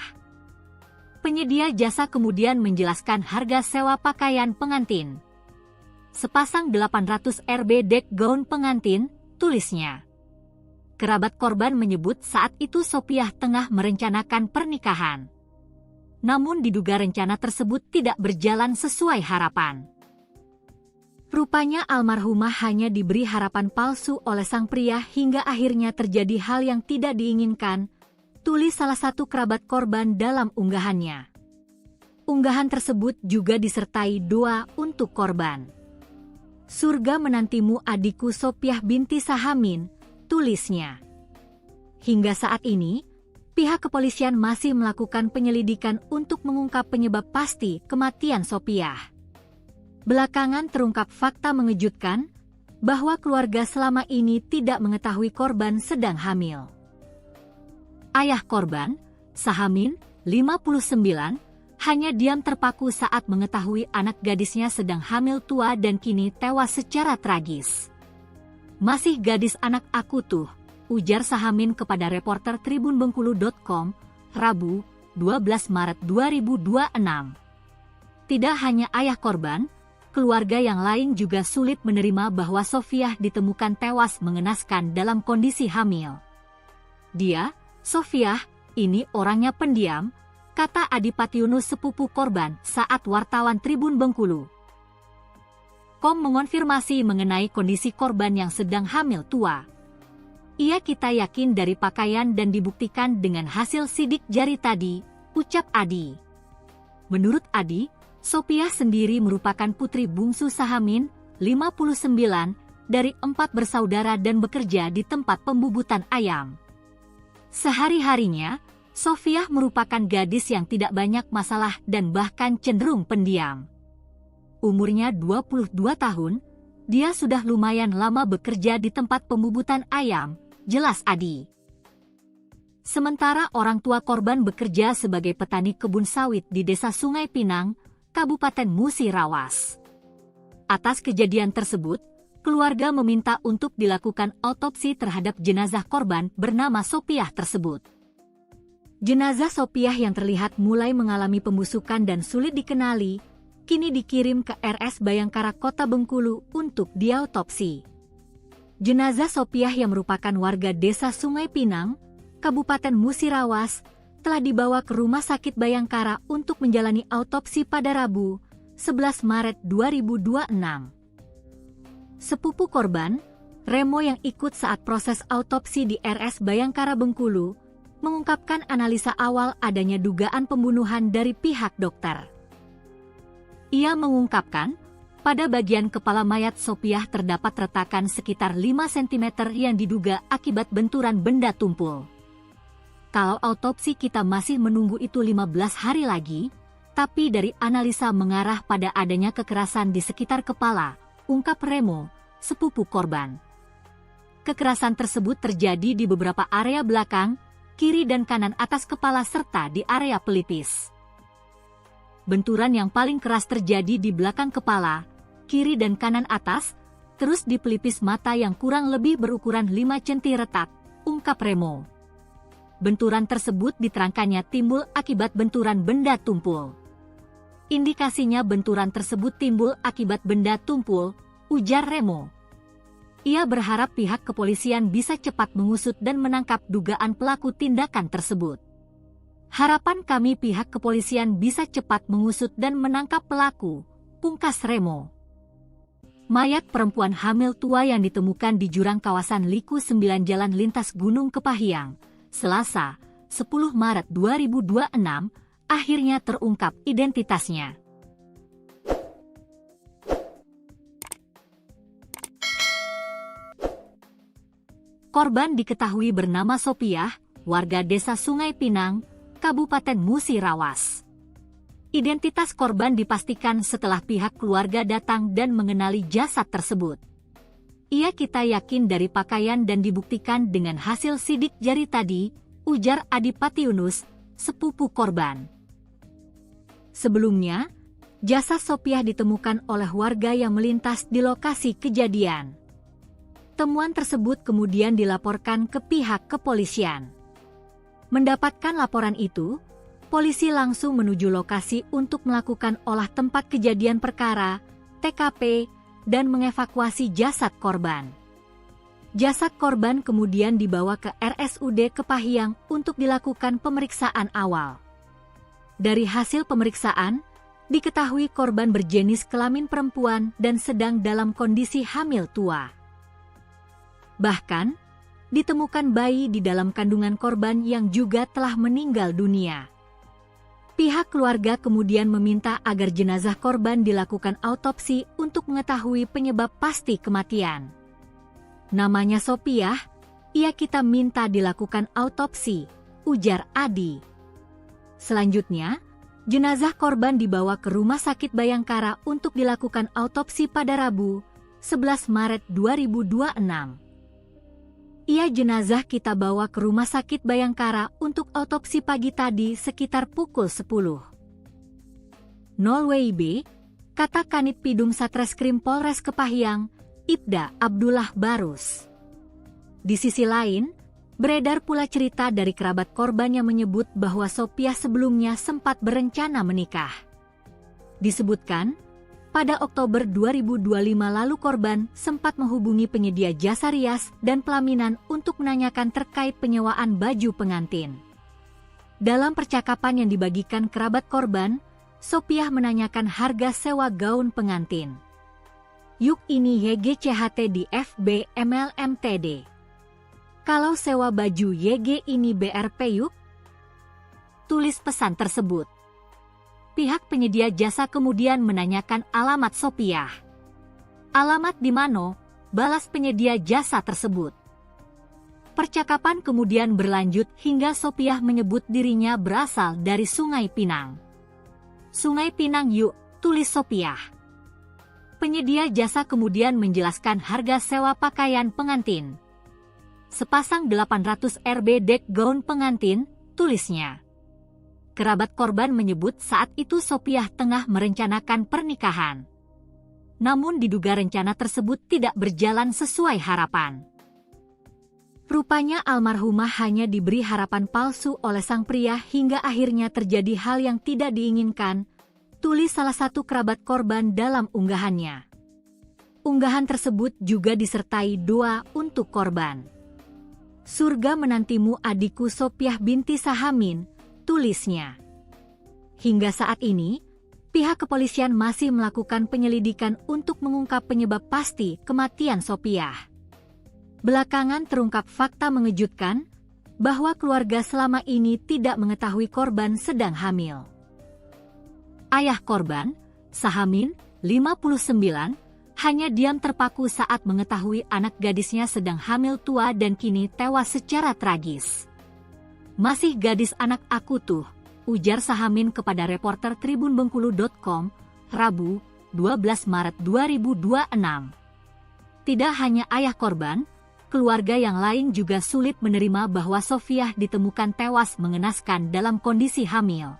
Penyedia jasa kemudian menjelaskan harga sewa pakaian pengantin. Sepasang 800 Rb dek gaun pengantin, tulisnya. Kerabat korban menyebut saat itu Sopiah tengah merencanakan pernikahan. namun diduga rencana tersebut tidak berjalan sesuai harapan. Rupanya almarhumah hanya diberi harapan palsu oleh sang pria hingga akhirnya terjadi hal yang tidak diinginkan, tulis salah satu kerabat korban dalam unggahannya. Unggahan tersebut juga disertai doa untuk korban. Surga menantimu adikku Sopiah binti Sahamin, tulisnya. Hingga saat ini, pihak kepolisian masih melakukan penyelidikan untuk mengungkap penyebab pasti kematian Sopiah. Belakangan terungkap fakta mengejutkan bahwa keluarga selama ini tidak mengetahui korban sedang hamil. Ayah korban, Sahamin, 59, hanya diam terpaku saat mengetahui anak gadisnya sedang hamil tua dan kini tewas secara tragis. "Masih gadis anak aku tuh," ujar Sahamin kepada reporter tribunbengkulu.com, Rabu, 12 Maret 2026. Tidak hanya ayah korban, keluarga yang lain juga sulit menerima bahwa Sofiah ditemukan tewas mengenaskan dalam kondisi hamil. "Dia, Sofiah, ini orangnya pendiam," kata Adipati Yunus sepupu korban saat wartawan Tribun Bengkulu .com mengonfirmasi mengenai kondisi korban yang sedang hamil tua. "Iya, kita yakin dari pakaian dan dibuktikan dengan hasil sidik jari tadi," ucap Adi. Menurut Adi, Sopiah sendiri merupakan putri bungsu Sahamin, 59, dari 4 bersaudara dan bekerja di tempat pembubutan ayam. Sehari-harinya, Sofiah merupakan gadis yang tidak banyak masalah dan bahkan cenderung pendiam. Umurnya 22 tahun, dia sudah lumayan lama bekerja di tempat pembubutan ayam, jelas Adi. Sementara orang tua korban bekerja sebagai petani kebun sawit di Desa Sungai Pinang, Kabupaten Musirawas. Atas kejadian tersebut, keluarga meminta untuk dilakukan autopsi terhadap jenazah korban bernama Sopiah tersebut. Jenazah Sopiah yang terlihat mulai mengalami pembusukan dan sulit dikenali, kini dikirim ke RS Bayangkara Kota Bengkulu untuk diautopsi. Jenazah Sopiah yang merupakan warga Desa Sungai Pinang, Kabupaten Musirawas, telah dibawa ke Rumah Sakit Bayangkara untuk menjalani autopsi pada Rabu, 11 Maret 2026. Sepupu korban, Remo yang ikut saat proses autopsi di RS Bayangkara Bengkulu, mengungkapkan analisa awal adanya dugaan pembunuhan dari pihak dokter. Ia mengungkapkan, pada bagian kepala mayat Sopiah terdapat retakan sekitar 5 cm yang diduga akibat benturan benda tumpul. "Kalau autopsi kita masih menunggu itu 15 hari lagi, tapi dari analisa mengarah pada adanya kekerasan di sekitar kepala," ungkap Remo, sepupu korban. Kekerasan tersebut terjadi di beberapa area belakang, kiri dan kanan atas kepala serta di area pelipis. Benturan yang paling keras terjadi di belakang kepala, kiri dan kanan atas, terus di pelipis mata yang kurang lebih berukuran 5 cm retak, ungkap Remo. Benturan tersebut diterangkannya timbul akibat benturan benda tumpul. "Indikasinya benturan tersebut timbul akibat benda tumpul," ujar Remo. Ia berharap pihak kepolisian bisa cepat mengusut dan menangkap dugaan pelaku tindakan tersebut. "Harapan kami pihak kepolisian bisa cepat mengusut dan menangkap pelaku," pungkas Remo. Mayat perempuan hamil tua yang ditemukan di jurang kawasan Liku 9 Jalan Lintas Gunung Kepahiang, Selasa, 10 Maret 2026, akhirnya terungkap identitasnya. Korban diketahui bernama Sopiah, warga Desa Sungai Pinang, Kabupaten Musirawas. Identitas korban dipastikan setelah pihak keluarga datang dan mengenali jasad tersebut. "Iya, kita yakin dari pakaian dan dibuktikan dengan hasil sidik jari tadi," ujar Adipati Yunus, sepupu korban. Sebelumnya, jasad Sopiah ditemukan oleh warga yang melintas di lokasi kejadian. Temuan tersebut kemudian dilaporkan ke pihak kepolisian. Mendapatkan laporan itu, polisi langsung menuju lokasi untuk melakukan olah tempat kejadian perkara, TKP, dan mengevakuasi jasad korban. Jasad korban kemudian dibawa ke RSUD Kepahiang untuk dilakukan pemeriksaan awal. Dari hasil pemeriksaan, diketahui korban berjenis kelamin perempuan dan sedang dalam kondisi hamil tua. Bahkan, ditemukan bayi di dalam kandungan korban yang juga telah meninggal dunia. Pihak keluarga kemudian meminta agar jenazah korban dilakukan autopsi untuk mengetahui penyebab pasti kematian. Namanya Sopiah, ia kita minta dilakukan autopsi, ujar Adi. Selanjutnya, jenazah korban dibawa ke Rumah Sakit Bayangkara untuk dilakukan autopsi pada Rabu, 11 Maret 2026. Jenazah kita bawa ke Rumah Sakit Bayangkara untuk autopsi pagi tadi sekitar pukul 10.00 WIB, kata Kanit Pidum Satreskrim Polres Kepahyang, Ibda Abdullah Barus. Di sisi lain, beredar pula cerita dari kerabat korban yang menyebut bahwa Sopiah sebelumnya sempat berencana menikah. Disebutkan, pada Oktober 2025 lalu korban sempat menghubungi penyedia jasa rias dan pelaminan untuk menanyakan terkait penyewaan baju pengantin. Dalam percakapan yang dibagikan kerabat korban, Sopiah menanyakan harga sewa gaun pengantin. Yuk ini YGCHT di FB MLMTD. Kalau sewa baju YG ini BRP yuk? Tulis pesan tersebut. Pihak penyedia jasa kemudian menanyakan alamat Sopiah. Alamat di mana? Balas penyedia jasa tersebut. Percakapan kemudian berlanjut hingga Sopiah menyebut dirinya berasal dari Sungai Pinang. Sungai Pinang yuk, tulis Sopiah. Penyedia jasa kemudian menjelaskan harga sewa pakaian pengantin. Sepasang 800 Rb dek gaun pengantin, tulisnya. Kerabat korban menyebut saat itu Sopiah tengah merencanakan pernikahan. Namun diduga rencana tersebut tidak berjalan sesuai harapan. Rupanya almarhumah hanya diberi harapan palsu oleh sang pria hingga akhirnya terjadi hal yang tidak diinginkan, tulis salah satu kerabat korban dalam unggahannya. Unggahan tersebut juga disertai doa untuk korban. Surga menantimu adikku Sopiah binti Sahamin, tulisnya. Hingga saat ini, pihak kepolisian masih melakukan penyelidikan untuk mengungkap penyebab pasti kematian Sopiah. Belakangan terungkap fakta mengejutkan bahwa keluarga selama ini tidak mengetahui korban sedang hamil. Ayah korban, Sahamin, 59, hanya diam terpaku saat mengetahui anak gadisnya sedang hamil tua dan kini tewas secara tragis. Masih gadis anak aku tuh, ujar Sahamin kepada reporter tribunbengkulu.com, Rabu, 12 Maret 2026. Tidak hanya ayah korban, keluarga yang lain juga sulit menerima bahwa Sopiah ditemukan tewas mengenaskan dalam kondisi hamil.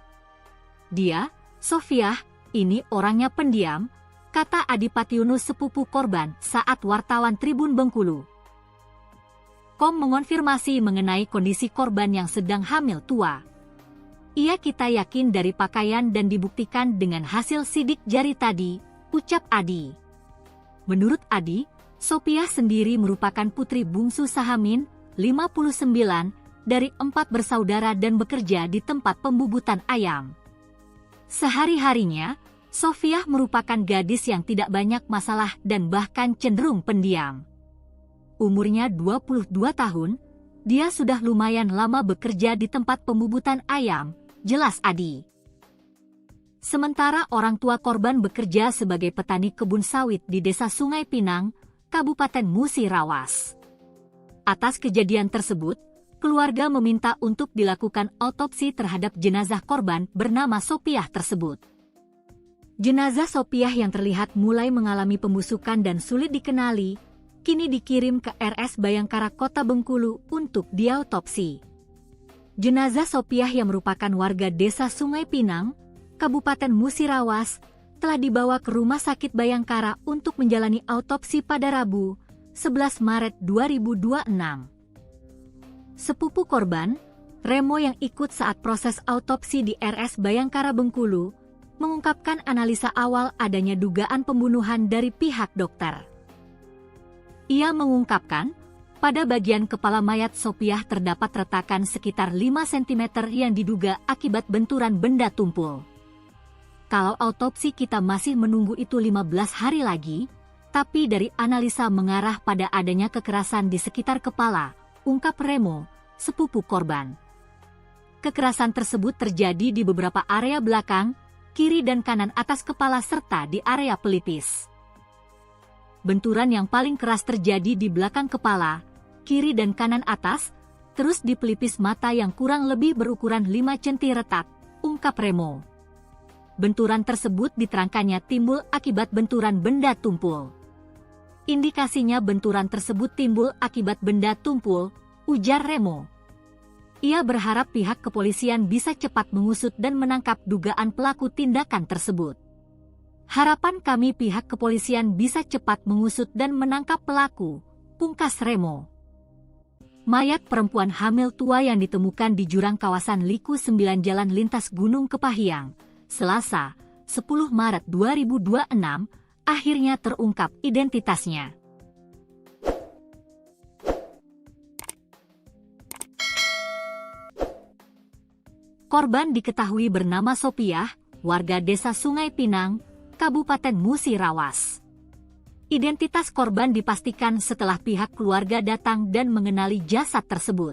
Dia, Sopiah, ini orangnya pendiam, kata Adipati Yunus sepupu korban saat wartawan Tribun Bengkulu. Mengonfirmasi mengenai kondisi korban yang sedang hamil tua. Kita yakin dari pakaian dan dibuktikan dengan hasil sidik jari tadi, ucap Adi. Menurut Adi, Sopiah sendiri merupakan putri bungsu Sahamin, 59, dari 4 bersaudara dan bekerja di tempat pembubutan ayam. Sehari-harinya, Sopiah merupakan gadis yang tidak banyak masalah dan bahkan cenderung pendiam. Umurnya 22 tahun, dia sudah lumayan lama bekerja di tempat pembubutan ayam, jelas Adi. Sementara orang tua korban bekerja sebagai petani kebun sawit di Desa Sungai Pinang, Kabupaten Musirawas. Atas kejadian tersebut, keluarga meminta untuk dilakukan autopsi terhadap jenazah korban bernama Sopiah tersebut. Jenazah Sopiah yang terlihat mulai mengalami pembusukan dan sulit dikenali, kini dikirim ke RS Bayangkara Kota Bengkulu untuk diautopsi. Jenazah Sopiah yang merupakan warga Desa Sungai Pinang, Kabupaten Musirawas, telah dibawa ke Rumah Sakit Bayangkara untuk menjalani autopsi pada Rabu, 11 Maret 2026. Sepupu korban, Remo yang ikut saat proses autopsi di RS Bayangkara Bengkulu, mengungkapkan analisa awal adanya dugaan pembunuhan dari pihak dokter. Ia mengungkapkan, Pada bagian kepala mayat Sopiah terdapat retakan sekitar 5 cm yang diduga akibat benturan benda tumpul. Kalau autopsi kita masih menunggu itu 15 hari lagi, tapi dari analisa mengarah pada adanya kekerasan di sekitar kepala, ungkap Remo, sepupu korban. Kekerasan tersebut terjadi di beberapa area belakang, kiri dan kanan atas kepala serta di area pelipis. Benturan yang paling keras terjadi di belakang kepala, kiri dan kanan atas, terus di pelipis mata yang kurang lebih berukuran 5 cm retak, ungkap Remo. Benturan tersebut diterangkannya timbul akibat benturan benda tumpul. Indikasinya benturan tersebut timbul akibat benda tumpul, ujar Remo. Ia berharap pihak kepolisian bisa cepat mengusut dan menangkap dugaan pelaku tindakan tersebut. Harapan kami pihak kepolisian bisa cepat mengusut dan menangkap pelaku, pungkas Remo. Mayat perempuan hamil tua yang ditemukan di jurang kawasan Liku 9 Jalan Lintas Gunung Kepahyang, Selasa, 10 Maret 2026, akhirnya terungkap identitasnya. Korban diketahui bernama Sopiah, warga desa Sungai Pinang, Kabupaten Musirawas. Identitas korban dipastikan setelah pihak keluarga datang dan mengenali jasad tersebut.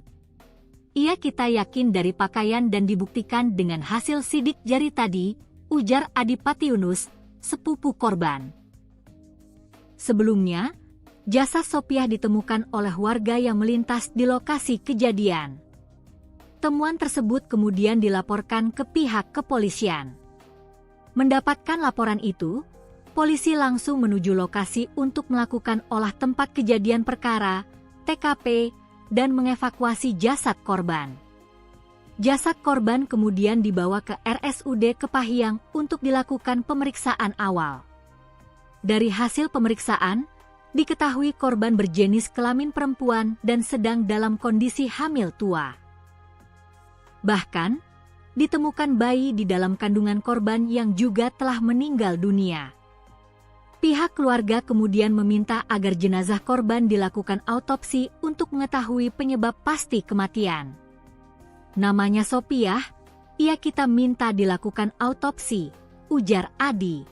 Kita yakin dari pakaian dan dibuktikan dengan hasil sidik jari tadi, ujar Adipati Yunus, sepupu korban. Sebelumnya, jasad Sopiah ditemukan oleh warga yang melintas di lokasi kejadian. Temuan tersebut kemudian dilaporkan ke pihak kepolisian. Mendapatkan laporan itu, polisi langsung menuju lokasi untuk melakukan olah tempat kejadian perkara, TKP, dan mengevakuasi jasad korban. Jasad korban kemudian dibawa ke RSUD Kepahyang untuk dilakukan pemeriksaan awal. Dari hasil pemeriksaan, diketahui korban berjenis kelamin perempuan dan sedang dalam kondisi hamil tua. Bahkan, ditemukan bayi di dalam kandungan korban yang juga telah meninggal dunia. Pihak keluarga kemudian meminta agar jenazah korban dilakukan autopsi untuk mengetahui penyebab pasti kematian. Namanya Sopiah, kita minta dilakukan autopsi, ujar Adi.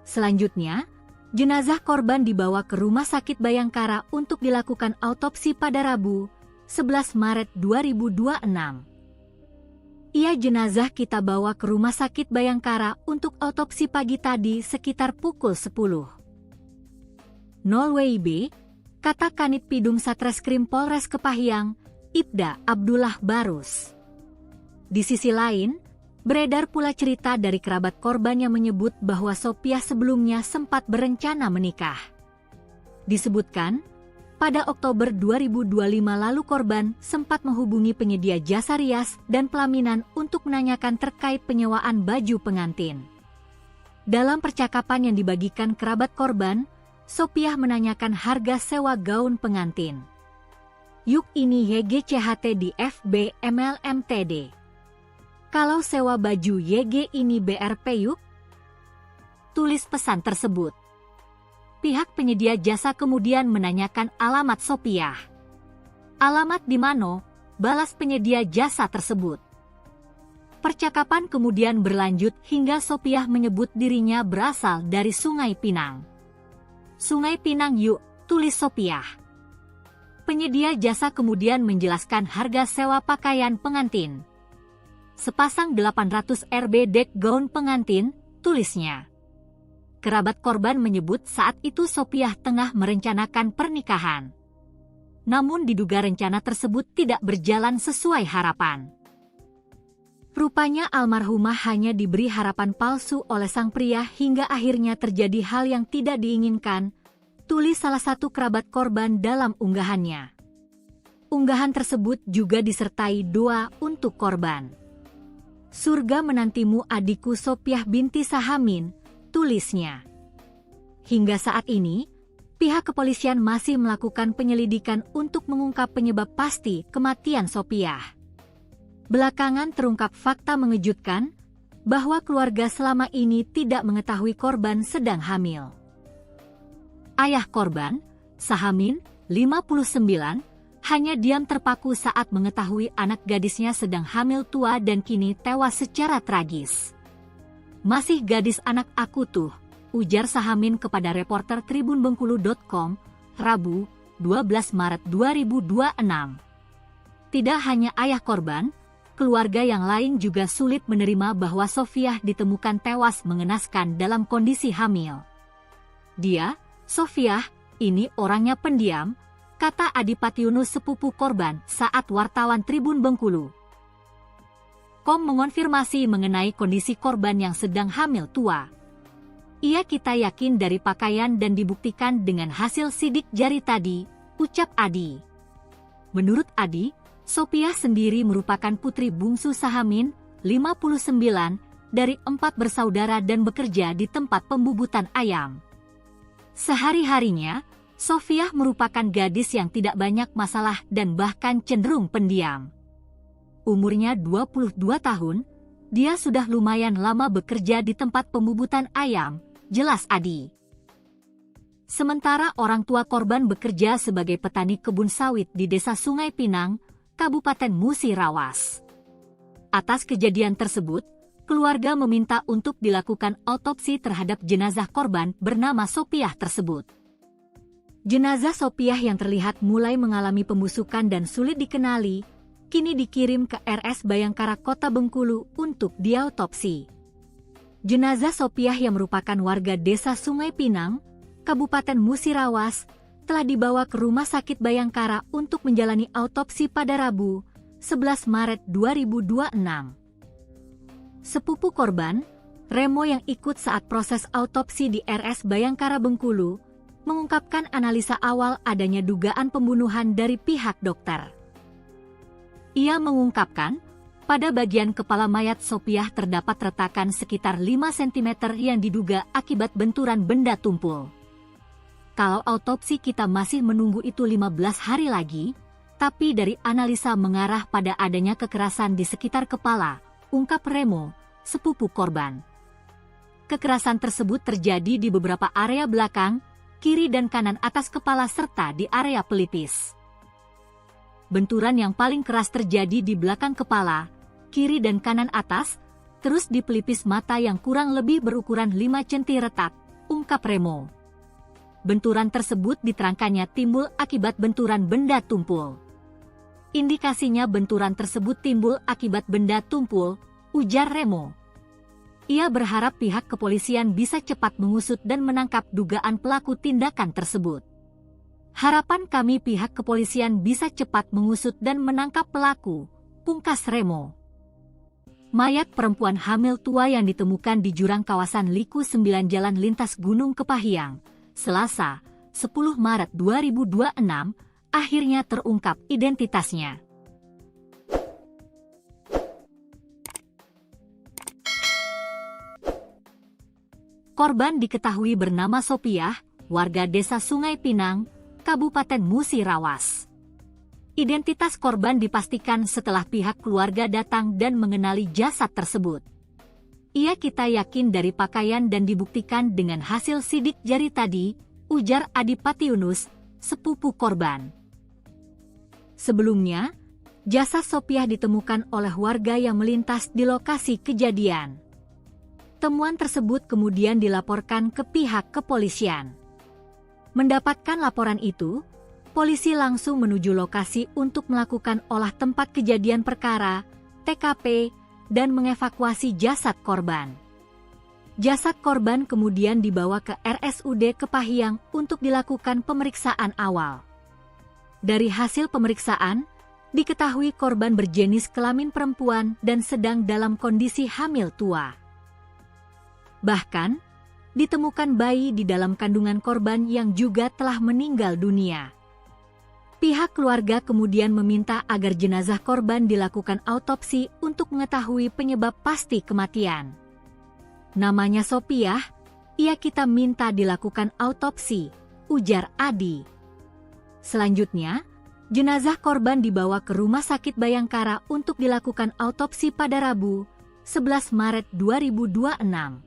Selanjutnya, jenazah korban dibawa ke Rumah Sakit Bayangkara untuk dilakukan autopsi pada Rabu, 11 Maret 2026. Jenazah kita bawa ke Rumah Sakit Bayangkara untuk autopsi pagi tadi sekitar pukul 10. 0 WIB, kata Kanit Pidum Satreskrim Polres Kepahyang, Ibda Abdullah Barus. Di sisi lain, beredar pula cerita dari kerabat korban yang menyebut bahwa Sopiah sebelumnya sempat berencana menikah. Disebutkan, pada Oktober 2025 lalu korban sempat menghubungi penyedia jasa rias dan pelaminan untuk menanyakan terkait penyewaan baju pengantin. Dalam percakapan yang dibagikan kerabat korban, Sopiah menanyakan harga sewa gaun pengantin. Yuk ini YGCHT di FB MLMTD. Kalau sewa baju YG ini BRP yuk? Tulis pesan tersebut. Pihak penyedia jasa kemudian menanyakan alamat Sopiah. Alamat di mana? Balas penyedia jasa tersebut. Percakapan kemudian berlanjut hingga Sopiah menyebut dirinya berasal dari Sungai Pinang. Sungai Pinang yuk, tulis Sopiah. Penyedia jasa kemudian menjelaskan harga sewa pakaian pengantin. Sepasang 800 Rb dek gaun pengantin, tulisnya. Kerabat korban menyebut saat itu Sopiah tengah merencanakan pernikahan. Namun diduga rencana tersebut tidak berjalan sesuai harapan. Rupanya almarhumah hanya diberi harapan palsu oleh sang pria hingga akhirnya terjadi hal yang tidak diinginkan, tulis salah satu kerabat korban dalam unggahannya. Unggahan tersebut juga disertai doa untuk korban. Surga menantimu adikku Sopiah binti Sahamin, tulisnya. Hingga saat ini, pihak kepolisian masih melakukan penyelidikan untuk mengungkap penyebab pasti kematian Sopiah. Belakangan terungkap fakta mengejutkan bahwa keluarga selama ini tidak mengetahui korban sedang hamil. Ayah korban, Sahamin, 59, hanya diam terpaku saat mengetahui anak gadisnya sedang hamil tua dan kini tewas secara tragis. "Masih gadis anak aku tuh," ujar Sahamin kepada reporter tribunbengkulu.com, Rabu, 12 Maret 2026. Tidak hanya ayah korban, keluarga yang lain juga sulit menerima bahwa Sofiah ditemukan tewas mengenaskan dalam kondisi hamil. "Dia, Sofiah, ini orangnya pendiam," kata Adipati Yunus, sepupu korban, saat wartawan Tribun Bengkulu .com mengonfirmasi mengenai kondisi korban yang sedang hamil tua. "Kita yakin dari pakaian dan dibuktikan dengan hasil sidik jari tadi," ucap Adi. Menurut Adi, Sopiah sendiri merupakan putri bungsu Sahamin, 59, dari 4 bersaudara dan bekerja di tempat pembubutan ayam. Sehari-harinya, Sofiah merupakan gadis yang tidak banyak masalah dan bahkan cenderung pendiam. Umurnya 22 tahun, dia sudah lumayan lama bekerja di tempat pembubutan ayam, jelas Adi. Sementara orang tua korban bekerja sebagai petani kebun sawit di Desa Sungai Pinang, Kabupaten Musirawas. Atas kejadian tersebut, keluarga meminta untuk dilakukan autopsi terhadap jenazah korban bernama Sopiah tersebut. Jenazah Sopiah yang terlihat mulai mengalami pembusukan dan sulit dikenali, kini dikirim ke RS Bayangkara Kota Bengkulu untuk diautopsi. Jenazah Sopiah yang merupakan warga Desa Sungai Pinang, Kabupaten Musirawas, telah dibawa ke Rumah Sakit Bayangkara untuk menjalani autopsi pada Rabu, 11 Maret 2026. Sepupu korban, Remo, yang ikut saat proses autopsi di RS Bayangkara Bengkulu, mengungkapkan analisa awal adanya dugaan pembunuhan dari pihak dokter. Ia mengungkapkan, pada bagian kepala mayat Sopiah terdapat retakan sekitar 5 cm yang diduga akibat benturan benda tumpul. "Kalau autopsi kita masih menunggu itu 15 hari lagi, tapi dari analisa mengarah pada adanya kekerasan di sekitar kepala," ungkap Remo, sepupu korban. Kekerasan tersebut terjadi di beberapa area belakang, kiri dan kanan atas kepala serta di area pelipis. Benturan yang paling keras terjadi di belakang kepala, kiri dan kanan atas, terus di pelipis mata yang kurang lebih berukuran 5 cm retak, ungkap Remo. Benturan tersebut diterangkannya timbul akibat benturan benda tumpul. "Indikasinya benturan tersebut timbul akibat benda tumpul," ujar Remo. Ia berharap pihak kepolisian bisa cepat mengusut dan menangkap dugaan pelaku tindakan tersebut. "Harapan kami pihak kepolisian bisa cepat mengusut dan menangkap pelaku," pungkas Remo. Mayat perempuan hamil tua yang ditemukan di jurang kawasan Liku 9 Jalan Lintas Gunung Kepahyang, Selasa, 10 Maret 2026, akhirnya terungkap identitasnya. Korban diketahui bernama Sopiah, warga Desa Sungai Pinang, Kabupaten Musirawas. Identitas korban dipastikan setelah pihak keluarga datang dan mengenali jasad tersebut. "Kita yakin dari pakaian dan dibuktikan dengan hasil sidik jari tadi," ujar Adipati Yunus, sepupu korban. Sebelumnya, jasad Sopiah ditemukan oleh warga yang melintas di lokasi kejadian. Temuan tersebut kemudian dilaporkan ke pihak kepolisian. Mendapatkan laporan itu, polisi langsung menuju lokasi untuk melakukan olah tempat kejadian perkara, TKP, dan mengevakuasi jasad korban. Jasad korban kemudian dibawa ke RSUD Kepahyang untuk dilakukan pemeriksaan awal. Dari hasil pemeriksaan, diketahui korban berjenis kelamin perempuan dan sedang dalam kondisi hamil tua. Bahkan, ditemukan bayi di dalam kandungan korban yang juga telah meninggal dunia. Pihak keluarga kemudian meminta agar jenazah korban dilakukan autopsi untuk mengetahui penyebab pasti kematian. "Namanya Sopiah, kita minta dilakukan autopsi," ujar Adi. Selanjutnya, jenazah korban dibawa ke Rumah Sakit Bayangkara untuk dilakukan autopsi pada Rabu, 11 Maret 2026.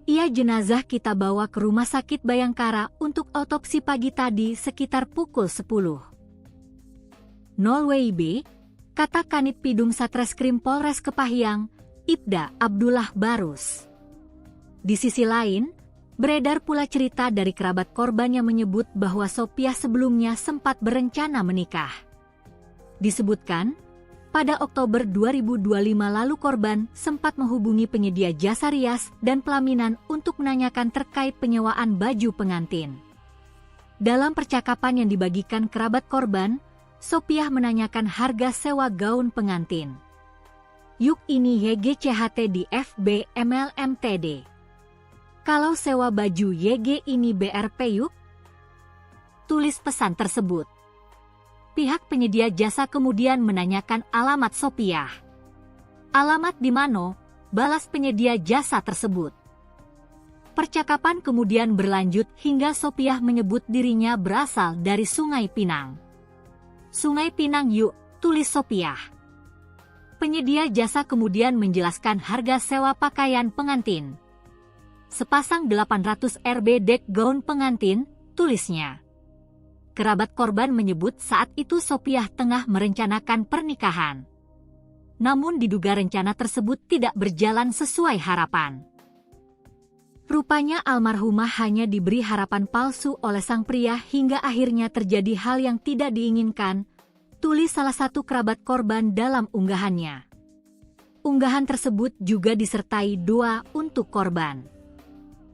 Jenazah kita bawa ke Rumah Sakit Bayangkara untuk autopsi pagi tadi sekitar pukul 10.00 WIB, kata Kanit Pidum Satreskrim Polres Kepahyang, Ibda Abdullah Barus. Di sisi lain, beredar pula cerita dari kerabat korban yang menyebut bahwa Sopiah sebelumnya sempat berencana menikah. Disebutkan, pada Oktober 2025 lalu korban sempat menghubungi penyedia jasa rias dan pelaminan untuk menanyakan terkait penyewaan baju pengantin. Dalam percakapan yang dibagikan kerabat korban, Sopiah menanyakan harga sewa gaun pengantin. Yuk ini YGCHT di FB MLMTD. Kalau sewa baju YG ini BRP yuk? Tulis pesan tersebut. Pihak penyedia jasa kemudian menanyakan alamat Sopiah. Alamat di mana? Balas penyedia jasa tersebut. Percakapan kemudian berlanjut hingga Sopiah menyebut dirinya berasal dari Sungai Pinang. Sungai Pinang yuk, tulis Sopiah. Penyedia jasa kemudian menjelaskan harga sewa pakaian pengantin. Sepasang 800 Rb dek gaun pengantin, tulisnya. Kerabat korban menyebut saat itu Sopiah tengah merencanakan pernikahan. Namun diduga rencana tersebut tidak berjalan sesuai harapan. Rupanya almarhumah hanya diberi harapan palsu oleh sang pria hingga akhirnya terjadi hal yang tidak diinginkan, tulis salah satu kerabat korban dalam unggahannya. Unggahan tersebut juga disertai doa untuk korban.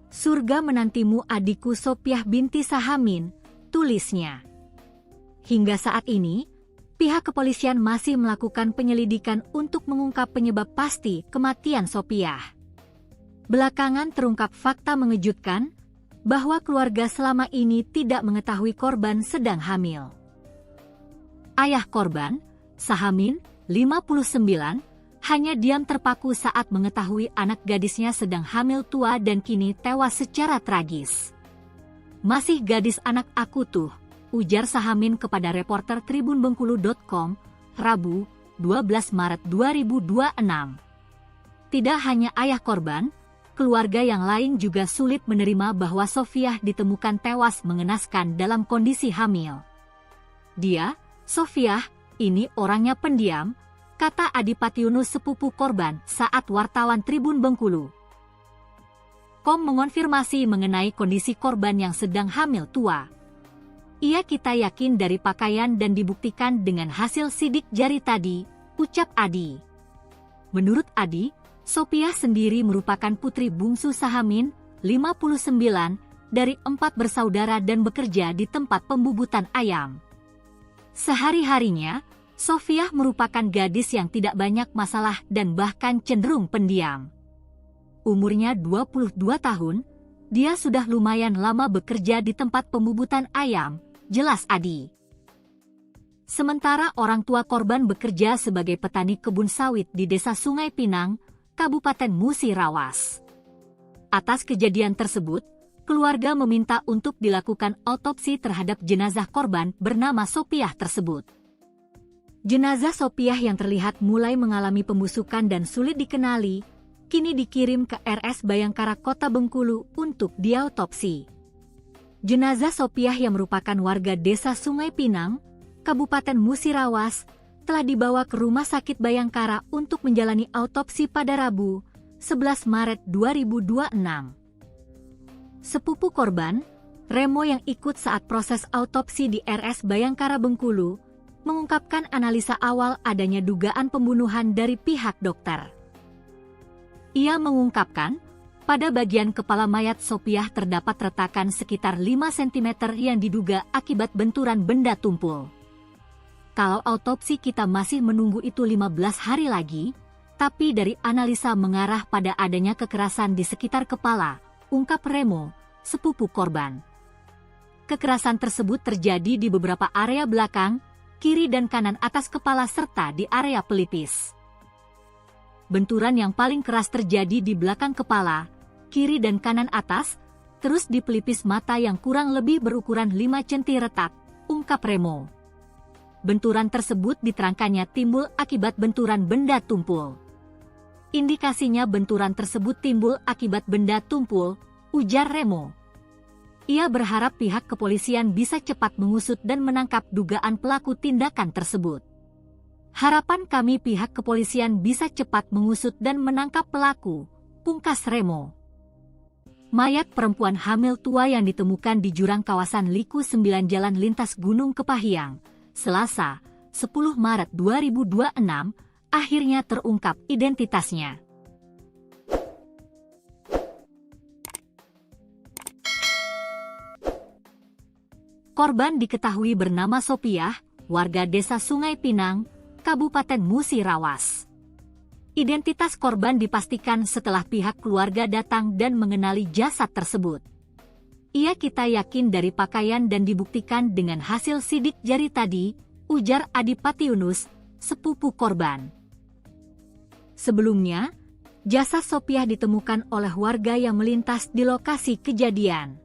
Surga menantimu adikku Sopiah binti Sahamin, tulisnya. Hingga saat ini, pihak kepolisian masih melakukan penyelidikan untuk mengungkap penyebab pasti kematian Sopiah. Belakangan terungkap fakta mengejutkan bahwa keluarga selama ini tidak mengetahui korban sedang hamil. Ayah korban, Sahamin, 59, hanya diam terpaku saat mengetahui anak gadisnya sedang hamil tua dan kini tewas secara tragis. Masih gadis anak aku tuh, ujar Sahamin kepada reporter tribunbengkulu.com, Rabu, 12 Maret 2026. Tidak hanya ayah korban, keluarga yang lain juga sulit menerima bahwa Sofiah ditemukan tewas mengenaskan dalam kondisi hamil. Dia, Sofiah, ini orangnya pendiam, kata Adipati Yunus sepupu korban saat wartawan Tribun Bengkulu. Mengonfirmasi mengenai kondisi korban yang sedang hamil tua. Kita yakin dari pakaian dan dibuktikan dengan hasil sidik jari tadi, ucap Adi. Menurut Adi, Sopiah sendiri merupakan putri bungsu Sahamin, 59, dari 4 bersaudara dan bekerja di tempat pembubutan ayam. Sehari-harinya, Sofiah merupakan gadis yang tidak banyak masalah dan bahkan cenderung pendiam. Umurnya 22 tahun, dia sudah lumayan lama bekerja di tempat pembubutan ayam, jelas Adi. Sementara orang tua korban bekerja sebagai petani kebun sawit di Desa Sungai Pinang, Kabupaten Musirawas. Atas kejadian tersebut, keluarga meminta untuk dilakukan autopsi terhadap jenazah korban bernama Sopiah tersebut. Jenazah Sopiah yang terlihat mulai mengalami pembusukan dan sulit dikenali, kini dikirim ke RS Bayangkara Kota Bengkulu untuk diautopsi. Jenazah Sopiah yang merupakan warga Desa Sungai Pinang, Kabupaten Musirawas, telah dibawa ke Rumah Sakit Bayangkara untuk menjalani autopsi pada Rabu, 11 Maret 2026. Sepupu korban, Remo yang ikut saat proses autopsi di RS Bayangkara Bengkulu, mengungkapkan analisa awal adanya dugaan pembunuhan dari pihak dokter. Ia mengungkapkan, pada bagian kepala mayat Sopiah terdapat retakan sekitar 5 cm yang diduga akibat benturan benda tumpul. Kalau autopsi kita masih menunggu itu 15 hari lagi, tapi dari analisa mengarah pada adanya kekerasan di sekitar kepala, ungkap Remo, sepupu korban. Kekerasan tersebut terjadi di beberapa area belakang, kiri dan kanan atas kepala serta di area pelipis. Benturan yang paling keras terjadi di belakang kepala, kiri dan kanan atas, terus di pelipis mata yang kurang lebih berukuran 5 cm retak, ungkap Remo. Benturan tersebut diterangkannya timbul akibat benturan benda tumpul. indikasinya benturan tersebut timbul akibat benda tumpul, ujar Remo. Ia berharap pihak kepolisian bisa cepat mengusut dan menangkap dugaan pelaku tindakan tersebut. Harapan kami pihak kepolisian bisa cepat mengusut dan menangkap pelaku, pungkas Remo. Mayat perempuan hamil tua yang ditemukan di jurang kawasan Liku 9 Jalan Lintas Gunung Kepahyang, Selasa, 10 Maret 2026, akhirnya terungkap identitasnya. Korban diketahui bernama Sopiah, warga desa Sungai Pinang, Kabupaten Musirawas. Identitas korban dipastikan setelah pihak keluarga datang dan mengenali jasad tersebut. Kita yakin dari pakaian dan dibuktikan dengan hasil sidik jari tadi, ujar Adipati Yunus, sepupu korban. Sebelumnya, jasad Sopiah ditemukan oleh warga yang melintas di lokasi kejadian.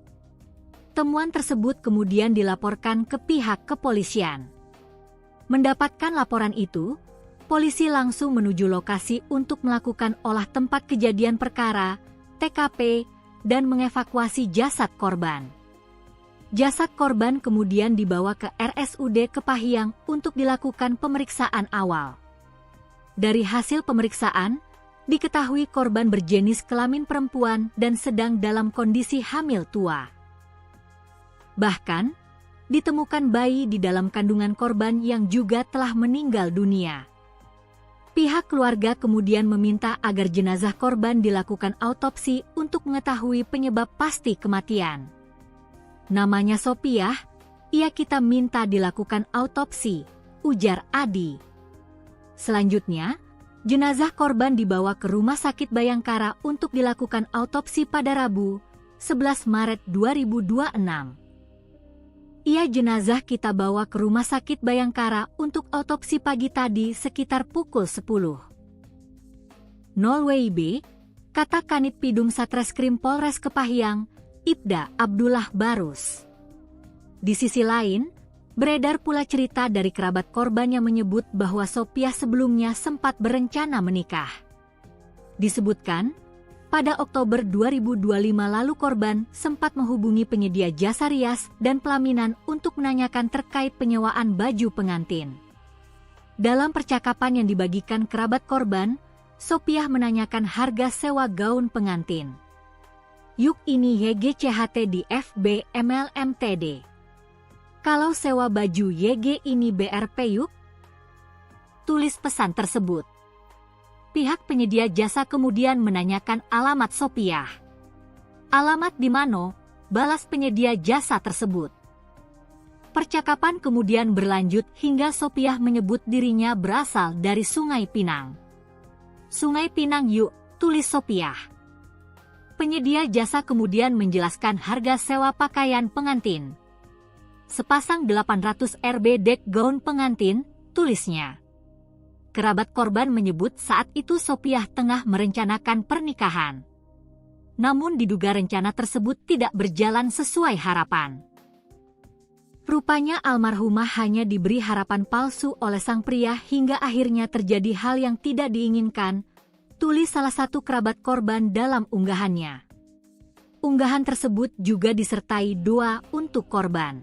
Temuan tersebut kemudian dilaporkan ke pihak kepolisian. Mendapatkan laporan itu, polisi langsung menuju lokasi untuk melakukan olah tempat kejadian perkara, TKP, dan mengevakuasi jasad korban. Jasad korban kemudian dibawa ke RSUD Kepahyang untuk dilakukan pemeriksaan awal. Dari hasil pemeriksaan, diketahui korban berjenis kelamin perempuan dan sedang dalam kondisi hamil tua. Bahkan, ditemukan bayi di dalam kandungan korban yang juga telah meninggal dunia. Pihak keluarga kemudian meminta agar jenazah korban dilakukan autopsi untuk mengetahui penyebab pasti kematian. Namanya Sopiah, kita minta dilakukan autopsi, ujar Adi. Selanjutnya, jenazah korban dibawa ke Rumah Sakit Bayangkara untuk dilakukan autopsi pada Rabu, 11 Maret 2026. Jenazah kita bawa ke Rumah Sakit Bayangkara untuk autopsi pagi tadi sekitar pukul 10. 0 WIB, kata Kanit Pidum Satreskrim Polres Kepahyang, Ibda Abdullah Barus. Di sisi lain, beredar pula cerita dari kerabat korban yang menyebut bahwa Sopiah sebelumnya sempat berencana menikah. Disebutkan, pada Oktober 2025 lalu korban sempat menghubungi penyedia jasa rias dan pelaminan untuk menanyakan terkait penyewaan baju pengantin. Dalam percakapan yang dibagikan kerabat korban, Sopiah menanyakan harga sewa gaun pengantin. Yuk ini YGCHT di FB MLMTD. Kalau sewa baju YG ini BRP yuk? Tulis pesan tersebut. Pihak penyedia jasa kemudian menanyakan alamat Sopiah. Alamat di mana? Balas penyedia jasa tersebut. Percakapan kemudian berlanjut hingga Sopiah menyebut dirinya berasal dari Sungai Pinang. Sungai Pinang yuk, tulis Sopiah. Penyedia jasa kemudian menjelaskan harga sewa pakaian pengantin. Sepasang 800 Rb dek gaun pengantin, tulisnya. Kerabat korban menyebut saat itu Sopiah tengah merencanakan pernikahan. Namun diduga rencana tersebut tidak berjalan sesuai harapan. Rupanya almarhumah hanya diberi harapan palsu oleh sang pria hingga akhirnya terjadi hal yang tidak diinginkan, tulis salah satu kerabat korban dalam unggahannya. Unggahan tersebut juga disertai doa untuk korban.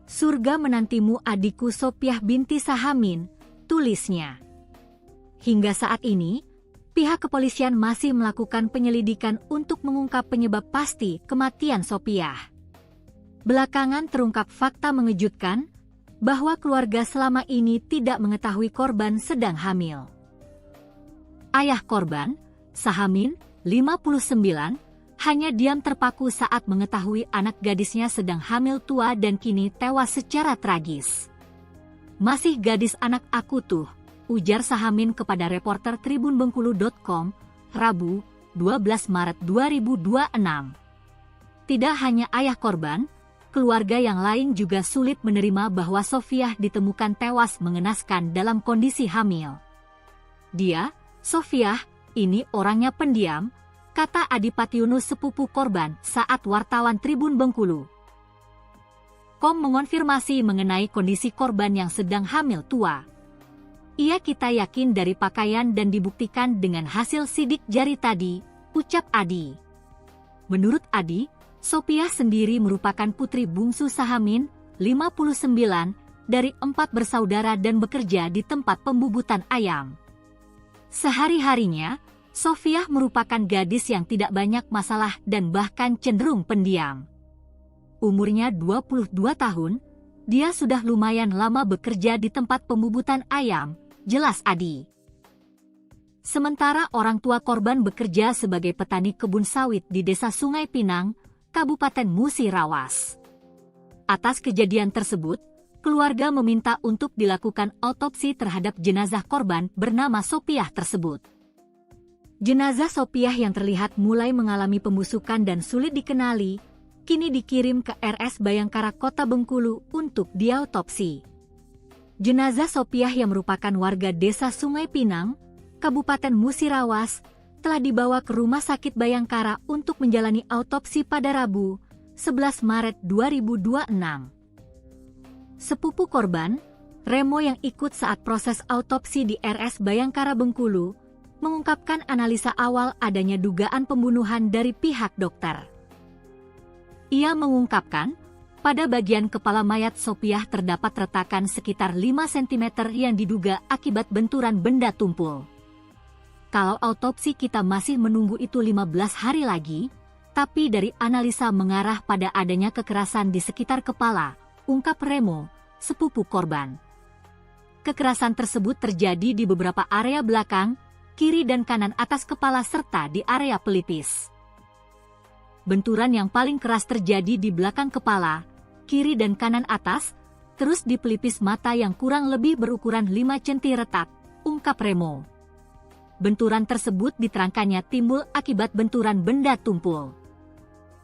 Surga menantimu adikku Sopiah binti Sahamin, tulisnya. Hingga saat ini, pihak kepolisian masih melakukan penyelidikan untuk mengungkap penyebab pasti kematian Sopiah. Belakangan terungkap fakta mengejutkan bahwa keluarga selama ini tidak mengetahui korban sedang hamil. Ayah korban, Sahamin, 59, hanya diam terpaku saat mengetahui anak gadisnya sedang hamil tua dan kini tewas secara tragis. Masih gadis anak aku tuh, ujar Sahamin kepada reporter tribunbengkulu.com, Rabu, 12 Maret 2026. Tidak hanya ayah korban, keluarga yang lain juga sulit menerima bahwa Sopiah ditemukan tewas mengenaskan dalam kondisi hamil. Dia, Sopiah, ini orangnya pendiam, kata Adipati Yunus sepupu korban saat wartawan Tribun Bengkulu. Mengonfirmasi mengenai kondisi korban yang sedang hamil tua. Ia kita yakin dari pakaian dan dibuktikan dengan hasil sidik jari tadi, ucap Adi. Menurut Adi, Sopiah sendiri merupakan putri bungsu Sahamin, 59, dari 4 bersaudara dan bekerja di tempat pembubutan ayam. Sehari-harinya, Sofiah merupakan gadis yang tidak banyak masalah dan bahkan cenderung pendiam. Umurnya 22 tahun, dia sudah lumayan lama bekerja di tempat pembubutan ayam, jelas Adi. Sementara orang tua korban bekerja sebagai petani kebun sawit di Desa Sungai Pinang, Kabupaten Musirawas. Atas kejadian tersebut, keluarga meminta untuk dilakukan autopsi terhadap jenazah korban bernama Sopiah tersebut. Jenazah Sopiah yang terlihat mulai mengalami pembusukan dan sulit dikenali, kini dikirim ke RS Bayangkara Kota Bengkulu untuk diautopsi. Jenazah Sopiah yang merupakan warga Desa Sungai Pinang, Kabupaten Musirawas, telah dibawa ke Rumah Sakit Bayangkara untuk menjalani autopsi pada Rabu, 11 Maret 2026. Sepupu korban, Remo yang ikut saat proses autopsi di RS Bayangkara Bengkulu, mengungkapkan analisa awal adanya dugaan pembunuhan dari pihak dokter. Ia mengungkapkan, pada bagian kepala mayat Sopiah terdapat retakan sekitar 5 cm yang diduga akibat benturan benda tumpul. Kalau autopsi kita masih menunggu itu 15 hari lagi, tapi dari analisa mengarah pada adanya kekerasan di sekitar kepala, ungkap Remo, sepupu korban. Kekerasan tersebut terjadi di beberapa area belakang, kiri dan kanan atas kepala serta di area pelipis. Benturan yang paling keras terjadi di belakang kepala, kiri dan kanan atas, terus di pelipis mata yang kurang lebih berukuran 5 cm retak, ungkap Remo. Benturan tersebut diterangkannya timbul akibat benturan benda tumpul.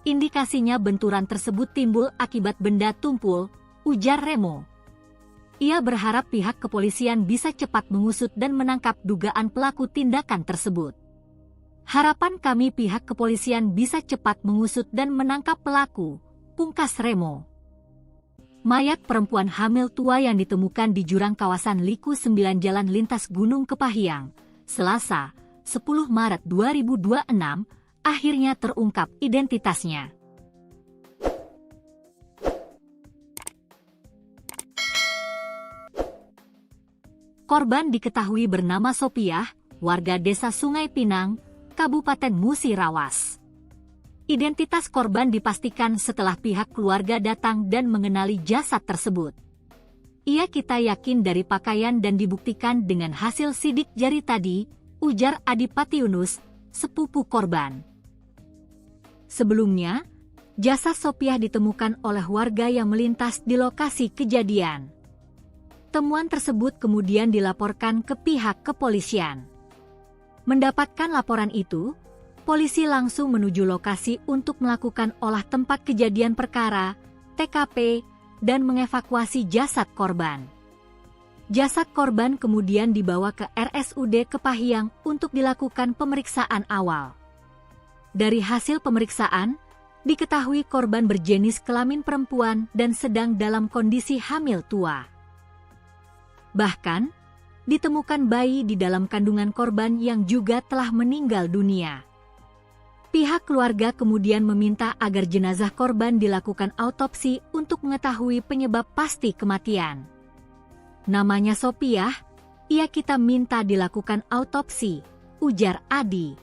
Indikasinya benturan tersebut timbul akibat benda tumpul, ujar Remo. Ia berharap pihak kepolisian bisa cepat mengusut dan menangkap dugaan pelaku tindakan tersebut. Harapan kami pihak kepolisian bisa cepat mengusut dan menangkap pelaku, pungkas Remo. Mayat perempuan hamil tua yang ditemukan di jurang kawasan Liku 9 Jalan Lintas Gunung Kepahiang, Selasa, 10 Maret 2026, akhirnya terungkap identitasnya. Korban diketahui bernama Sopiah, warga Desa Sungai Pinang, Kabupaten Musirawas. Identitas korban dipastikan setelah pihak keluarga datang dan mengenali jasad tersebut. Ia kita yakin dari pakaian dan dibuktikan dengan hasil sidik jari tadi, ujar Adipati Yunus, sepupu korban. Sebelumnya, jasad Sopiah ditemukan oleh warga yang melintas di lokasi kejadian. Temuan tersebut kemudian dilaporkan ke pihak kepolisian. Mendapatkan laporan itu, polisi langsung menuju lokasi untuk melakukan olah tempat kejadian perkara, TKP, dan mengevakuasi jasad korban. Jasad korban kemudian dibawa ke RSUD Kepahiang untuk dilakukan pemeriksaan awal. Dari hasil pemeriksaan, diketahui korban berjenis kelamin perempuan dan sedang dalam kondisi hamil tua. Bahkan, ditemukan bayi di dalam kandungan korban yang juga telah meninggal dunia. Pihak keluarga kemudian meminta agar jenazah korban dilakukan autopsi untuk mengetahui penyebab pasti kematian. Namanya Sopiah, ia kita minta dilakukan autopsi, ujar Adi.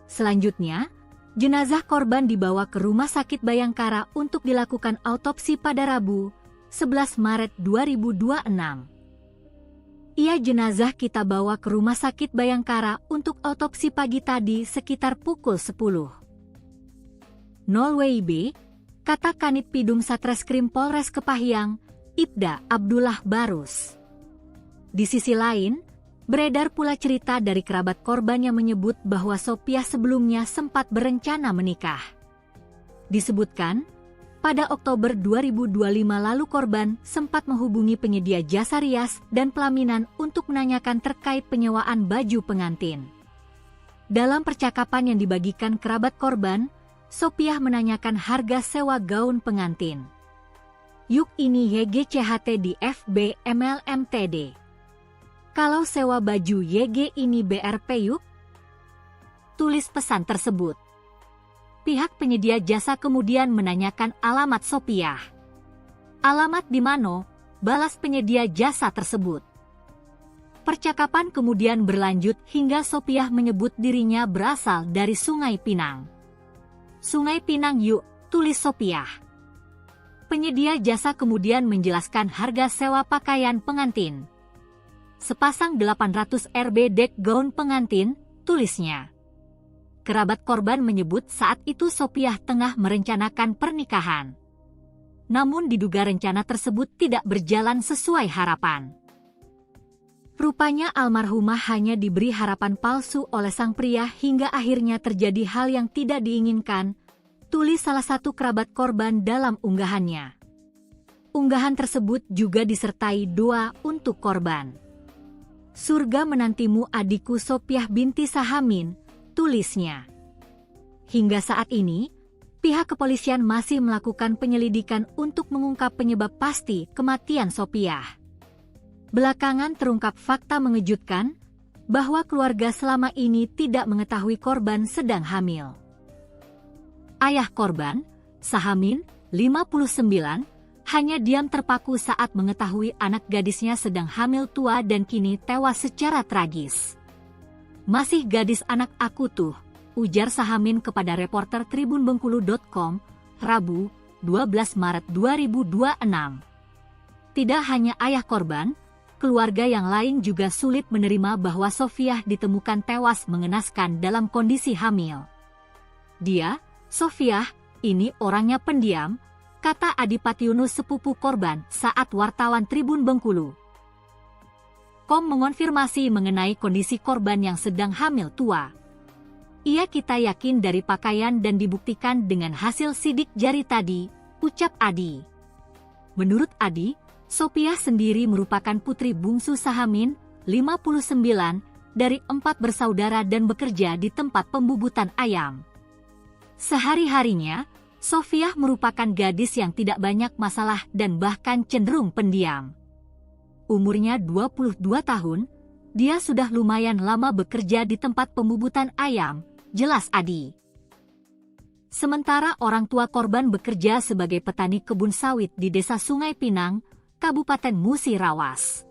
Selanjutnya, jenazah korban dibawa ke Rumah Sakit Bayangkara untuk dilakukan autopsi pada Rabu, 11 Maret 2026. Ia jenazah kita bawa ke Rumah Sakit Bayangkara untuk autopsi pagi tadi sekitar pukul 10. 0 WIB, kata Kanit Pidum Satreskrim Polres Kepahiang, Ibda Abdullah Barus. Di sisi lain, beredar pula cerita dari kerabat korban yang menyebut bahwa Sopiah sebelumnya sempat berencana menikah. Disebutkan, pada Oktober 2025 lalu korban sempat menghubungi penyedia jasa rias dan pelaminan untuk menanyakan terkait penyewaan baju pengantin. Dalam percakapan yang dibagikan kerabat korban, Sopiah menanyakan harga sewa gaun pengantin. Yuk ini YGCHT di FB MLMTD. "Kalau sewa baju YG ini BRP yuk," tulis pesan tersebut. Pihak penyedia jasa kemudian menanyakan alamat Sopiah. "Alamat di mana?" balas penyedia jasa tersebut. Percakapan kemudian berlanjut hingga Sopiah menyebut dirinya berasal dari Sungai Pinang. "Sungai Pinang yuk," tulis Sopiah. Penyedia jasa kemudian menjelaskan harga sewa pakaian pengantin. "Sepasang 800 Rp dek gaun pengantin," tulisnya. Kerabat korban menyebut saat itu Sopiah tengah merencanakan pernikahan. Namun diduga rencana tersebut tidak berjalan sesuai harapan. Rupanya almarhumah hanya diberi harapan palsu oleh sang pria hingga akhirnya terjadi hal yang tidak diinginkan, tulis salah satu kerabat korban dalam unggahannya. Unggahan tersebut juga disertai doa untuk korban. "Surga menantimu adikku Sopiah binti Sahamin," tulisnya. Hingga saat ini, pihak kepolisian masih melakukan penyelidikan untuk mengungkap penyebab pasti kematian Sopiah. Belakangan terungkap fakta mengejutkan bahwa keluarga selama ini tidak mengetahui korban sedang hamil. Ayah korban, Sahamin, 59, hanya diam terpaku saat mengetahui anak gadisnya sedang hamil tua dan kini tewas secara tragis. "Masih gadis anak aku tuh," ujar Sahamin kepada reporter tribunbengkulu.com, Rabu, 12 Maret 2026. Tidak hanya ayah korban, keluarga yang lain juga sulit menerima bahwa Sopiah ditemukan tewas mengenaskan dalam kondisi hamil. "Dia, Sopiah, ini orangnya pendiam," kata Adipati Yunus sepupu korban saat wartawan Tribun Bengkulu .com mengonfirmasi mengenai kondisi korban yang sedang hamil tua. Kita yakin dari pakaian dan dibuktikan dengan hasil sidik jari tadi," ucap Adi. Menurut Adi, Sopiah sendiri merupakan putri bungsu Sahamin, 59, dari 4 bersaudara dan bekerja di tempat pembubutan ayam. Sehari-harinya, Sopiah merupakan gadis yang tidak banyak masalah dan bahkan cenderung pendiam. Umurnya 22 tahun, dia sudah lumayan lama bekerja di tempat pembubutan ayam, jelas Adi. Sementara orang tua korban bekerja sebagai petani kebun sawit di Desa Sungai Pinang, Kabupaten Musirawas.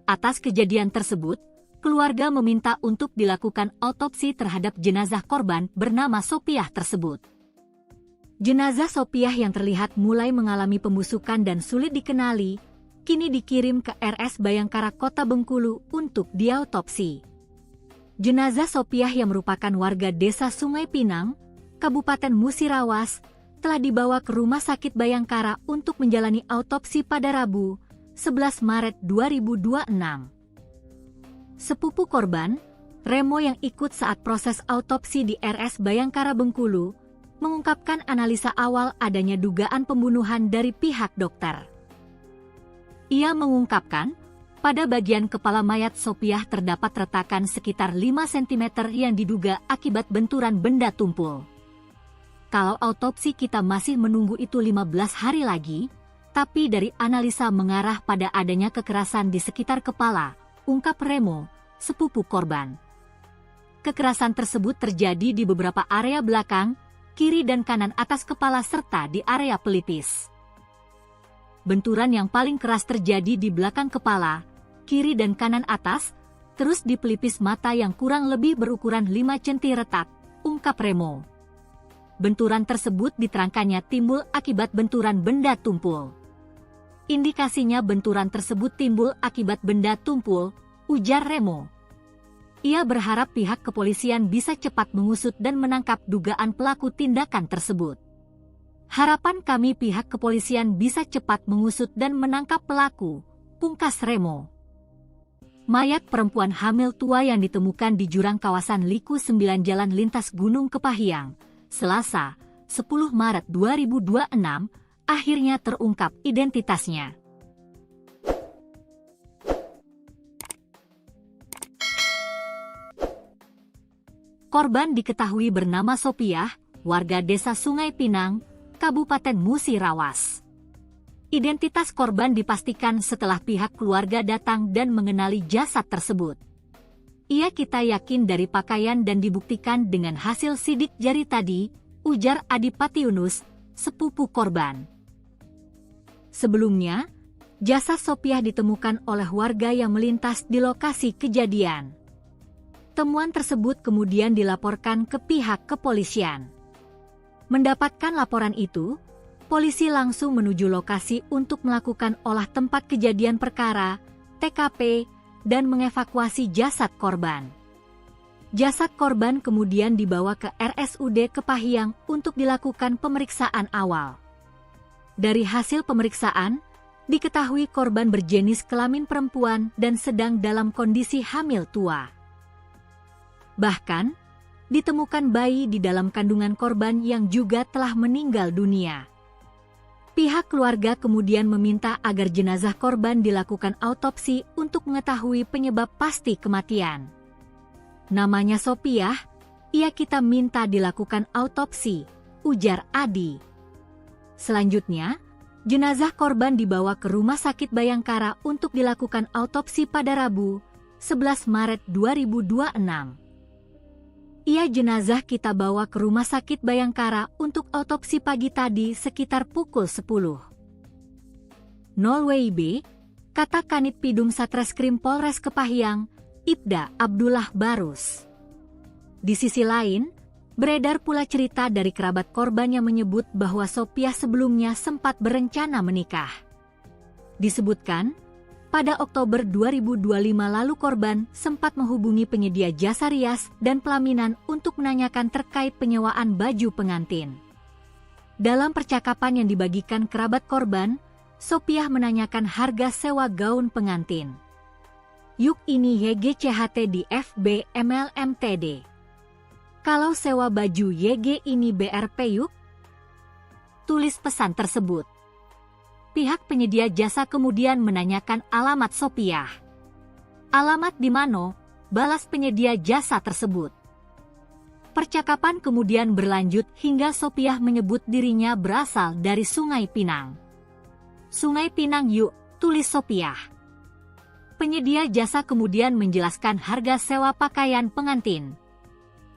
Atas kejadian tersebut, keluarga meminta untuk dilakukan autopsi terhadap jenazah korban bernama Sopiah tersebut. Jenazah Sopiah yang terlihat mulai mengalami pembusukan dan sulit dikenali, kini dikirim ke RS Bayangkara Kota Bengkulu untuk diautopsi. Jenazah Sopiah yang merupakan warga Desa Sungai Pinang, Kabupaten Musirawas, telah dibawa ke Rumah Sakit Bayangkara untuk menjalani autopsi pada Rabu, 11 Maret 2026. Sepupu korban, Remo yang ikut saat proses autopsi di RS Bayangkara Bengkulu, mengungkapkan analisa awal adanya dugaan pembunuhan dari pihak dokter. Ia mengungkapkan, pada bagian kepala mayat Sopiah terdapat retakan sekitar 5 cm yang diduga akibat benturan benda tumpul. "Kalau autopsi kita masih menunggu itu 15 hari lagi, tapi dari analisa mengarah pada adanya kekerasan di sekitar kepala," ungkap Remo, sepupu korban. Kekerasan tersebut terjadi di beberapa area belakang, kiri dan kanan atas kepala serta di area pelipis. Benturan yang paling keras terjadi di belakang kepala, kiri dan kanan atas, terus di pelipis mata yang kurang lebih berukuran 5 cm retak, ungkap Remo. Benturan tersebut diterangkannya timbul akibat benturan benda tumpul. Indikasinya benturan tersebut timbul akibat benda tumpul, ujar Remo. Ia berharap pihak kepolisian bisa cepat mengusut dan menangkap dugaan pelaku tindakan tersebut. "Harapan kami pihak kepolisian bisa cepat mengusut dan menangkap pelaku," pungkas Remo. Mayat perempuan hamil tua yang ditemukan di jurang kawasan Liku 9 Jalan Lintas Gunung Kepahyang, Selasa, 10 Maret 2026, akhirnya terungkap identitasnya. Korban diketahui bernama Sopiah, warga Desa Sungai Pinang, Kabupaten Musirawas. Identitas korban dipastikan setelah pihak keluarga datang dan mengenali jasad tersebut. Ia kita yakin dari pakaian dan dibuktikan dengan hasil sidik jari tadi, ujar Adipati Yunus, sepupu korban. Sebelumnya, jasad Sopiah ditemukan oleh warga yang melintas di lokasi kejadian. Temuan tersebut kemudian dilaporkan ke pihak kepolisian. Mendapatkan laporan itu, polisi langsung menuju lokasi untuk melakukan olah tempat kejadian perkara, TKP, dan mengevakuasi jasad korban. Jasad korban kemudian dibawa ke RSUD Kepahyang untuk dilakukan pemeriksaan awal. Dari hasil pemeriksaan, diketahui korban berjenis kelamin perempuan dan sedang dalam kondisi hamil tua. Bahkan, ditemukan bayi di dalam kandungan korban yang juga telah meninggal dunia. Pihak keluarga kemudian meminta agar jenazah korban dilakukan autopsi untuk mengetahui penyebab pasti kematian. Namanya Sopiah, ia kita minta dilakukan autopsi, ujar Adi. Selanjutnya, jenazah korban dibawa ke Rumah Sakit Bayangkara untuk dilakukan autopsi pada Rabu, 11 Maret 2026. Jenazah kita bawa ke Rumah Sakit Bayangkara untuk autopsi pagi tadi sekitar pukul 10. 0 WIB, kata Kanit Pidum Satreskrim Polres Kepahyang, Ibda Abdullah Barus. Di sisi lain, beredar pula cerita dari kerabat korban yang menyebut bahwa Sopiah sebelumnya sempat berencana menikah. Disebutkan, pada Oktober 2025 lalu korban sempat menghubungi penyedia jasa rias dan pelaminan untuk menanyakan terkait penyewaan baju pengantin. Dalam percakapan yang dibagikan kerabat korban, Sopiah menanyakan harga sewa gaun pengantin. Yuk ini YGCHT di FB MLMTD. Kalau sewa baju YG ini BRP yuk? Tulis pesan tersebut. Pihak penyedia jasa kemudian menanyakan alamat Sopiah. Alamat di mana? Balas penyedia jasa tersebut. Percakapan kemudian berlanjut hingga Sopiah menyebut dirinya berasal dari Sungai Pinang. Sungai Pinang yuk, tulis Sopiah. Penyedia jasa kemudian menjelaskan harga sewa pakaian pengantin.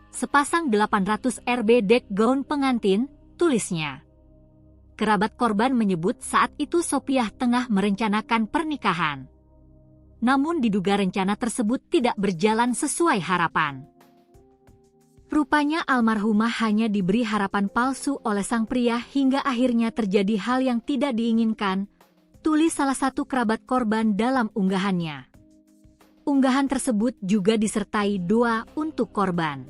Sepasang 800 Rb dek gaun pengantin, tulisnya. Kerabat korban menyebut saat itu Sopiah tengah merencanakan pernikahan. Namun diduga rencana tersebut tidak berjalan sesuai harapan. Rupanya almarhumah hanya diberi harapan palsu oleh sang pria hingga akhirnya terjadi hal yang tidak diinginkan, tulis salah satu kerabat korban dalam unggahannya. Unggahan tersebut juga disertai doa untuk korban.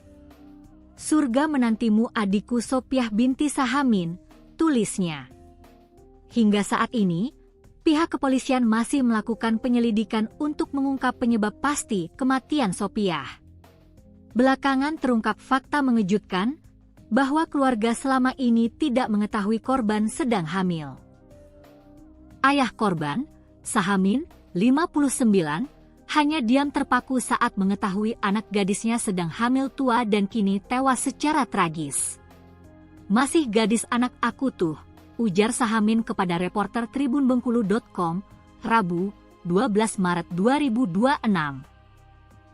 Surga menantimu adikku Sopiah binti Sahamin, tulisnya. Hingga saat ini, pihak kepolisian masih melakukan penyelidikan untuk mengungkap penyebab pasti kematian Sopiah. Belakangan terungkap fakta mengejutkan bahwa keluarga selama ini tidak mengetahui korban sedang hamil. Ayah korban, Sahamin, 59, hanya diam terpaku saat mengetahui anak gadisnya sedang hamil tua dan kini tewas secara tragis. Masih gadis anak aku tuh, ujar Sahamin kepada reporter tribunbengkulu.com, Rabu, 12 Maret 2026.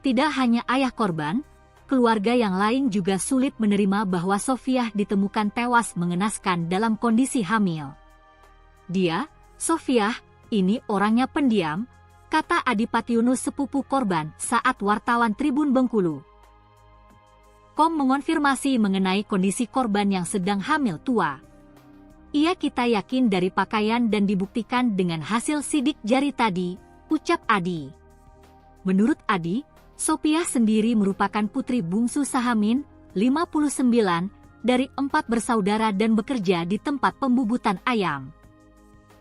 Tidak hanya ayah korban, keluarga yang lain juga sulit menerima bahwa Sopiah ditemukan tewas mengenaskan dalam kondisi hamil. Dia, Sopiah, ini orangnya pendiam, kata Adipati Yunus sepupu korban saat wartawan Tribun Bengkulu. Mengonfirmasi mengenai kondisi korban yang sedang hamil tua. Kita yakin dari pakaian dan dibuktikan dengan hasil sidik jari tadi, ucap Adi. Menurut Adi, Sopiah sendiri merupakan putri bungsu Sahamin, 59, dari 4 bersaudara dan bekerja di tempat pembubutan ayam.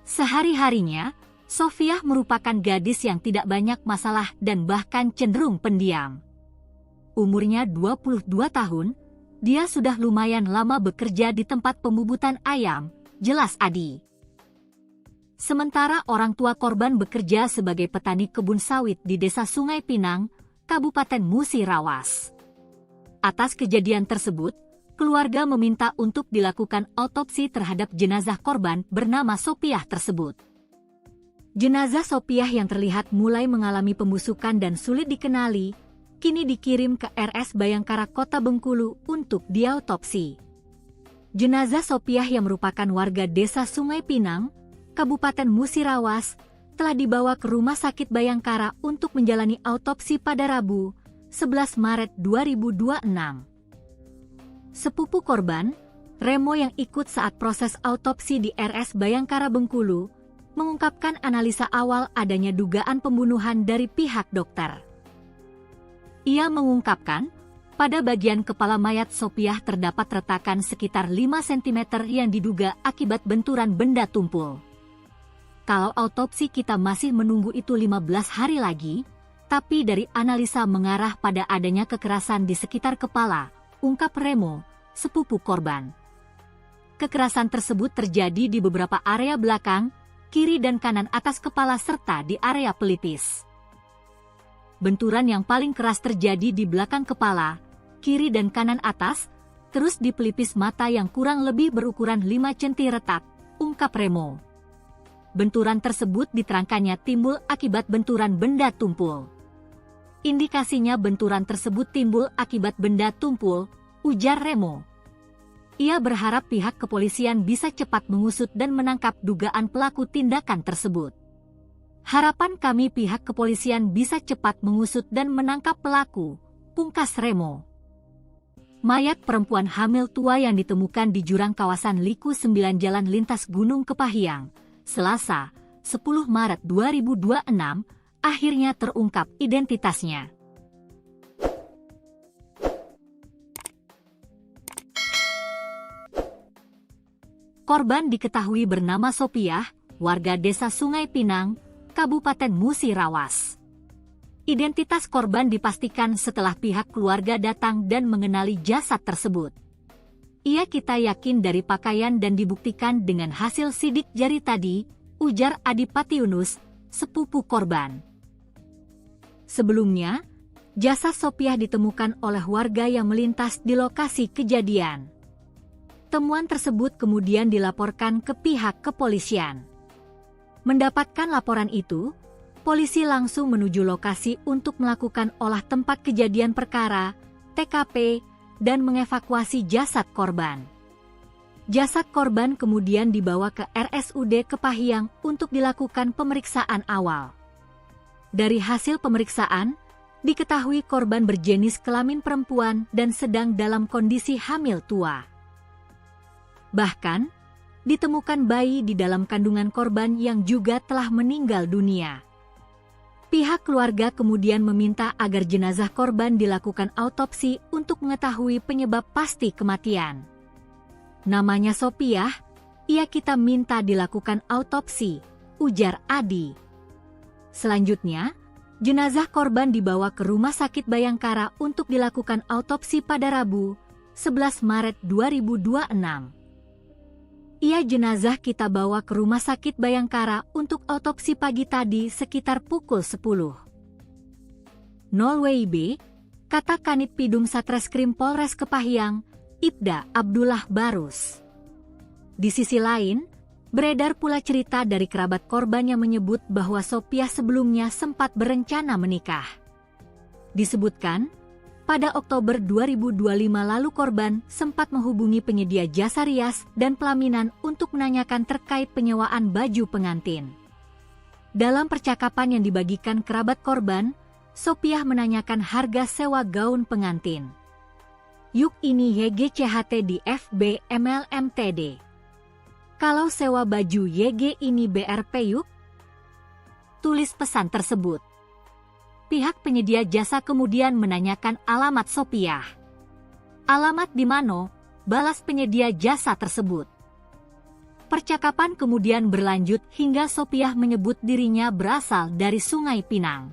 Sehari-harinya, Sopiah merupakan gadis yang tidak banyak masalah dan bahkan cenderung pendiam. Umurnya 22 tahun, dia sudah lumayan lama bekerja di tempat pembubutan ayam, jelas Adi. Sementara orang tua korban bekerja sebagai petani kebun sawit di Desa Sungai Pinang, Kabupaten Musirawas. Atas kejadian tersebut, keluarga meminta untuk dilakukan autopsi terhadap jenazah korban bernama Sopiah tersebut. Jenazah Sopiah yang terlihat mulai mengalami pembusukan dan sulit dikenali, kini dikirim ke RS Bayangkara Kota Bengkulu untuk diautopsi. Jenazah Sopiah yang merupakan warga desa Sungai Pinang, Kabupaten Musirawas, telah dibawa ke Rumah Sakit Bayangkara untuk menjalani autopsi pada Rabu, 11 Maret 2026. Sepupu korban, Remo yang ikut saat proses autopsi di RS Bayangkara Bengkulu, mengungkapkan analisa awal adanya dugaan pembunuhan dari pihak dokter. Ia mengungkapkan, pada bagian kepala mayat Sopiah terdapat retakan sekitar 5 cm yang diduga akibat benturan benda tumpul. Kalau autopsi kita masih menunggu itu 15 hari lagi, tapi dari analisa mengarah pada adanya kekerasan di sekitar kepala, ungkap Remo, sepupu korban. Kekerasan tersebut terjadi di beberapa area belakang, kiri dan kanan atas kepala serta di area pelipis. Benturan yang paling keras terjadi di belakang kepala, kiri dan kanan atas, terus di pelipis mata yang kurang lebih berukuran 5 cm retak, ungkap Remo. Benturan tersebut diterangkannya timbul akibat benturan benda tumpul. Indikasinya benturan tersebut timbul akibat benda tumpul, ujar Remo. Ia berharap pihak kepolisian bisa cepat mengusut dan menangkap dugaan pelaku tindakan tersebut. Harapan kami pihak kepolisian bisa cepat mengusut dan menangkap pelaku, pungkas Remo. Mayat perempuan hamil tua yang ditemukan di jurang kawasan Liku 9 Jalan Lintas Gunung Kepahyang, Selasa, 10 Maret 2026, akhirnya terungkap identitasnya. Korban diketahui bernama Sopiah, warga desa Sungai Pinang, Kabupaten Musirawas. Identitas korban dipastikan setelah pihak keluarga datang dan mengenali jasad tersebut. Kita yakin dari pakaian dan dibuktikan dengan hasil sidik jari tadi, ujar Adipati Yunus, sepupu korban. Sebelumnya, jasad Sopiah ditemukan oleh warga yang melintas di lokasi kejadian. Temuan tersebut kemudian dilaporkan ke pihak kepolisian. Mendapatkan laporan itu, polisi langsung menuju lokasi untuk melakukan olah tempat kejadian perkara, TKP, dan mengevakuasi jasad korban. Jasad korban kemudian dibawa ke RSUD Kepahyang untuk dilakukan pemeriksaan awal. Dari hasil pemeriksaan, diketahui korban berjenis kelamin perempuan dan sedang dalam kondisi hamil tua. Bahkan, ditemukan bayi di dalam kandungan korban yang juga telah meninggal dunia. Pihak keluarga kemudian meminta agar jenazah korban dilakukan autopsi untuk mengetahui penyebab pasti kematian. Namanya Sopiah, kita minta dilakukan autopsi, ujar Adi. Selanjutnya, jenazah korban dibawa ke Rumah Sakit Bayangkara untuk dilakukan autopsi pada Rabu, 11 Maret 2026. Jenazah kita bawa ke Rumah Sakit Bayangkara untuk autopsi pagi tadi sekitar pukul 10. 0 WIB, kata Kanit Pidum Satreskrim Polres Kepahyang, Ibda Abdullah Barus. Di sisi lain, beredar pula cerita dari kerabat korban yang menyebut bahwa Sopiah sebelumnya sempat berencana menikah. Disebutkan, pada Oktober 2025 lalu korban sempat menghubungi penyedia jasa rias dan pelaminan untuk menanyakan terkait penyewaan baju pengantin. Dalam percakapan yang dibagikan kerabat korban, Sopiah menanyakan harga sewa gaun pengantin. Yuk ini YGCHT di FB MLMTD. Kalau sewa baju YG ini BRP yuk? Tulis pesan tersebut. Pihak penyedia jasa kemudian menanyakan alamat Sopiah. Alamat di mana? Balas penyedia jasa tersebut. Percakapan kemudian berlanjut hingga Sopiah menyebut dirinya berasal dari Sungai Pinang.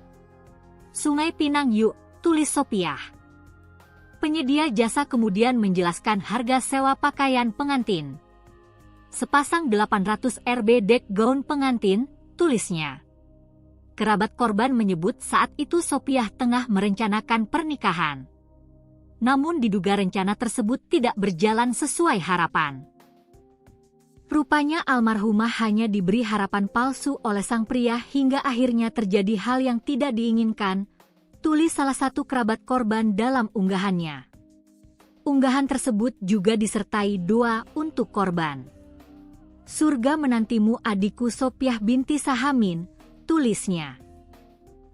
Sungai Pinang yuk, tulis Sopiah. Penyedia jasa kemudian menjelaskan harga sewa pakaian pengantin. Sepasang 800 Rb dek gaun pengantin, tulisnya. Kerabat korban menyebut saat itu Sopiah tengah merencanakan pernikahan. namun diduga rencana tersebut tidak berjalan sesuai harapan. Rupanya almarhumah hanya diberi harapan palsu oleh sang pria hingga akhirnya terjadi hal yang tidak diinginkan, tulis salah satu kerabat korban dalam unggahannya. Unggahan tersebut juga disertai doa untuk korban. Surga menantimu adikku Sopiah binti Sahamin, tulisnya.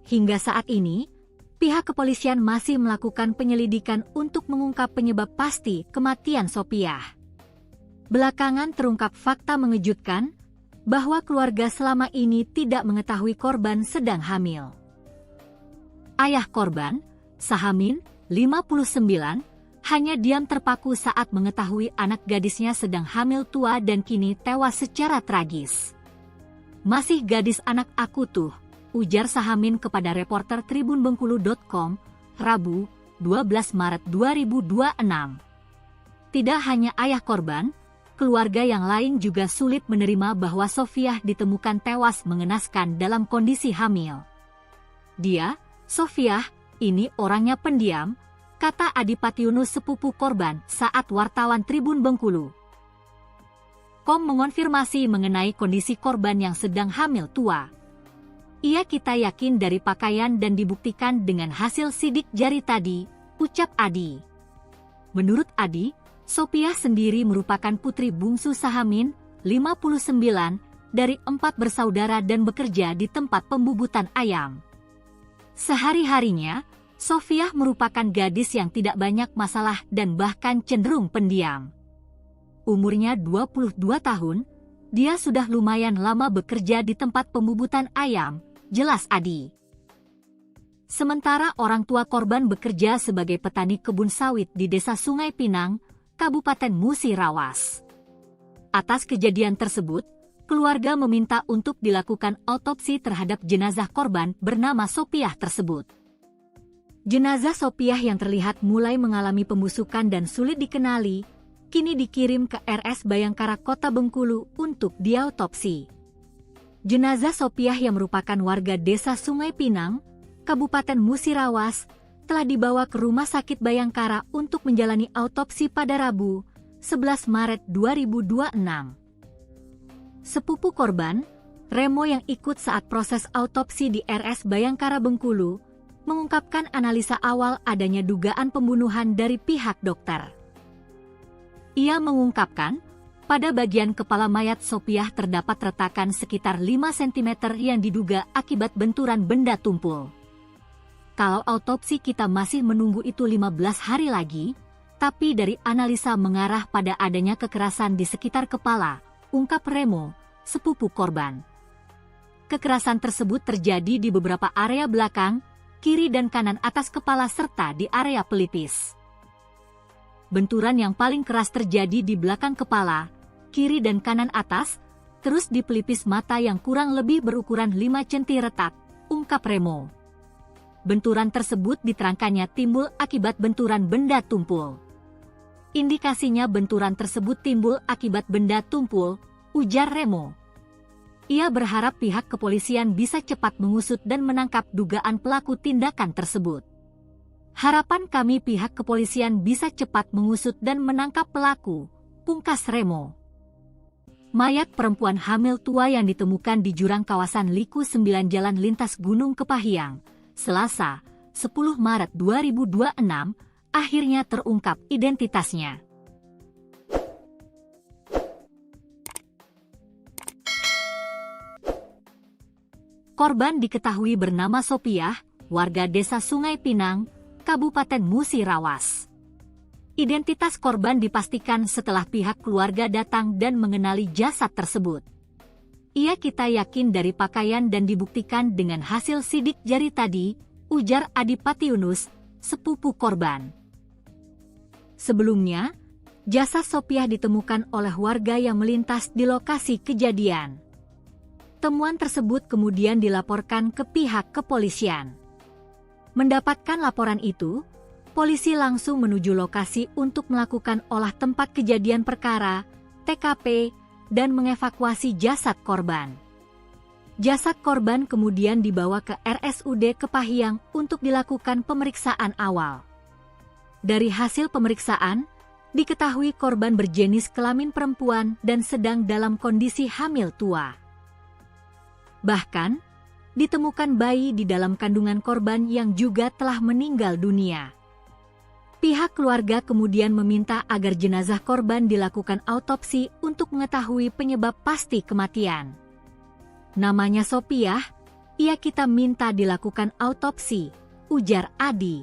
Hingga saat ini, pihak kepolisian masih melakukan penyelidikan untuk mengungkap penyebab pasti kematian Sopiah. Belakangan terungkap fakta mengejutkan bahwa keluarga selama ini tidak mengetahui korban sedang hamil. Ayah korban, Sahamin, 59, hanya diam terpaku saat mengetahui anak gadisnya sedang hamil tua dan kini tewas secara tragis. "Masih gadis anak aku tuh," ujar Sahamin kepada reporter tribunbengkulu.com, Rabu, 12 Maret 2026. Tidak hanya ayah korban, keluarga yang lain juga sulit menerima bahwa Sofiah ditemukan tewas mengenaskan dalam kondisi hamil. "Dia, Sofiah, ini orangnya pendiam," kata Adipati Yunus sepupu korban saat wartawan Tribun Bengkulu .com mengonfirmasi mengenai kondisi korban yang sedang hamil tua. "Iya, kita yakin dari pakaian dan dibuktikan dengan hasil sidik jari tadi," ucap Adi. Menurut Adi, Sopiah sendiri merupakan putri bungsu Sahamin, 59, dari 4 bersaudara dan bekerja di tempat pembubutan ayam. Sehari-harinya, Sofiah merupakan gadis yang tidak banyak masalah dan bahkan cenderung pendiam. Umurnya 22 tahun, dia sudah lumayan lama bekerja di tempat pembubutan ayam, jelas Adi. Sementara orang tua korban bekerja sebagai petani kebun sawit di Desa Sungai Pinang, Kabupaten Musirawas. Atas kejadian tersebut, keluarga meminta untuk dilakukan autopsi terhadap jenazah korban bernama Sopiah tersebut. Jenazah Sopiah yang terlihat mulai mengalami pembusukan dan sulit dikenali, kini dikirim ke RS Bayangkara Kota Bengkulu untuk diautopsi. Jenazah Sopiah yang merupakan warga Desa Sungai Pinang, Kabupaten Musirawas, telah dibawa ke Rumah Sakit Bayangkara untuk menjalani autopsi pada Rabu, 11 Maret 2026. Sepupu korban, Remo yang ikut saat proses autopsi di RS Bayangkara Bengkulu, mengungkapkan analisa awal adanya dugaan pembunuhan dari pihak dokter. Ia mengungkapkan, pada bagian kepala mayat Sopiah terdapat retakan sekitar 5 cm yang diduga akibat benturan benda tumpul. "Kalau autopsi kita masih menunggu itu 15 hari lagi, tapi dari analisa mengarah pada adanya kekerasan di sekitar kepala," ungkap Remo, sepupu korban. Kekerasan tersebut terjadi di beberapa area belakang, kiri dan kanan atas kepala serta di area pelipis. Benturan yang paling keras terjadi di belakang kepala, kiri dan kanan atas, terus di pelipis mata yang kurang lebih berukuran 5 cm retak, ungkap Remo. Benturan tersebut diterangkannya timbul akibat benturan benda tumpul. "Indikasinya benturan tersebut timbul akibat benda tumpul," ujar Remo. Ia berharap pihak kepolisian bisa cepat mengusut dan menangkap dugaan pelaku tindakan tersebut. "Harapan kami pihak kepolisian bisa cepat mengusut dan menangkap pelaku," pungkas Remo. Mayat perempuan hamil tua yang ditemukan di jurang kawasan Liku 9 Jalan Lintas Gunung Kepahiang, Selasa, 10 Maret 2026, akhirnya terungkap identitasnya. Korban diketahui bernama Sopiah, warga Desa Sungai Pinang, Kabupaten Musirawas. Identitas korban dipastikan setelah pihak keluarga datang dan mengenali jasad tersebut. "Iya, kita yakin dari pakaian dan dibuktikan dengan hasil sidik jari tadi," ujar Adipati Yunus, sepupu korban. Sebelumnya, jasad Sopiah ditemukan oleh warga yang melintas di lokasi kejadian. Temuan tersebut kemudian dilaporkan ke pihak kepolisian. Mendapatkan laporan itu, polisi langsung menuju lokasi untuk melakukan olah tempat kejadian perkara, TKP, dan mengevakuasi jasad korban. Jasad korban kemudian dibawa ke RSUD Kepahiang untuk dilakukan pemeriksaan awal. Dari hasil pemeriksaan, diketahui korban berjenis kelamin perempuan dan sedang dalam kondisi hamil tua. Bahkan, ditemukan bayi di dalam kandungan korban yang juga telah meninggal dunia. Pihak keluarga kemudian meminta agar jenazah korban dilakukan autopsi untuk mengetahui penyebab pasti kematian. Namanya Sopiah, ia kita minta dilakukan autopsi, ujar Adi.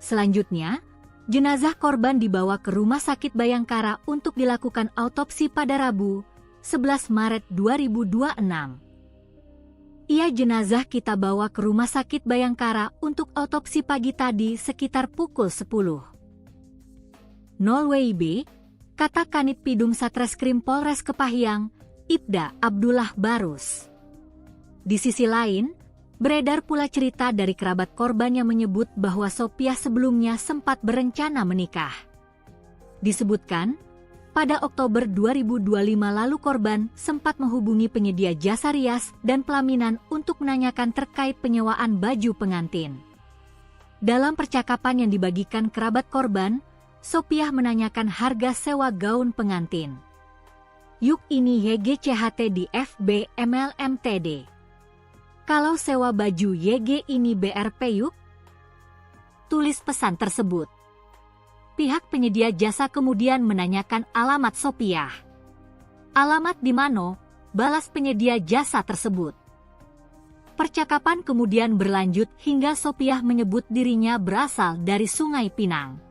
Selanjutnya, jenazah korban dibawa ke Rumah Sakit Bayangkara untuk dilakukan autopsi pada Rabu, 11 Maret 2026. Jenazah kita bawa ke Rumah Sakit Bayangkara untuk autopsi pagi tadi sekitar pukul 10.00 WIB, kata Kanit Pidum Satreskrim Polres Kepahyang, Ibda Abdullah Barus. Di sisi lain, beredar pula cerita dari kerabat korban yang menyebut bahwa Sopiah sebelumnya sempat berencana menikah. Disebutkan, pada Oktober 2025 lalu korban sempat menghubungi penyedia jasa rias dan pelaminan untuk menanyakan terkait penyewaan baju pengantin. Dalam percakapan yang dibagikan kerabat korban, Sopiah menanyakan harga sewa gaun pengantin. Yuk ini YGCHT di FB MLMTD. Kalau sewa baju YG ini BRP yuk? Tulis pesan tersebut. Pihak penyedia jasa kemudian menanyakan alamat Sopiah. Alamat di mana? Balas penyedia jasa tersebut. Percakapan kemudian berlanjut hingga Sopiah menyebut dirinya berasal dari Sungai Pinang.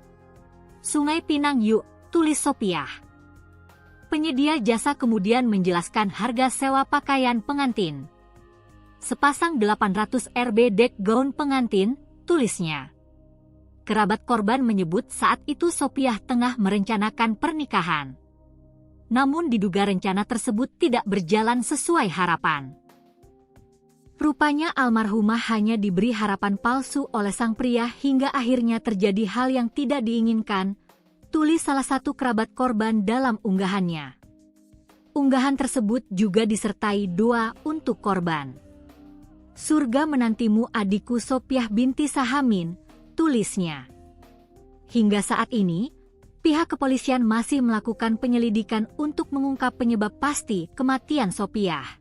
Sungai Pinang yuk, tulis Sopiah. Penyedia jasa kemudian menjelaskan harga sewa pakaian pengantin. Sepasang 800 Rb dek gaun pengantin, tulisnya. Kerabat korban menyebut saat itu Sopiah tengah merencanakan pernikahan. Namun diduga rencana tersebut tidak berjalan sesuai harapan. Rupanya almarhumah hanya diberi harapan palsu oleh sang pria hingga akhirnya terjadi hal yang tidak diinginkan, tulis salah satu kerabat korban dalam unggahannya. Unggahan tersebut juga disertai doa untuk korban. Surga menantimu adikku Sopiah binti Sahamin, tulisnya. Hingga saat ini, pihak kepolisian masih melakukan penyelidikan untuk mengungkap penyebab pasti kematian Sopiah.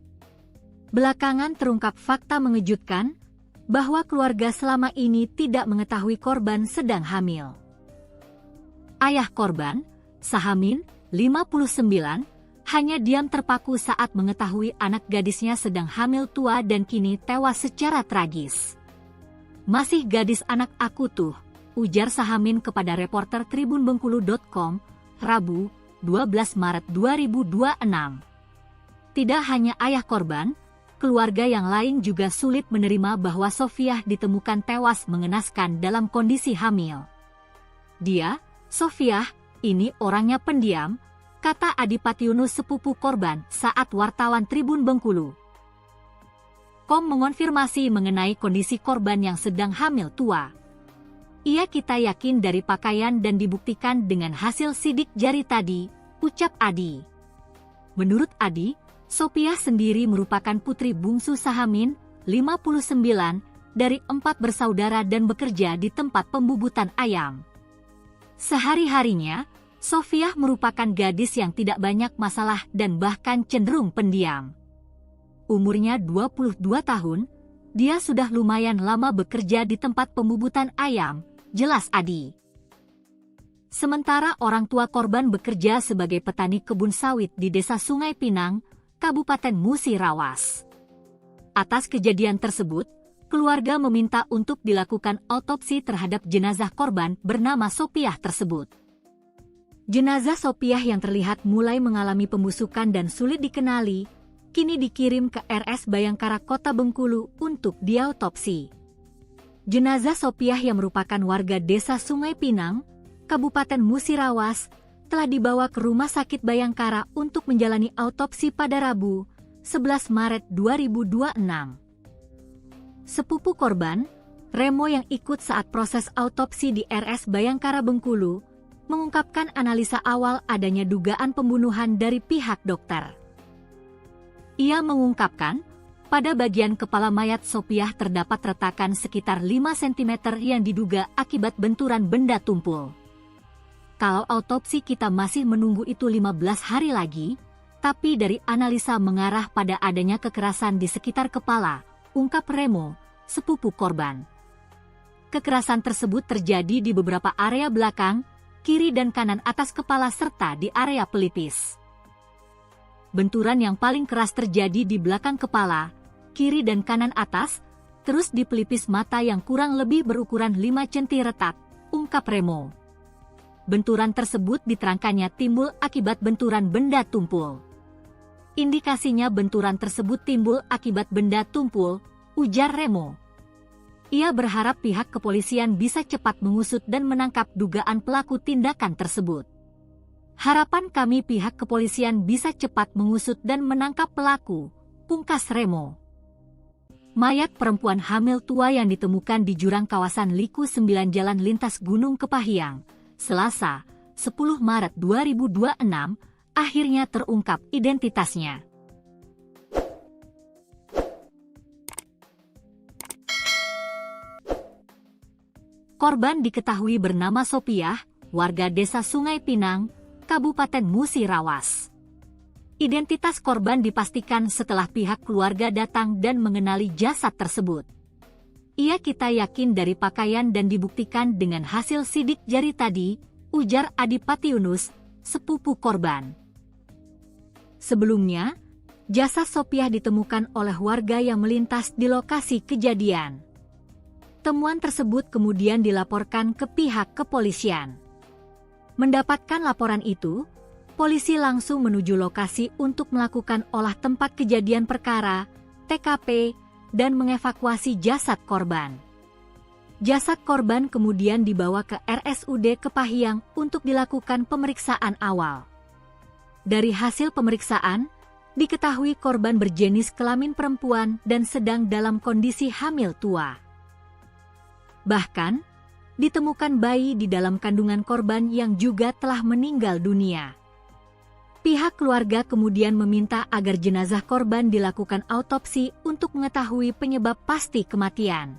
Belakangan terungkap fakta mengejutkan bahwa keluarga selama ini tidak mengetahui korban sedang hamil. Ayah korban, Sahamin, 59, hanya diam terpaku saat mengetahui anak gadisnya sedang hamil tua dan kini tewas secara tragis. Masih gadis anak aku tuh, ujar Sahamin kepada reporter tribunbengkulu.com, Rabu, 12 Maret 2026. Tidak hanya ayah korban, keluarga yang lain juga sulit menerima bahwa Sopiah ditemukan tewas mengenaskan dalam kondisi hamil. Dia, Sopiah, ini orangnya pendiam, kata Adipatiunus sepupu korban saat wartawan Tribun Bengkulu. Mengonfirmasi mengenai kondisi korban yang sedang hamil tua. Kita yakin dari pakaian dan dibuktikan dengan hasil sidik jari tadi, ucap Adi. Menurut Adi, Sopiah sendiri merupakan putri bungsu Sahamin, 59, dari 4 bersaudara dan bekerja di tempat pembubutan ayam. Sehari-harinya, Sopiah merupakan gadis yang tidak banyak masalah dan bahkan cenderung pendiam. Umurnya 22 tahun, dia sudah lumayan lama bekerja di tempat pembubutan ayam, jelas Adi. Sementara orang tua korban bekerja sebagai petani kebun sawit di Desa Sungai Pinang, Kabupaten Musirawas. Atas kejadian tersebut, keluarga meminta untuk dilakukan autopsi terhadap jenazah korban bernama Sopiah tersebut. Jenazah Sopiah yang terlihat mulai mengalami pembusukan dan sulit dikenali, kini dikirim ke RS Bayangkara Kota Bengkulu untuk diautopsi. Jenazah Sopiah yang merupakan warga Desa Sungai Pinang, Kabupaten Musirawas, telah dibawa ke Rumah Sakit Bayangkara untuk menjalani autopsi pada Rabu, 11 Maret 2026. Sepupu korban, Remo yang ikut saat proses autopsi di RS Bayangkara Bengkulu, mengungkapkan analisa awal adanya dugaan pembunuhan dari pihak dokter. Ia mengungkapkan, Pada bagian kepala mayat Sopiah terdapat retakan sekitar 5 cm yang diduga akibat benturan benda tumpul. Kalau autopsi kita masih menunggu itu 15 hari lagi, tapi dari analisa mengarah pada adanya kekerasan di sekitar kepala, ungkap Remo, sepupu korban. Kekerasan tersebut terjadi di beberapa area belakang, kiri dan kanan atas kepala serta di area pelipis. Benturan yang paling keras terjadi di belakang kepala, kiri dan kanan atas, terus di pelipis mata yang kurang lebih berukuran 5 cm retak, ungkap Remo. Benturan tersebut diterangkannya timbul akibat benturan benda tumpul. Indikasinya benturan tersebut timbul akibat benda tumpul, ujar Remo. Ia berharap pihak kepolisian bisa cepat mengusut dan menangkap dugaan pelaku tindakan tersebut. Harapan kami pihak kepolisian bisa cepat mengusut dan menangkap pelaku, pungkas Remo. Mayat perempuan hamil tua yang ditemukan di jurang kawasan Liku 9 Jalan Lintas Gunung Kepahyang, Selasa, 10 Maret 2026, akhirnya terungkap identitasnya. Korban diketahui bernama Sopiah, warga desa Sungai Pinang, Kabupaten Musirawas. Identitas korban dipastikan setelah pihak keluarga datang dan mengenali jasad tersebut. Kita yakin dari pakaian dan dibuktikan dengan hasil sidik jari tadi, ujar Adipati Yunus, sepupu korban. Sebelumnya, jasad Sopiah ditemukan oleh warga yang melintas di lokasi kejadian. Temuan tersebut kemudian dilaporkan ke pihak kepolisian. Mendapatkan laporan itu, polisi langsung menuju lokasi untuk melakukan olah tempat kejadian perkara, TKP, dan mengevakuasi jasad korban. Jasad korban kemudian dibawa ke RSUD Kepahyang untuk dilakukan pemeriksaan awal. Dari hasil pemeriksaan, diketahui korban berjenis kelamin perempuan dan sedang dalam kondisi hamil tua. Bahkan, ditemukan bayi di dalam kandungan korban yang juga telah meninggal dunia. Pihak keluarga kemudian meminta agar jenazah korban dilakukan autopsi untuk mengetahui penyebab pasti kematian.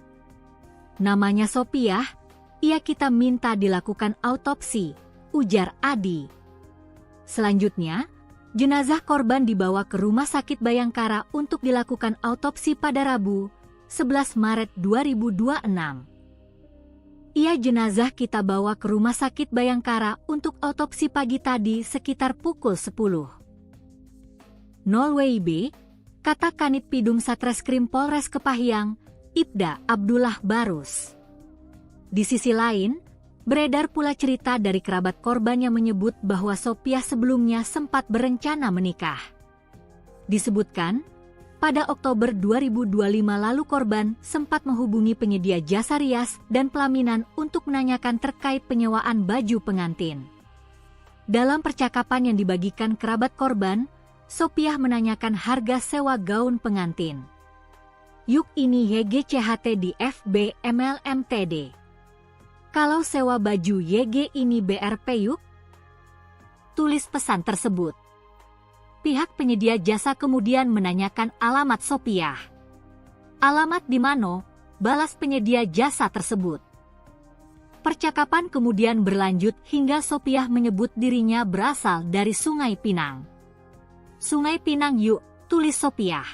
Namanya Sopiah, kita minta dilakukan autopsi, ujar Adi. Selanjutnya, jenazah korban dibawa ke Rumah Sakit Bayangkara untuk dilakukan autopsi pada Rabu, 11 Maret 2026. Jenazah kita bawa ke Rumah Sakit Bayangkara untuk autopsi pagi tadi sekitar pukul 10. 0 WIB, kata Kanit Pidum Satreskrim Polres Kepahyang, Ibda Abdullah Barus. Di sisi lain, beredar pula cerita dari kerabat korban yang menyebut bahwa Sopiah sebelumnya sempat berencana menikah. Disebutkan, pada Oktober 2025 lalu korban sempat menghubungi penyedia jasa rias dan pelaminan untuk menanyakan terkait penyewaan baju pengantin. Dalam percakapan yang dibagikan kerabat korban, Sopiah menanyakan harga sewa gaun pengantin. Yuk ini YGCHT di FB MLMTD. Kalau sewa baju YG ini BRP yuk? Tulis pesan tersebut. Pihak penyedia jasa kemudian menanyakan alamat Sopiah. Alamat di mana? Balas penyedia jasa tersebut. Percakapan kemudian berlanjut hingga Sopiah menyebut dirinya berasal dari Sungai Pinang. Sungai Pinang yuk, tulis Sopiah.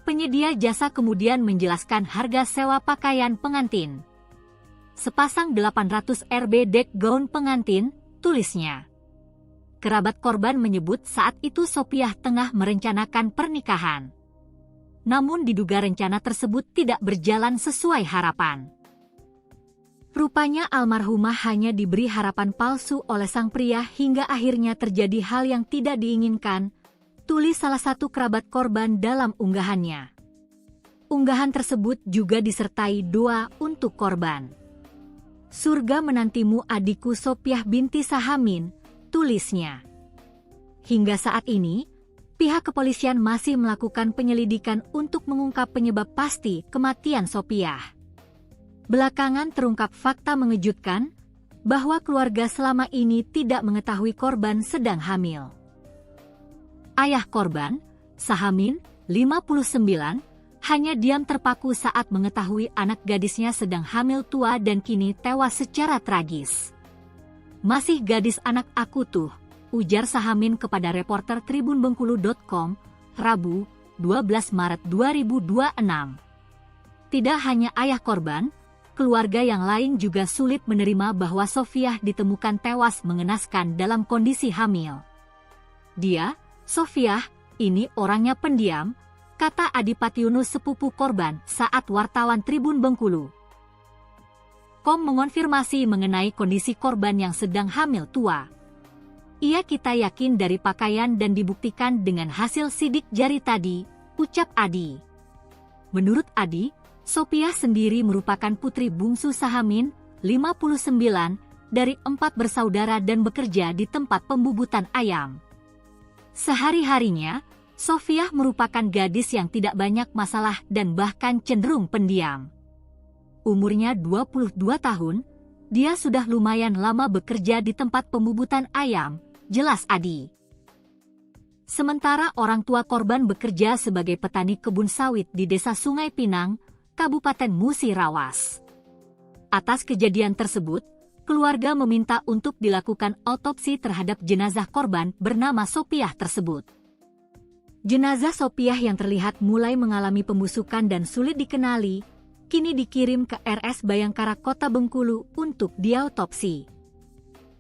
Penyedia jasa kemudian menjelaskan harga sewa pakaian pengantin. Sepasang 800 Rb dek gaun pengantin, tulisnya. Kerabat korban menyebut saat itu Sopiah tengah merencanakan pernikahan. Namun diduga rencana tersebut tidak berjalan sesuai harapan. Rupanya almarhumah hanya diberi harapan palsu oleh sang pria hingga akhirnya terjadi hal yang tidak diinginkan, tulis salah satu kerabat korban dalam unggahannya. Unggahan tersebut juga disertai doa untuk korban. Surga menantimu adikku Sopiah binti Sahamin, tulisnya. Hingga saat ini, pihak kepolisian masih melakukan penyelidikan untuk mengungkap penyebab pasti kematian Sopiah. Belakangan terungkap fakta mengejutkan bahwa keluarga selama ini tidak mengetahui korban sedang hamil. Ayah korban, Sahamin, 59, hanya diam terpaku saat mengetahui anak gadisnya sedang hamil tua dan kini tewas secara tragis. "Masih gadis anak aku tuh," ujar Sahamin kepada reporter tribunbengkulu.com, Rabu, 12 Maret 2026. Tidak hanya ayah korban, keluarga yang lain juga sulit menerima bahwa Sofiah ditemukan tewas mengenaskan dalam kondisi hamil. "Dia, Sofiah, ini orangnya pendiam," kata Adipati Yunus, sepupu korban, saat wartawan Tribun Bengkulu .com mengonfirmasi mengenai kondisi korban yang sedang hamil tua. Kita yakin dari pakaian dan dibuktikan dengan hasil sidik jari tadi," ucap Adi. Menurut Adi, Sofiah sendiri merupakan putri bungsu Sahamin, 59, dari 4 bersaudara dan bekerja di tempat pembubutan ayam. Sehari-harinya, Sofiah merupakan gadis yang tidak banyak masalah dan bahkan cenderung pendiam. Umurnya 22 tahun, dia sudah lumayan lama bekerja di tempat pembubutan ayam, jelas Adi. Sementara orang tua korban bekerja sebagai petani kebun sawit di Desa Sungai Pinang, Kabupaten Musirawas. Atas kejadian tersebut, keluarga meminta untuk dilakukan autopsi terhadap jenazah korban bernama Sofiah tersebut. Jenazah Sofiah yang terlihat mulai mengalami pembusukan dan sulit dikenali, kini dikirim ke RS Bayangkara Kota Bengkulu untuk diautopsi.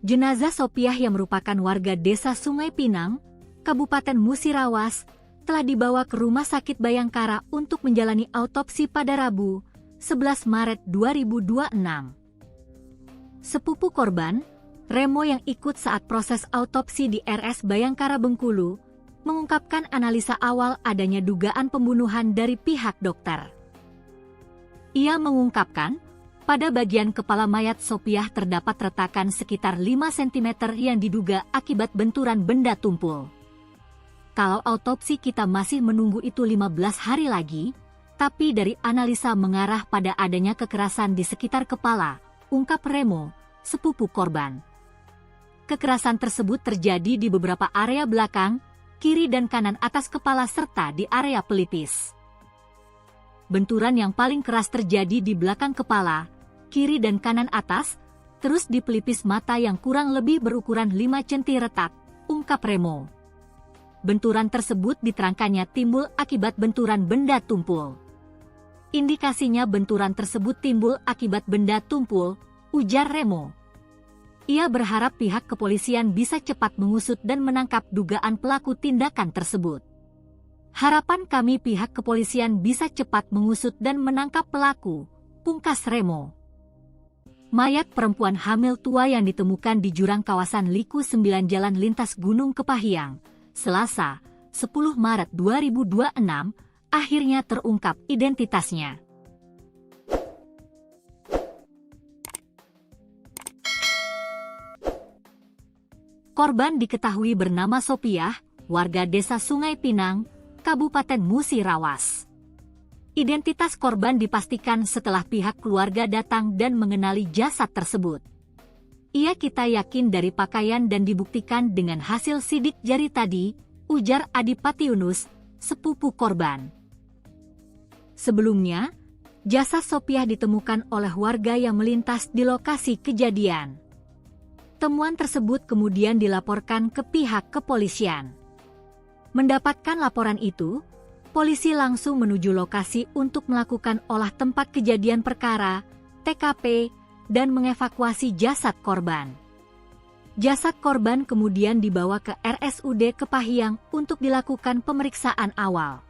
Jenazah Sofiah yang merupakan warga Desa Sungai Pinang, Kabupaten Musirawas, telah dibawa ke Rumah Sakit Bayangkara untuk menjalani autopsi pada Rabu, 11 Maret 2026. Sepupu korban, Remo, yang ikut saat proses autopsi di RS Bayangkara Bengkulu, mengungkapkan analisa awal adanya dugaan pembunuhan dari pihak dokter. Ia mengungkapkan, pada bagian kepala mayat Sofiah terdapat retakan sekitar 5 cm yang diduga akibat benturan benda tumpul. "Kalau autopsi kita masih menunggu itu 15 hari lagi, tapi dari analisa mengarah pada adanya kekerasan di sekitar kepala," ungkap Remo, sepupu korban. Kekerasan tersebut terjadi di beberapa area belakang, kiri dan kanan atas kepala serta di area pelipis. Benturan yang paling keras terjadi di belakang kepala, kiri dan kanan atas, terus di pelipis mata yang kurang lebih berukuran 5 cm retak, ungkap Remo. Benturan tersebut diterangkannya timbul akibat benturan benda tumpul. "Indikasinya benturan tersebut timbul akibat benda tumpul," ujar Remo. Ia berharap pihak kepolisian bisa cepat mengusut dan menangkap dugaan pelaku tindakan tersebut. "Harapan kami pihak kepolisian bisa cepat mengusut dan menangkap pelaku," pungkas Remo. Mayat perempuan hamil tua yang ditemukan di jurang kawasan Liku 9 Jalan Lintas Gunung Kepahyang, Selasa, 10 Maret 2026, akhirnya terungkap identitasnya. Korban diketahui bernama Sofiah, warga Desa Sungai Pinang, Kabupaten Musirawas. Identitas korban dipastikan setelah pihak keluarga datang dan mengenali jasad tersebut. "Kita yakin dari pakaian dan dibuktikan dengan hasil sidik jari tadi," ujar Adipati Yunus, sepupu korban. Sebelumnya, jasad Sofiah ditemukan oleh warga yang melintas di lokasi kejadian. Temuan tersebut kemudian dilaporkan ke pihak kepolisian. Mendapatkan laporan itu, polisi langsung menuju lokasi untuk melakukan olah tempat kejadian perkara, TKP, dan mengevakuasi jasad korban. Jasad korban kemudian dibawa ke RSUD Kepahyang untuk dilakukan pemeriksaan awal.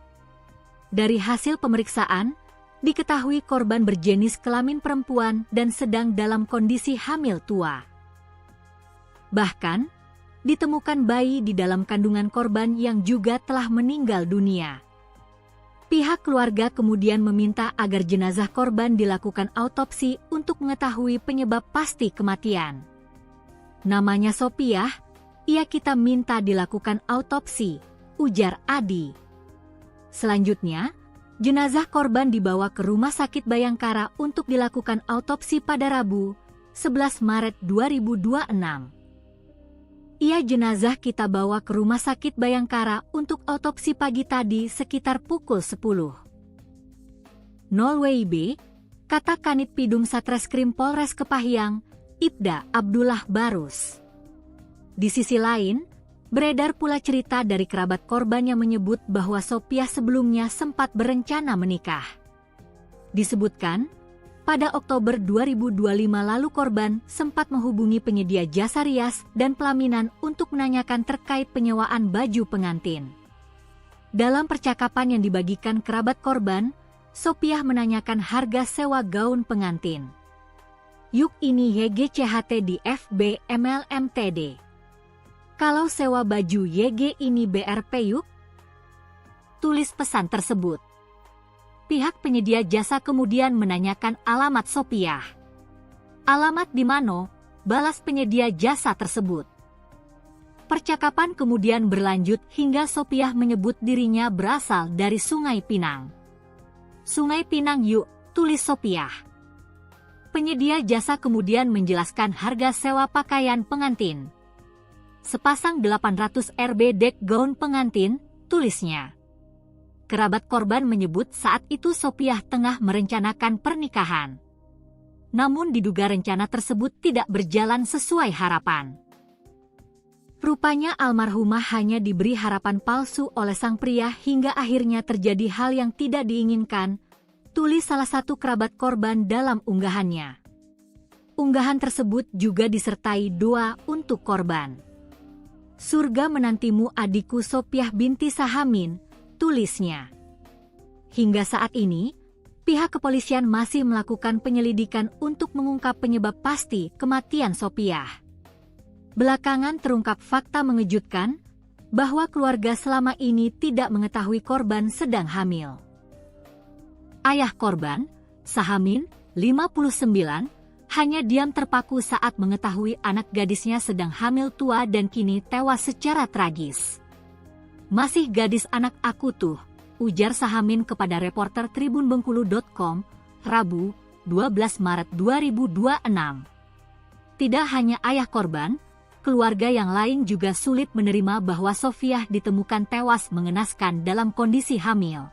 Dari hasil pemeriksaan, diketahui korban berjenis kelamin perempuan dan sedang dalam kondisi hamil tua. Bahkan, ditemukan bayi di dalam kandungan korban yang juga telah meninggal dunia. Pihak keluarga kemudian meminta agar jenazah korban dilakukan autopsi untuk mengetahui penyebab pasti kematian. "Namanya Sofiah, kita minta dilakukan autopsi," ujar Adi. Selanjutnya, jenazah korban dibawa ke Rumah Sakit Bayangkara untuk dilakukan autopsi pada Rabu, 11 Maret 2026. Jenazah kita bawa ke Rumah Sakit Bayangkara untuk autopsi pagi tadi sekitar pukul 10.00 WIB, kata Kanit Pidum Satreskrim Polres Kepahyang, Ibda Abdullah Barus. Di sisi lain, beredar pula cerita dari kerabat korban yang menyebut bahwa Sopiah sebelumnya sempat berencana menikah. Disebutkan, pada Oktober 2025 lalu korban sempat menghubungi penyedia jasa rias dan pelaminan untuk menanyakan terkait penyewaan baju pengantin. Dalam percakapan yang dibagikan kerabat korban, Sopiah menanyakan harga sewa gaun pengantin. Yuk ini YGCHT di FB MLMTD. Kalau sewa baju YG ini BRP yuk? Tulis pesan tersebut. Pihak penyedia jasa kemudian menanyakan alamat Sopiah. Alamat di mana? Balas penyedia jasa tersebut. Percakapan kemudian berlanjut hingga Sopiah menyebut dirinya berasal dari Sungai Pinang. Sungai Pinang yuk, tulis Sopiah. Penyedia jasa kemudian menjelaskan harga sewa pakaian pengantin. Sepasang 800 Rb dek gaun pengantin, tulisnya. Kerabat korban menyebut saat itu Sopiah tengah merencanakan pernikahan. Namun diduga rencana tersebut tidak berjalan sesuai harapan. Rupanya almarhumah hanya diberi harapan palsu oleh sang pria hingga akhirnya terjadi hal yang tidak diinginkan, tulis salah satu kerabat korban dalam unggahannya. Unggahan tersebut juga disertai doa untuk korban. Surga menantimu adikku Sopiah binti Sahamin, tulisnya. Hingga saat ini, pihak kepolisian masih melakukan penyelidikan untuk mengungkap penyebab pasti kematian Sopiah. Belakangan terungkap fakta mengejutkan bahwa keluarga selama ini tidak mengetahui korban sedang hamil. Ayah korban, Sahamin, 59, hanya diam terpaku saat mengetahui anak gadisnya sedang hamil tua dan kini tewas secara tragis. Masih gadis anak aku tuh, ujar Sahamin kepada reporter tribunbengkulu.com, Rabu, 12 Maret 2026. Tidak hanya ayah korban, keluarga yang lain juga sulit menerima bahwa Sofiah ditemukan tewas mengenaskan dalam kondisi hamil.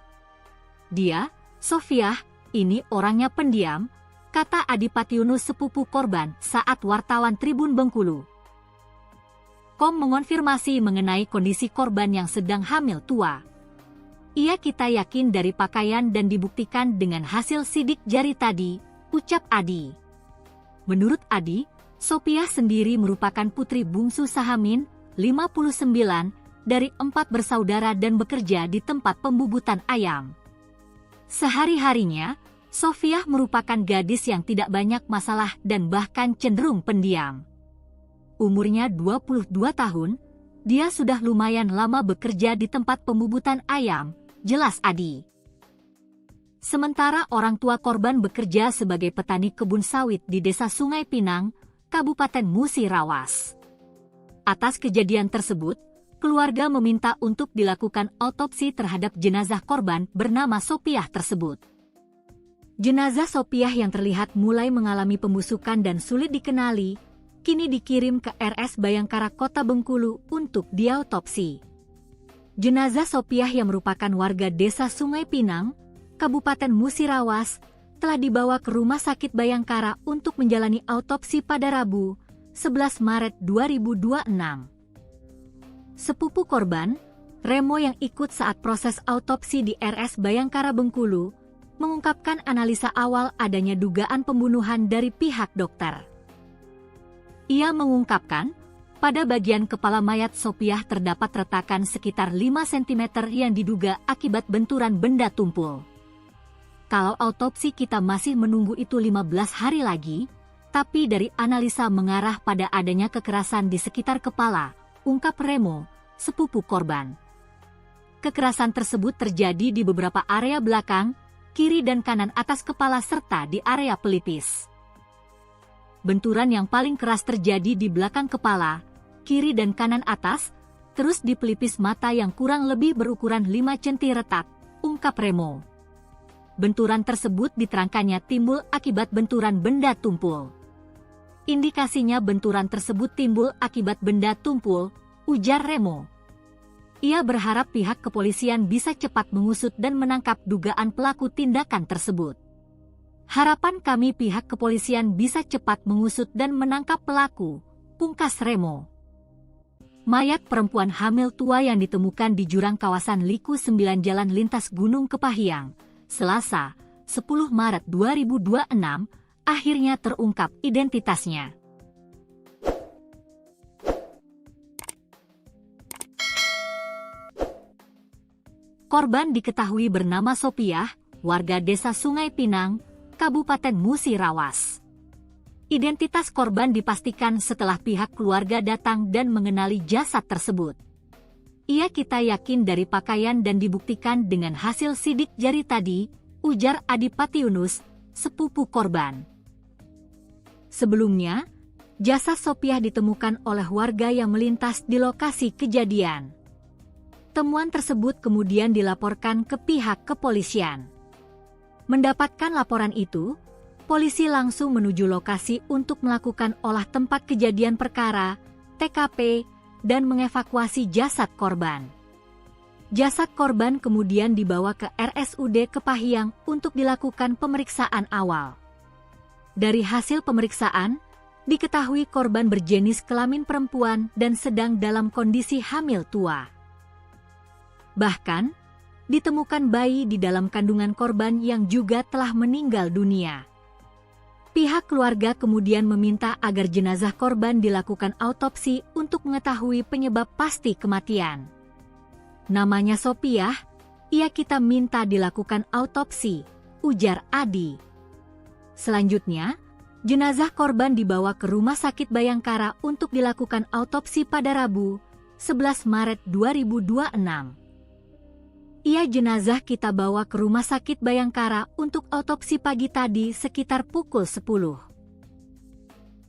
Dia, Sofiah, ini orangnya pendiam, kata Adipati Yunus sepupu korban saat wartawan Tribun Bengkulu. Mengonfirmasi mengenai kondisi korban yang sedang hamil tua. Kita yakin dari pakaian dan dibuktikan dengan hasil sidik jari tadi, ucap Adi. Menurut Adi, Sopiah sendiri merupakan putri bungsu Sahamin, 59, dari 4 bersaudara dan bekerja di tempat pembubutan ayam. Sehari-harinya, Sofiah merupakan gadis yang tidak banyak masalah dan bahkan cenderung pendiam. Umurnya 22 tahun, dia sudah lumayan lama bekerja di tempat pembubutan ayam, jelas Adi. Sementara orang tua korban bekerja sebagai petani kebun sawit di Desa Sungai Pinang, Kabupaten Musirawas. Atas kejadian tersebut, keluarga meminta untuk dilakukan autopsi terhadap jenazah korban bernama Sopiah tersebut. Jenazah Sopiah yang terlihat mulai mengalami pembusukan dan sulit dikenali, kini dikirim ke RS Bayangkara Kota Bengkulu untuk diautopsi. Jenazah Sopiah yang merupakan warga Desa Sungai Pinang, Kabupaten Musirawas, telah dibawa ke Rumah Sakit Bayangkara untuk menjalani autopsi pada Rabu, 11 Maret 2026. Sepupu korban, Remo yang ikut saat proses autopsi di RS Bayangkara Bengkulu, mengungkapkan analisa awal adanya dugaan pembunuhan dari pihak dokter. Ia mengungkapkan, pada bagian kepala mayat Sopiah terdapat retakan sekitar 5 cm yang diduga akibat benturan benda tumpul. Kalau autopsi kita masih menunggu itu 15 hari lagi, tapi dari analisa mengarah pada adanya kekerasan di sekitar kepala, ungkap Remo, sepupu korban. Kekerasan tersebut terjadi di beberapa area belakang, kiri dan kanan atas kepala serta di area pelipis. Benturan yang paling keras terjadi di belakang kepala, kiri dan kanan atas, terus di pelipis mata yang kurang lebih berukuran 5 cm retak, ungkap Remo. Benturan tersebut diterangkannya timbul akibat benturan benda tumpul. Indikasinya benturan tersebut timbul akibat benda tumpul, ujar Remo. Ia berharap pihak kepolisian bisa cepat mengusut dan menangkap dugaan pelaku tindakan tersebut. Harapan kami pihak kepolisian bisa cepat mengusut dan menangkap pelaku, pungkas Remo. Mayat perempuan hamil tua yang ditemukan di jurang kawasan Liku 9 Jalan Lintas Gunung Kepahyang, Selasa, 10 Maret 2026, akhirnya terungkap identitasnya. Korban diketahui bernama Sopiah, warga desa Sungai Pinang, Kabupaten Musirawas. Identitas korban dipastikan setelah pihak keluarga datang dan mengenali jasad tersebut. Kita yakin dari pakaian dan dibuktikan dengan hasil sidik jari tadi, ujar Adipati Yunus, sepupu korban. Sebelumnya, jasad Sopiah ditemukan oleh warga yang melintas di lokasi kejadian. Temuan tersebut kemudian dilaporkan ke pihak kepolisian. Mendapatkan laporan itu, polisi langsung menuju lokasi untuk melakukan olah tempat kejadian perkara, TKP, dan mengevakuasi jasad korban. Jasad korban kemudian dibawa ke RSUD Kepahyang untuk dilakukan pemeriksaan awal. Dari hasil pemeriksaan, diketahui korban berjenis kelamin perempuan dan sedang dalam kondisi hamil tua. Bahkan, ditemukan bayi di dalam kandungan korban yang juga telah meninggal dunia. Pihak keluarga kemudian meminta agar jenazah korban dilakukan autopsi untuk mengetahui penyebab pasti kematian. Namanya Sopiah, kita minta dilakukan autopsi, ujar Adi. Selanjutnya, jenazah korban dibawa ke Rumah Sakit Bayangkara untuk dilakukan autopsi pada Rabu, 11 Maret 2026. Jenazah kita bawa ke Rumah Sakit Bayangkara untuk autopsi pagi tadi sekitar pukul 10.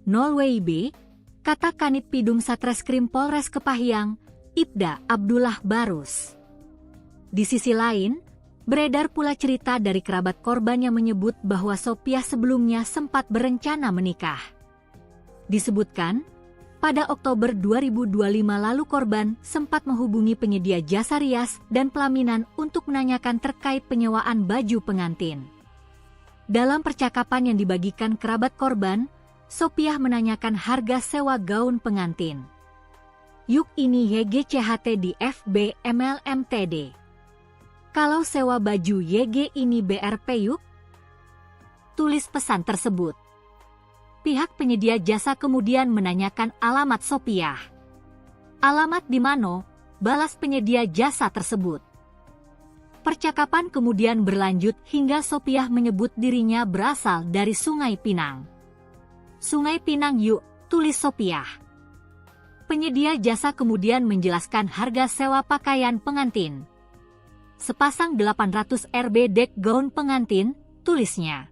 0 WIB, kata Kanit Pidum Satreskrim Polres Kepahyang, Ibda Abdullah Barus. Di sisi lain, beredar pula cerita dari kerabat korban yang menyebut bahwa Sopiah sebelumnya sempat berencana menikah. Disebutkan, pada Oktober 2025 lalu korban sempat menghubungi penyedia jasa rias dan pelaminan untuk menanyakan terkait penyewaan baju pengantin. Dalam percakapan yang dibagikan kerabat korban, Sopiah menanyakan harga sewa gaun pengantin. Yuk ini YGCHT di FB MLMTD. Kalau sewa baju YG ini BRP yuk? Tulis pesan tersebut. Pihak penyedia jasa kemudian menanyakan alamat Sopiah. Alamat di mana? Balas penyedia jasa tersebut. Percakapan kemudian berlanjut hingga Sopiah menyebut dirinya berasal dari Sungai Pinang. Sungai Pinang yuk, tulis Sopiah. Penyedia jasa kemudian menjelaskan harga sewa pakaian pengantin. Sepasang 800 Rb dek gaun pengantin, tulisnya.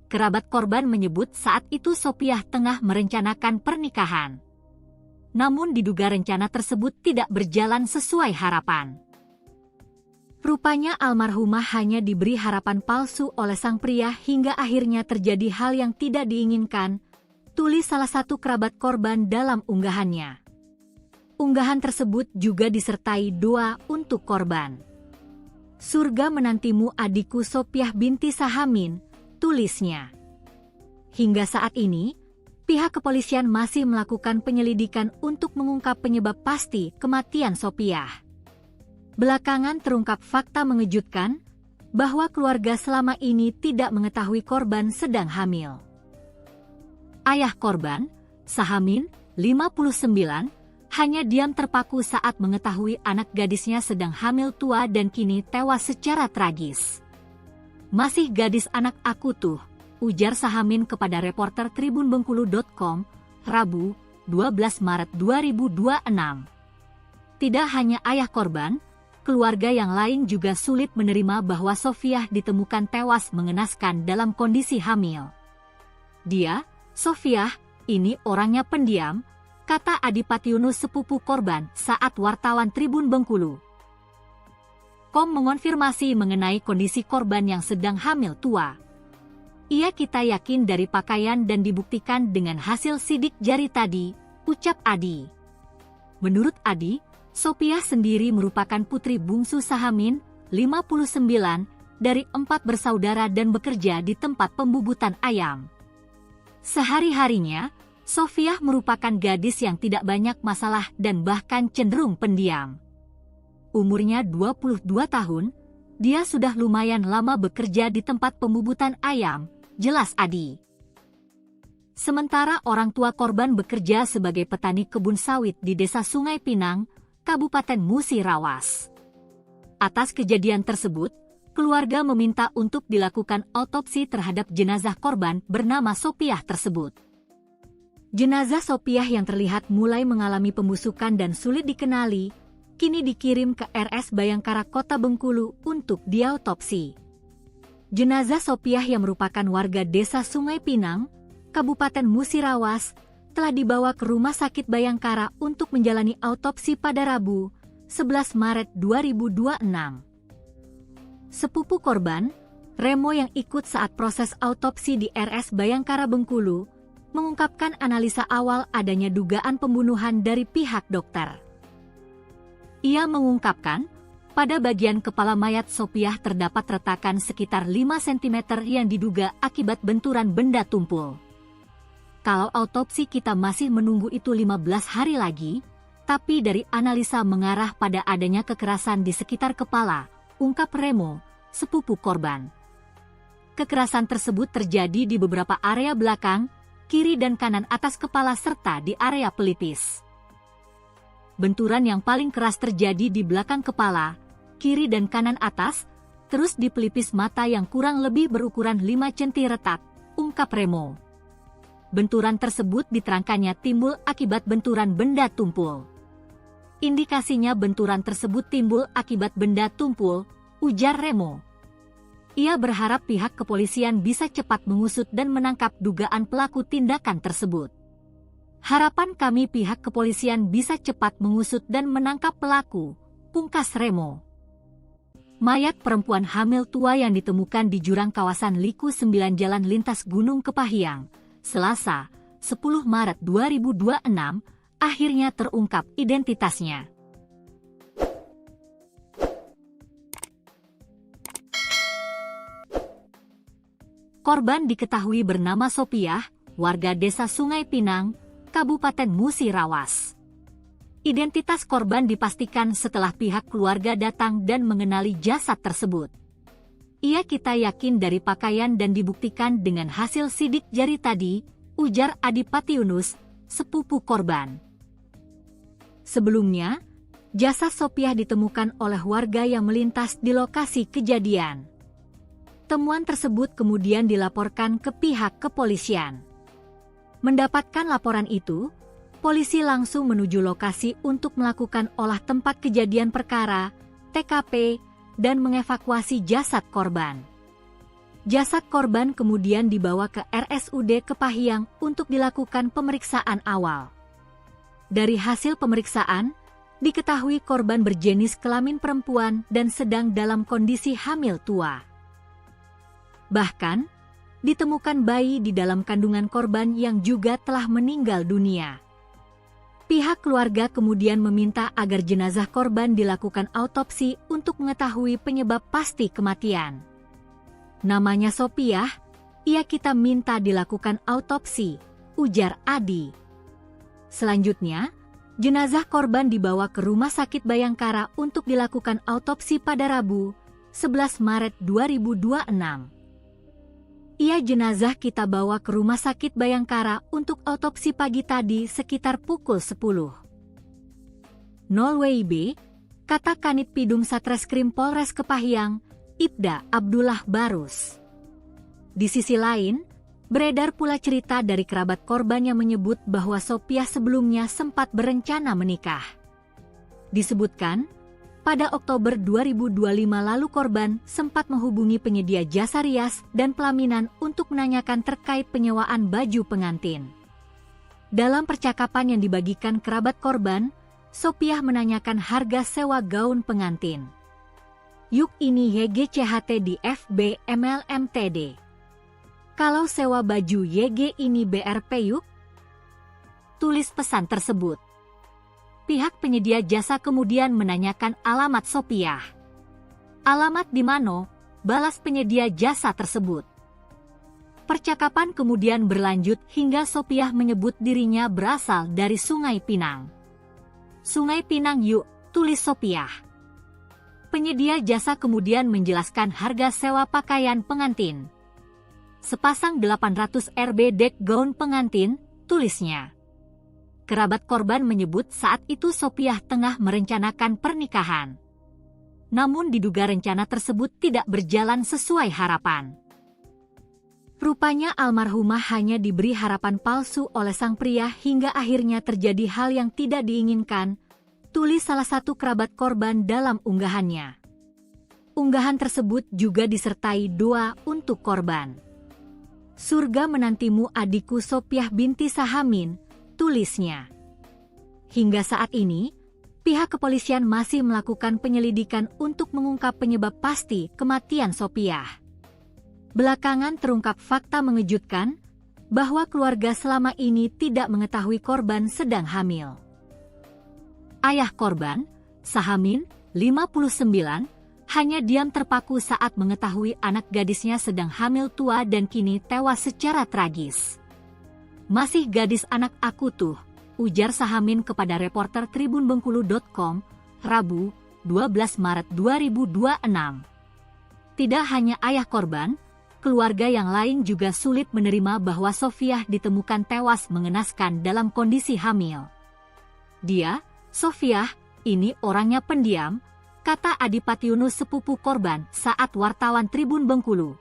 Kerabat korban menyebut saat itu Sopiah tengah merencanakan pernikahan. Namun diduga rencana tersebut tidak berjalan sesuai harapan. Rupanya almarhumah hanya diberi harapan palsu oleh sang pria hingga akhirnya terjadi hal yang tidak diinginkan, tulis salah satu kerabat korban dalam unggahannya. Unggahan tersebut juga disertai doa untuk korban. Surga menantimu adikku Sopiah binti Sahamin, tulisnya. Hingga saat ini, pihak kepolisian masih melakukan penyelidikan untuk mengungkap penyebab pasti kematian Sopiah. Belakangan terungkap fakta mengejutkan bahwa keluarga selama ini tidak mengetahui korban sedang hamil. Ayah korban, Sahamin, 59, hanya diam terpaku saat mengetahui anak gadisnya sedang hamil tua dan kini tewas secara tragis. Masih gadis anak aku tuh, ujar Sahamin kepada reporter tribunbengkulu.com, Rabu, 12 Maret 2026. Tidak hanya ayah korban, keluarga yang lain juga sulit menerima bahwa Sopiah ditemukan tewas mengenaskan dalam kondisi hamil. Dia, Sopiah, ini orangnya pendiam, kata Adipati Yunus sepupu korban saat wartawan Tribun Bengkulu. Mengonfirmasi mengenai kondisi korban yang sedang hamil tua. Ia kita yakin dari pakaian dan dibuktikan dengan hasil sidik jari tadi, ucap Adi. Menurut Adi, Sopiah sendiri merupakan putri bungsu Sahamin, 59, dari 4 bersaudara dan bekerja di tempat pembubutan ayam. Sehari-harinya, Sofiah merupakan gadis yang tidak banyak masalah dan bahkan cenderung pendiam. Umurnya 22 tahun, dia sudah lumayan lama bekerja di tempat pembubutan ayam, jelas Adi. Sementara orang tua korban bekerja sebagai petani kebun sawit di Desa Sungai Pinang, Kabupaten Musirawas. Atas kejadian tersebut, keluarga meminta untuk dilakukan autopsi terhadap jenazah korban bernama Sopiah tersebut. Jenazah Sopiah yang terlihat mulai mengalami pembusukan dan sulit dikenali, kini dikirim ke RS Bayangkara Kota Bengkulu untuk diautopsi. Jenazah Sopiah yang merupakan warga Desa Sungai Pinang, Kabupaten Musirawas, telah dibawa ke Rumah Sakit Bayangkara untuk menjalani autopsi pada Rabu, 11 Maret 2026. Sepupu korban, Remo yang ikut saat proses autopsi di RS Bayangkara Bengkulu, mengungkapkan analisa awal adanya dugaan pembunuhan dari pihak dokter. Ia mengungkapkan, pada bagian kepala mayat Sopiah terdapat retakan sekitar 5 cm yang diduga akibat benturan benda tumpul. Kalau autopsi kita masih menunggu itu 15 hari lagi, tapi dari analisa mengarah pada adanya kekerasan di sekitar kepala, ungkap Remo, sepupu korban. Kekerasan tersebut terjadi di beberapa area belakang, kiri dan kanan atas kepala serta di area pelipis. Benturan yang paling keras terjadi di belakang kepala, kiri dan kanan atas, terus di pelipis mata yang kurang lebih berukuran 5 cm retak, ungkap Remo. Benturan tersebut diterangkannya timbul akibat benturan benda tumpul. Indikasinya benturan tersebut timbul akibat benda tumpul, ujar Remo. Ia berharap pihak kepolisian bisa cepat mengusut dan menangkap dugaan pelaku tindakan tersebut. Harapan kami pihak kepolisian bisa cepat mengusut dan menangkap pelaku, pungkas Remo. Mayat perempuan hamil tua yang ditemukan di jurang kawasan Liku 9 Jalan Lintas Gunung Kepahiang, Selasa, 10 Maret 2026, akhirnya terungkap identitasnya. Korban diketahui bernama Sopiah, warga Desa Sungai Pinang, Kabupaten Musirawas. Identitas korban dipastikan setelah pihak keluarga datang dan mengenali jasad tersebut. Ia kita yakin dari pakaian dan dibuktikan dengan hasil sidik jari tadi, ujar Adipati Yunus, sepupu korban. Sebelumnya, jasad Sopiah ditemukan oleh warga yang melintas di lokasi kejadian. Temuan tersebut kemudian dilaporkan ke pihak kepolisian. Mendapatkan laporan itu, polisi langsung menuju lokasi untuk melakukan olah tempat kejadian perkara, TKP, dan mengevakuasi jasad korban. Jasad korban kemudian dibawa ke RSUD Kepahiang untuk dilakukan pemeriksaan awal. Dari hasil pemeriksaan, diketahui korban berjenis kelamin perempuan dan sedang dalam kondisi hamil tua. Bahkan, ditemukan bayi di dalam kandungan korban yang juga telah meninggal dunia. Pihak keluarga kemudian meminta agar jenazah korban dilakukan autopsi untuk mengetahui penyebab pasti kematian. Namanya Sopiah, ia kita minta dilakukan autopsi, ujar Adi. Selanjutnya, jenazah korban dibawa ke Rumah Sakit Bayangkara untuk dilakukan autopsi pada Rabu, 11 Maret 2026. Ia jenazah kita bawa ke Rumah Sakit Bayangkara untuk autopsi pagi tadi sekitar pukul 10. 0 WIB, kata Kanit Pidum Satreskrim Polres Kepahiang, Ibda Abdullah Barus. Di sisi lain, beredar pula cerita dari kerabat korban yang menyebut bahwa Sopiah sebelumnya sempat berencana menikah. Disebutkan, pada Oktober 2025 lalu korban sempat menghubungi penyedia jasa rias dan pelaminan untuk menanyakan terkait penyewaan baju pengantin. Dalam percakapan yang dibagikan kerabat korban, Sopiah menanyakan harga sewa gaun pengantin. Yuk ini YGCHT di FB MLMTD. Kalau sewa baju YG ini BRP yuk? Tulis pesan tersebut. Pihak penyedia jasa kemudian menanyakan alamat Sopiah. Alamat di mana? Balas penyedia jasa tersebut. Percakapan kemudian berlanjut hingga Sopiah menyebut dirinya berasal dari Sungai Pinang. Sungai Pinang yuk, tulis Sopiah. Penyedia jasa kemudian menjelaskan harga sewa pakaian pengantin. Sepasang 800 Rp dek gaun pengantin, tulisnya. Kerabat korban menyebut saat itu Sopiah tengah merencanakan pernikahan. Namun diduga rencana tersebut tidak berjalan sesuai harapan. Rupanya almarhumah hanya diberi harapan palsu oleh sang pria hingga akhirnya terjadi hal yang tidak diinginkan, tulis salah satu kerabat korban dalam unggahannya. Unggahan tersebut juga disertai doa untuk korban. Surga menantimu adikku Sopiah binti Sahamin, tulisnya. Hingga saat ini, pihak kepolisian masih melakukan penyelidikan untuk mengungkap penyebab pasti kematian Sopiah. Belakangan terungkap fakta mengejutkan bahwa keluarga selama ini tidak mengetahui korban sedang hamil. Ayah korban, Sahamin, 59, hanya diam terpaku saat mengetahui anak gadisnya sedang hamil tua dan kini tewas secara tragis. Masih gadis anak aku tuh, ujar Sahamin kepada reporter tribunbengkulu.com, Rabu, 12 Maret 2026. Tidak hanya ayah korban, keluarga yang lain juga sulit menerima bahwa Sofiah ditemukan tewas mengenaskan dalam kondisi hamil. Dia, Sofiah, ini orangnya pendiam, kata Adipati Yunus sepupu korban saat wartawan Tribun Bengkulu.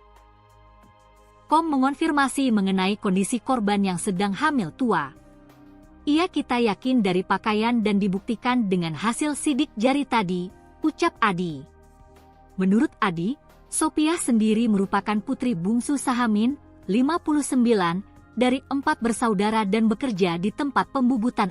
Mengonfirmasi mengenai kondisi korban yang sedang hamil tua. Kita yakin dari pakaian dan dibuktikan dengan hasil sidik jari tadi, ucap Adi. Menurut Adi, Sopiah sendiri merupakan putri bungsu Sahamin, 59, dari 4 bersaudara dan bekerja di tempat pembubutan